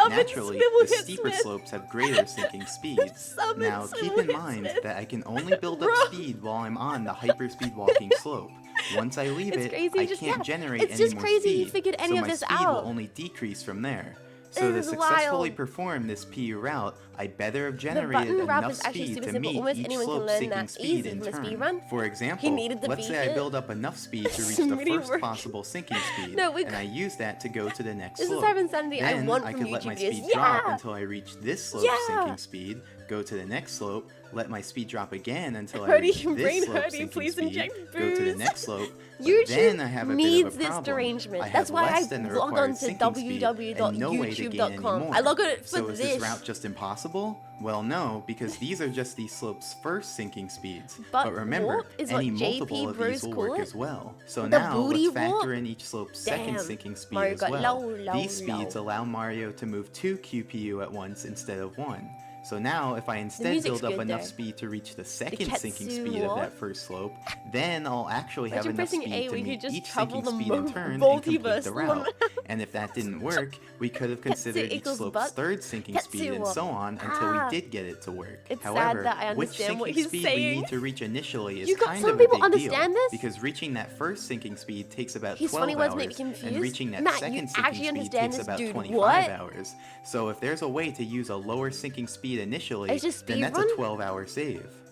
Speaker 13: Naturally, the steeper slopes have greater sinking speeds. Now, keep in mind that I can only build up speed while I'm on the hyperspeed walking slope. Once I leave
Speaker 1: It's
Speaker 13: it,
Speaker 1: crazy,
Speaker 13: I
Speaker 1: just-
Speaker 13: can't
Speaker 1: yeah,
Speaker 13: generate
Speaker 1: it's
Speaker 13: any
Speaker 1: just
Speaker 13: more
Speaker 1: crazy
Speaker 13: speed.
Speaker 1: you figured any
Speaker 13: so
Speaker 1: of
Speaker 13: my
Speaker 1: this
Speaker 13: speed
Speaker 1: out.
Speaker 13: will only decrease from there. So to
Speaker 1: is
Speaker 13: successfully
Speaker 1: wild.
Speaker 13: perform this PU route, I'd better have
Speaker 1: The
Speaker 13: generated
Speaker 1: button wrap
Speaker 13: enough
Speaker 1: is actually
Speaker 13: speed
Speaker 1: super
Speaker 13: to
Speaker 1: simple.
Speaker 13: meet
Speaker 1: Almost
Speaker 13: each
Speaker 1: anyone can
Speaker 13: slope's
Speaker 1: learn
Speaker 13: sinking
Speaker 1: that
Speaker 13: speed
Speaker 1: easy
Speaker 13: in
Speaker 1: from a
Speaker 13: turn.
Speaker 1: speedrun.
Speaker 13: For example,
Speaker 1: needed to
Speaker 13: let's
Speaker 1: beat
Speaker 13: say I
Speaker 1: it.
Speaker 13: build up enough speed to reach
Speaker 1: So
Speaker 13: the
Speaker 1: many
Speaker 13: first
Speaker 1: words.
Speaker 13: possible sinking speed,
Speaker 1: No, we
Speaker 13: and I use that to go to the next
Speaker 1: This is
Speaker 13: slope.
Speaker 1: the type of insanity I
Speaker 13: Then
Speaker 1: want
Speaker 13: I
Speaker 1: from
Speaker 13: could let my
Speaker 1: YouTube
Speaker 13: speed
Speaker 1: videos.
Speaker 13: drop
Speaker 1: Yeah.
Speaker 13: until I reach this slope's
Speaker 1: Yeah.
Speaker 13: sinking speed, go to the next slope, let my speed drop again until I
Speaker 1: Hurdy,
Speaker 13: reach
Speaker 1: brain
Speaker 13: this slope's
Speaker 1: hurdy,
Speaker 13: sinking
Speaker 1: please
Speaker 13: speed,
Speaker 1: inject
Speaker 13: go to the
Speaker 1: booze.
Speaker 13: next slope, but
Speaker 1: YouTube
Speaker 13: then I have a bit
Speaker 1: needs
Speaker 13: of a
Speaker 1: this
Speaker 13: problem.
Speaker 1: derangement.
Speaker 13: I have
Speaker 1: That's why
Speaker 13: less
Speaker 1: I
Speaker 13: than the
Speaker 1: log
Speaker 13: required
Speaker 1: on to
Speaker 13: sinking speed and no way to gain any
Speaker 1: www.youtube.com.
Speaker 13: more.
Speaker 1: I log on for
Speaker 13: So is
Speaker 1: this.
Speaker 13: this route just impossible? Well, no, because these are just these slopes' first sinking speeds.
Speaker 1: But
Speaker 13: remember,
Speaker 1: warp is
Speaker 13: any
Speaker 1: what
Speaker 13: multiple
Speaker 1: JP
Speaker 13: of
Speaker 1: Bros
Speaker 13: these will
Speaker 1: call
Speaker 13: work
Speaker 1: it?
Speaker 13: as well. So
Speaker 1: The
Speaker 13: now
Speaker 1: booty
Speaker 13: let's factor
Speaker 1: warp?
Speaker 13: in each slope's second
Speaker 1: Damn.
Speaker 13: sinking speed
Speaker 1: Mario
Speaker 13: as
Speaker 1: got
Speaker 13: well.
Speaker 1: low,
Speaker 13: These
Speaker 1: low.
Speaker 13: speeds allow Mario to move 2 QPU at once instead of 1. So now, if I instead
Speaker 1: music's
Speaker 13: build up
Speaker 1: good
Speaker 13: enough
Speaker 1: there.
Speaker 13: speed to reach the second sinking
Speaker 1: Ketsu
Speaker 13: speed of
Speaker 1: warp?
Speaker 13: that first slope, then I'll actually have
Speaker 1: Imagine
Speaker 13: enough
Speaker 1: pressing
Speaker 13: speed
Speaker 1: A,
Speaker 13: to
Speaker 1: we could
Speaker 13: meet
Speaker 1: just
Speaker 13: each
Speaker 1: travel
Speaker 13: sinking
Speaker 1: the
Speaker 13: speed in turn and
Speaker 1: multiverse
Speaker 13: complete the route. And if that didn't work, we could have considered each
Speaker 1: equals
Speaker 13: slope's
Speaker 1: butt.
Speaker 13: third sinking
Speaker 1: Ketsu
Speaker 13: speed and
Speaker 1: warp.
Speaker 13: so on until
Speaker 1: Ah.
Speaker 13: we did get it to work.
Speaker 1: It's sad
Speaker 13: However,
Speaker 1: that I
Speaker 13: which
Speaker 1: understand what
Speaker 13: sinking
Speaker 1: he's
Speaker 13: speed we
Speaker 1: saying.
Speaker 13: need to reach initially is
Speaker 1: You got-
Speaker 13: kind
Speaker 1: some
Speaker 13: of a
Speaker 1: people
Speaker 13: big
Speaker 1: understand
Speaker 13: deal,
Speaker 1: this?
Speaker 13: because reaching that first sinking speed takes about
Speaker 1: His
Speaker 13: 12
Speaker 1: funny words
Speaker 13: hours,
Speaker 1: make me confused.
Speaker 13: and reaching that
Speaker 1: Matt, you
Speaker 13: second
Speaker 1: actually
Speaker 13: sinking speed
Speaker 1: understand
Speaker 13: takes
Speaker 1: this,
Speaker 13: about
Speaker 1: dude.
Speaker 13: 25
Speaker 1: What?
Speaker 13: hours. So if there's a way to use a lower sinking speed initially,
Speaker 1: It's just
Speaker 13: then that's a
Speaker 1: speedrun?
Speaker 13: 12-hour save.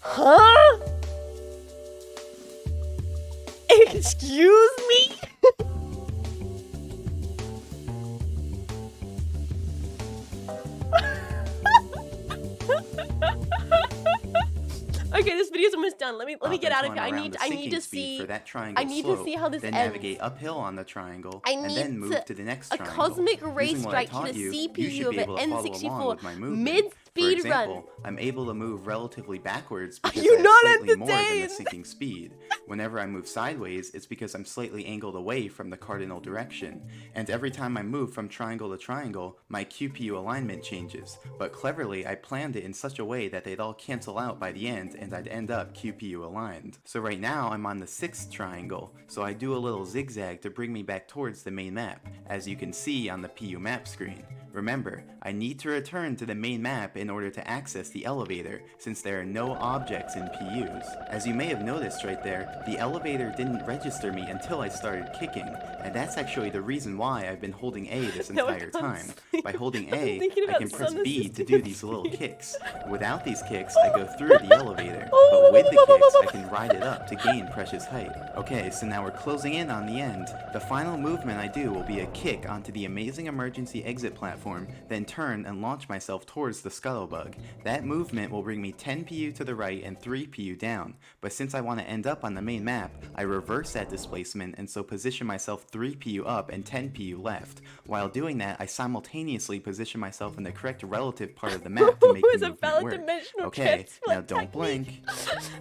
Speaker 1: Huh? Excuse me? Okay, Okay, this video's almost done. Let me get out of here. I
Speaker 13: around
Speaker 1: need
Speaker 13: the
Speaker 1: I need
Speaker 13: sinking
Speaker 1: to
Speaker 13: speed
Speaker 1: see
Speaker 13: for that triangle
Speaker 1: I need
Speaker 13: slope,
Speaker 1: to see how this
Speaker 13: then
Speaker 1: ends.
Speaker 13: navigate uphill on the triangle,
Speaker 1: I
Speaker 13: and
Speaker 1: need
Speaker 13: then move to the next
Speaker 1: a
Speaker 13: triangle.
Speaker 1: cosmic ray
Speaker 13: Using what I
Speaker 1: strike
Speaker 13: taught
Speaker 1: to
Speaker 13: you,
Speaker 1: the
Speaker 13: you
Speaker 1: CPU
Speaker 13: should
Speaker 1: of
Speaker 13: be
Speaker 1: an
Speaker 13: able to follow along
Speaker 1: N64
Speaker 13: with my movement. For
Speaker 1: mid-speed
Speaker 13: example,
Speaker 1: run.
Speaker 13: I'm able to move relatively backwards
Speaker 1: Are
Speaker 13: because
Speaker 1: you
Speaker 13: I have
Speaker 1: not
Speaker 13: slightly more than the
Speaker 1: entertained?
Speaker 13: sinking speed. Whenever I move sideways, it's because I'm slightly angled away from the cardinal direction. And every time I move from triangle to triangle, my QPU alignment changes. But cleverly, I planned it in such a way that they'd all cancel out by the end and I'd end up QPU aligned. So right now, I'm on the 6th triangle, so I do a little zigzag to bring me back towards the main map, as you can see on the PU map screen. Remember, I need to return to the main map in order to access the elevator, since there are no objects in PUs. As you may have noticed right there, the elevator didn't register me until I started kicking, and that's actually the reason why I've been holding A this entire time. By holding A, I can press B to do these little kicks. Without these kicks, I go through the elevator, but with the kicks, I can ride it up to gain precious height. Okay, so now we're closing in on the end. The final movement I do will be a kick onto the amazing emergency exit platform, then turn and launch myself towards the scuttlebug. That movement will bring me 10 PU to the right and 3 PU down, but since I want to end up on the main map, I reverse that displacement and so position myself 3 PU up and 10 PU left. While doing that, I simultaneously position myself in the correct relative part of the map to make the movement work. Okay, now don't blink.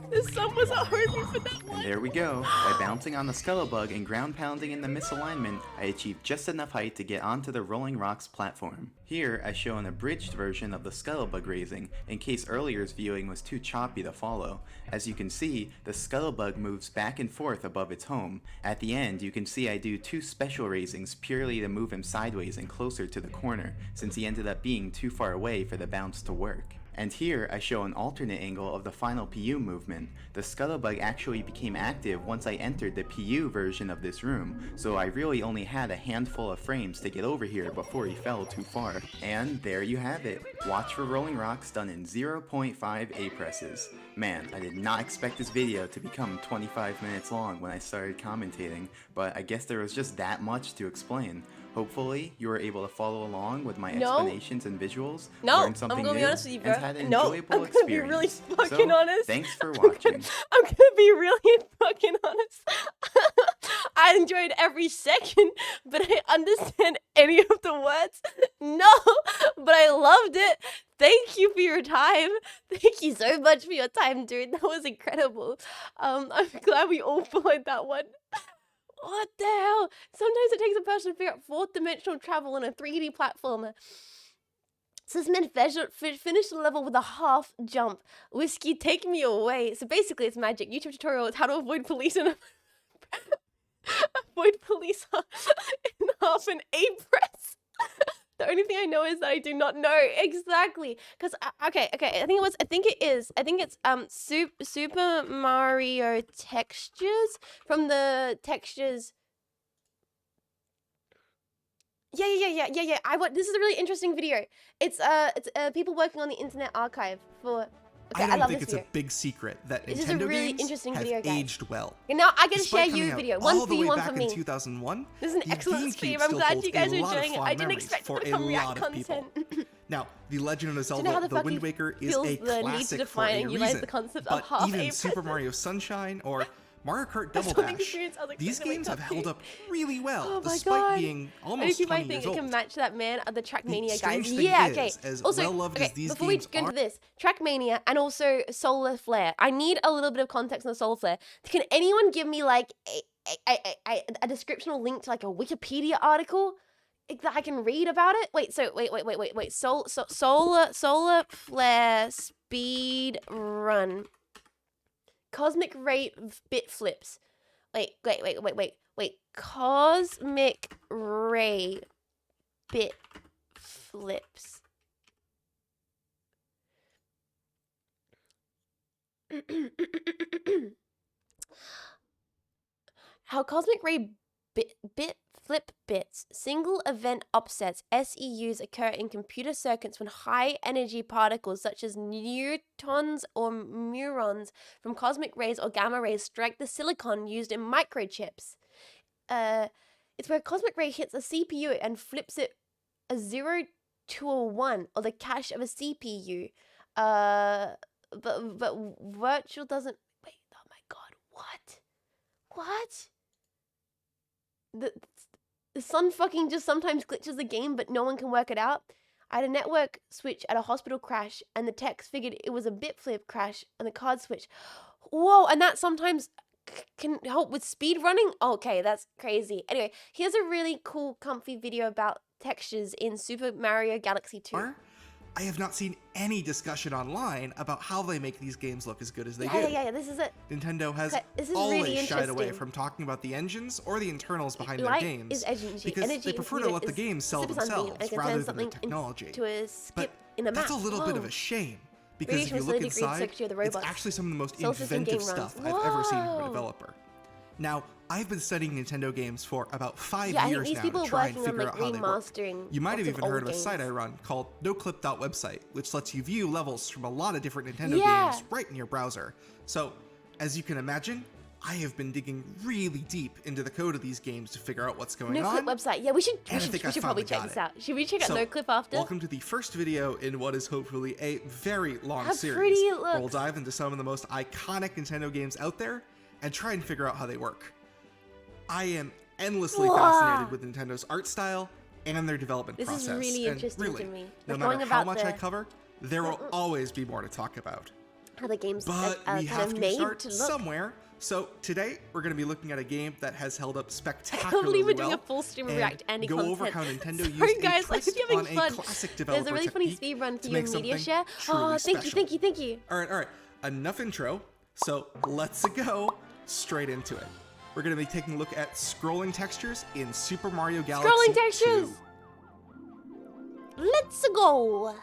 Speaker 1: The sun was hungry for that one.
Speaker 13: And there we go. By bouncing on the scuttlebug and ground pounding in the misalignment, I achieved just enough height to get onto the Rolling Rocks platform. Here, I show an abridged version of the scuttlebug raising, in case earlier's viewing was too choppy to follow. As you can see, the scuttlebug moves back and forth above its home. At the end, you can see I do 2 special raisings purely to move him sideways and closer to the corner, since he ended up being too far away for the bounce to work. And here, I show an alternate angle of the final PU movement. The scuttlebug actually became active once I entered the PU version of this room, so I really only had a handful of frames to get over here before he fell too far. And there you have it. Watch for Rolling Rocks done in 0.5 A presses. Man, I did not expect this video to become 25 minutes long when I started commentating, but I guess there was just that much to explain. Hopefully, you were able to follow along with my explanations and visuals, learn something
Speaker 1: I'm gonna
Speaker 13: new,
Speaker 1: be honest with you, bro.
Speaker 13: and had an
Speaker 1: No,
Speaker 13: enjoyable
Speaker 1: I'm gonna be really
Speaker 13: experience.
Speaker 1: fucking honest.
Speaker 13: Thanks for watching.
Speaker 1: I'm gonna be really fucking honest. I enjoyed every second, but I understand any of the words. No, but I loved it. Thank you for your time. Thank you so much for your time, dude. That was incredible. I'm glad we all followed that one. What the hell? Sometimes it takes a person to figure out 4th dimensional travel on a 3D platformer. So this man finished the level with a half jump. Whiskey, take me away. So basically it's magic. YouTube tutorial is how to avoid police in half an A press. The only thing I know is that I do not know exactly. Cause okay, I think it's Super Mario textures from the textures. Yeah. This is a really interesting video. It's people working on the Internet Archive for. Okay,
Speaker 14: I don't
Speaker 1: love
Speaker 14: think
Speaker 1: this
Speaker 14: it's
Speaker 1: video.
Speaker 14: a big secret that
Speaker 1: This is
Speaker 14: Nintendo
Speaker 1: a really
Speaker 14: games
Speaker 1: interesting
Speaker 14: have
Speaker 1: video, guys.
Speaker 14: aged well.
Speaker 1: And now I gotta
Speaker 14: Despite
Speaker 1: share you
Speaker 14: coming
Speaker 1: a
Speaker 14: out
Speaker 1: video.
Speaker 14: all
Speaker 1: One
Speaker 14: the
Speaker 1: for you,
Speaker 14: way
Speaker 1: one
Speaker 14: back
Speaker 1: for
Speaker 14: in
Speaker 1: me.
Speaker 14: 2001,
Speaker 1: This is an
Speaker 14: the
Speaker 1: excellent
Speaker 14: GameCube
Speaker 1: stream. I'm
Speaker 14: still
Speaker 1: glad
Speaker 14: holds
Speaker 1: you guys
Speaker 14: a
Speaker 1: are
Speaker 14: lot of
Speaker 1: enjoying it.
Speaker 14: fond
Speaker 1: I didn't
Speaker 14: memories
Speaker 1: expect
Speaker 14: for
Speaker 1: it to
Speaker 14: a
Speaker 1: become React
Speaker 14: lot of people.
Speaker 1: content.
Speaker 14: Now, The Legend of
Speaker 1: Do you know how
Speaker 14: Zelda:
Speaker 1: the
Speaker 14: The Wind
Speaker 1: fuck
Speaker 14: Waker is
Speaker 1: feels
Speaker 14: a
Speaker 1: the need to
Speaker 14: classic for
Speaker 1: define
Speaker 14: a
Speaker 1: and utilize
Speaker 14: reason.
Speaker 1: the concept
Speaker 14: But
Speaker 1: of half
Speaker 14: even
Speaker 1: A
Speaker 14: Super
Speaker 1: presses?
Speaker 14: Mario Sunshine or Mario Kart
Speaker 1: That's
Speaker 14: Double
Speaker 1: something
Speaker 14: Dash,
Speaker 1: experience I was
Speaker 14: these
Speaker 1: expecting
Speaker 14: games
Speaker 1: to
Speaker 14: have
Speaker 1: wake
Speaker 14: held up really well,
Speaker 1: Oh my
Speaker 14: despite
Speaker 1: god.
Speaker 14: being
Speaker 1: I
Speaker 14: almost
Speaker 1: think
Speaker 14: 20
Speaker 1: it
Speaker 14: years
Speaker 1: can
Speaker 14: old.
Speaker 1: match that man at the Trackmania guys.
Speaker 14: strange thing
Speaker 1: Yeah,
Speaker 14: is,
Speaker 1: okay.
Speaker 14: as
Speaker 1: Also,
Speaker 14: well-loved
Speaker 1: okay,
Speaker 14: as these
Speaker 1: before we
Speaker 14: games
Speaker 1: get into this, Trackmania and also Solar Flare. I need a little bit of context on Solar Flare. Can anyone give me like a description or link to like a Wikipedia article that I can read about it? Wait. Solar Flare speed run. Cosmic ray bit flips. Wait. Cosmic ray bit flips. How cosmic ray bit flip bits, single event offsets, SEUs, occur in computer circuits when high energy particles such as newtons or murons from cosmic rays or gamma rays strike the silicon used in microchips. It's where a cosmic ray hits a CPU and flips it a 0 to a 1, or the cache of a CPU. but virtual doesn't. Wait, oh my god, what? The sun fucking just sometimes glitches the game, but no one can work it out. I had a network switch at a hospital crash, and the techs figured it was a bit flip crash, and the card switch. Whoa, and that sometimes can help with speed running? Okay, that's crazy. Anyway, here's a really cool, comfy video about textures in Super Mario Galaxy 2.
Speaker 14: I have not seen any discussion online about how they make these games look as good as they do.
Speaker 1: Yeah, this is it.
Speaker 14: Nintendo has
Speaker 1: this is
Speaker 14: always
Speaker 1: really
Speaker 14: shied away
Speaker 1: interesting.
Speaker 14: from talking about the engines or the internals behind
Speaker 1: Light
Speaker 14: their games
Speaker 1: is energy.
Speaker 14: because
Speaker 1: Energy
Speaker 14: they prefer to
Speaker 1: unit
Speaker 14: let the
Speaker 1: is
Speaker 14: games sell
Speaker 1: super sunbeam,
Speaker 14: themselves
Speaker 1: and it can
Speaker 14: rather
Speaker 1: turn
Speaker 14: than the
Speaker 1: something
Speaker 14: technology.
Speaker 1: to a skip
Speaker 14: But
Speaker 1: in a map.
Speaker 14: that's a little bit of
Speaker 1: Whoa.
Speaker 14: a shame because
Speaker 1: Radiation
Speaker 14: if you look
Speaker 1: facility green
Speaker 14: inside,
Speaker 1: circuitry of the
Speaker 14: it's
Speaker 1: robots.
Speaker 14: actually some of the most
Speaker 1: Solar system
Speaker 14: inventive
Speaker 1: game
Speaker 14: stuff
Speaker 1: runs.
Speaker 14: I've ever seen from a
Speaker 1: Whoa.
Speaker 14: developer. Now, I've been studying Nintendo games for about 5
Speaker 1: Yeah, I think
Speaker 14: years
Speaker 1: these
Speaker 14: now
Speaker 1: people
Speaker 14: to
Speaker 1: are
Speaker 14: try and
Speaker 1: working on
Speaker 14: figure
Speaker 1: like
Speaker 14: out how they work.
Speaker 1: remastering.
Speaker 14: You might have
Speaker 1: lots
Speaker 14: even
Speaker 1: of
Speaker 14: heard
Speaker 1: old
Speaker 14: of a site I
Speaker 1: games.
Speaker 14: run called noclip.website, which lets you view levels from a lot of different Nintendo
Speaker 1: Yeah.
Speaker 14: games right in your browser. So, as you can imagine, I have been digging really deep into the code of these games to figure out what's going
Speaker 1: No
Speaker 14: on.
Speaker 1: Clip website. Yeah, we should
Speaker 14: and I think I
Speaker 1: probably
Speaker 14: finally
Speaker 1: check
Speaker 14: got
Speaker 1: this
Speaker 14: it.
Speaker 1: out. Should we check out
Speaker 14: So,
Speaker 1: No Clip after?
Speaker 14: Welcome to the first video in what is hopefully a very long
Speaker 1: How
Speaker 14: series.
Speaker 1: pretty it
Speaker 14: Where we'll
Speaker 1: looks.
Speaker 14: dive into some of the most iconic Nintendo games out there and try and figure out how they work. I am endlessly
Speaker 1: Whoa.
Speaker 14: fascinated with Nintendo's art style and their development
Speaker 1: This is
Speaker 14: process.
Speaker 1: really
Speaker 14: and
Speaker 1: interesting
Speaker 14: really,
Speaker 1: to me.
Speaker 14: No
Speaker 1: Like,
Speaker 14: matter
Speaker 1: going
Speaker 14: how
Speaker 1: about
Speaker 14: much I
Speaker 1: the-
Speaker 14: cover, there will always be more to talk about.
Speaker 1: How the game's
Speaker 14: But we
Speaker 1: kind
Speaker 14: have
Speaker 1: of
Speaker 14: to
Speaker 1: made
Speaker 14: start
Speaker 1: to look.
Speaker 14: somewhere. So today we're going to be looking at a game that has held up
Speaker 1: I
Speaker 14: spectacularly
Speaker 1: can't believe we're
Speaker 14: well
Speaker 1: doing a full stream of
Speaker 14: and
Speaker 1: React Andy
Speaker 14: go
Speaker 1: content.
Speaker 14: over how Nintendo
Speaker 1: Sorry
Speaker 14: used
Speaker 1: guys,
Speaker 14: a
Speaker 1: I'm
Speaker 14: twist
Speaker 1: having
Speaker 14: on
Speaker 1: fun.
Speaker 14: a classic
Speaker 1: There's
Speaker 14: developer
Speaker 1: a really funny
Speaker 14: technique
Speaker 1: speed run for
Speaker 14: to
Speaker 1: you
Speaker 14: make
Speaker 1: in media
Speaker 14: something
Speaker 1: share.
Speaker 14: truly
Speaker 1: Oh,
Speaker 14: special.
Speaker 1: thank you.
Speaker 14: All right. Enough intro. So let's go straight into it. We're going to be taking a look at scrolling textures in Super Mario Galaxy
Speaker 1: Scrolling textures.
Speaker 14: 2.
Speaker 1: Let's go.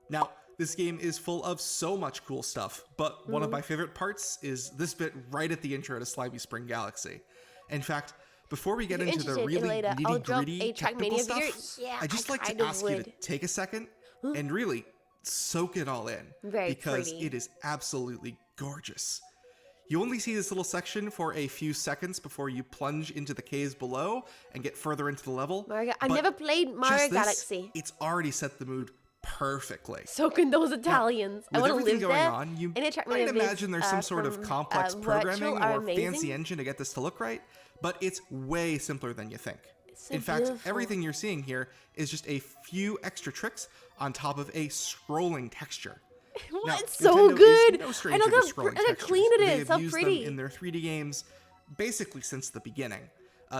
Speaker 14: Now, this game is full of so much cool stuff, but one of my favorite parts is this bit right at the intro to Slimy Spring Galaxy. In fact, before we get
Speaker 1: If you're
Speaker 14: into the
Speaker 1: interested in
Speaker 14: really
Speaker 1: later, I'll drop
Speaker 14: nitty-gritty
Speaker 1: a
Speaker 14: technical
Speaker 1: Trackmania
Speaker 14: stuff,
Speaker 1: video. Yeah,
Speaker 14: I'd just
Speaker 1: I
Speaker 14: like to
Speaker 1: kind of
Speaker 14: ask you to
Speaker 1: would.
Speaker 14: take a second and really soak it all in.
Speaker 1: Very
Speaker 14: because
Speaker 1: pretty.
Speaker 14: it is absolutely gorgeous. You only see this little section for a few seconds before you plunge into the caves below and get further into the level.
Speaker 1: I've
Speaker 14: but
Speaker 1: never played Mario
Speaker 14: just this,
Speaker 1: Galaxy.
Speaker 14: It's already set the mood perfectly.
Speaker 1: So can those Italians. I
Speaker 14: With
Speaker 1: want to
Speaker 14: everything
Speaker 1: live
Speaker 14: going
Speaker 1: there.
Speaker 14: on, you
Speaker 1: and it
Speaker 14: might imagine there's some sort of complex programming or
Speaker 1: amazing.
Speaker 14: fancy engine to get this to look right, but it's way simpler than you think.
Speaker 1: so
Speaker 14: In fact,
Speaker 1: beautiful.
Speaker 14: everything you're seeing here is just a few extra tricks on top of a scrolling texture. Now,
Speaker 1: It's so
Speaker 14: Nintendo is
Speaker 1: good.
Speaker 14: no
Speaker 1: I
Speaker 14: stranger
Speaker 1: know
Speaker 14: to
Speaker 1: how
Speaker 14: scrolling
Speaker 1: how
Speaker 14: textures.
Speaker 1: clean it
Speaker 14: They
Speaker 1: is.
Speaker 14: have
Speaker 1: How
Speaker 14: used
Speaker 1: pretty.
Speaker 14: them in their 3D games basically since the beginning.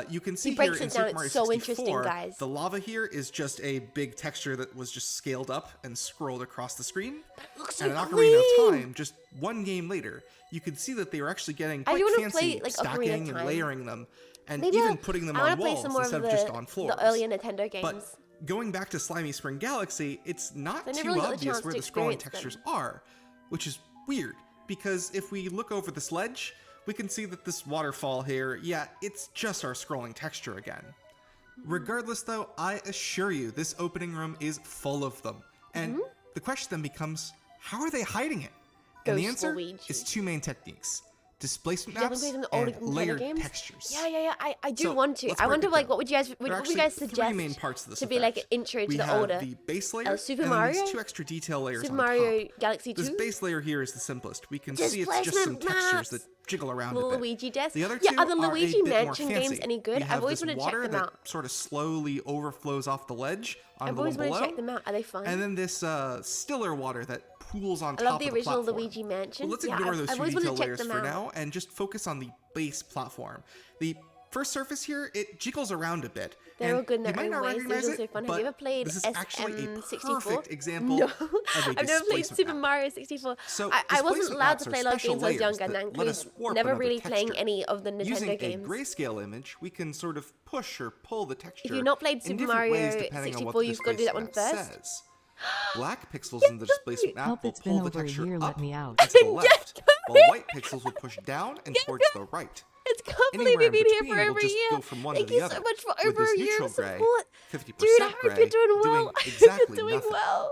Speaker 14: You can see
Speaker 1: He
Speaker 14: here
Speaker 1: breaks
Speaker 14: in
Speaker 1: it
Speaker 14: Super
Speaker 1: down.
Speaker 14: Mario
Speaker 1: It's so
Speaker 14: 64,
Speaker 1: interesting, guys.
Speaker 14: the lava here is just a big texture that was just scaled up and scrolled across the screen.
Speaker 1: looks so
Speaker 14: and in Ocarina of
Speaker 1: clean.
Speaker 14: Time, just one game later, you could see that they were actually getting
Speaker 1: I
Speaker 14: quite
Speaker 1: do wanna
Speaker 14: fancy
Speaker 1: play, like, Ocarina of
Speaker 14: stacking and
Speaker 1: Time.
Speaker 14: layering them, and
Speaker 1: Maybe
Speaker 14: even
Speaker 1: I'll-
Speaker 14: putting them
Speaker 1: I
Speaker 14: on
Speaker 1: wanna play
Speaker 14: walls
Speaker 1: some more
Speaker 14: instead
Speaker 1: of
Speaker 14: of just on floors.
Speaker 1: the earlier Nintendo games.
Speaker 14: But going back to Slimy Spring Galaxy, it's not
Speaker 1: I never
Speaker 14: too
Speaker 1: really got the
Speaker 14: obvious
Speaker 1: chance
Speaker 14: where
Speaker 1: to
Speaker 14: the scrolling
Speaker 1: experience them.
Speaker 14: textures are, which is weird, because if we look over this ledge, we can see that this waterfall here, yeah, it's just our scrolling texture again. Regardless though, I assure you, this opening room is full of them. And the question then becomes, how are they hiding it? And the
Speaker 1: Ghost
Speaker 14: answer
Speaker 1: Luigi.
Speaker 14: is two main techniques. Displacement
Speaker 1: You haven't
Speaker 14: maps
Speaker 1: played some of the older
Speaker 14: and
Speaker 1: Nintendo
Speaker 14: layered
Speaker 1: games?
Speaker 14: textures.
Speaker 1: Yeah. I do
Speaker 14: So,
Speaker 1: want to.
Speaker 14: let's
Speaker 1: I
Speaker 14: break
Speaker 1: wonder,
Speaker 14: it
Speaker 1: like,
Speaker 14: down.
Speaker 1: what would you guys
Speaker 14: There are actually
Speaker 1: suggest
Speaker 14: three main parts to this
Speaker 1: to be like an
Speaker 14: effect.
Speaker 1: intro to
Speaker 14: We
Speaker 1: the
Speaker 14: have
Speaker 1: older
Speaker 14: the base layer,
Speaker 1: Super
Speaker 14: and then
Speaker 1: Mario,
Speaker 14: these two extra detail layers
Speaker 1: Super
Speaker 14: on
Speaker 1: Mario
Speaker 14: top.
Speaker 1: Galaxy
Speaker 14: This
Speaker 1: 2,
Speaker 14: base layer here is the simplest. We can see it's just some
Speaker 1: Displacement
Speaker 14: textures
Speaker 1: maps.
Speaker 14: that jiggle around
Speaker 1: Little
Speaker 14: a bit.
Speaker 1: Luigi desk.
Speaker 14: The other
Speaker 1: Yeah,
Speaker 14: two
Speaker 1: are the
Speaker 14: are
Speaker 1: Luigi
Speaker 14: a bit more
Speaker 1: Mansion
Speaker 14: fancy.
Speaker 1: games any good?
Speaker 14: We
Speaker 1: I've
Speaker 14: have
Speaker 1: always
Speaker 14: this
Speaker 1: wanted to check
Speaker 14: water
Speaker 1: them
Speaker 14: that
Speaker 1: out.
Speaker 14: sort of slowly overflows off the ledge onto
Speaker 1: I've
Speaker 14: the
Speaker 1: always
Speaker 14: one
Speaker 1: wanted
Speaker 14: below.
Speaker 1: to check them out. Are they fun?
Speaker 14: And then this stiller water that pools on
Speaker 1: I
Speaker 14: top
Speaker 1: love the
Speaker 14: of the
Speaker 1: original
Speaker 14: platform.
Speaker 1: Luigi Mansion.
Speaker 14: Well, let's
Speaker 1: Yeah,
Speaker 14: ignore
Speaker 1: I've
Speaker 14: those two
Speaker 1: always wanted
Speaker 14: detail
Speaker 1: to check
Speaker 14: layers
Speaker 1: them
Speaker 14: for
Speaker 1: out.
Speaker 14: now and just focus on the base platform. The first surface here, it jiggles around a bit.
Speaker 1: They're
Speaker 14: and
Speaker 1: all good in
Speaker 14: you
Speaker 1: their
Speaker 14: might
Speaker 1: own
Speaker 14: not
Speaker 1: ways.
Speaker 14: recognize
Speaker 1: They're
Speaker 14: it,
Speaker 1: also fun. Have
Speaker 14: but
Speaker 1: you ever played
Speaker 14: this is actually a
Speaker 1: SM64?
Speaker 14: perfect example
Speaker 1: No.
Speaker 14: of a
Speaker 1: I've never played
Speaker 14: displacement
Speaker 1: Super
Speaker 14: map.
Speaker 1: Mario 64.
Speaker 14: So
Speaker 1: I wasn't
Speaker 14: displacement
Speaker 1: allowed
Speaker 14: maps
Speaker 1: to
Speaker 14: are
Speaker 1: play a lot of
Speaker 14: special
Speaker 1: games when I was
Speaker 14: layers
Speaker 1: younger, and
Speaker 14: that
Speaker 1: that
Speaker 14: let us
Speaker 1: includes
Speaker 14: warp
Speaker 1: never
Speaker 14: another
Speaker 1: really playing
Speaker 14: texture.
Speaker 1: any of the
Speaker 14: Using
Speaker 1: Nintendo
Speaker 14: a
Speaker 1: games.
Speaker 14: grayscale image, we can sort of push or pull the texture.
Speaker 1: If you've not played
Speaker 14: in
Speaker 1: Super
Speaker 14: different
Speaker 1: Mario
Speaker 14: ways depending on what
Speaker 1: 64,
Speaker 14: the
Speaker 1: you've got to do that one
Speaker 14: displacement map
Speaker 1: first.
Speaker 14: says. Black pixels in the displacement map
Speaker 15: Help,
Speaker 14: will
Speaker 15: it's been
Speaker 14: pull the
Speaker 15: over a
Speaker 14: texture
Speaker 15: year,
Speaker 14: up
Speaker 15: let me out.
Speaker 14: and to the left, while white pixels will push down and towards the right.
Speaker 1: It's can't
Speaker 14: Anywhere
Speaker 1: believe
Speaker 14: in
Speaker 1: you've been here
Speaker 14: between
Speaker 1: for
Speaker 14: will
Speaker 1: over a
Speaker 14: just
Speaker 1: year.
Speaker 14: go from one
Speaker 1: Thank
Speaker 14: to
Speaker 1: you
Speaker 14: the other.
Speaker 1: so much for
Speaker 14: with
Speaker 1: over
Speaker 14: this
Speaker 1: a year
Speaker 14: neutral
Speaker 1: of
Speaker 14: gray,
Speaker 1: support.
Speaker 14: 50%
Speaker 1: Dude, I hope
Speaker 14: gray,
Speaker 1: you're doing well.
Speaker 14: doing exactly
Speaker 1: You're doing
Speaker 14: nothing.
Speaker 1: well.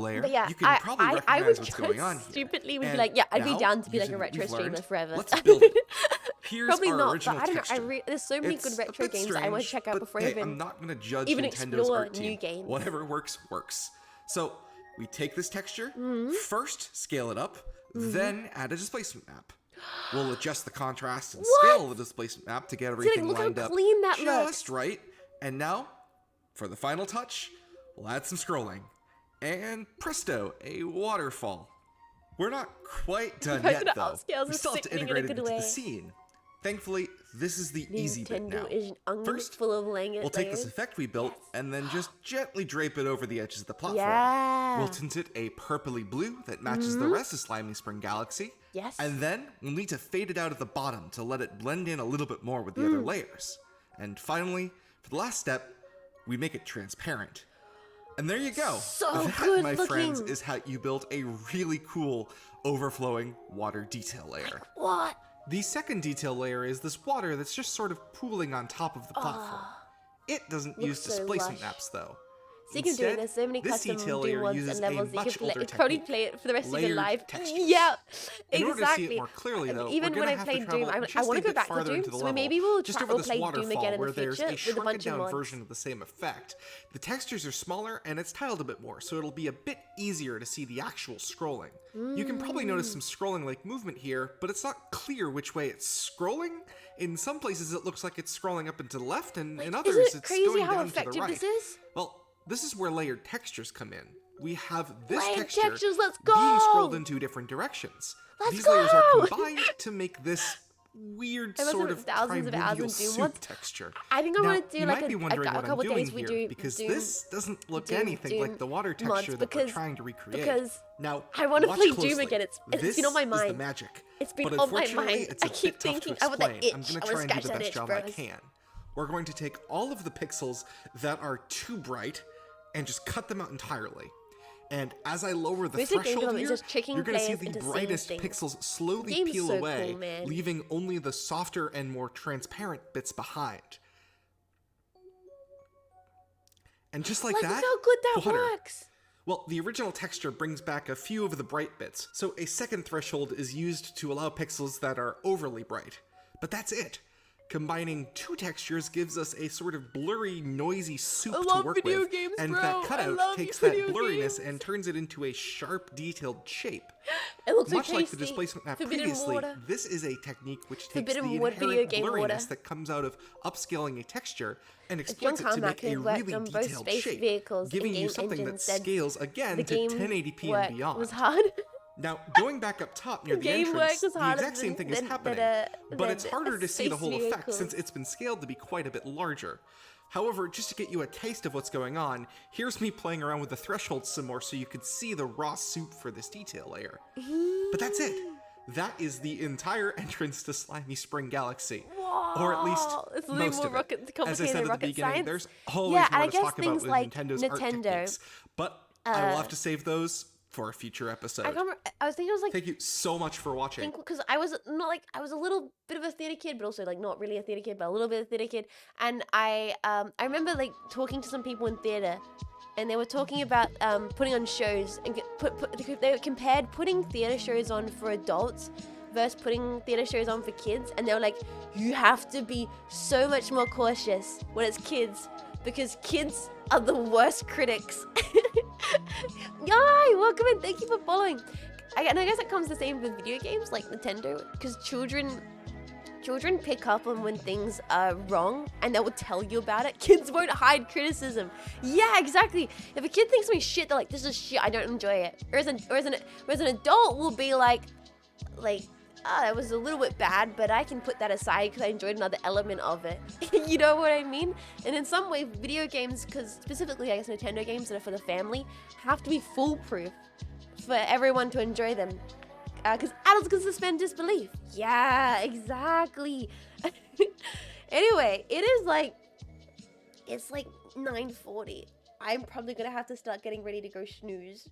Speaker 14: layer,
Speaker 1: But yeah,
Speaker 14: you can probably
Speaker 1: I
Speaker 14: recognize
Speaker 1: would
Speaker 14: what's going on here.
Speaker 1: stupidly would be
Speaker 14: And
Speaker 1: like, yeah, I'd be
Speaker 14: now,
Speaker 1: down to be like a
Speaker 14: using what
Speaker 1: retro
Speaker 14: we've learned,
Speaker 1: streamer forever.
Speaker 14: let's build it. Here's
Speaker 1: Probably
Speaker 14: our
Speaker 1: not,
Speaker 14: original
Speaker 1: but I don't know.
Speaker 14: texture.
Speaker 1: There's so many
Speaker 14: It's
Speaker 1: good
Speaker 14: a
Speaker 1: retro
Speaker 14: bit
Speaker 1: games that I want to
Speaker 14: strange,
Speaker 1: check out
Speaker 14: but
Speaker 1: before
Speaker 14: hey,
Speaker 1: even
Speaker 14: I'm not going to judge
Speaker 1: even
Speaker 14: Nintendo's
Speaker 1: explore
Speaker 14: art team.
Speaker 1: new games.
Speaker 14: Whatever works, works. So we take this texture, first scale it up, then add a displacement map. We'll adjust the contrast and scale the displacement map to get everything lined up just right. And now, for the final touch, we'll add some scrolling. And presto, a waterfall. We're not quite done yet, though. We still have to integrate it into the scene. Thankfully, this is the easy bit now. First, we'll take this effect we built and then just gently drape it over the edges of the platform. We'll tint it a purpley blue that matches the rest of Slimy Spring Galaxy. And then we'll need to fade it out at the bottom to let it blend in a little bit more with the other layers. And finally, for the last step, we make it transparent. And there you go. That, my friends, is how you build a really cool overflowing water detail layer.
Speaker 1: What?
Speaker 14: The second detail layer is this water that's just sort of pooling on top of the platform. It doesn't use displacement maps, though.
Speaker 1: Speaking of doing, there's so many custom Doom mods and levels that you could probably play it for the rest of your life. Yeah, exactly.
Speaker 14: In order to see it more clearly, though,
Speaker 1: even when I played Doom, I want to go back to Doom, so maybe we'll play Doom again in the future with a bunch of mods.
Speaker 14: Version of the same effect. The textures are smaller and it's tiled a bit more, so it'll be a bit easier to see the actual scrolling. You can probably notice some scrolling-like movement here, but it's not clear which way it's scrolling. In some places, it looks like it's scrolling up and to the left, and in others, it's going down to the right. Well, this is where layered textures come in. We have this texture being scrolled in two different directions. These layers are combined to make this weird sort of primordial soup texture.
Speaker 1: I think I'm gonna do like
Speaker 14: a couple days we do because this doesn't look anything like the water texture that we're trying to recreate. Now,
Speaker 1: I want to play Doom again. It's been on my mind.
Speaker 14: The magic.
Speaker 1: It's been on my mind.
Speaker 14: It's
Speaker 1: I keep thinking I want that itch.
Speaker 14: I'm gonna try and do the best job I can. We're going to take all of the pixels that are too bright and just cut them out entirely. And as I lower the threshold here, you're going to see the brightest pixels slowly peel away, leaving only the softer and more transparent bits behind. And just like that,
Speaker 1: look how good that works.
Speaker 14: Well, the original texture brings back a few of the bright bits, so a second threshold is used to allow pixels that are overly bright. But that's it. Combining two textures gives us a sort of blurry, noisy soup to work with, and that cutout takes that blurriness and turns it into a sharp, detailed shape.
Speaker 1: It looks
Speaker 14: much like the displacement map previously. This is a technique which takes the inherent blurriness that comes out of upscaling a texture and exploits it to make a really detailed shape, giving you something that scales again to 1080p and beyond.
Speaker 1: Was hard.
Speaker 14: Now, going back up top near the entrance, the exact same thing is happening, but it's harder to see the whole effect since it's been scaled to be quite a bit larger. However, just to get you a taste of what's going on, here's me playing around with the thresholds some more so you could see the raw soup for this detail layer. But that's it. That is the entire entrance to Slimy Spring Galaxy. Or at least most of it. As I said at the beginning, there's always more to talk about with Nintendo's art techniques. But I will have to save those for a future episode.
Speaker 1: I was thinking it was like...
Speaker 14: Thank you so much for watching.
Speaker 1: Because I was not like... I was a little bit of a theater kid, but also like not really a theater kid, but a little bit of a theater kid. And I remember like talking to some people in theater, and they were talking about putting on shows, and they compared putting theater shows on for adults versus putting theater shows on for kids. And they were like, you have to be so much more cautious when it's kids, because kids are the worst critics. Yay! Welcome in. Thank you for following. And I guess it comes the same with video games, like Nintendo, because children pick up on when things are wrong, and they will tell you about it. Kids won't hide criticism. Yeah, exactly. If a kid thinks something's shit, they're like, "This is shit. I don't enjoy it." Whereas an adult will be like, that was a little bit bad, but I can put that aside because I enjoyed another element of it. You know what I mean? And in some way, video games, because specifically I guess Nintendo games that are for the family, have to be foolproof for everyone to enjoy them. Because adults can suspend disbelief. Yeah, exactly. Anyway, it's like 9:40. I'm probably going to have to start getting ready to go snooze.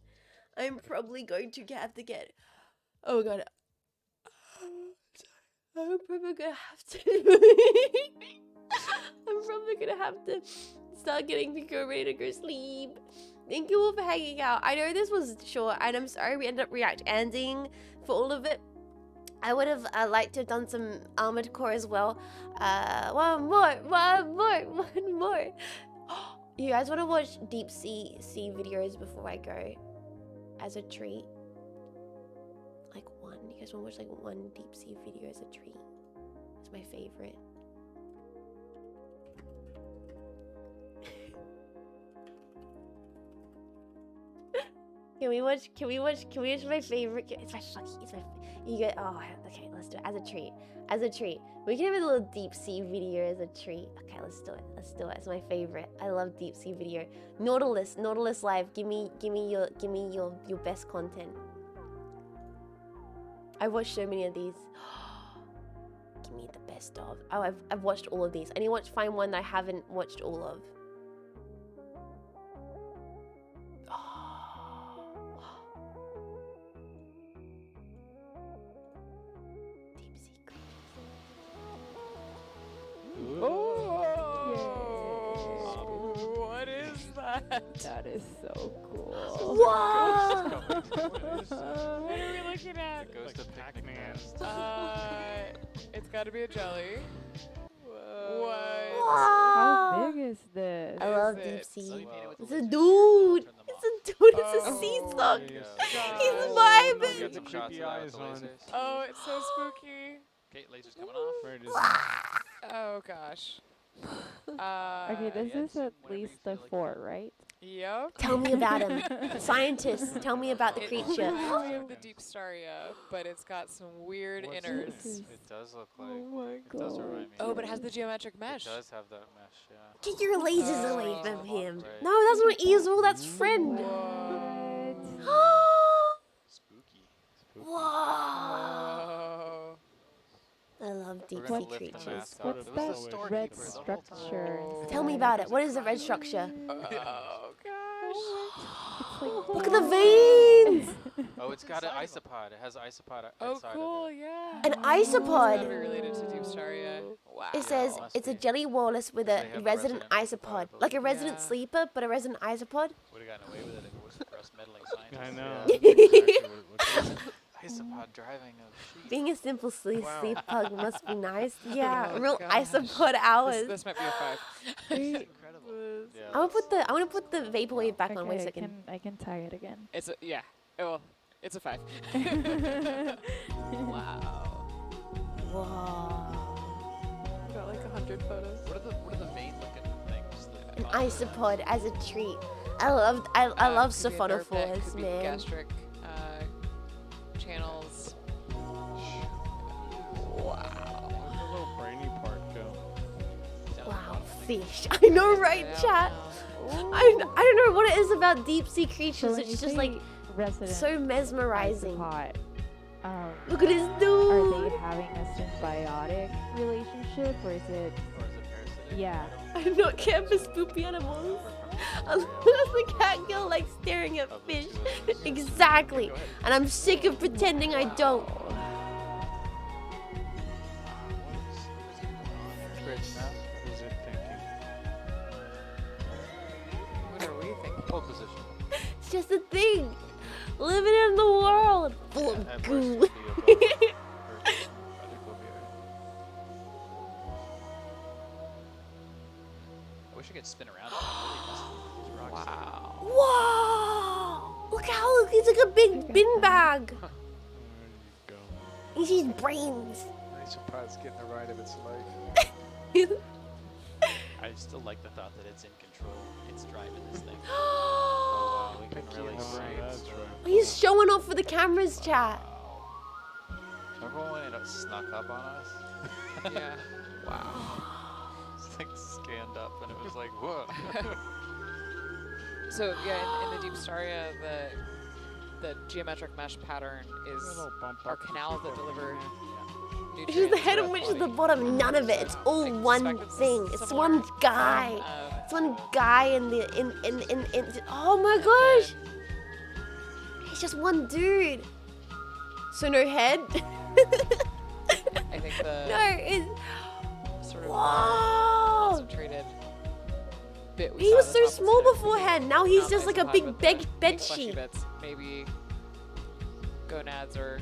Speaker 1: I'm probably going to have to get... Oh god. I'm probably gonna have to start getting to go ready to go sleep. Thank you all for hanging out. I know this was short, and I'm sorry we ended up ending for all of it. I would have liked to have done some Armored Core as well. One more. You guys want to watch deep sea videos before I go? as a treat. Like one. You guys want to watch like one deep sea video as a treat? It's my favorite. Can we watch my favorite? It's my you get, oh, okay, let's do it as a treat. As a treat. We can have a little deep sea video as a treat. Okay, let's do it. Let's do it. It's my favorite. I love deep sea video. Nautilus Live. Give me your best content. I've watched so many of these. Give me the best of. Oh, I've watched all of these. I need to find one that I haven't watched all of.
Speaker 15: What is that? That is so cool.
Speaker 1: Wow!
Speaker 15: What are we looking at?
Speaker 16: It goes to Pac-Man.
Speaker 15: It's got to be a jelly.
Speaker 1: Wow.
Speaker 15: How big is this?
Speaker 1: I love deep sea. It's a dude. It's a dude. It's a sea song. He's vibing.
Speaker 16: Get some shots eyes on it.
Speaker 15: Oh, it's so spooky.
Speaker 16: Okay, laser's coming off. Where it is.
Speaker 15: Oh gosh.
Speaker 18: Okay, this is at least the fort, right?
Speaker 15: Yep.
Speaker 1: Tell me about him. Scientists, tell me about the
Speaker 15: It
Speaker 1: creature.
Speaker 15: reminds me of the deep staria, but it's got some weird innards.
Speaker 16: It does look like.
Speaker 18: Oh my
Speaker 16: It does remind me.
Speaker 15: Oh, but it has the geometric mesh.
Speaker 16: It does have that mesh, yeah.
Speaker 1: Get your lasers away from him.
Speaker 16: Right.
Speaker 1: No, that's not Easel, that's Friend.
Speaker 16: Spooky.
Speaker 1: Whoa. I love deep sea creatures.
Speaker 18: What's that red structure?
Speaker 1: Tell me about it. What is the red structure?
Speaker 15: Oh gosh.
Speaker 1: Look at the veins.
Speaker 16: Oh, it's got an isopod. It has an isopod
Speaker 15: Oh,
Speaker 16: inside
Speaker 15: cool,
Speaker 16: of it.
Speaker 15: yeah.
Speaker 1: An
Speaker 15: It's gotta
Speaker 1: isopod.
Speaker 15: be related to deep staria. Wow.
Speaker 1: It says it's a jelly walrus with a
Speaker 16: They have a
Speaker 1: resident
Speaker 16: resident
Speaker 1: isopod.
Speaker 16: isopod,
Speaker 1: Like a resident sleeper, but a resident isopod.
Speaker 16: Would have gotten away with it if it wasn't for us meddling scientists.
Speaker 5: I know.
Speaker 16: Isopod driving of sheep.
Speaker 1: Being a simple sleep pug must be nice.
Speaker 15: Oh
Speaker 1: Yeah, real
Speaker 15: gosh.
Speaker 1: isopod hours.
Speaker 15: This might be a 5.
Speaker 16: Incredible. Yeah,
Speaker 1: I want to put the vaporwave back on. Wait a
Speaker 18: Okay,
Speaker 1: second.
Speaker 18: I can tie it again.
Speaker 15: It's a, yeah. Oh, it's a 5. Wow.
Speaker 1: Whoa.
Speaker 15: Got like 100 photos.
Speaker 16: What are the main looking things?
Speaker 1: An isopod as a treat. I love
Speaker 15: Could be a nerve
Speaker 1: sophanophores,
Speaker 15: could be
Speaker 1: man.
Speaker 15: gastric channels. Wow.
Speaker 5: Where'd the little brainy part go?
Speaker 1: Wow, fish. I know, right, chat? I don't know what it is about deep sea creatures.
Speaker 18: when you
Speaker 1: It's just
Speaker 18: say
Speaker 1: like
Speaker 18: resident
Speaker 1: so mesmerizing.
Speaker 18: isopod,
Speaker 1: Look at this
Speaker 18: are
Speaker 1: dude.
Speaker 18: they having a symbiotic relationship, or is it? Yeah.
Speaker 1: I'm not care for spoopy animals. I love the cat girl like staring at fish. Exactly. And I'm sick of pretending I don't.
Speaker 15: What are we thinking?
Speaker 16: Pole position.
Speaker 1: It's just a thing. Living in the world full of
Speaker 16: At
Speaker 1: goo.
Speaker 16: worst, it'd be above Earth. I wish I could spin around. Wow.
Speaker 1: Whoa! Look how he's like a big bin bag. He sees brains.
Speaker 19: Isopod's getting the ride of its life.
Speaker 16: I still like the thought that it's in control. It's driving this thing. Oh, wow, we can really see it.
Speaker 1: He's showing off for the cameras, chat.
Speaker 16: Remember when it snuck up on us?
Speaker 15: Yeah.
Speaker 16: Wow. It's like scanned up and it was like, whoa.
Speaker 15: So yeah, in the deep staria, the geometric mesh pattern is our canals that deliver nutrients.
Speaker 1: He's the head
Speaker 15: to
Speaker 1: and which is
Speaker 15: body.
Speaker 1: the bottom. None of it. It's all one thing. It's one guy. It's one guy in the in. Oh my gosh! He's just one dude. So no head.
Speaker 15: I think the
Speaker 1: No, it's
Speaker 15: sort of
Speaker 1: whoa.
Speaker 15: concentrated bit we
Speaker 1: He
Speaker 15: saw
Speaker 1: was
Speaker 15: at
Speaker 1: so
Speaker 15: the top
Speaker 1: small
Speaker 15: was
Speaker 1: beforehand. Now he's
Speaker 15: not
Speaker 1: just like a
Speaker 15: isopod
Speaker 1: big
Speaker 15: with
Speaker 1: bed
Speaker 15: the fleshy
Speaker 1: sheet.
Speaker 15: bits. Maybe gonads or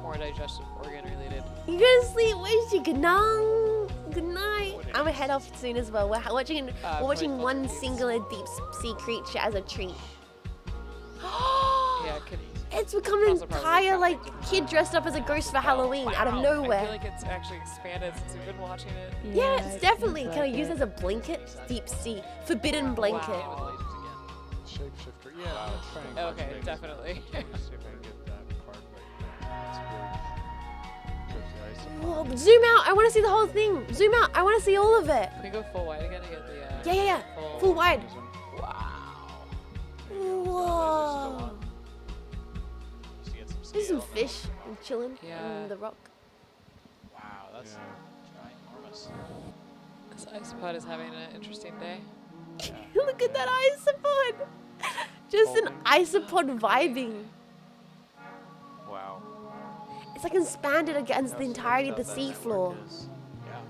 Speaker 15: more digestive organ related.
Speaker 1: You gonna sleep? Where's you? Good night. Good night. I'm gonna head off soon as well. We're watching one singular deep sea creature as a treat. It's become an entire like kid dressed up as a ghost for Halloween out of nowhere.
Speaker 15: I feel like it's actually expanded since we've been watching it.
Speaker 1: Yeah, it's definitely. Can I use it as a blanket? Deep sea. Forbidden blanket.
Speaker 15: Wow.
Speaker 19: Shapeshifter. Yeah.
Speaker 15: Okay, definitely.
Speaker 19: See if I can get that part right. That's good.
Speaker 1: Whoa, zoom out. I want to see the whole thing. Zoom out. I want to see all of it.
Speaker 15: Can we go full wide again to get the
Speaker 1: Yeah. Full wide.
Speaker 15: Wow.
Speaker 1: Whoa. There's some fish chilling on the rock.
Speaker 16: Wow, that's ginormous.
Speaker 15: This isopod is having an interesting day.
Speaker 1: Look at that isopod. Just an isopod vibing.
Speaker 19: Wow.
Speaker 1: It's like expanded against the entirety of the seafloor.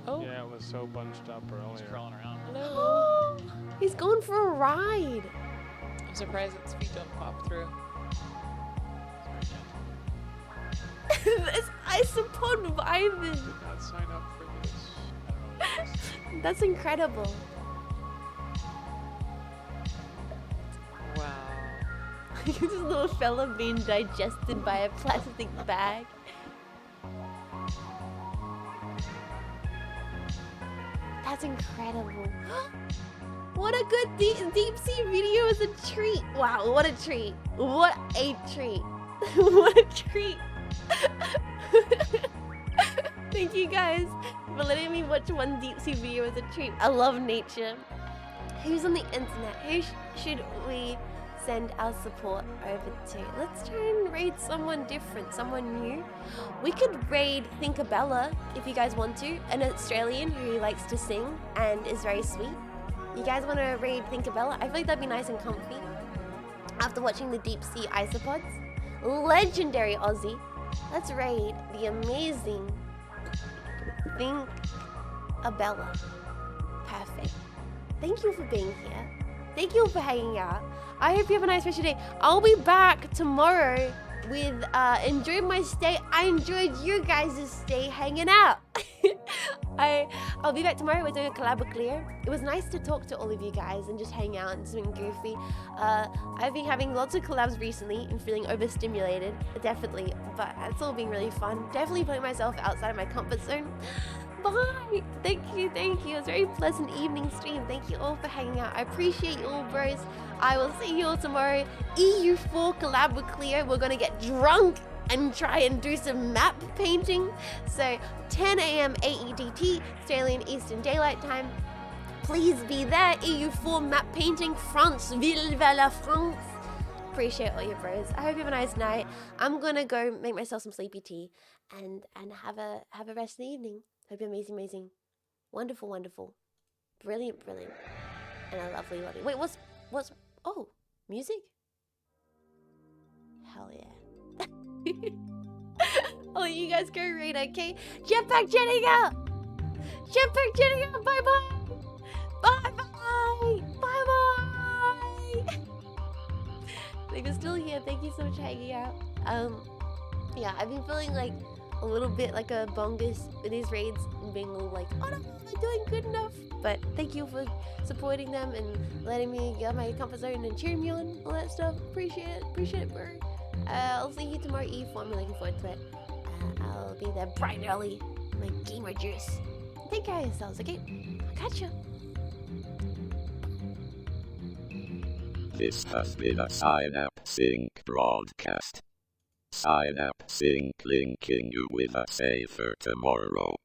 Speaker 15: Oh.
Speaker 19: Yeah, it was so bunched up earlier.
Speaker 16: He's crawling around.
Speaker 1: Hello. He's going for a ride.
Speaker 15: I'm surprised its feet don't pop through.
Speaker 1: This isopod vibing.
Speaker 19: Not sign up for this.
Speaker 1: That's incredible.
Speaker 15: Wow.
Speaker 1: This little fella being digested by a plastic bag. That's incredible. What a good deep sea video is a treat. Wow, what a treat. What a treat. What a treat. Thank you guys for letting me watch one deep sea video as a treat. I love nature. Who's on the internet? Who should we send our support over to? Let's try and raid someone different, someone new. We could raid Thinkabella if you guys want to, an Australian who likes to sing and is very sweet. You guys want to raid Thinkabella? I feel like that'd be nice and comfy. After watching the deep sea isopods, legendary Aussie. Let's raid the amazing Thinkabella. Perfect. Thank you for being here. Thank you for hanging out. I hope you have a nice rest of your day. I'll be back tomorrow with enjoyed my stay. I enjoyed you guys' stay hanging out. I'll be back tomorrow. We're doing a collab with Clear. It was nice to talk to all of you guys and just hang out and something goofy. I've been having lots of collabs recently and feeling overstimulated, definitely, but it's all been really fun. Definitely putting myself outside of my comfort zone. Bye. Thank you. It was a very pleasant evening stream. Thank you all for hanging out. I appreciate you all, bros. I will see you all tomorrow. EU4 collab with Cleo. We're gonna get drunk and try and do some map painting. So 10 a.m. AEDT, Australian Eastern Daylight Time. Please be there. EU4 map painting, France, Vive la France. Appreciate all your bros. I hope you have a nice night. I'm gonna go make myself some sleepy tea and have a rest of the evening. Hope you're amazing. Wonderful. Brilliant. And a lovely. Wait, what's, oh, music? Hell yeah. I'll let you guys go read, okay? Jetpack jetting out! Bye-bye! If you're still here, thank you so much for hanging out. Yeah, I've been feeling like a little bit like a bongus with these raids and being a little like, oh no, I'm not doing good enough. But thank you for supporting them and letting me get out of my comfort zone and cheering me on, all that stuff. Appreciate it, bro. I'll see you tomorrow E4. I'm looking forward to it. I'll be there bright and early. My gamer juice. Take care of yourselves, okay? I'll catch you.
Speaker 8: This has been a Cynapse Inc. broadcast. Cynapse Inc. linking you with a safer tomorrow.